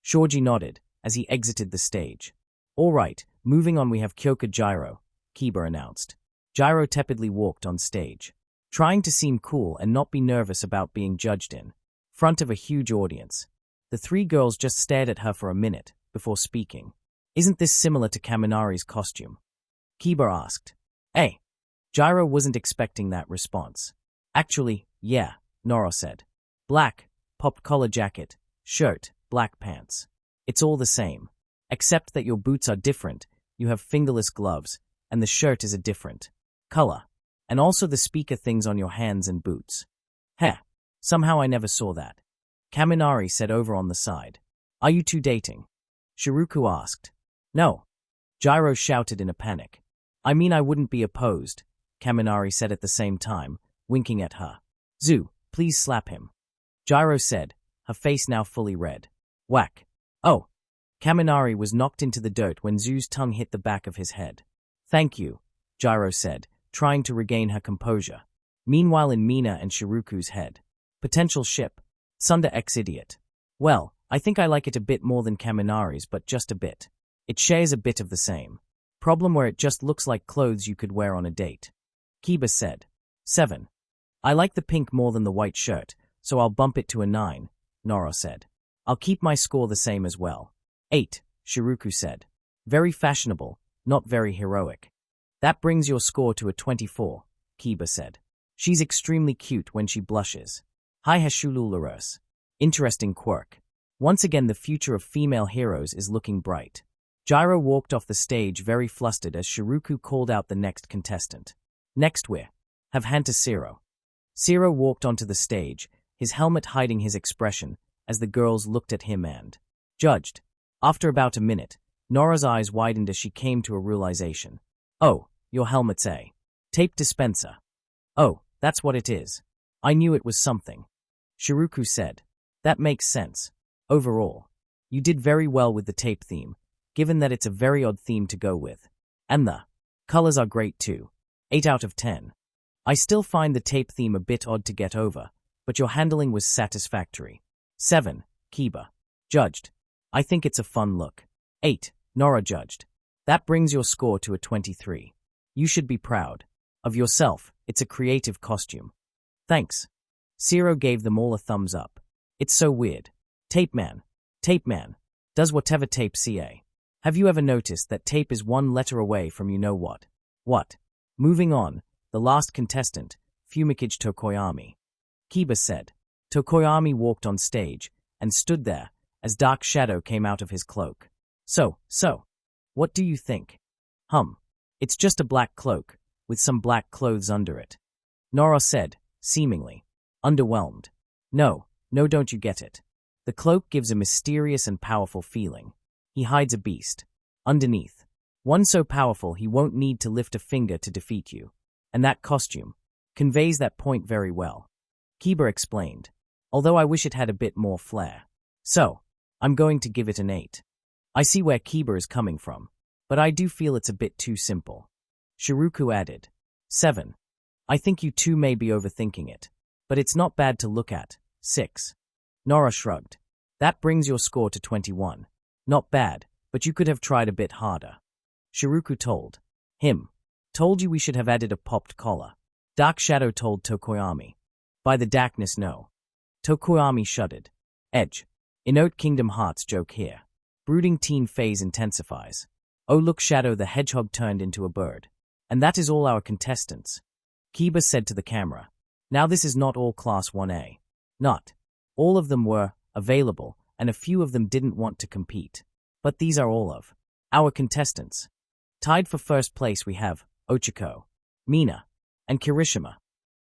Shoji nodded as he exited the stage. All right, moving on we have Kyoka Gyro, Kiba announced. Gyro tepidly walked on stage, trying to seem cool and not be nervous about being judged in front of a huge audience. The 3 girls just stared at her for a minute before speaking. Isn't this similar to Kaminari's costume? Kiba asked. Hey. Gyro wasn't expecting that response. Actually, yeah, Noro said. Black, popped collar jacket, shirt, black pants. It's all the same. Except that your boots are different, you have fingerless gloves, and the shirt is a different color. And also the speaker things on your hands and boots. Heh, somehow I never saw that. Kaminari said over on the side. Are you two dating? Shiruku asked. No. Gyro shouted in a panic. I mean I wouldn't be opposed, Kaminari said at the same time, winking at her. Zu, please slap him. Gyro said, her face now fully red. Whack. Oh. Kaminari was knocked into the dirt when Zu's tongue hit the back of his head. Thank you, Gyro said, trying to regain her composure. Meanwhile in Mina and Shiruku's head. Potential ship. Tsunda X-idiot. Well, I think I like it a bit more than Kaminari's, but just a bit. It shares a bit of the same problem where it just looks like clothes you could wear on a date. Kiba said. 7. I like the pink more than the white shirt, so I'll bump it to a 9, Noro said. I'll keep my score the same as well. 8, Shiruku said. Very fashionable, not very heroic. That brings your score to a 24, Kiba said. She's extremely cute when she blushes. Hi Hashulularos. Interesting quirk. Once again the future of female heroes is looking bright. Gyro walked off the stage very flustered as Shiruku called out the next contestant. Next we have Hanta Zero. Zero walked onto the stage, his helmet hiding his expression, as the girls looked at him and judged. After about a minute, Nora's eyes widened as she came to a realization. Oh, your helmet's a tape dispenser. Oh, that's what it is. I knew it was something. Shiruku said. That makes sense. Overall, you did very well with the tape theme, given that it's a very odd theme to go with. And the colors are great too. 8 out of 10. I still find the tape theme a bit odd to get over, but your handling was satisfactory. 7, Kiba judged. I think it's a fun look. 8, Nora judged. That brings your score to a 23. You should be proud of yourself. It's a creative costume. Thanks. Zero gave them all a thumbs up. It's so weird. Tape Man does whatever tape ca. Have you ever noticed that tape is one letter away from you know what? What? Moving on, the last contestant, Fumikage Tokoyami. Kiba said. Tokoyami walked on stage and stood there as dark shadow came out of his cloak. So, what do you think? It's just a black cloak with some black clothes under it. Nora said, seemingly underwhelmed. No, don't you get it? The cloak gives a mysterious and powerful feeling. He hides a beast underneath. One so powerful he won't need to lift a finger to defeat you. And that costume conveys that point very well. Kiba explained, although I wish it had a bit more flair. So, I'm going to give it an 8. I see where Kiba is coming from, but I do feel it's a bit too simple. Shiruku added, 7. I think you two may be overthinking it, but it's not bad to look at. 6. Nora shrugged. That brings your score to 21. Not bad, but you could have tried a bit harder. Shiruku told him. Told you we should have added a popped collar. Dark Shadow told Tokoyami. By the darkness, no. Tokoyami shuddered. Edge. Inote Kingdom Hearts joke here. Brooding teen phase intensifies. Oh look, Shadow the Hedgehog turned into a bird. And that is all our contestants. Kiba said to the camera. Now this is not all Class 1A. Not. All of them were available, and a few of them didn't want to compete. But these are all of our contestants. Tied for first place we have Ochiko, Mina, and Kirishima.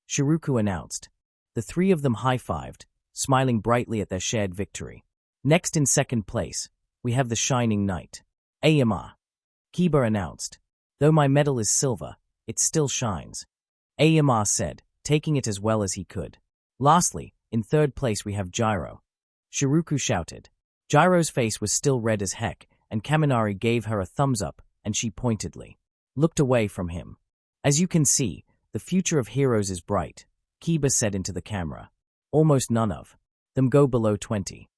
Shiruku announced. The three of them high-fived, smiling brightly at their shared victory. Next in second place, we have the Shining Knight, Ayama. Kiba announced. Though my medal is silver, it still shines. Ayama said, taking it as well as he could. Lastly, in third place we have Gyro. Shiruku shouted. Gyro's face was still red as heck, and Kaminari gave her a thumbs up, and she pointedly looked away from him. As you can see, the future of heroes is bright, Kiba said into the camera. Almost none of them go below 20.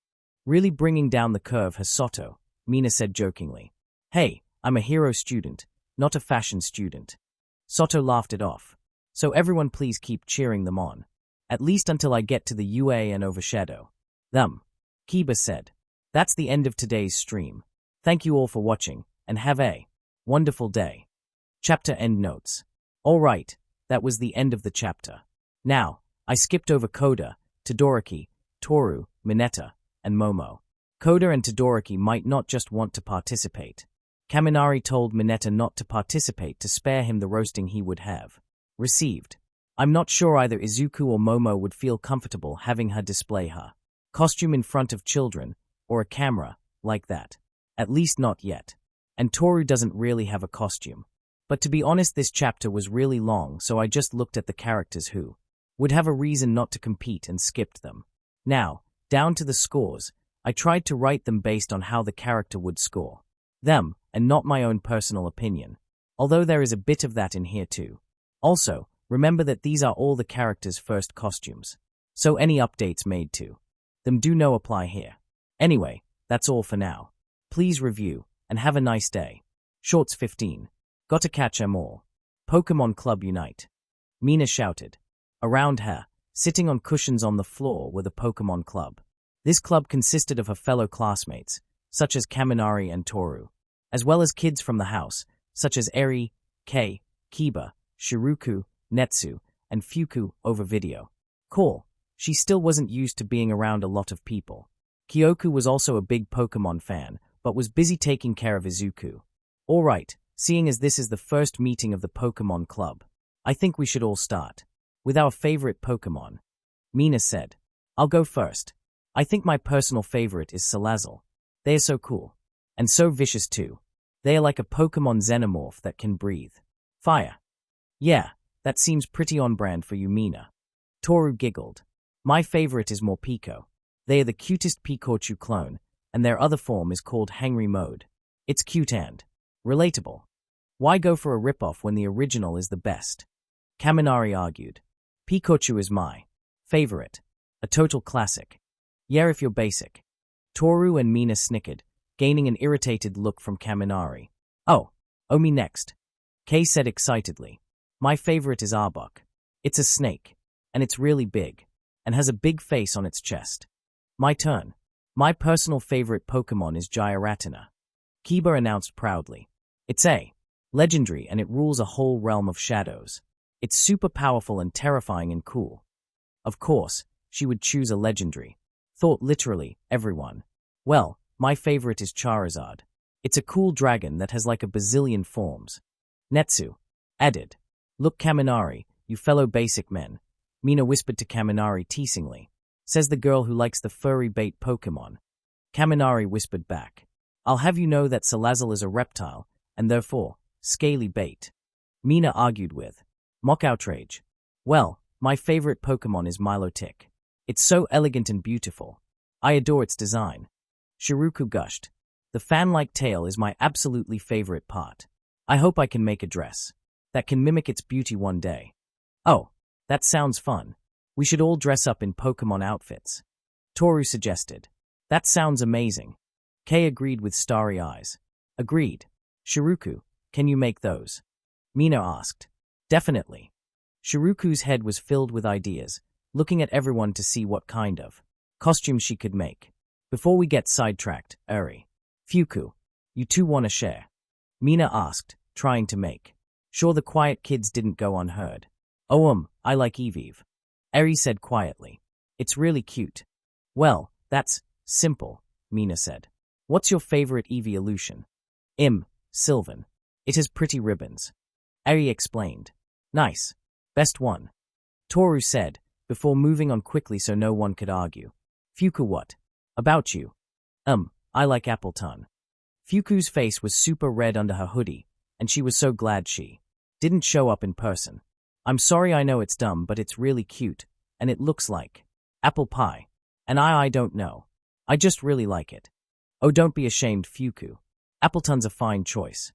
Really bringing down the curve, Hosoto, Mina said jokingly. Hey, I'm a hero student, not a fashion student. Soto laughed it off. So everyone please keep cheering them on. At least until I get to the UA and overshadow them, Kiba said. That's the end of today's stream. Thank you all for watching, and have a wonderful day. Chapter end notes. Alright, that was the end of the chapter. Now, I skipped over Koda, Todoroki, Toru, Mineta, and Momo. Koda and Todoroki might not just want to participate. Kaminari told Mineta not to participate to spare him the roasting he would have received. I'm not sure either Izuku or Momo would feel comfortable having her display her costume in front of children, or a camera, like that. At least not yet. And Toru doesn't really have a costume. But to be honest, this chapter was really long, so I just looked at the characters who would have a reason not to compete and skipped them. Now, down to the scores, I tried to write them based on how the character would score them, and not my own personal opinion. Although there is a bit of that in here too. Also, remember that these are all the characters' first costumes. So any updates made to them do no apply here. Anyway, that's all for now. Please review, and have a nice day. Shorts 15. Gotta catch 'em all. Pokemon Club Unite. Mina shouted. Around her, sitting on cushions on the floor, were the Pokemon Club. This club consisted of her fellow classmates, such as Kaminari and Toru, as well as kids from the house, such as Eri, Kei, Kiba, Shiruku, Netsu, and Fuku over video call. She still wasn't used to being around a lot of people. Kyoku was also a big Pokemon fan, but was busy taking care of Izuku. Alright, seeing as this is the first meeting of the Pokemon Club, I think we should all start with our favorite Pokemon. Mina said. I'll go first. I think my personal favorite is Salazzle. They are so cool. And so vicious too. They are like a Pokemon Xenomorph that can breathe fire. Yeah, that seems pretty on brand for you, Mina. Toru giggled. My favorite is Morpeko. They are the cutest Pikachu clone, and their other form is called Hangry Mode. It's cute and relatable. Why go for a ripoff when the original is the best? Kaminari argued. Pikachu is my favorite. A total classic. Yeah, if you're basic. Toru and Mina snickered, gaining an irritated look from Kaminari. Oh, me next. Kei said excitedly. My favorite is Arbok. It's a snake, and it's really big, and has a big face on its chest. My turn. My personal favorite Pokemon is Gyaratina. Kiba announced proudly. It's a legendary, and it rules a whole realm of shadows. It's super powerful and terrifying and cool. Of course, she would choose a legendary. Thought literally, everyone. Well, my favorite is Charizard. It's a cool dragon that has like a bazillion forms. Netsu added. Look, Kaminari, you fellow basic men. Mina whispered to Kaminari teasingly. Says the girl who likes the furry bait Pokemon. Kaminari whispered back. I'll have you know that Salazzle is a reptile, and therefore, scaly bait. Mina argued with mock outrage. Well, my favorite Pokemon is Milotic. It's so elegant and beautiful. I adore its design. Shiruku gushed. The fan-like tail is my absolutely favorite part. I hope I can make a dress. that can mimic its beauty one day. Oh, that sounds fun. We should all dress up in Pokemon outfits. Toru suggested. That sounds amazing. Kei agreed with starry eyes. Agreed. Shiruku, can you make those? Mina asked. Definitely. Shiruku's head was filled with ideas, looking at everyone to see what kind of costume she could make. Before we get sidetracked, Eri. Fuku, you two want to share? Mina asked, trying to make sure the quiet kids didn't go unheard. Oh, I like Eevee. Eri said quietly. It's really cute. Well, that's simple, Mina said. What's your favorite Eevee illusion? Sylvan. It has pretty ribbons. Eri explained. Nice. Best one. Toru said, before moving on quickly so no one could argue. Fuku, what about you? I like Appleton. Fuku's face was super red under her hoodie, and she was so glad she didn't show up in person. I'm sorry, I know it's dumb, but it's really cute, and it looks like apple pie. And I don't know. I just really like it. Oh, don't be ashamed, Fuku. Appleton's a fine choice.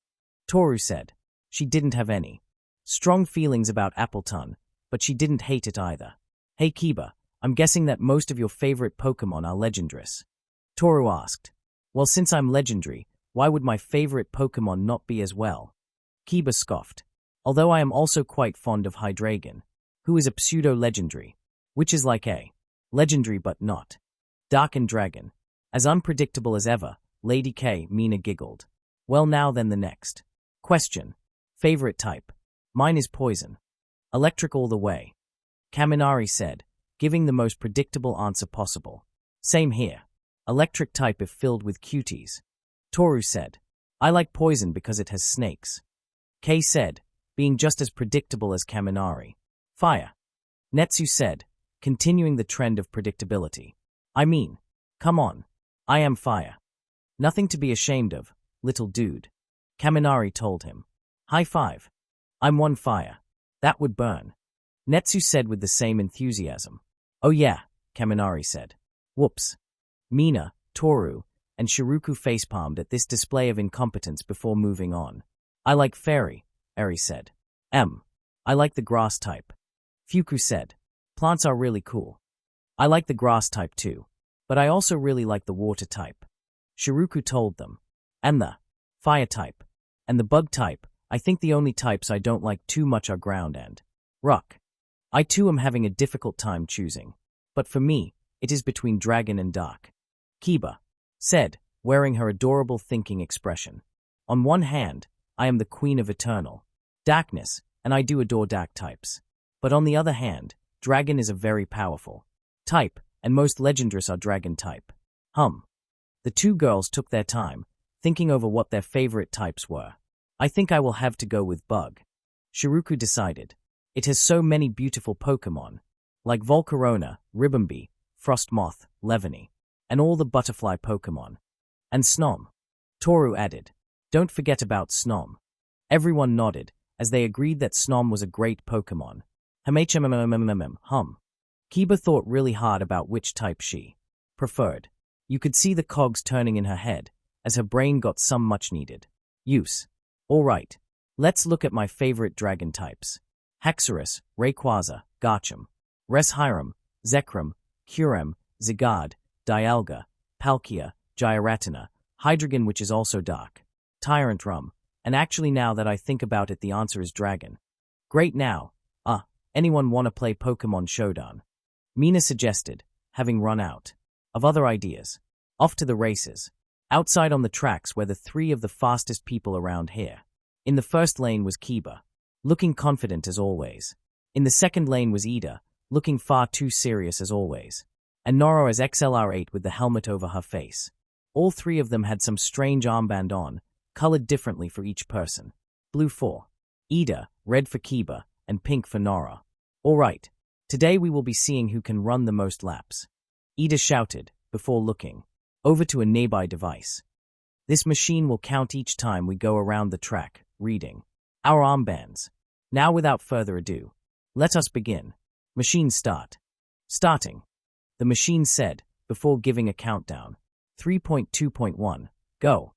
Toru said. She didn't have any strong feelings about Appleton, but she didn't hate it either. Hey Kiba, I'm guessing that most of your favorite Pokemon are legendrous. Toru asked. Well, since I'm legendary, why would my favorite Pokemon not be as well? Kiba scoffed. Although I am also quite fond of Hydreigon, who is a pseudo-legendary, which is like a legendary but not. Dark and Dragon. As unpredictable as ever, Lady K, Mina giggled. Well, now then, the next question. Favorite type? Mine is poison. Electric all the way. Kaminari said, giving the most predictable answer possible. Same here. Electric type if filled with cuties. Toru said, I like poison because it has snakes. Kei said, being just as predictable as Kaminari. Fire. Netsu said, continuing the trend of predictability. I mean, come on. I am fire. Nothing to be ashamed of, little dude. Kaminari told him. High five. I'm one fire. That would burn. Netsu said with the same enthusiasm. Oh yeah, Kaminari said. Whoops. Mina, Toru, and Shiruku facepalmed at this display of incompetence before moving on. I like fairy, Eri said. I like the grass type. Fuku said. Plants are really cool. I like the grass type too, but I also really like the water type. Shiruku told them. And the fire type. And the bug type. I think the only types I don't like too much are ground and rock. I too am having a difficult time choosing. But for me, it is between dragon and dark. Kiba said, wearing her adorable thinking expression. On one hand, I am the queen of eternal darkness, and I do adore dark types. But on the other hand, dragon is a very powerful type, and most legendrous are dragon type. The two girls took their time, thinking over what their favorite types were. I think I will have to go with bug. Shiruku decided. It has so many beautiful Pokemon, like Volcarona, Ribombee, Frostmoth, Levany, and all the butterfly Pokemon. And Snom. Toru added. Don't forget about Snom. Everyone nodded, as they agreed that Snom was a great Pokemon. Kiba thought really hard about which type she preferred. You could see the cogs turning in her head, as her brain got some much-needed use. All right, let's look at my favorite dragon types. Haxorus, Rayquaza, Garchomp, Reshiram, Zekrom, Kyurem, Zygarde, Dialga, Palkia, Gyaratina, Hydreigon, which is also dark, Tyrant Rum, and actually now that I think about it, the answer is dragon. Great now. Anyone want to play Pokemon Showdown? Mina suggested, having run out of other ideas. Off to the races. Outside on the tracks were the three of the fastest people around here. In the first lane was Kiba, looking confident as always. In the second lane was Ida, looking far too serious as always. And Noro as XLR8 with the helmet over her face. All three of them had some strange armband on, colored differently for each person. Blue for Ida, red for Kiba, and pink for Nora. All right, today we will be seeing who can run the most laps. Ida shouted, before looking over to a nearby device. This machine will count each time we go around the track, reading our armbands. Now without further ado, let us begin. Machine start. Starting. The machine said, before giving a countdown. 3.2.1, go.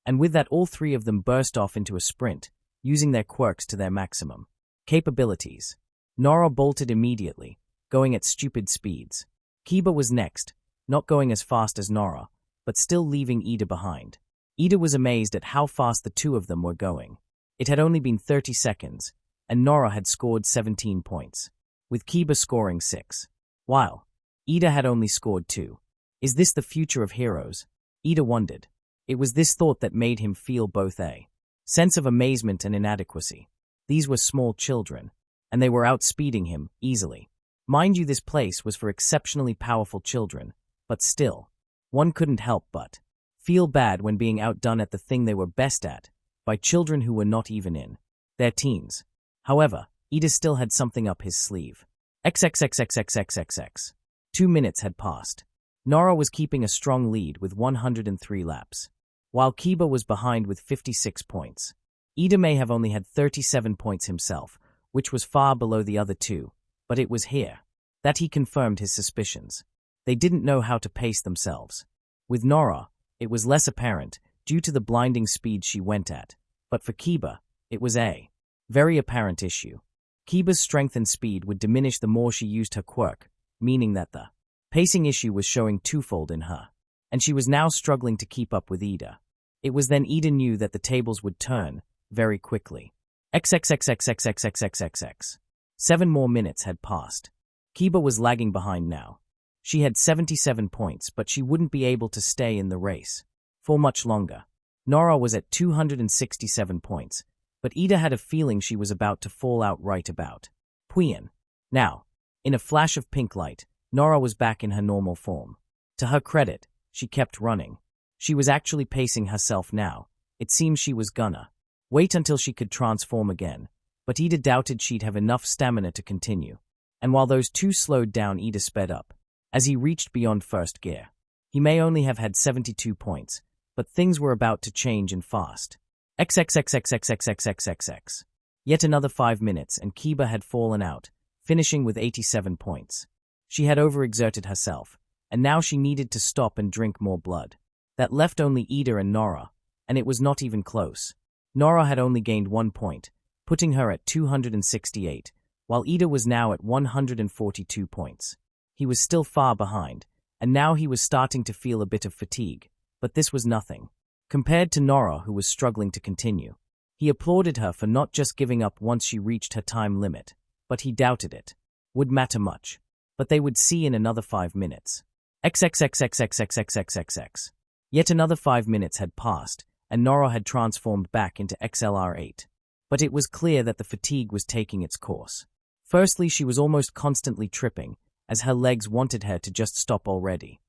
And with that all three of them burst off into a sprint, using their quirks to their maximum. Capabilities. Nora bolted immediately, going at stupid speeds. Kiba was next, not going as fast as Nora, but still leaving Ida behind. Ida was amazed at how fast the two of them were going. It had only been 30 seconds, and Nora had scored 17 points, with Kiba scoring 6. While Ida had only scored 2. Is this the future of heroes? Ida wondered. It was this thought that made him feel both a sense of amazement and inadequacy. These were small children, and they were outspeeding him easily. Mind you, this place was for exceptionally powerful children, but still, one couldn't help but feel bad when being outdone at the thing they were best at by children who were not even in their teens. However, Ida still had something up his sleeve. XXXXXXXX. 2 minutes had passed. Nora was keeping a strong lead with 103 laps, while Kiba was behind with 56 points. Ida may have only had 37 points himself, which was far below the other two, but it was here that he confirmed his suspicions. They didn't know how to pace themselves. With Nora, it was less apparent due to the blinding speed she went at, but for Kiba, it was a very apparent issue. Kiba's strength and speed would diminish the more she used her quirk, meaning that the pacing issue was showing twofold in her, and she was now struggling to keep up with Ida. It was then Ida knew that the tables would turn very quickly. XXXXXXXXXX. 7 more minutes had passed. Kiba was lagging behind now. She had 77 points, but she wouldn't be able to stay in the race for much longer. Nora was at 267 points, but Ida had a feeling she was about to fall out right about. Puyen. Now, in a flash of pink light, Nora was back in her normal form. To her credit, she kept running. She was actually pacing herself now. It seemed she was gonna wait until she could transform again, but Ida doubted she'd have enough stamina to continue. And while those two slowed down, Ida sped up. As he reached beyond first gear, he may only have had 72 points, but things were about to change and fast. XXXXXXXXXX. Yet another 5 minutes and Kiba had fallen out, finishing with 87 points. She had overexerted herself, and now she needed to stop and drink more blood. That left only Ida and Nora, and it was not even close. Nora had only gained 1 point, putting her at 268, while Ida was now at 142 points. He was still far behind, and now he was starting to feel a bit of fatigue, but this was nothing compared to Nora, who was struggling to continue. He applauded her for not just giving up once she reached her time limit, but he doubted it would matter much. But they would see in another 5 minutes. XXXXXXXXXX. Yet another 5 minutes had passed, and Nora had transformed back into XLR8. But it was clear that the fatigue was taking its course. Firstly, she was almost constantly tripping, as her legs wanted her to just stop already.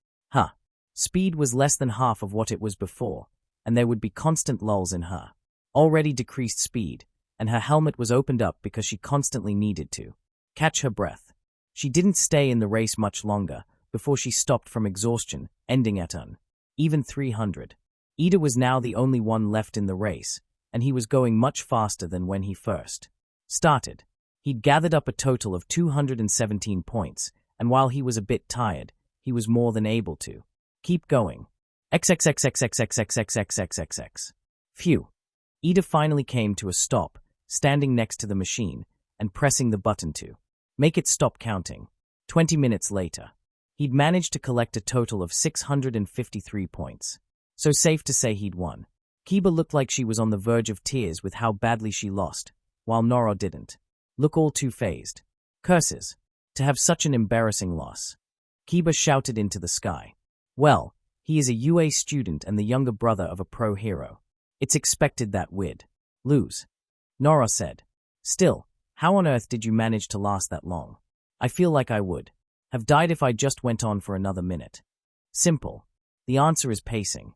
Speed was less than half of what it was before, and there would be constant lulls in her already decreased speed, and her helmet was opened up because she constantly needed to catch her breath. She didn't stay in the race much longer before she stopped from exhaustion, ending at an even 300. Ida was now the only one left in the race, and he was going much faster than when he first started. He'd gathered up a total of 217 points, and while he was a bit tired, he was more than able to keep going. XXXXXXXXXXXX. Phew. Ida finally came to a stop, standing next to the machine and pressing the button to make it stop counting. 20 minutes later, he'd managed to collect a total of 653 points. So safe to say he'd won. Kiba looked like she was on the verge of tears with how badly she lost, while Nora didn't look all too fazed. Curses. To have such an embarrassing loss. Kiba shouted into the sky. Well, he is a UA student and the younger brother of a pro hero. It's expected that we'd lose. Nora said. Still, how on earth did you manage to last that long? I feel like I would have died if I just went on for another minute. Simple. The answer is pacing.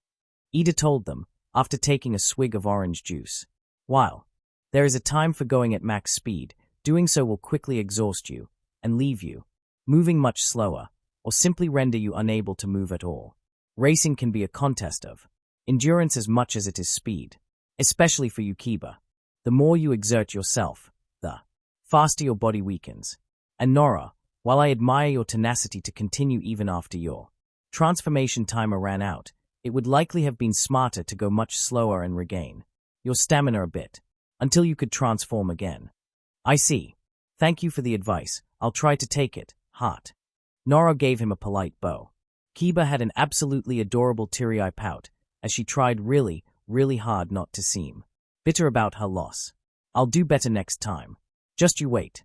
Ida told them, after taking a swig of orange juice. While there is a time for going at max speed, doing so will quickly exhaust you and leave you moving much slower, or simply render you unable to move at all. Racing can be a contest of endurance as much as it is speed, especially for you, Kiba. The more you exert yourself, the faster your body weakens. And Nora, while I admire your tenacity to continue even after your transformation timer ran out, it would likely have been smarter to go much slower and regain your stamina a bit. until you could transform again. I see. Thank you for the advice. I'll try to take it, heart. Nora gave him a polite bow. Kiba had an absolutely adorable teary-eye pout as she tried really, really hard not to seem bitter about her loss. I'll do better next time. Just you wait.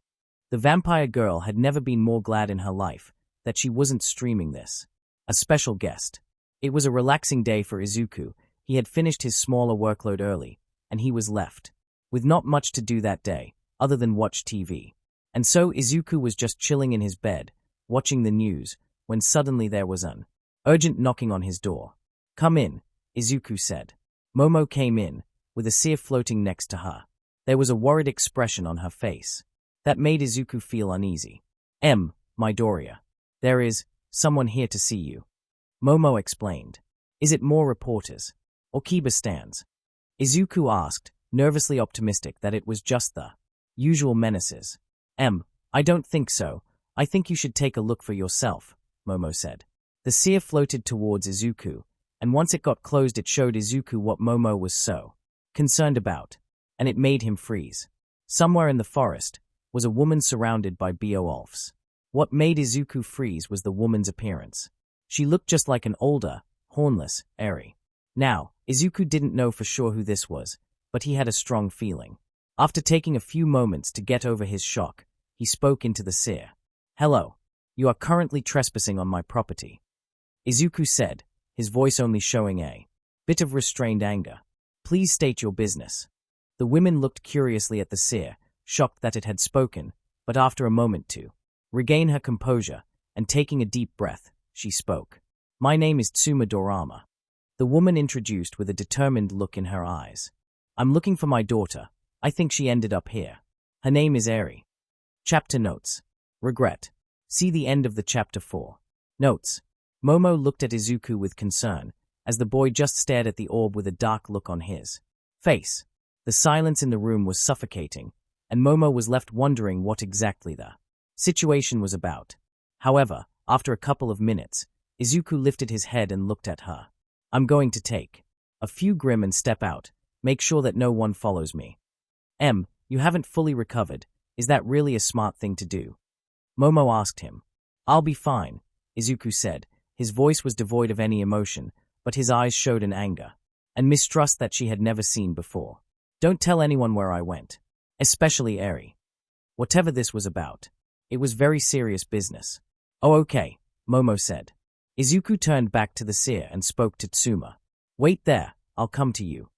The vampire girl had never been more glad in her life that she wasn't streaming this. A special guest. It was a relaxing day for Izuku. He had finished his smaller workload early, and he was left with not much to do that day, other than watch TV. And so Izuku was just chilling in his bed, watching the news, when suddenly there was an urgent knocking on his door. Come in, Izuku said. Momo came in, with a seer floating next to her. There was a worried expression on her face that made Izuku feel uneasy. Midoriya. There is someone here to see you. Momo explained. Is it more reporters? Or Kiba stands? Izuku asked, nervously optimistic that it was just the usual menaces. I don't think so. I think you should take a look for yourself, Momo said. The seer floated towards Izuku, and once it got closed it showed Izuku what Momo was so concerned about, and it made him freeze. Somewhere in the forest was a woman surrounded by Beowulfs. What made Izuku freeze was the woman's appearance. She looked just like an older, hornless Eri. Now, Izuku didn't know for sure who this was, but he had a strong feeling. After taking a few moments to get over his shock, he spoke into the seer. Hello. You are currently trespassing on my property. Izuku said, his voice only showing a bit of restrained anger. Please state your business. The women looked curiously at the seer, shocked that it had spoken, but after a moment to regain her composure, and taking a deep breath, she spoke. My name is Tsuma Dorama. The woman introduced with a determined look in her eyes. I'm looking for my daughter. I think she ended up here. Her name is Eri. Chapter notes. Regret. See the end of the chapter 4. Notes. Momo looked at Izuku with concern, as the boy just stared at the orb with a dark look on his face. The silence in the room was suffocating, and Momo was left wondering what exactly the situation was about. However, after a couple of minutes, Izuku lifted his head and looked at her. I'm going to take a few grim and step out. Make sure that no one follows me. You haven't fully recovered. Is that really a smart thing to do? Momo asked him. I'll be fine, Izuku said. His voice was devoid of any emotion, but his eyes showed an anger and mistrust that she had never seen before. Don't tell anyone where I went, especially Eri. Whatever this was about, it was very serious business. Oh, okay, Momo said. Izuku turned back to the seer and spoke to Tsuma. Wait there, I'll come to you.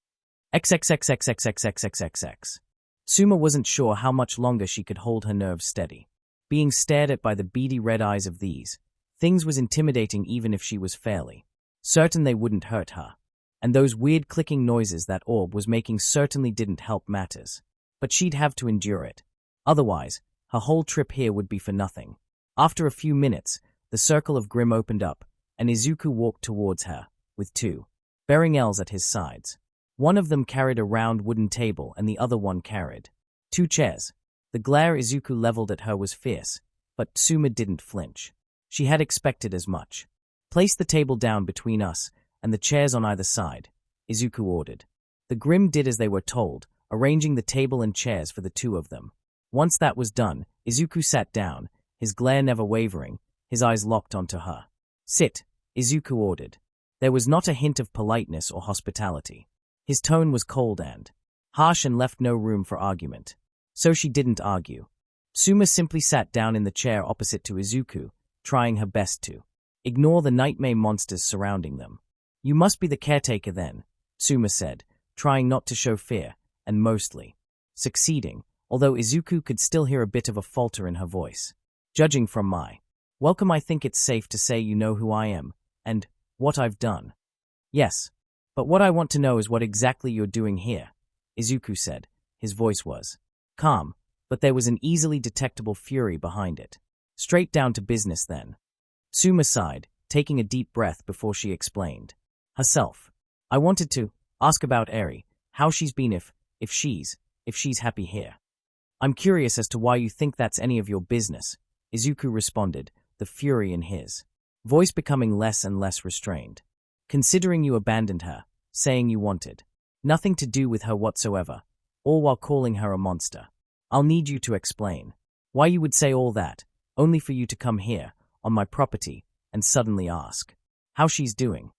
XXXXXXXXXX. Tsuma wasn't sure how much longer she could hold her nerves steady. Being stared at by the beady red eyes of these things was intimidating even if she was fairly certain they wouldn't hurt her. And those weird clicking noises that orb was making certainly didn't help matters. But she'd have to endure it. Otherwise, her whole trip here would be for nothing. After a few minutes, the circle of Grim opened up, and Izuku walked towards her, with two bearing L's at his sides. One of them carried a round wooden table and the other one carried two chairs. The glare Izuku leveled at her was fierce, but Tsuma didn't flinch. She had expected as much. Place the table down between us and the chairs on either side, Izuku ordered. The Grim did as they were told, arranging the table and chairs for the two of them. Once that was done, Izuku sat down, his glare never wavering, his eyes locked onto her. Sit, Izuku ordered. There was not a hint of politeness or hospitality. His tone was cold and harsh and left no room for argument. So she didn't argue. Tsuma simply sat down in the chair opposite to Izuku, trying her best to ignore the nightmare monsters surrounding them. You must be the caretaker then, Tsuma said, trying not to show fear, and mostly succeeding, although Izuku could still hear a bit of a falter in her voice. Judging from my welcome, I think it's safe to say you know who I am, and what I've done. Yes, but what I want to know is what exactly you're doing here, Izuku said. His voice was calm, but there was an easily detectable fury behind it. Straight down to business then. Tsuma sighed, taking a deep breath before she explained herself. I wanted to ask about Eri, how she's been if she's happy here. I'm curious as to why you think that's any of your business, Izuku responded, the fury in his voice becoming less and less restrained. Considering you abandoned her, saying you wanted nothing to do with her whatsoever, all while calling her a monster. I'll need you to explain why you would say all that, only for you to come here, on my property, and suddenly ask how she's doing.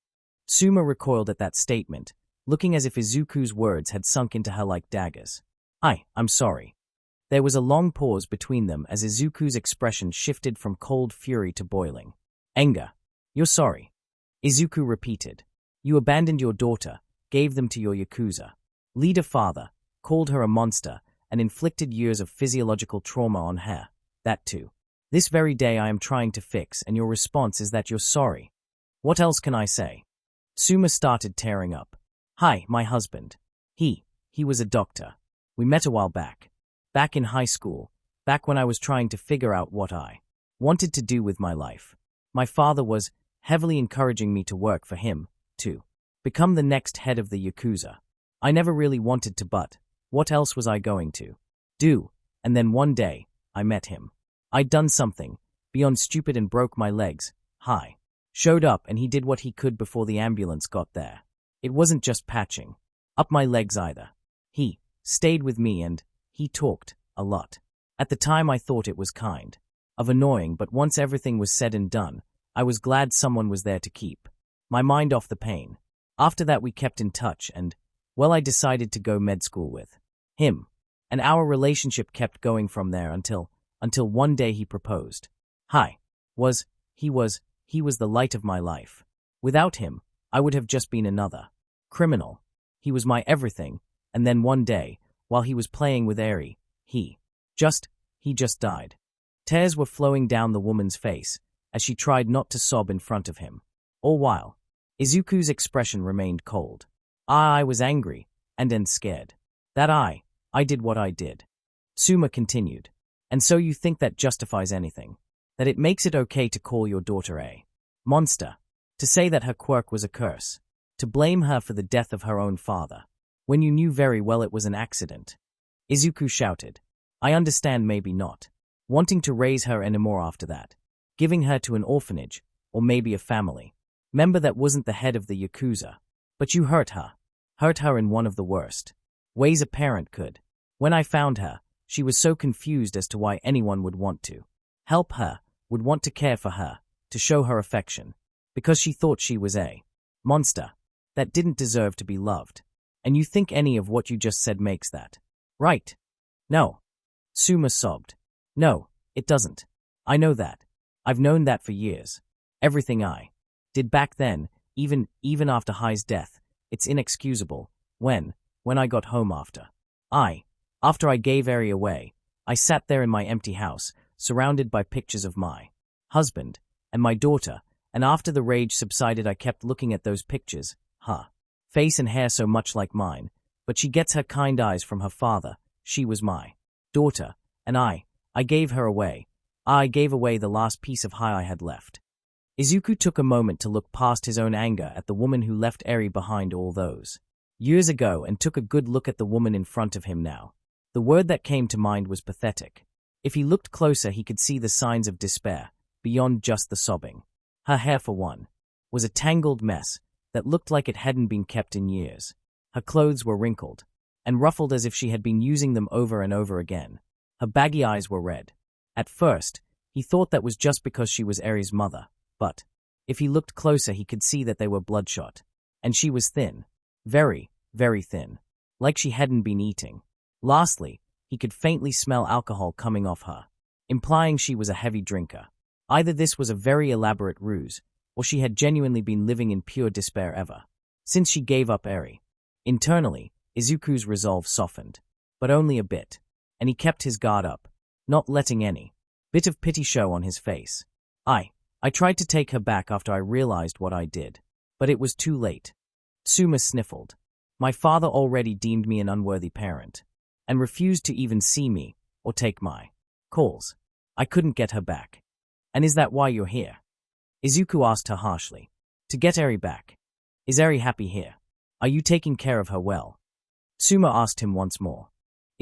Suma recoiled at that statement, looking as if Izuku's words had sunk into her like daggers. I'm sorry. There was a long pause between them as Izuku's expression shifted from cold fury to boiling anger. You're sorry. Izuku repeated. You abandoned your daughter, gave them to your Yakuza leader father, called her a monster, and inflicted years of physiological trauma on her. That too. This very day I am trying to fix, and your response is that you're sorry. What else can I say? Suma started tearing up. Hi, my husband. He was a doctor. We met a while back. Back in high school. Back when I was trying to figure out what I wanted to do with my life. My father was heavily encouraging me to work for him, to become the next head of the Yakuza. I never really wanted to, but what else was I going to do? And then one day, I met him. I'd done something beyond stupid and broke my legs. Showed up and he did what he could before the ambulance got there. It wasn't just patching up my legs either. He stayed with me and he talked a lot. At the time I thought it was kind of annoying, but once everything was said and done, I was glad someone was there to keep my mind off the pain. After that we kept in touch and, well, I decided to go med school with him. And our relationship kept going from there until one day he proposed. He was the light of my life. Without him, I would have just been another criminal. He was my everything, and then one day, while he was playing with Eri, he just died. Tears were flowing down the woman's face as she tried not to sob in front of him. All while, Izuku's expression remained cold. I was angry and scared. That I did what I did. Suma continued. And so you think that justifies anything? That it makes it okay to call your daughter a monster? To say that her quirk was a curse? To blame her for the death of her own father? When you knew very well it was an accident? Izuku shouted. I understand maybe not wanting to raise her anymore after that. Giving her to an orphanage, or maybe a family member that wasn't the head of the Yakuza. But you hurt her. Hurt her in one of the worst ways a parent could. When I found her, she was so confused as to why anyone would want to help her, would want to care for her, to show her affection, because she thought she was a monster that didn't deserve to be loved. And you think any of what you just said makes that right? No. Suma sobbed. No, it doesn't. I know that. I've known that for years. Everything I did back then, even after Hai's death, it's inexcusable. When I got home after I gave Eri away, I sat there in my empty house, surrounded by pictures of my husband and my daughter, and after the rage subsided I kept looking at those pictures, her face and hair so much like mine, but she gets her kind eyes from her father, she was my daughter, and I gave her away. I gave away the last piece of Hai I had left. Izuku took a moment to look past his own anger at the woman who left Eri behind all those years ago and took a good look at the woman in front of him now. The word that came to mind was pathetic. If he looked closer he could see the signs of despair, beyond just the sobbing. Her hair, for one, was a tangled mess that looked like it hadn't been kept in years. Her clothes were wrinkled and ruffled as if she had been using them over and over again. Her baggy eyes were red. At first, he thought that was just because she was Eri's mother, but if he looked closer he could see that they were bloodshot. And she was thin. Very, very thin. Like she hadn't been eating. Lastly, he could faintly smell alcohol coming off her, implying she was a heavy drinker. Either this was a very elaborate ruse, or she had genuinely been living in pure despair ever since she gave up Eri. Internally, Izuku's resolve softened, but only a bit, and he kept his guard up, not letting any bit of pity show on his face. I tried to take her back after I realized what I did, but it was too late. Suma sniffled. My father already deemed me an unworthy parent, and refused to even see me or take my calls. I couldn't get her back. And is that why you're here? Izuku asked her harshly. To get Eri back. Is Eri happy here? Are you taking care of her well? Suma asked him once more.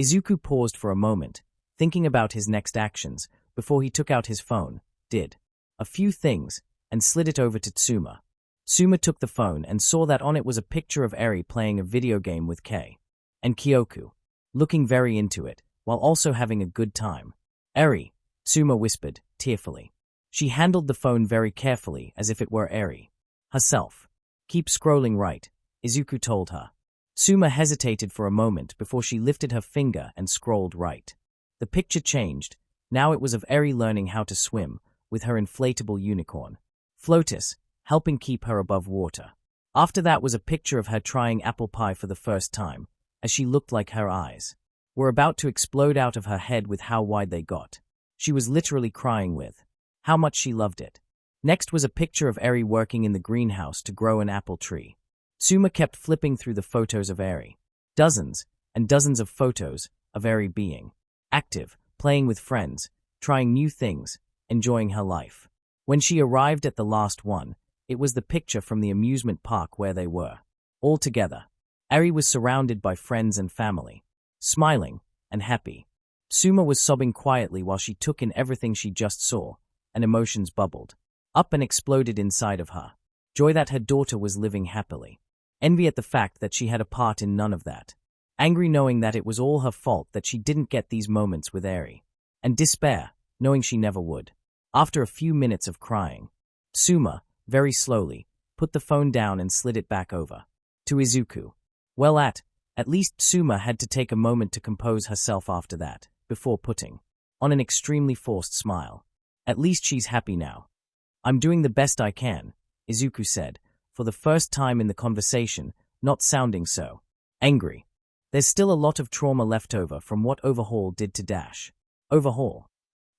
Izuku paused for a moment, thinking about his next actions, before he took out his phone, did a few things, and slid it over to Tsuma. Suma took the phone and saw that on it was a picture of Eri playing a video game with Kei and Kyoku. looking very into it, while also having a good time. Eri, Suma whispered, tearfully. She handled the phone very carefully, as if it were Eri herself. Keep scrolling right, Izuku told her. Suma hesitated for a moment before she lifted her finger and scrolled right. The picture changed. Now it was of Eri learning how to swim, with her inflatable unicorn, Flotus, helping keep her above water. After that was a picture of her trying apple pie for the first time, as she looked like her eyes were about to explode out of her head with how wide they got. She was literally crying with how much she loved it. Next was a picture of Eri working in the greenhouse to grow an apple tree. Suma kept flipping through the photos of Eri. Dozens and dozens of photos of Eri being active, playing with friends, trying new things, enjoying her life. When she arrived at the last one, it was the picture from the amusement park where they were all together. Eri was surrounded by friends and family, smiling and happy. Suma was sobbing quietly while she took in everything she just saw, and emotions bubbled up and exploded inside of her. Joy that her daughter was living happily. Envy at the fact that she had a part in none of that. Angry knowing that it was all her fault that she didn't get these moments with Eri. And despair, knowing she never would. After a few minutes of crying, Suma, very slowly, put the phone down and slid it back over to Izuku. Well, at least Suma had to take a moment to compose herself after that, before putting on an extremely forced smile. At least she's happy now. I'm doing the best I can, Izuku said, for the first time in the conversation, not sounding so angry. There's still a lot of trauma left over from what Overhaul did to Dash. Overhaul?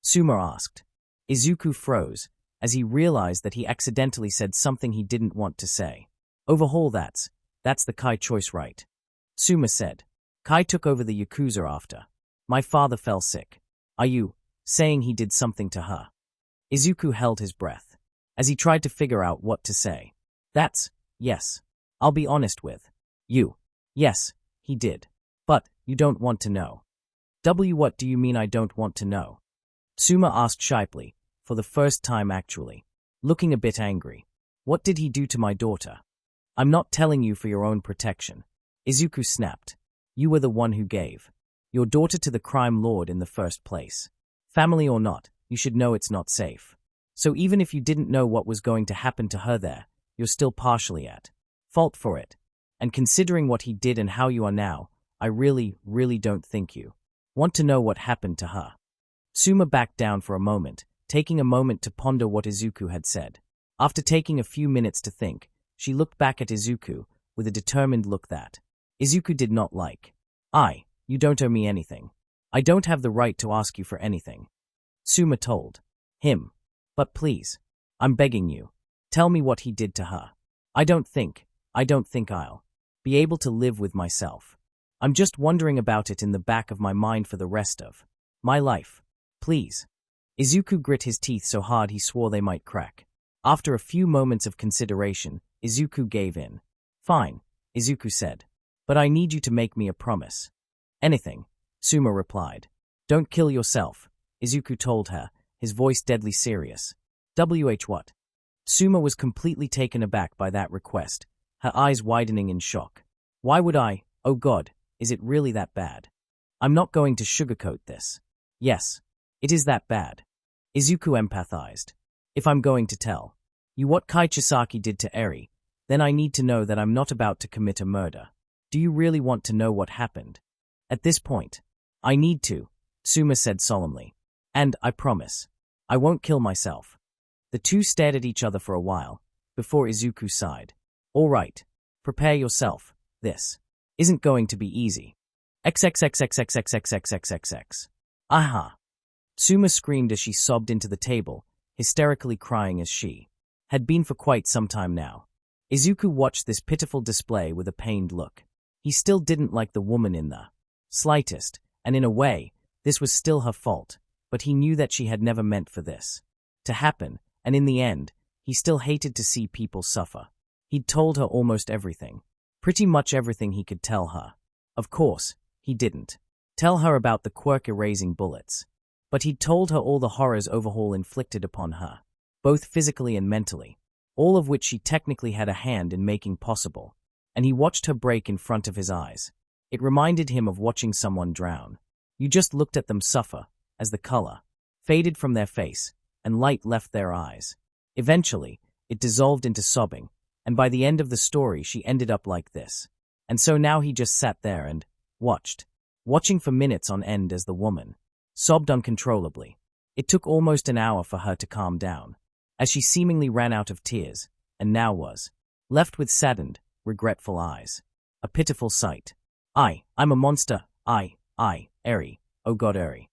Suma asked. Izuku froze, as he realized that he accidentally said something he didn't want to say. Overhaul, that's the Kai choice, right? Suma said. Kai took over the Yakuza after my father fell sick. Are you saying he did something to her? Izuku held his breath, as he tried to figure out what to say. Yes. I'll be honest with you. Yes, he did. But you don't want to know. What do you mean I don't want to know? Suma asked shyly, for the first time actually, looking a bit angry. What did he do to my daughter? I'm not telling you for your own protection. Izuku snapped. You were the one who gave your daughter to the crime lord in the first place. Family or not, you should know it's not safe. So even if you didn't know what was going to happen to her there, you're still partially at fault for it. And considering what he did and how you are now, I really don't think you want to know what happened to her. Suma backed down for a moment, taking a moment to ponder what Izuku had said. After taking a few minutes to think, she looked back at Izuku with a determined look that Izuku did not like. You don't owe me anything. I don't have the right to ask you for anything. Suma told him. But please, I'm begging you, tell me what he did to her. I don't think I'll be able to live with myself. I'm just wondering about it in the back of my mind for the rest of my life. Please. Izuku grit his teeth so hard he swore they might crack. After a few moments of consideration, Izuku gave in. Fine, Izuku said. But I need you to make me a promise. Anything, Suma replied. Don't kill yourself, Izuku told her, his voice deadly serious. What? Suma was completely taken aback by that request, her eyes widening in shock. Why would I? Oh God, is it really that bad? I'm not going to sugarcoat this. Yes, it is that bad. Izuku empathized. If I'm going to tell you what Kai Chisaki did to Eri, then I need to know that I'm not about to commit a murder. Do you really want to know what happened? At this point, I need to, Suma said solemnly. And I promise, I won't kill myself. The two stared at each other for a while, before Izuku sighed. All right, prepare yourself. This isn't going to be easy. XXXXXXXXXXX. Aha. Suma screamed as she sobbed into the table, hysterically crying as she had been for quite some time now. Izuku watched this pitiful display with a pained look. He still didn't like the woman in the slightest, and in a way, this was still her fault, but he knew that she had never meant for this to happen, and in the end, he still hated to see people suffer. He'd told her almost everything. Pretty much everything he could tell her. Of course, he didn't tell her about the quirk erasing bullets. But he'd told her all the horrors Overhaul inflicted upon her, both physically and mentally, all of which she technically had a hand in making possible, and he watched her break in front of his eyes. It reminded him of watching someone drown. You just looked at them suffer, as the color faded from their face, and light left their eyes. Eventually, it dissolved into sobbing, and by the end of the story she ended up like this. And so now he just sat there and watching for minutes on end as the woman sobbed uncontrollably. It took almost an hour for her to calm down, as she seemingly ran out of tears, and now was left with saddened, regretful eyes. A pitiful sight. I'm a monster. Eri. Oh God, Eri.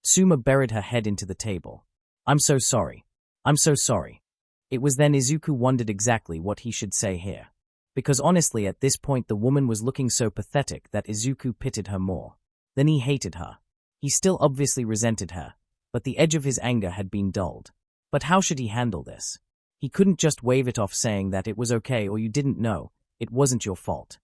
Suma buried her head into the table. I'm so sorry. I'm so sorry. It was then Izuku wondered exactly what he should say here. Because honestly at this point the woman was looking so pathetic that Izuku pitied her more. Then he hated her. He still obviously resented her, but the edge of his anger had been dulled. But how should he handle this? He couldn't just wave it off saying that it was okay or you didn't know, it wasn't your fault.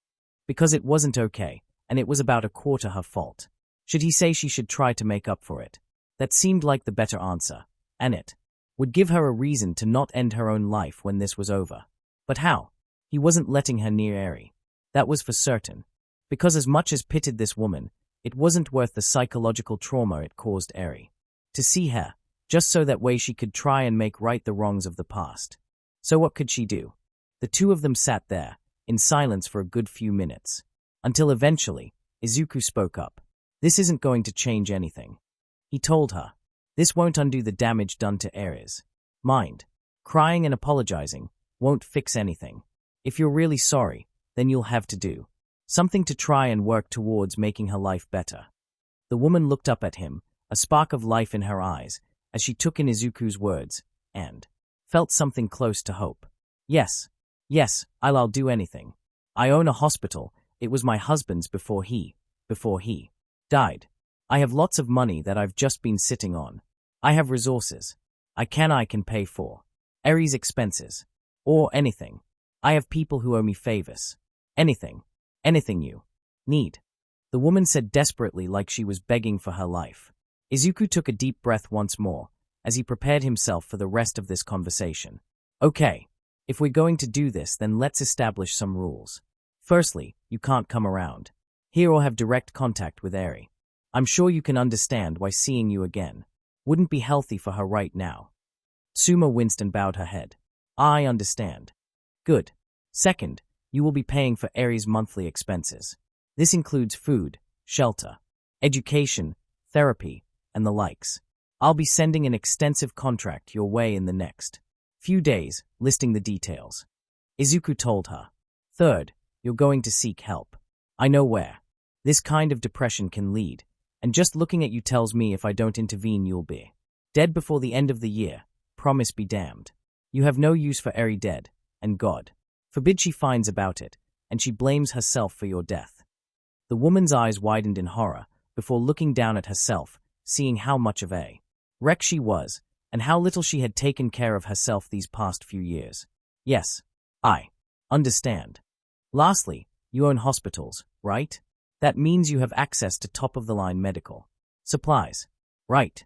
Because it wasn't okay, and it was about a quarter her fault. Should he say she should try to make up for it? That seemed like the better answer, and it would give her a reason to not end her own life when this was over. But how? He wasn't letting her near Eri. That was for certain. Because as much as pitied this woman, it wasn't worth the psychological trauma it caused Eri. To see her, just so that way she could try and make right the wrongs of the past. So what could she do? The two of them sat there, in silence for a good few minutes. Until eventually, Izuku spoke up. This isn't going to change anything. He told her. This won't undo the damage done to Eri's mind. Crying and apologizing won't fix anything. If you're really sorry, then you'll have to do something to try and work towards making her life better. The woman looked up at him, a spark of life in her eyes, as she took in Izuku's words, and felt something close to hope. Yes, I'll do anything. I own a hospital. It was my husband's before he died. I have lots of money that I've just been sitting on. I have resources. I can pay for Eri's expenses. Or anything. I have people who owe me favors. Anything you need. The woman said desperately like she was begging for her life. Izuku took a deep breath once more, as he prepared himself for the rest of this conversation. Okay, if we're going to do this then let's establish some rules. Firstly, you can't come around here or have direct contact with Eri. I'm sure you can understand why seeing you again wouldn't be healthy for her right now. Suma winced and bowed her head. I understand. Good. Second, you will be paying for Eri's monthly expenses. This includes food, shelter, education, therapy, and the likes. I'll be sending an extensive contract your way in the next few days, listing the details. Izuku told her. Third, you're going to seek help. I know where this kind of depression can lead, and just looking at you tells me if I don't intervene you'll be dead before the end of the year. Promise be damned. You have no use for Eri dead, and God forbid she finds about it, and she blames herself for your death. The woman's eyes widened in horror, before looking down at herself, seeing how much of a wreck she was, and how little she had taken care of herself these past few years. Yes, I understand. Lastly, you own hospitals, right? That means you have access to top-of-the-line medical supplies, right?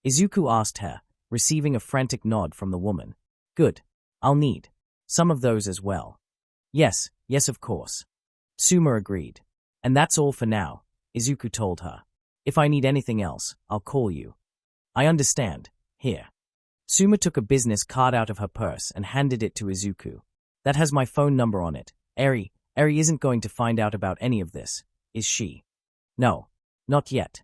Izuku asked her, receiving a frantic nod from the woman. Good. I'll need some of those as well. Yes, of course. Suma agreed. And that's all for now, Izuku told her. If I need anything else, I'll call you. I understand. Here. Suma took a business card out of her purse and handed it to Izuku. That has my phone number on it. Eri isn't going to find out about any of this, is she? No, not yet.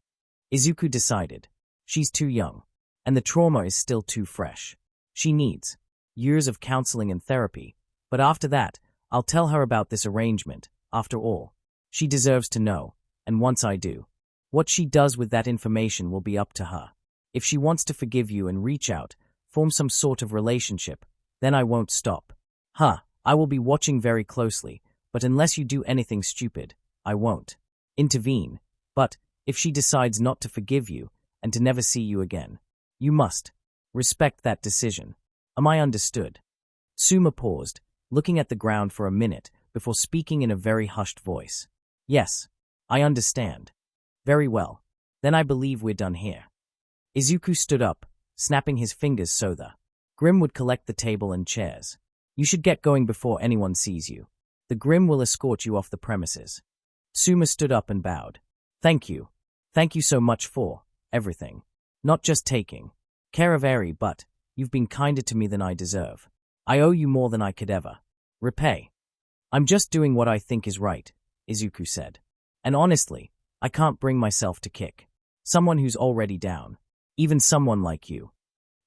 Izuku decided. She's too young, and the trauma is still too fresh. She needs years of counseling and therapy, but after that, I'll tell her about this arrangement. After all, she deserves to know, and once I do, what she does with that information will be up to her. If she wants to forgive you and reach out, form some sort of relationship, then I won't stop. I will be watching very closely, but unless you do anything stupid, I won't intervene. But if she decides not to forgive you and to never see you again, you must respect that decision. Am I understood? Suma paused, looking at the ground for a minute before speaking in a very hushed voice. Yes, I understand. Very well. Then I believe we're done here. Izuku stood up, snapping his fingers so the Grim would collect the table and chairs. You should get going before anyone sees you. The Grim will escort you off the premises. Tsuma stood up and bowed. Thank you. Thank you so much for everything. Not just taking care of Eri, but you've been kinder to me than I deserve. I owe you more than I could ever repay. I'm just doing what I think is right, Izuku said. And honestly, I can't bring myself to kick someone who's already down, even someone like you.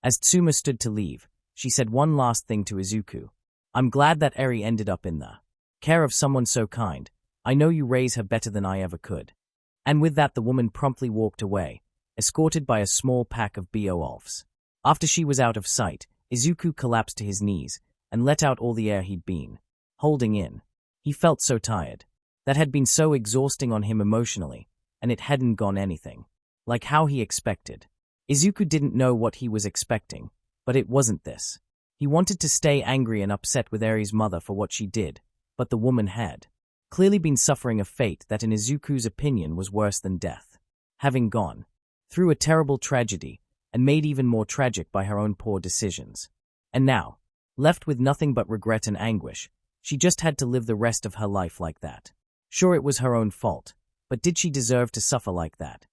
As Tsuma stood to leave, she said one last thing to Izuku. I'm glad that Eri ended up in the care of someone so kind. I know you raise her better than I ever could. And with that, the woman promptly walked away, escorted by a small pack of Beowulfs. After she was out of sight, Izuku collapsed to his knees and let out all the air he'd been holding in. He felt so tired. That had been so exhausting on him emotionally, and it hadn't gone anything like how he expected. Izuku didn't know what he was expecting, but it wasn't this. He wanted to stay angry and upset with Eri's mother for what she did, but the woman had clearly been suffering a fate that in Izuku's opinion was worse than death. Having gone through a terrible tragedy, and made even more tragic by her own poor decisions. And now, left with nothing but regret and anguish, she just had to live the rest of her life like that. Sure, it was her own fault, but did she deserve to suffer like that?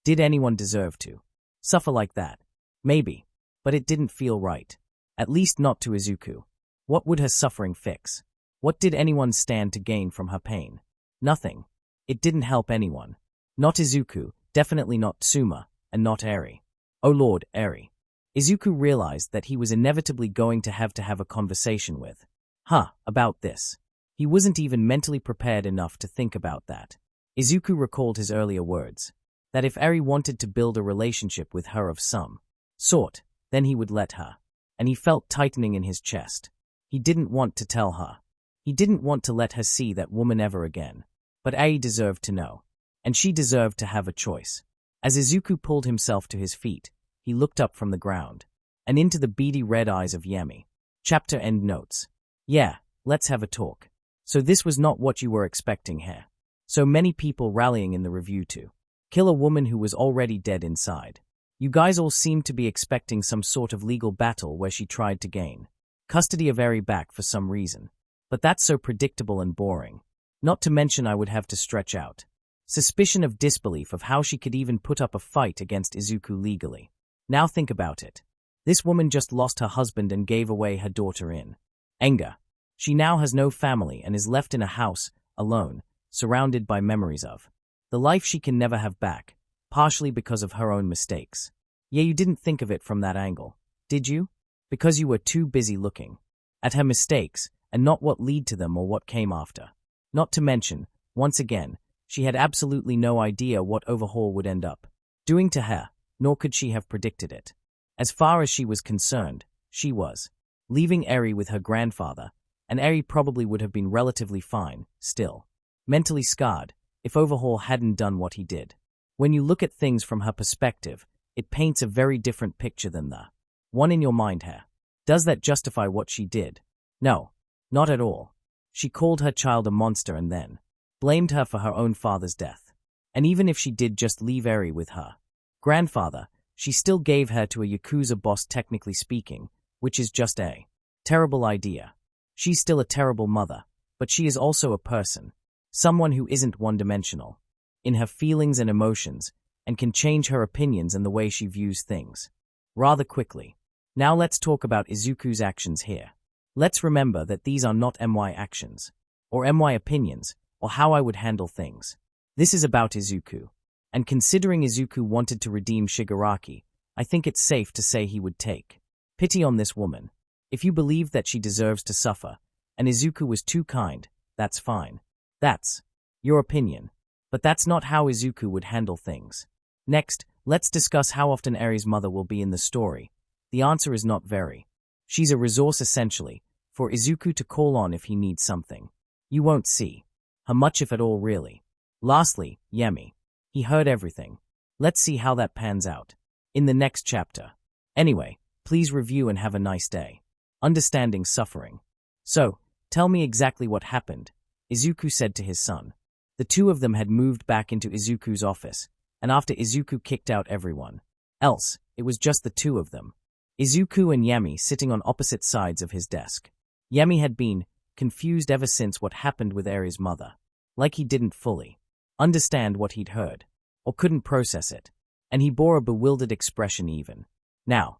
Did anyone deserve to suffer like that? Maybe, but it didn't feel right. At least not to Izuku. What would her suffering fix? What did anyone stand to gain from her pain? Nothing. It didn't help anyone. Not Izuku, definitely not Tsuma, and not Eri. Oh Lord, Eri. Izuku realized that he was inevitably going to have a conversation with her about this. He wasn't even mentally prepared enough to think about that. Izuku recalled his earlier words, that if Eri wanted to build a relationship with her of some sort, then he would let her. And he felt tightening in his chest. He didn't want to tell her. He didn't want to let her see that woman ever again. But Eri deserved to know. And she deserved to have a choice. As Izuku pulled himself to his feet, he looked up from the ground and into the beady red eyes of Yemi. Chapter end notes. Yeah, let's have a talk. So this was not what you were expecting here. So many people rallying in the review to kill a woman who was already dead inside. You guys all seemed to be expecting some sort of legal battle where she tried to gain custody of Eri back for some reason. But that's so predictable and boring. Not to mention I would have to stretch out suspicion of disbelief of how she could even put up a fight against Izuku legally. Now think about it. This woman just lost her husband and gave away her daughter in anger. She now has no family and is left in a house, alone, surrounded by memories of the life she can never have back, partially because of her own mistakes. Yeah, you didn't think of it from that angle, did you? Because you were too busy looking at her mistakes and not what led to them or what came after. Not to mention, once again, she had absolutely no idea what Overhaul would end up doing to her, nor could she have predicted it. As far as she was concerned, she was leaving Eri with her grandfather, and Eri probably would have been relatively fine, still mentally scarred, if Overhaul hadn't done what he did. When you look at things from her perspective, it paints a very different picture than the one in your mind here. Does that justify what she did? No, not at all. She called her child a monster and then blamed her for her own father's death. And even if she did just leave Eri with her grandfather, she still gave her to a Yakuza boss, technically speaking, which is just a terrible idea. She's still a terrible mother, but she is also a person. Someone who isn't one-dimensional in her feelings and emotions, and can change her opinions and the way she views things rather quickly. Now let's talk about Izuku's actions here. Let's remember that these are not MY actions, or MY opinions, or how I would handle things. This is about Izuku. And considering Izuku wanted to redeem Shigaraki, I think it's safe to say he would take pity on this woman. If you believe that she deserves to suffer, and Izuku was too kind, that's fine. That's your opinion. But that's not how Izuku would handle things. Next, let's discuss how often Eri's mother will be in the story. The answer is not very. She's a resource essentially, for Izuku to call on if he needs something. You won't see her much if at all really. Lastly, Yemi. He heard everything. Let's see how that pans out in the next chapter. Anyway, please review and have a nice day. Understanding suffering. So, tell me exactly what happened, Izuku said to his son. The two of them had moved back into Izuku's office, and after Izuku kicked out everyone else, it was just the two of them. Izuku and Yemi sitting on opposite sides of his desk. Yemi had been confused ever since what happened with Eri's mother. Like he didn't fully understand what he'd heard, or couldn't process it, and he bore a bewildered expression even. Now,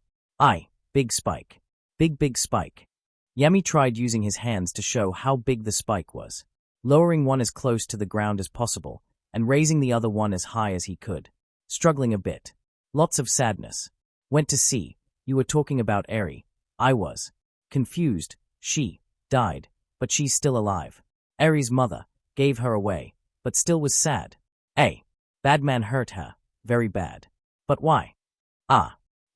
big spike. Big spike. Yami tried using his hands to show how big the spike was, lowering one as close to the ground as possible, and raising the other one as high as he could. Struggling a bit. Lots of sadness. Went to see. You were talking about Eri. I was. Confused. She died, but she's still alive. Eri's mother gave her away, but still was sad. Bad man hurt her. Very bad. But why?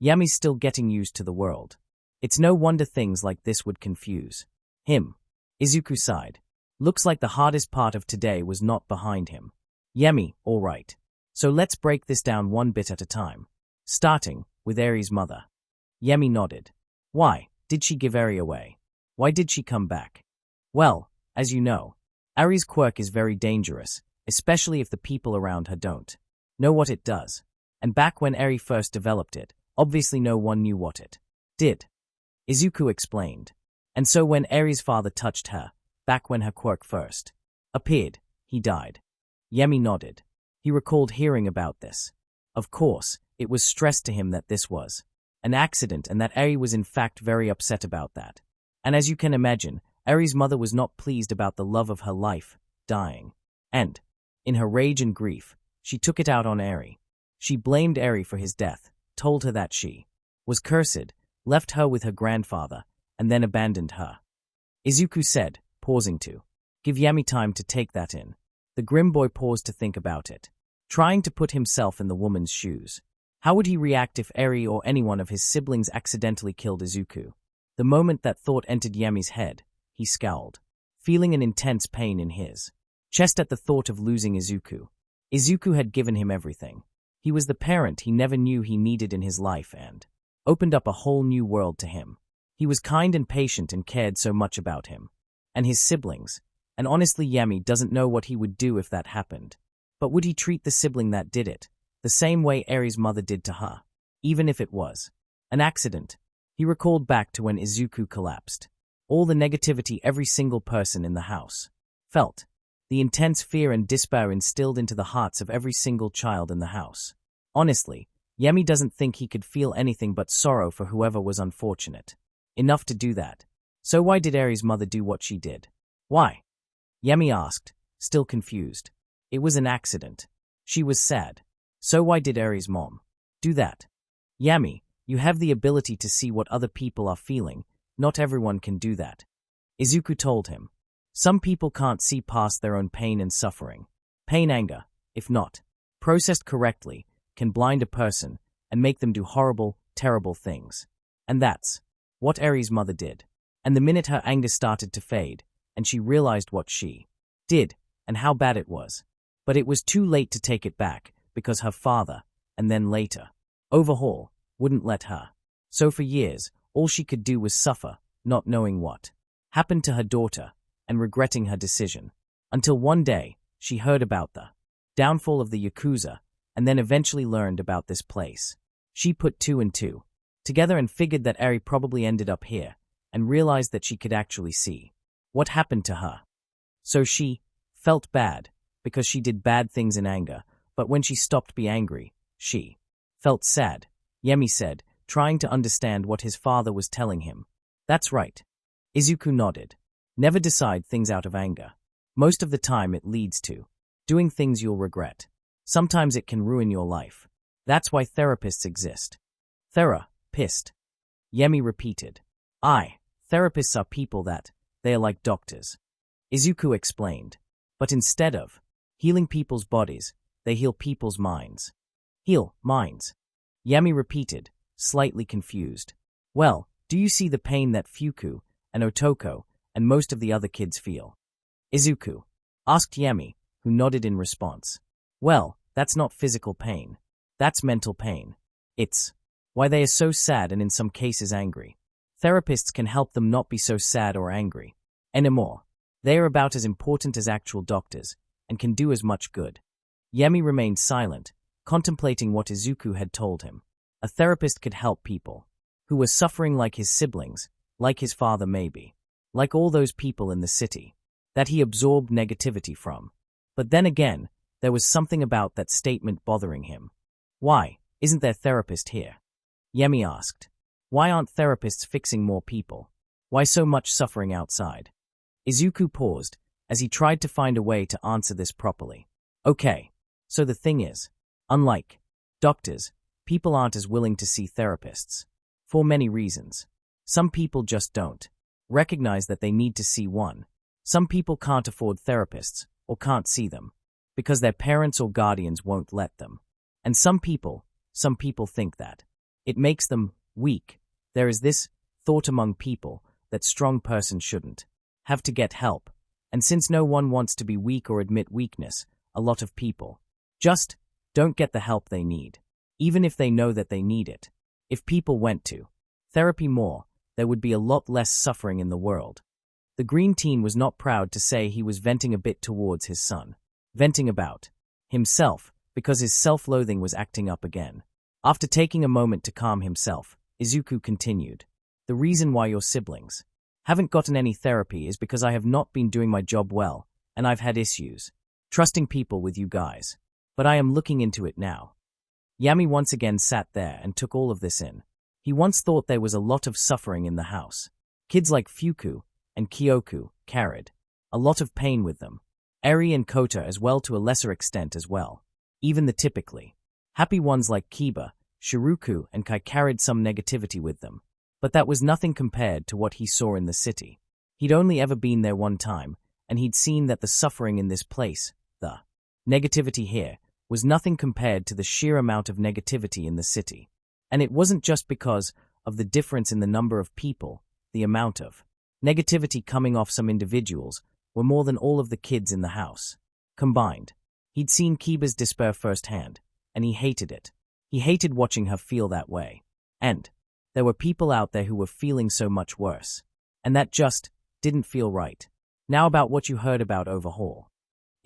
Yami's still getting used to the world. It's no wonder things like this would confuse him. Izuku sighed. Looks like the hardest part of today was not behind him. Yami, all right. So let's break this down one bit at a time. Starting with Eri's mother. Yami nodded. Why did she give Eri away? Why did she come back? Well, as you know, Eri's quirk is very dangerous, especially if the people around her don't know what it does. And back when Eri first developed it, obviously no one knew what it did. Izuku explained. And so when Eri's father touched her, back when her quirk first appeared, he died. Yami nodded. He recalled hearing about this. Of course, it was stressed to him that this was an accident and that Eri was in fact very upset about that. And as you can imagine, Eri's mother was not pleased about the love of her life dying. And, in her rage and grief, she took it out on Eri. She blamed Eri for his death, told her that she was cursed, left her with her grandfather, and then abandoned her. Izuku said, pausing to give Yami time to take that in. The grim boy paused to think about it, trying to put himself in the woman's shoes. How would he react if Eri or any one of his siblings accidentally killed Izuku? The moment that thought entered Yami's head, he scowled, feeling an intense pain in his chest at the thought of losing Izuku. Izuku had given him everything. He was the parent he never knew he needed in his life and opened up a whole new world to him. He was kind and patient and cared so much about him and his siblings, and honestly Yami doesn't know what he would do if that happened. But would he treat the sibling that did it the same way Eri's mother did to her, even if it was an accident? He recalled back to when Izuku collapsed. All the negativity every single person in the house felt. The intense fear and despair instilled into the hearts of every single child in the house. Honestly, Yami doesn't think he could feel anything but sorrow for whoever was unfortunate enough to do that. So why did Eri's mother do what she did? Why? Yami asked, still confused. It was an accident. She was sad. So why did Eri's mom do that? Yami, you have the ability to see what other people are feeling. Not everyone can do that. Izuku told him. Some people can't see past their own pain and suffering. Pain, anger, if not processed correctly, can blind a person and make them do horrible, terrible things. And that's what Eri's mother did. And the minute her anger started to fade, and she realized what she did and how bad it was. But it was too late to take it back, because her father, and then later, Overhaul, wouldn't let her. So for years, all she could do was suffer, not knowing what happened to her daughter, and regretting her decision. Until one day, she heard about the downfall of the Yakuza, and then eventually learned about this place. She put two and two together and figured that Eri probably ended up here, and realized that she could actually see what happened to her. So she felt bad, because she did bad things in anger, but when she stopped being angry, she felt sad, Yami said, trying to understand what his father was telling him. That's right. Izuku nodded. Never decide things out of anger. Most of the time it leads to doing things you'll regret. Sometimes it can ruin your life. That's why therapists exist. Therapist. Yami repeated. Therapists are people that, they are like doctors. Izuku explained. But instead of healing people's bodies, they heal people's minds. Heal minds. Yami repeated, slightly confused. Well, do you see the pain that Fuku and Otoko and most of the other kids feel? Izuku asked Yami, who nodded in response. Well, that's not physical pain. That's mental pain. It's why they are so sad and in some cases angry. Therapists can help them not be so sad or angry anymore. They are about as important as actual doctors and can do as much good. Yami remained silent, contemplating what Izuku had told him. A therapist could help people who were suffering like his siblings, like his father maybe, like all those people in the city that he absorbed negativity from. But then again, There was something about that statement bothering him. Why isn't there a therapist here? Yemi asked. Why aren't therapists fixing more people? Why so much suffering outside? Izuku paused as he tried to find a way to answer this properly. Okay, so the thing is, unlike doctors, people aren't as willing to see therapists. For many reasons. Some people just don't recognize that they need to see one. Some people can't afford therapists or can't see them because their parents or guardians won't let them. And some people think that it makes them weak. There is this thought among people that strong person shouldn't have to get help. And since no one wants to be weak or admit weakness, a lot of people just don't get the help they need, even if they know that they need it. If people went to therapy more, there would be a lot less suffering in the world. The green teen was not proud to say he was venting a bit towards his son. Venting about himself, because his self-loathing was acting up again. After taking a moment to calm himself, Izuku continued. The reason why your siblings haven't gotten any therapy is because I have not been doing my job well, and I've had issues trusting people with you guys. But I am looking into it now. Yami once again sat there and took all of this in. He once thought there was a lot of suffering in the house. Kids like Fuku and Kyoku carried a lot of pain with them. Eri and Kota as well to a lesser extent as well. Even the typically happy ones like Kiba, Shiruku and Kai carried some negativity with them. But that was nothing compared to what he saw in the city. He'd only ever been there one time, and he'd seen that the suffering in this place, the negativity here, was nothing compared to the sheer amount of negativity in the city. And it wasn't just because of the difference in the number of people, the amount of negativity coming off some individuals were more than all of the kids in the house combined. He'd seen Kiba's despair firsthand, and he hated it. He hated watching her feel that way. And there were people out there who were feeling so much worse. And that just didn't feel right. Now about what you heard about Overhaul.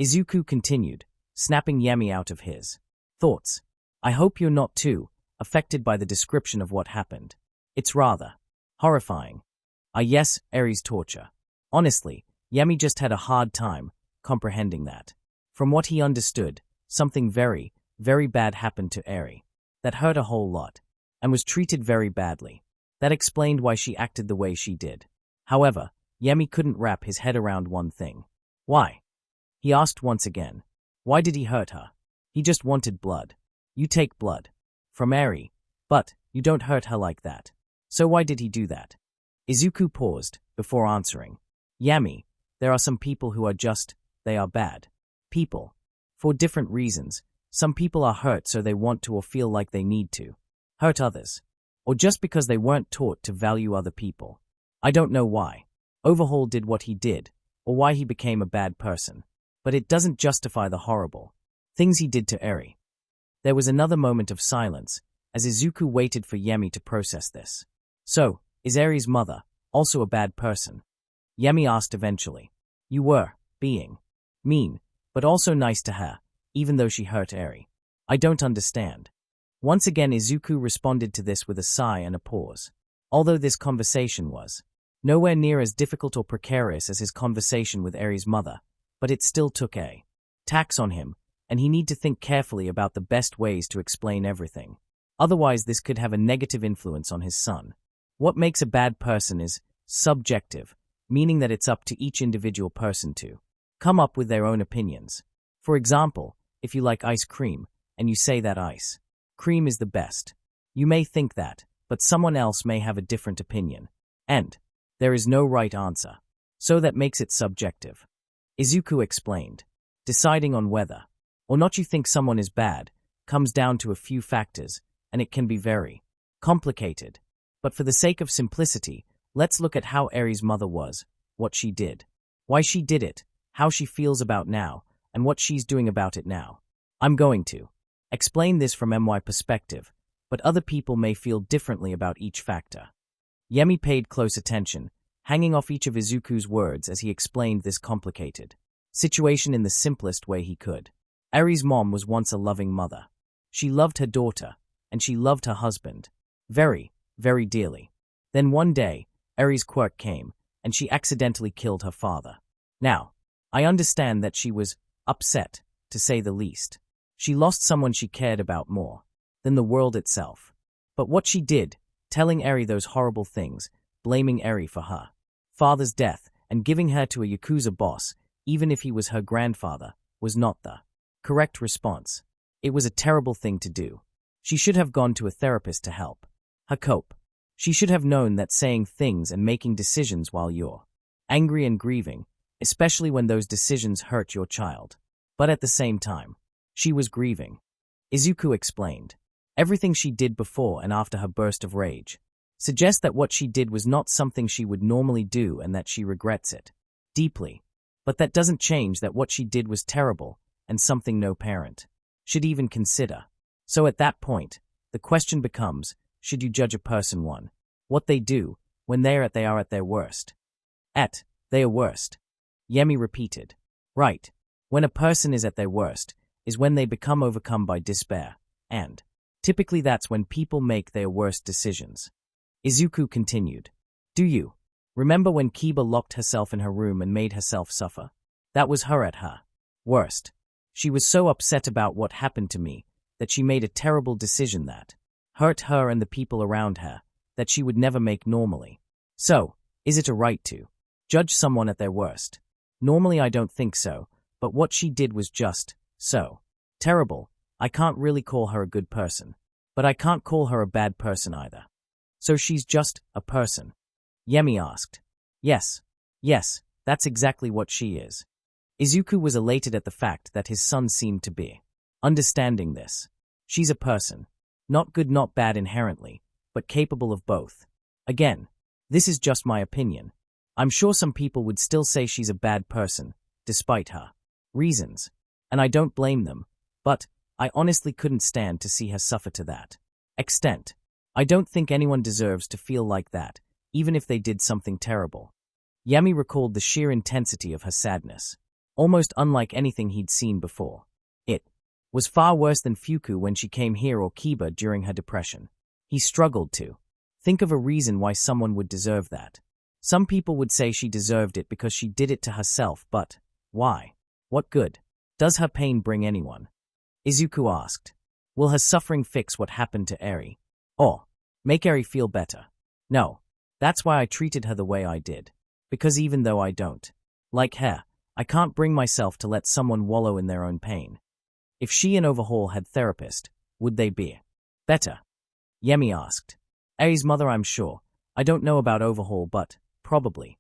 Izuku continued, snapping Yami out of his thoughts. I hope you're not too affected by the description of what happened. It's rather horrifying. Yes, Eri's torture. Honestly, Yami just had a hard time comprehending that. From what he understood, something very, very bad happened to Eri. That hurt a whole lot, and was treated very badly. That explained why she acted the way she did. However, Yami couldn't wrap his head around one thing. Why? He asked once again. Why did he hurt her? He just wanted blood. You take blood from Eri, but you don't hurt her like that. So why did he do that? Izuku paused before answering. Yami, there are some people who are just, they are bad people. For different reasons, some people are hurt so they want to or feel like they need to hurt others. Or just because they weren't taught to value other people. I don't know why Overhaul did what he did, or why he became a bad person. But it doesn't justify the horrible things he did to Eri. There was another moment of silence, as Izuku waited for Yami to process this. So, is Eri's mother also a bad person? Yami asked eventually. You were being mean, but also nice to her, even though she hurt Eri. I don't understand. Once again Izuku responded to this with a sigh and a pause. Although this conversation was nowhere near as difficult or precarious as his conversation with Eri's mother, but it still took a tax on him, and he need to think carefully about the best ways to explain everything. Otherwise this could have a negative influence on his son. What makes a bad person is subjective, meaning that it's up to each individual person to come up with their own opinions. For example, if you like ice cream, and you say that ice cream is the best, you may think that, but someone else may have a different opinion. And there is no right answer. So that makes it subjective. Izuku explained. Deciding on whether or not you think someone is bad comes down to a few factors, and it can be very complicated. But for the sake of simplicity, let's look at how Eri's mother was, what she did, why she did it, how she feels about now, and what she's doing about it now. I'm going to explain this from my perspective, but other people may feel differently about each factor. Yemi paid close attention, hanging off each of Izuku's words as he explained this complicated situation in the simplest way he could. Eri's mom was once a loving mother. She loved her daughter, and she loved her husband very, very dearly. Then one day, Eri's quirk came, and she accidentally killed her father. Now, I understand that she was upset, to say the least. She lost someone she cared about more than the world itself. But what she did, telling Eri those horrible things, blaming Eri for her father's death, and giving her to a Yakuza boss, even if he was her grandfather, was not the correct response. It was a terrible thing to do. She should have gone to a therapist to help her cope. She should have known that saying things and making decisions while you're angry and grieving, especially when those decisions hurt your child. But at the same time, she was grieving. Izuku explained. Everything she did before and after her burst of rage suggests that what she did was not something she would normally do and that she regrets it deeply. But that doesn't change that what she did was terrible and something no parent should even consider. So at that point, the question becomes, should you judge a person on what they do when they are at their worst? At their worst. Yemi repeated. Right. When a person is at their worst, is when they become overcome by despair, and typically that's when people make their worst decisions. Izuku continued. Do you remember when Kiba locked herself in her room and made herself suffer? That was her at her worst. She was so upset about what happened to me that she made a terrible decision that hurt her and the people around her, that she would never make normally. So, is it a right to judge someone at their worst? Normally I don't think so, but what she did was just so terrible. I can't really call her a good person, but I can't call her a bad person either. So she's just a person? Yemi asked. Yes, that's exactly what she is. Izuku was elated at the fact that his son seemed to be understanding this. She's a person. Not good, not bad inherently, but capable of both. Again, this is just my opinion. I'm sure some people would still say she's a bad person, despite her reasons, and I don't blame them, but I honestly couldn't stand to see her suffer to that extent. I don't think anyone deserves to feel like that, even if they did something terrible. Yami recalled the sheer intensity of her sadness, almost unlike anything he'd seen before. It was far worse than Fuku when she came here or Kiba during her depression. He struggled to think of a reason why someone would deserve that. Some people would say she deserved it because she did it to herself, but why? What good does her pain bring anyone? Izuku asked. Will her suffering fix what happened to Eri? Or make Eri feel better? No. That's why I treated her the way I did. Because even though I don't like her, I can't bring myself to let someone wallow in their own pain. If she and Overhaul had therapist, would they be better? Yemi asked. Eri's mother, I'm sure. I don't know about Overhaul, but probably.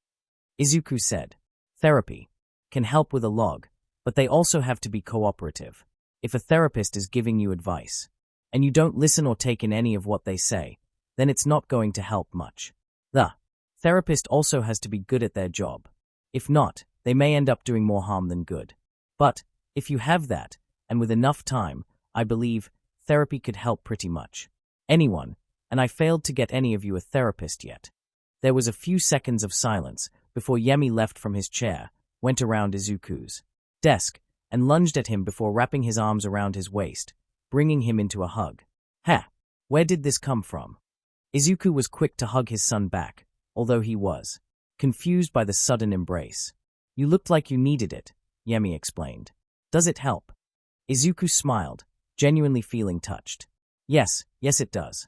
Izuku said. Therapy can help with a log, but they also have to be cooperative. If a therapist is giving you advice, and you don't listen or take in any of what they say, then it's not going to help much. The therapist also has to be good at their job. If not, they may end up doing more harm than good. But if you have that, and with enough time, I believe therapy could help pretty much anyone, and I failed to get any of you a therapist yet. There was a few seconds of silence before Yemi left from his chair, went around Izuku's desk, and lunged at him before wrapping his arms around his waist, bringing him into a hug. Where did this come from? Izuku was quick to hug his son back, although he was confused by the sudden embrace. You looked like you needed it, Yemi explained. Does it help? Izuku smiled, genuinely feeling touched. Yes, it does.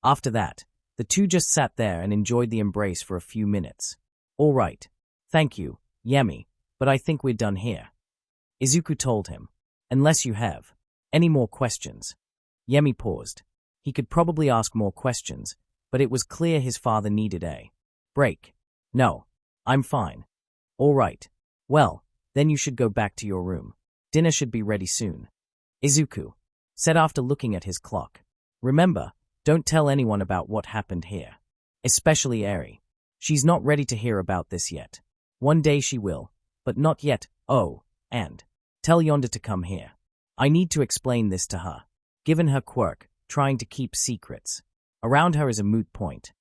After that, the two just sat there and enjoyed the embrace for a few minutes. All right. Thank you, Yemi, but I think we're done here. Izuku told him. Unless you have any more questions. Yemi paused. He could probably ask more questions, but it was clear his father needed a break. No, I'm fine. All right. Well, then you should go back to your room. Dinner should be ready soon. Izuku said after looking at his clock. Remember, don't tell anyone about what happened here. Especially Eri. She's not ready to hear about this yet. One day she will, but not yet. Oh, and tell Yonda to come here. I need to explain this to her. Given her quirk, trying to keep secrets around her is a moot point.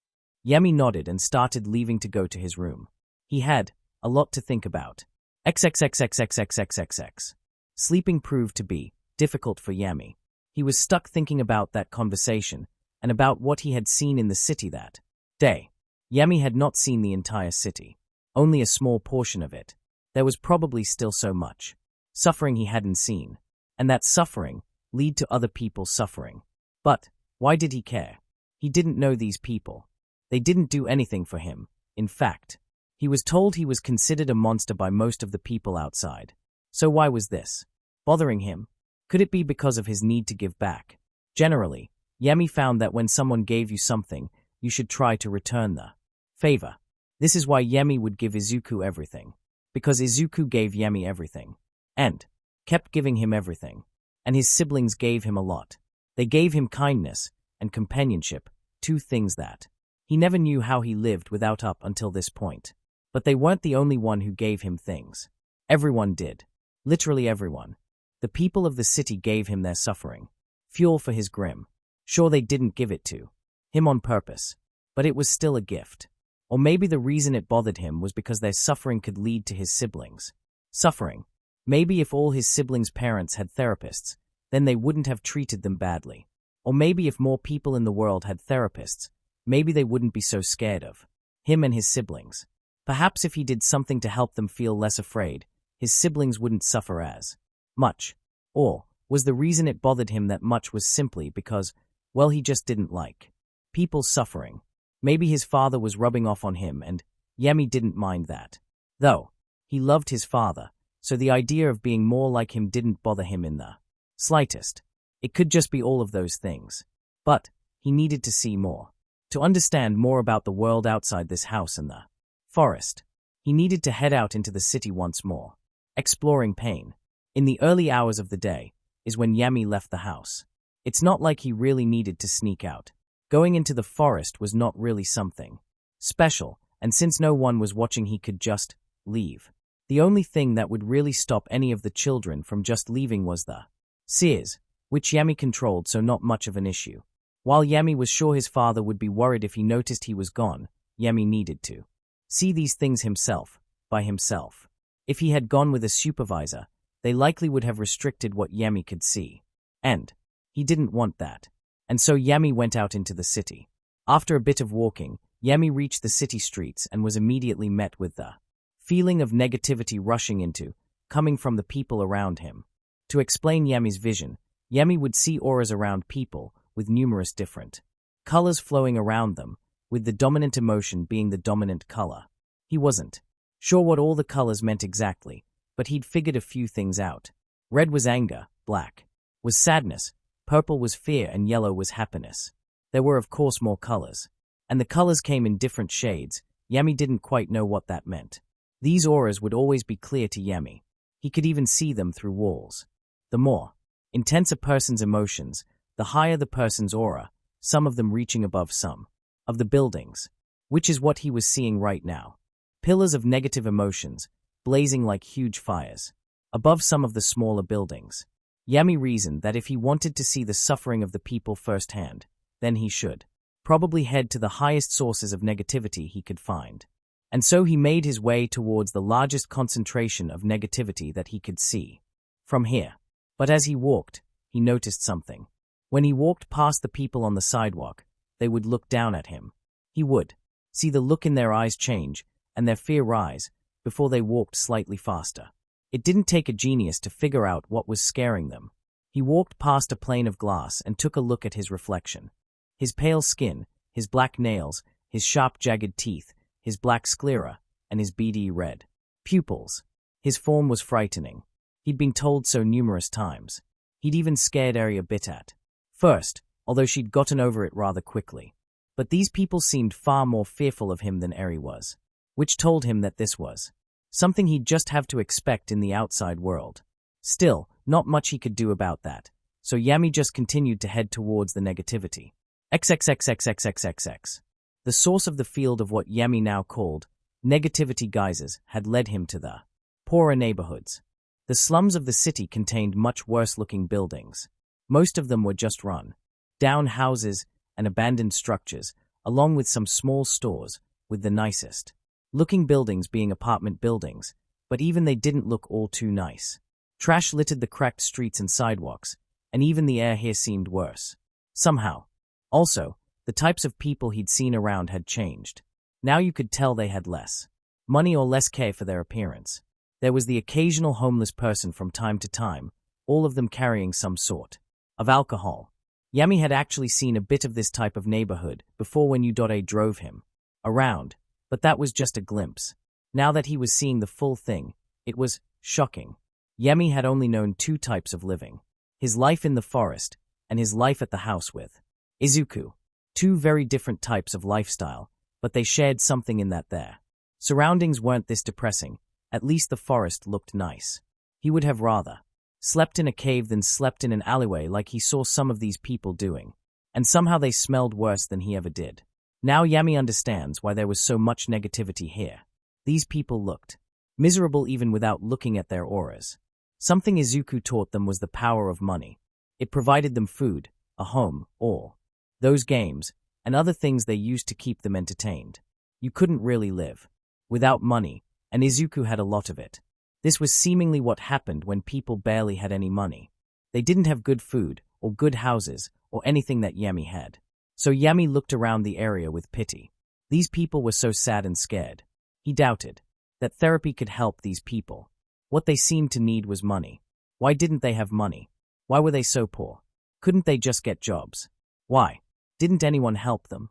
Yemi nodded and started leaving to go to his room. He had a lot to think about. XXXXXXXXX. Sleeping proved to be difficult for Yemi. He was stuck thinking about that conversation and about what he had seen in the city that day. Yemi had not seen the entire city, only a small portion of it. There was probably still so much suffering he hadn't seen. and that suffering lead to other people's suffering. But why did he care? He didn't know these people. They didn't do anything for him. In fact, he was told he was considered a monster by most of the people outside. So why was this bothering him? Could it be because of his need to give back? Generally, Yami found that when someone gave you something, you should try to return the favor. This is why Yami would give Izuku everything. Because Izuku gave Yami everything. And kept giving him everything. And his siblings gave him a lot. They gave him kindness and companionship, two things that he never knew how he lived without up until this point. But they weren't the only one who gave him things. Everyone did. Literally everyone. The people of the city gave him their suffering. Fuel for his grim. Sure, they didn't give it to him on purpose. But it was still a gift. Or maybe the reason it bothered him was because their suffering could lead to his siblings. Suffering. Maybe if all his siblings' parents had therapists, then they wouldn't have treated them badly. Or maybe if more people in the world had therapists, maybe they wouldn't be so scared of him and his siblings. Perhaps if he did something to help them feel less afraid, his siblings wouldn't suffer as much. Or was the reason it bothered him that much was simply because, well, he just didn't like people suffering. Maybe his father was rubbing off on him and Yami didn't mind that. Though, he loved his father, so the idea of being more like him didn't bother him in the slightest. It could just be all of those things. But he needed to see more. To understand more about the world outside this house and the forest. He needed to head out into the city once more. Exploring pain. In the early hours of the day is when Yami left the house. It's not like he really needed to sneak out. Going into the forest was not really something special, and since no one was watching he could just leave. The only thing that would really stop any of the children from just leaving was the seers, which Yami controlled, so not much of an issue. While Yami was sure his father would be worried if he noticed he was gone, Yami needed to see these things himself, by himself. If he had gone with a supervisor, they likely would have restricted what Yami could see. And he didn't want that. And so Yami went out into the city. After a bit of walking, Yami reached the city streets and was immediately met with the feeling of negativity coming from the people around him. To explain Yami's vision, Yami would see auras around people with numerous different colors flowing around them, with the dominant emotion being the dominant color. He wasn't sure what all the colors meant exactly, but he'd figured a few things out. Red was anger, black was sadness, purple was fear, and yellow was happiness. There were of course more colors. And the colors came in different shades. Yami didn't quite know what that meant. These auras would always be clear to Yami. He could even see them through walls. The more intense a person's emotions, the higher the person's aura, some of them reaching above some of the buildings, which is what he was seeing right now. Pillars of negative emotions, blazing like huge fires, above some of the smaller buildings. Yami reasoned that if he wanted to see the suffering of the people firsthand, then he should probably head to the highest sources of negativity he could find. And so he made his way towards the largest concentration of negativity that he could see from here. But as he walked, he noticed something. When he walked past the people on the sidewalk, they would look down at him. He would see the look in their eyes change and their fear rise before they walked slightly faster. It didn't take a genius to figure out what was scaring them. He walked past a pane of glass and took a look at his reflection. His pale skin, his black nails, his sharp jagged teeth, his black sclera, and his beady red pupils. His form was frightening. He'd been told so numerous times. He'd even scared Eri a bit at first, although she'd gotten over it rather quickly. But these people seemed far more fearful of him than Eri was, which told him that this was something he'd just have to expect in the outside world. Still, not much he could do about that, so Yami just continued to head towards the negativity. XXXXXXXX. The source of the field of what Yami now called negativity geysers had led him to the poorer neighborhoods. The slums of the city contained much worse-looking buildings. Most of them were just run-down houses and abandoned structures, along with some small stores, with the nicest-looking buildings being apartment buildings, but even they didn't look all too nice. Trash littered the cracked streets and sidewalks, and even the air here seemed worse. Somehow. Also, the types of people he'd seen around had changed. Now you could tell they had less money or less care for their appearance. There was the occasional homeless person from time to time, all of them carrying some sort of alcohol. Yami had actually seen a bit of this type of neighborhood before when U.A drove him around, but that was just a glimpse. Now that he was seeing the full thing, it was shocking. Yami had only known two types of living: his life in the forest and his life at the house with Izuku. Two very different types of lifestyle, but they shared something in that their surroundings weren't this depressing. At least the forest looked nice. He would have rather slept in a cave than slept in an alleyway like he saw some of these people doing. And somehow they smelled worse than he ever did. Now Yami understands why there was so much negativity here. These people looked miserable even without looking at their auras. Something Izuku taught them was the power of money. It provided them food, a home, all those games, and other things they used to keep them entertained. You couldn't really live without money, and Izuku had a lot of it. This was seemingly what happened when people barely had any money. They didn't have good food, or good houses, or anything that Yami had. So Yami looked around the area with pity. These people were so sad and scared. He doubted that therapy could help these people. What they seemed to need was money. Why didn't they have money? Why were they so poor? Couldn't they just get jobs? Why didn't anyone help them?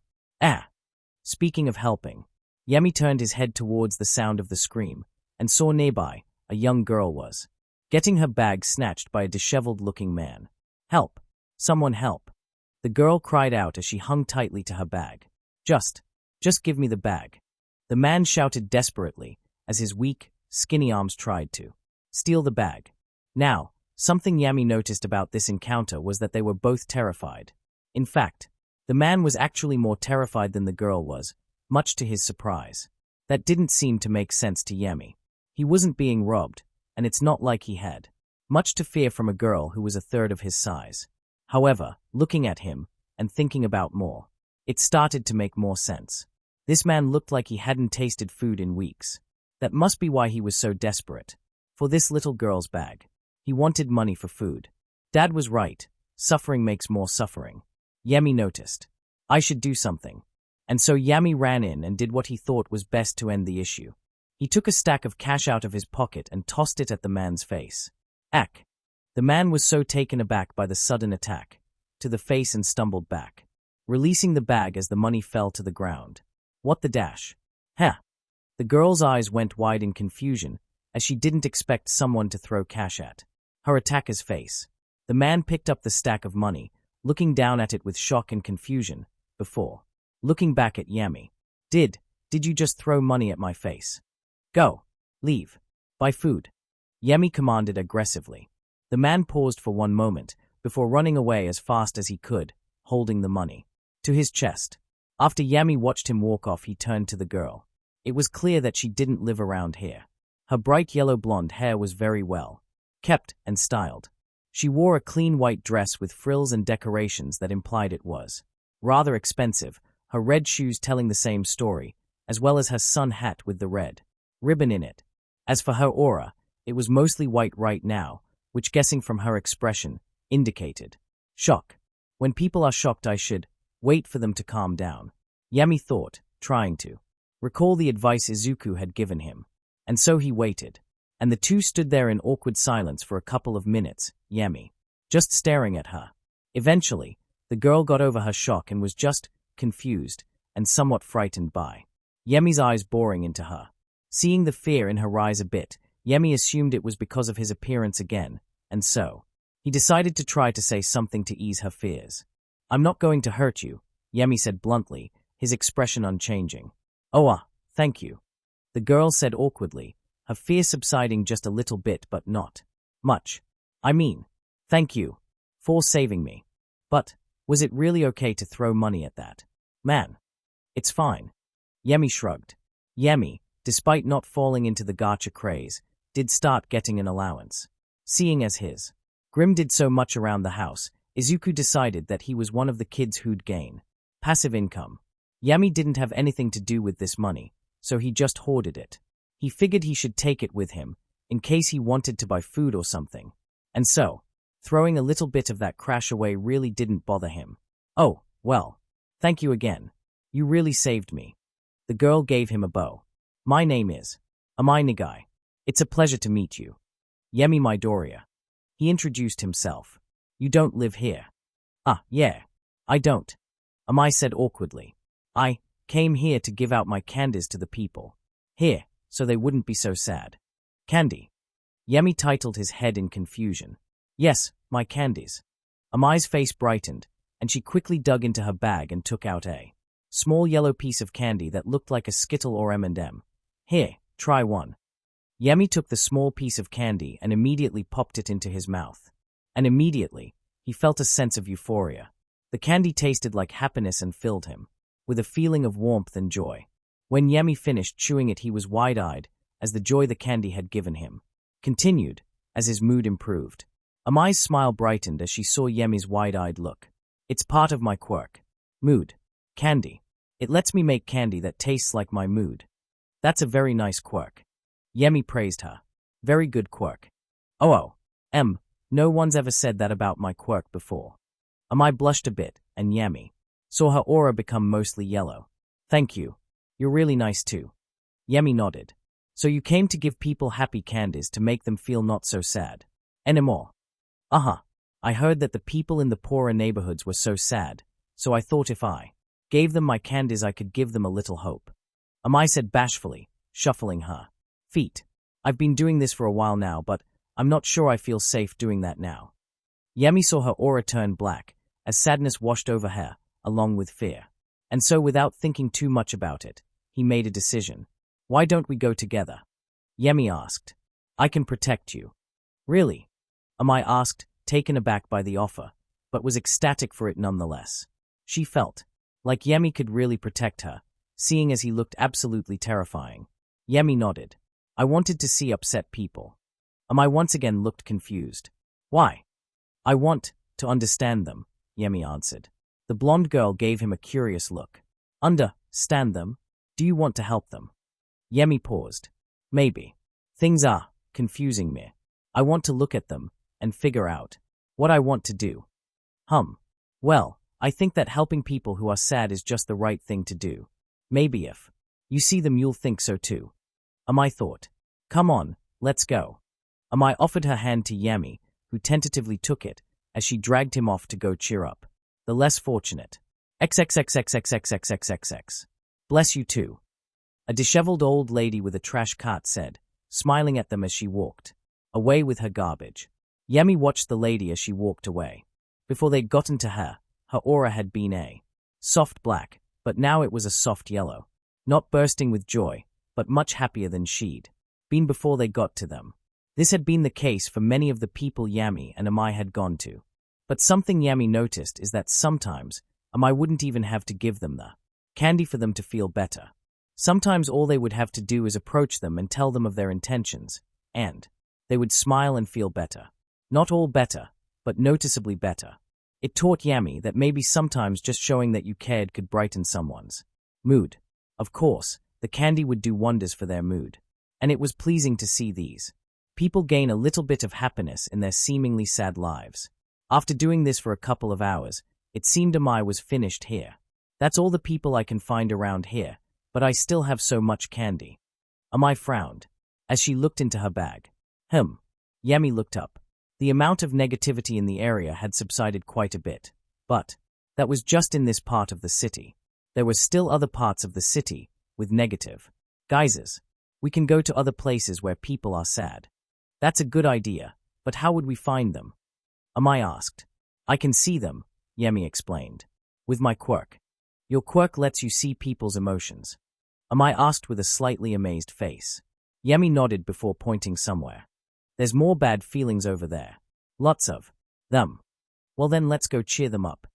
Speaking of helping, Yami turned his head towards the sound of the scream and saw nearby a young girl was getting her bag snatched by a disheveled-looking man. Help! Someone help! The girl cried out as she hung tightly to her bag. Just give me the bag. The man shouted desperately as his weak, skinny arms tried to steal the bag. Now, something Yami noticed about this encounter was that they were both terrified. In fact, the man was actually more terrified than the girl was, much to his surprise. That didn't seem to make sense to Yami. He wasn't being robbed, and it's not like he had much to fear from a girl who was a third of his size. However, looking at him and thinking about more, it started to make more sense. This man looked like he hadn't tasted food in weeks. That must be why he was so desperate for this little girl's bag. He wanted money for food. Dad was right. Suffering makes more suffering. Yami noticed. I should do something. And so Yami ran in and did what he thought was best to end the issue. He took a stack of cash out of his pocket and tossed it at the man's face. Ack! The man was so taken aback by the sudden attack to the face and stumbled back, releasing the bag as the money fell to the ground. What the dash? The girl's eyes went wide in confusion as she didn't expect someone to throw cash at her attacker's face. The man picked up the stack of money, looking down at it with shock and confusion, before looking back at Yami. Did you just throw money at my face? Go. Leave. Buy food. Yami commanded aggressively. The man paused for one moment, before running away as fast as he could, holding the money to his chest. After Yami watched him walk off, he turned to the girl. It was clear that she didn't live around here. Her bright yellow blonde hair was very well kept and styled. She wore a clean white dress with frills and decorations that implied it was rather expensive, her red shoes telling the same story, as well as her sun hat with the red ribbon in it. As for her aura, it was mostly white right now, which, guessing from her expression, indicated shock. When people are shocked, I should wait for them to calm down, Yami thought, trying to recall the advice Izuku had given him. And so he waited, and the two stood there in awkward silence for a couple of minutes, Yami just staring at her. Eventually, the girl got over her shock and was just confused and somewhat frightened by Yami's eyes boring into her. Seeing the fear in her eyes a bit, Yami assumed it was because of his appearance again, and so he decided to try to say something to ease her fears. I'm not going to hurt you, Yami said bluntly, his expression unchanging. Thank you, the girl said awkwardly, her fear subsiding just a little bit but not much. I mean, thank you for saving me. But was it really okay to throw money at that man? It's fine. Yami shrugged. Yami, despite not falling into the gacha craze, did start getting an allowance. Seeing as his Grim did so much around the house, Izuku decided that he was one of the kids who'd gain passive income. Yami didn't have anything to do with this money, so he just hoarded it. He figured he should take it with him, in case he wanted to buy food or something. And so, throwing a little bit of that cash away really didn't bother him. Oh, well, thank you again. You really saved me. The girl gave him a bow. My name is Amai Nagai. It's a pleasure to meet you. Yami Midoriya. He introduced himself. You don't live here. Ah, yeah. I don't. Amai said awkwardly. I came here to give out my candies to the people. Here, so they wouldn't be so sad. Candy. Yemi titled his head in confusion. Yes, my candies. Amai's face brightened, and she quickly dug into her bag and took out a small yellow piece of candy that looked like a Skittle or M&M. Here, try one. Yemi took the small piece of candy and immediately popped it into his mouth. And immediately, he felt a sense of euphoria. The candy tasted like happiness and filled him with a feeling of warmth and joy. When Yemi finished chewing it, he was wide-eyed, as the joy the candy had given him continued as his mood improved. Amai's smile brightened as she saw Yemi's wide-eyed look. It's part of my quirk. Mood. Candy. It lets me make candy that tastes like my mood. That's a very nice quirk. Yemi praised her. Very good quirk. Oh, no one's ever said that about my quirk before. Amai blushed a bit, and Yemi saw her aura become mostly yellow. Thank you. You're really nice too. Yemi nodded. So you came to give people happy candies to make them feel not so sad anymore. I heard that the people in the poorer neighborhoods were so sad, so I thought if I gave them my candies I could give them a little hope. Amai said bashfully, shuffling her feet. I've been doing this for a while now, but I'm not sure I feel safe doing that now. Yemi saw her aura turn black, as sadness washed over her, along with fear. And so without thinking too much about it, he made a decision. Why don't we go together? Yemi asked. I can protect you. Really? Amai asked, taken aback by the offer, but was ecstatic for it nonetheless. She felt like Yemi could really protect her, seeing as he looked absolutely terrifying. Yemi nodded. I wanted to see upset people. Amai once again looked confused. Why? I want to understand them, Yemi answered. The blonde girl gave him a curious look. Understand them? Do you want to help them? Yemi paused. Maybe. Things are confusing me. I want to look at them and figure out what I want to do. Well, I think that helping people who are sad is just the right thing to do. Maybe if you see them you'll think so too. Amai thought. Come on, let's go. Amai offered her hand to Yemi, who tentatively took it, as she dragged him off to go cheer up the less fortunate. XXXXXXXXXX. Bless you too. A disheveled old lady with a trash cart said, smiling at them as she walked away with her garbage. Yemi watched the lady as she walked away. Before they'd gotten to her, her aura had been a soft black, but now it was a soft yellow. Not bursting with joy, but much happier than she'd been before they got to them. This had been the case for many of the people Yami and Amai had gone to. But something Yami noticed is that sometimes Amai wouldn't even have to give them the candy for them to feel better. Sometimes all they would have to do is approach them and tell them of their intentions, and they would smile and feel better. Not all better, but noticeably better. It taught Yami that maybe sometimes just showing that you cared could brighten someone's mood. Of course, the candy would do wonders for their mood. And it was pleasing to see these people gain a little bit of happiness in their seemingly sad lives. After doing this for a couple of hours, it seemed Amai was finished here. That's all the people I can find around here, but I still have so much candy. Amai frowned as she looked into her bag. Yemi looked up. The amount of negativity in the area had subsided quite a bit. But that was just in this part of the city. There were still other parts of the city with negative geysers. We can go to other places where people are sad. That's a good idea, but how would we find them? Amai asked. I can see them, Yemi explained. With my quirk. Your quirk lets you see people's emotions. Amai asked with a slightly amazed face. Yemi nodded before pointing somewhere. There's more bad feelings over there. Lots of them. Well then let's go cheer them up.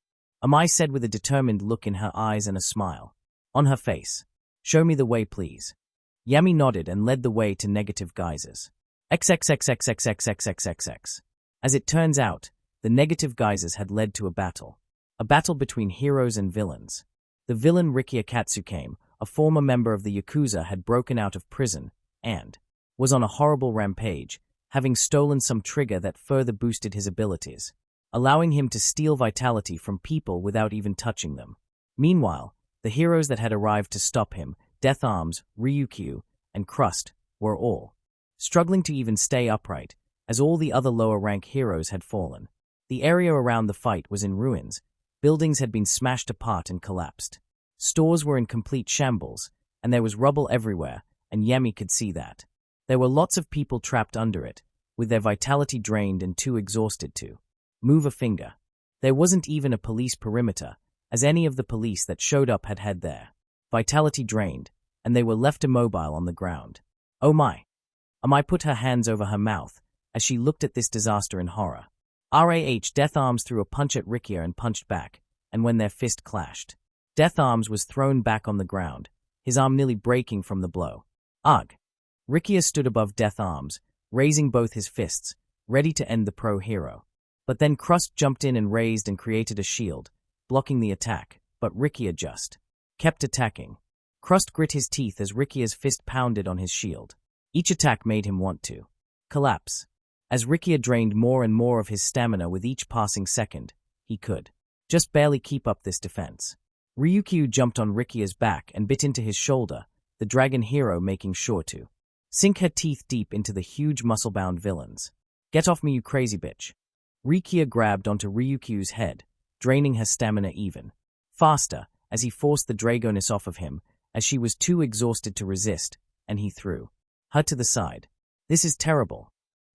Amai said with a determined look in her eyes and a smile on her face. Show me the way please. Yemi nodded and led the way to negative geysers. XXXXXXXXXX. As it turns out, the negative geysers had led to a battle between heroes and villains. The villain Ricky Akatsukame, a former member of the Yakuza, had broken out of prison and was on a horrible rampage, having stolen some trigger that further boosted his abilities, allowing him to steal vitality from people without even touching them. Meanwhile, the heroes that had arrived to stop him, Death Arms, Ryukyu, and Crust, were all struggling to even stay upright, as all the other lower-rank heroes had fallen. The area around the fight was in ruins. Buildings had been smashed apart and collapsed. Stores were in complete shambles, and there was rubble everywhere, and Yemi could see that. There were lots of people trapped under it, with their vitality drained and too exhausted to move a finger. There wasn't even a police perimeter, as any of the police that showed up had had their vitality drained, and they were left immobile on the ground. Oh my! Amai put her hands over her mouth as she looked at this disaster in horror. Death Arms threw a punch at Rikia and punched back, and when their fist clashed, Death Arms was thrown back on the ground, his arm nearly breaking from the blow. Ugh! Rikia stood above Death Arms, raising both his fists, ready to end the pro-hero. But then Crust jumped in and raised and created a shield, blocking the attack, but Rikia just kept attacking. Crust grit his teeth as Rikia's fist pounded on his shield. Each attack made him want to collapse. As Rikia drained more and more of his stamina with each passing second, he could just barely keep up this defense. Ryukyu jumped on Rikia's back and bit into his shoulder, the dragon hero making sure to sink her teeth deep into the huge muscle-bound villains. Get off me, you crazy bitch. Rikia grabbed onto Ryukyu's head, draining her stamina even faster as he forced the Dragoness off of him as she was too exhausted to resist, and he threw her to the side. This is terrible.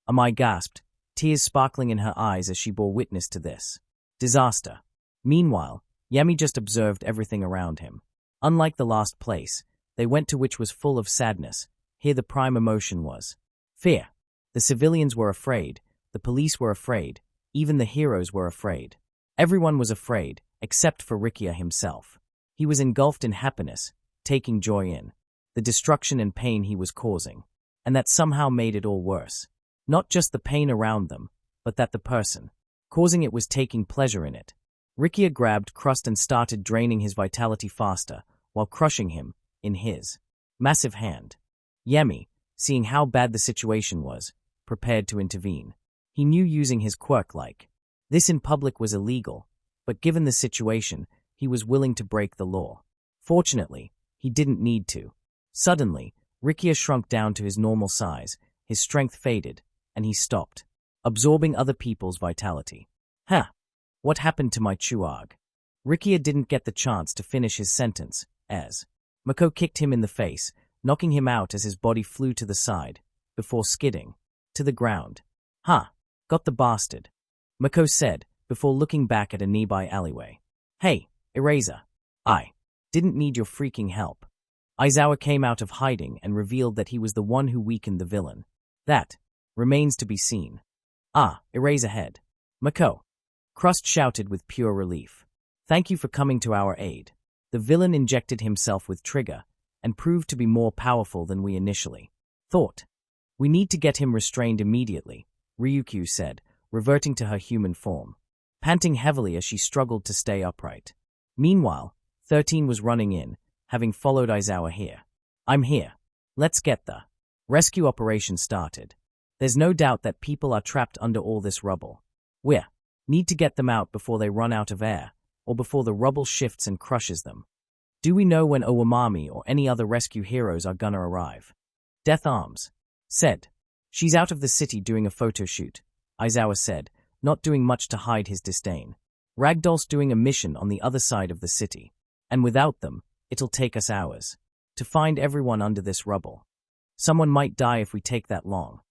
Amai gasped, tears sparkling in her eyes as she bore witness to this disaster. Meanwhile, Yemi just observed everything around him. Unlike the last place they went to, which was full of sadness, here the prime emotion was fear. The civilians were afraid, the police were afraid, even the heroes were afraid. Everyone was afraid, except for Rikia himself. He was engulfed in happiness, taking joy in the destruction and pain he was causing, and that somehow made it all worse. Not just the pain around them, but that the person causing it was taking pleasure in it. Rikia grabbed Crust and started draining his vitality faster, while crushing him in his massive hand. Yemi, seeing how bad the situation was, prepared to intervene. He knew using his quirk like this in public was illegal, but given the situation, he was willing to break the law. Fortunately, he didn't need to. Suddenly, Rikia shrunk down to his normal size, his strength faded, and he stopped, absorbing other people's vitality. Huh! What happened to my Chuag? Rikia didn't get the chance to finish his sentence, as Mako kicked him in the face, knocking him out as his body flew to the side, before skidding to the ground. Huh! Got the bastard, Mako said, before looking back at a nearby alleyway. Hey, Eraser. I didn't need your freaking help. Aizawa came out of hiding and revealed that he was the one who weakened the villain. That remains to be seen. Eraserhead. Mako. Crust shouted with pure relief. Thank you for coming to our aid. The villain injected himself with Trigger and proved to be more powerful than we initially thought. We need to get him restrained immediately, Ryukyu said, reverting to her human form, panting heavily as she struggled to stay upright. Meanwhile, 13 was running in, having followed Aizawa here. I'm here. Let's get the rescue operation started. There's no doubt that people are trapped under all this rubble. We need to get them out before they run out of air, or before the rubble shifts and crushes them. Do we know when Owamami or any other rescue heroes are gonna arrive? Death Arms said. She's out of the city doing a photo shoot, Aizawa said, not doing much to hide his disdain. Ragdoll's doing a mission on the other side of the city, and without them, it'll take us hours to find everyone under this rubble. Someone might die if we take that long.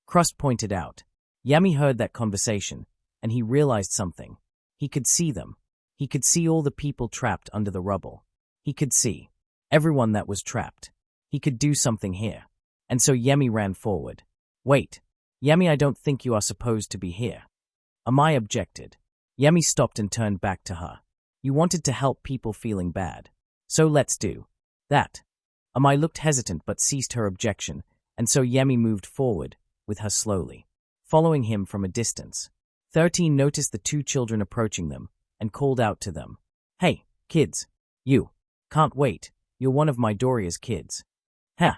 Crust pointed out. Yami heard that conversation, and he realized something. He could see them. He could see all the people trapped under the rubble. He could see everyone that was trapped. He could do something here. And so Yemi ran forward. Wait, Yemi, I don't think you are supposed to be here. Amai objected. Yemi stopped and turned back to her. You wanted to help people feeling bad. So let's do that. Amai looked hesitant but ceased her objection, and so Yemi moved forward, with her slowly following him from a distance. 13 noticed the two children approaching them, and called out to them. Hey, kids. You. Can't wait. You're one of Midoriya's kids. Huh.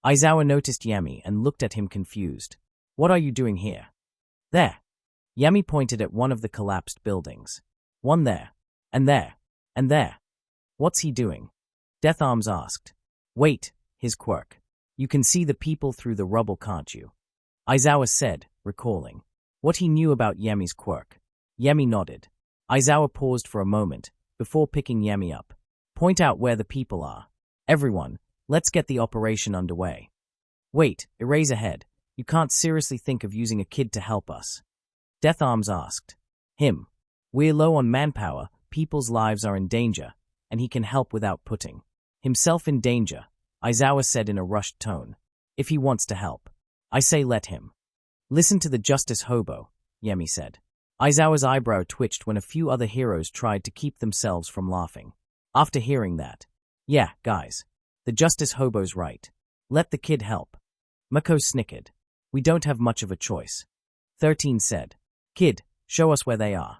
Aizawa noticed Yami and looked at him confused. What are you doing here? There. Yami pointed at one of the collapsed buildings. One there. And there. And there. What's he doing? Death Arms asked. Wait, his quirk. You can see the people through the rubble, can't you? Aizawa said, recalling what he knew about Yami's quirk. Yami nodded. Aizawa paused for a moment, before picking Yami up. Point out where the people are. Everyone, let's get the operation underway. Wait, Eraserhead, you can't seriously think of using a kid to help us? Death Arms asked. Him. We're low on manpower, people's lives are in danger, and he can help without putting himself in danger, Aizawa said in a rushed tone. If he wants to help, I say let him. Listen to the Justice Hobo, Yami said. Aizawa's eyebrow twitched when a few other heroes tried to keep themselves from laughing. After hearing that, yeah, guys, the Justice Hobo's right. Let the kid help. Mako snickered. We don't have much of a choice. 13 said. Kid, show us where they are.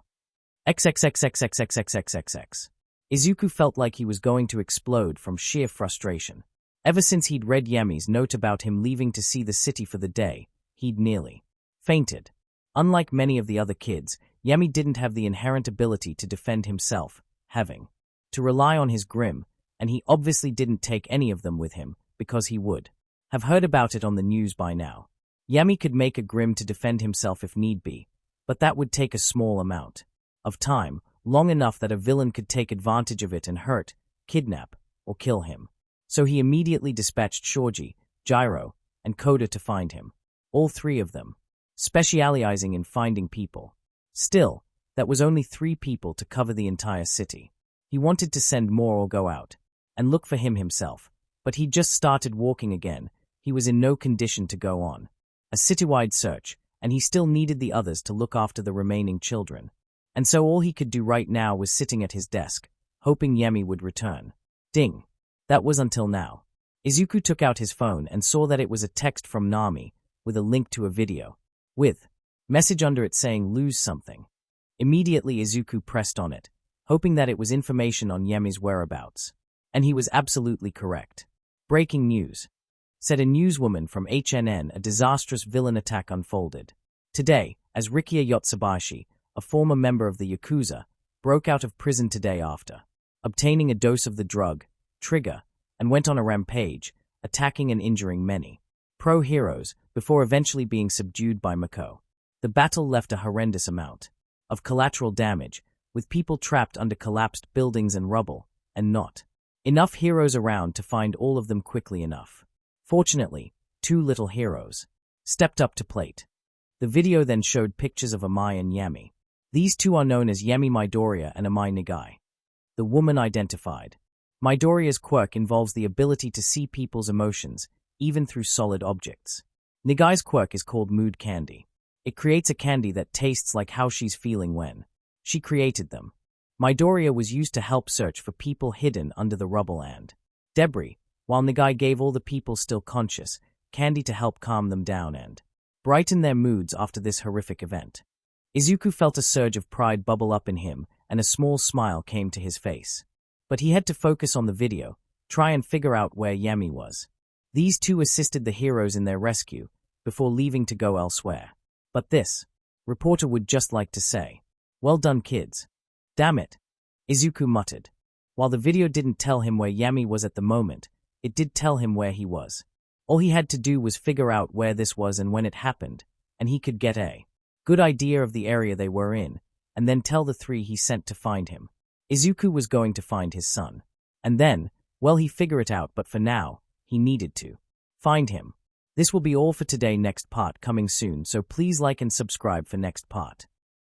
XXXXXXXXXX. Izuku felt like he was going to explode from sheer frustration. Ever since he'd read Yami's note about him leaving to see the city for the day, he'd nearly fainted. Unlike many of the other kids, Yami didn't have the inherent ability to defend himself, having to rely on his grim, and he obviously didn't take any of them with him, because he would have heard about it on the news by now. Yami could make a grim to defend himself if need be, but that would take a small amount of time, long enough that a villain could take advantage of it and hurt, kidnap, or kill him. So he immediately dispatched Shoji, Gyro, and Koda to find him, all three of them specializing in finding people. Still, that was only 3 people to cover the entire city. He wanted to send more or go out and look for him himself, but he just started walking again. He was in no condition to go on a citywide search, and he still needed the others to look after the remaining children. And so all he could do right now was sitting at his desk, hoping Yami would return. Ding. That was until now. Izuku took out his phone and saw that it was a text from Nami, with a link to a video, with message under it saying lose something. Immediately Izuku pressed on it, hoping that it was information on Yami's whereabouts. And he was absolutely correct. Breaking news. Said a newswoman from HNN, a disastrous villain attack unfolded. Today, as Rikia Yotsubashi, a former member of the Yakuza, broke out of prison today after obtaining a dose of the drug, Trigger, and went on a rampage, attacking and injuring many pro-heroes before eventually being subdued by Mako. The battle left a horrendous amount of collateral damage, with people trapped under collapsed buildings and rubble, and not enough heroes around to find all of them quickly enough. Fortunately, 2 little heroes stepped up to plate. The video then showed pictures of Amai and Yami. These 2 are known as Yami Midoriya and Amai Nagai. The woman identified. Midoriya's quirk involves the ability to see people's emotions, even through solid objects. Nagai's quirk is called Mood Candy. It creates a candy that tastes like how she's feeling when she created them. Midoriya was used to help search for people hidden under the rubble and debris, while Nagai gave all the people still conscious candy to help calm them down and brighten their moods after this horrific event. Izuku felt a surge of pride bubble up in him, and a small smile came to his face. But he had to focus on the video, try and figure out where Yami was. These 2 assisted the heroes in their rescue, before leaving to go elsewhere. But this reporter would just like to say, well done kids. Damn it, Izuku muttered. While the video didn't tell him where Yami was at the moment, it did tell him where he was. All he had to do was figure out where this was and when it happened, and he could get a good idea of the area they were in, and then tell the 3 he sent to find him. Izuku was going to find his son. And then, well, he figure it out, but for now, he needed to find him. This will be all for today. Next part coming soon, so please like and subscribe for next part.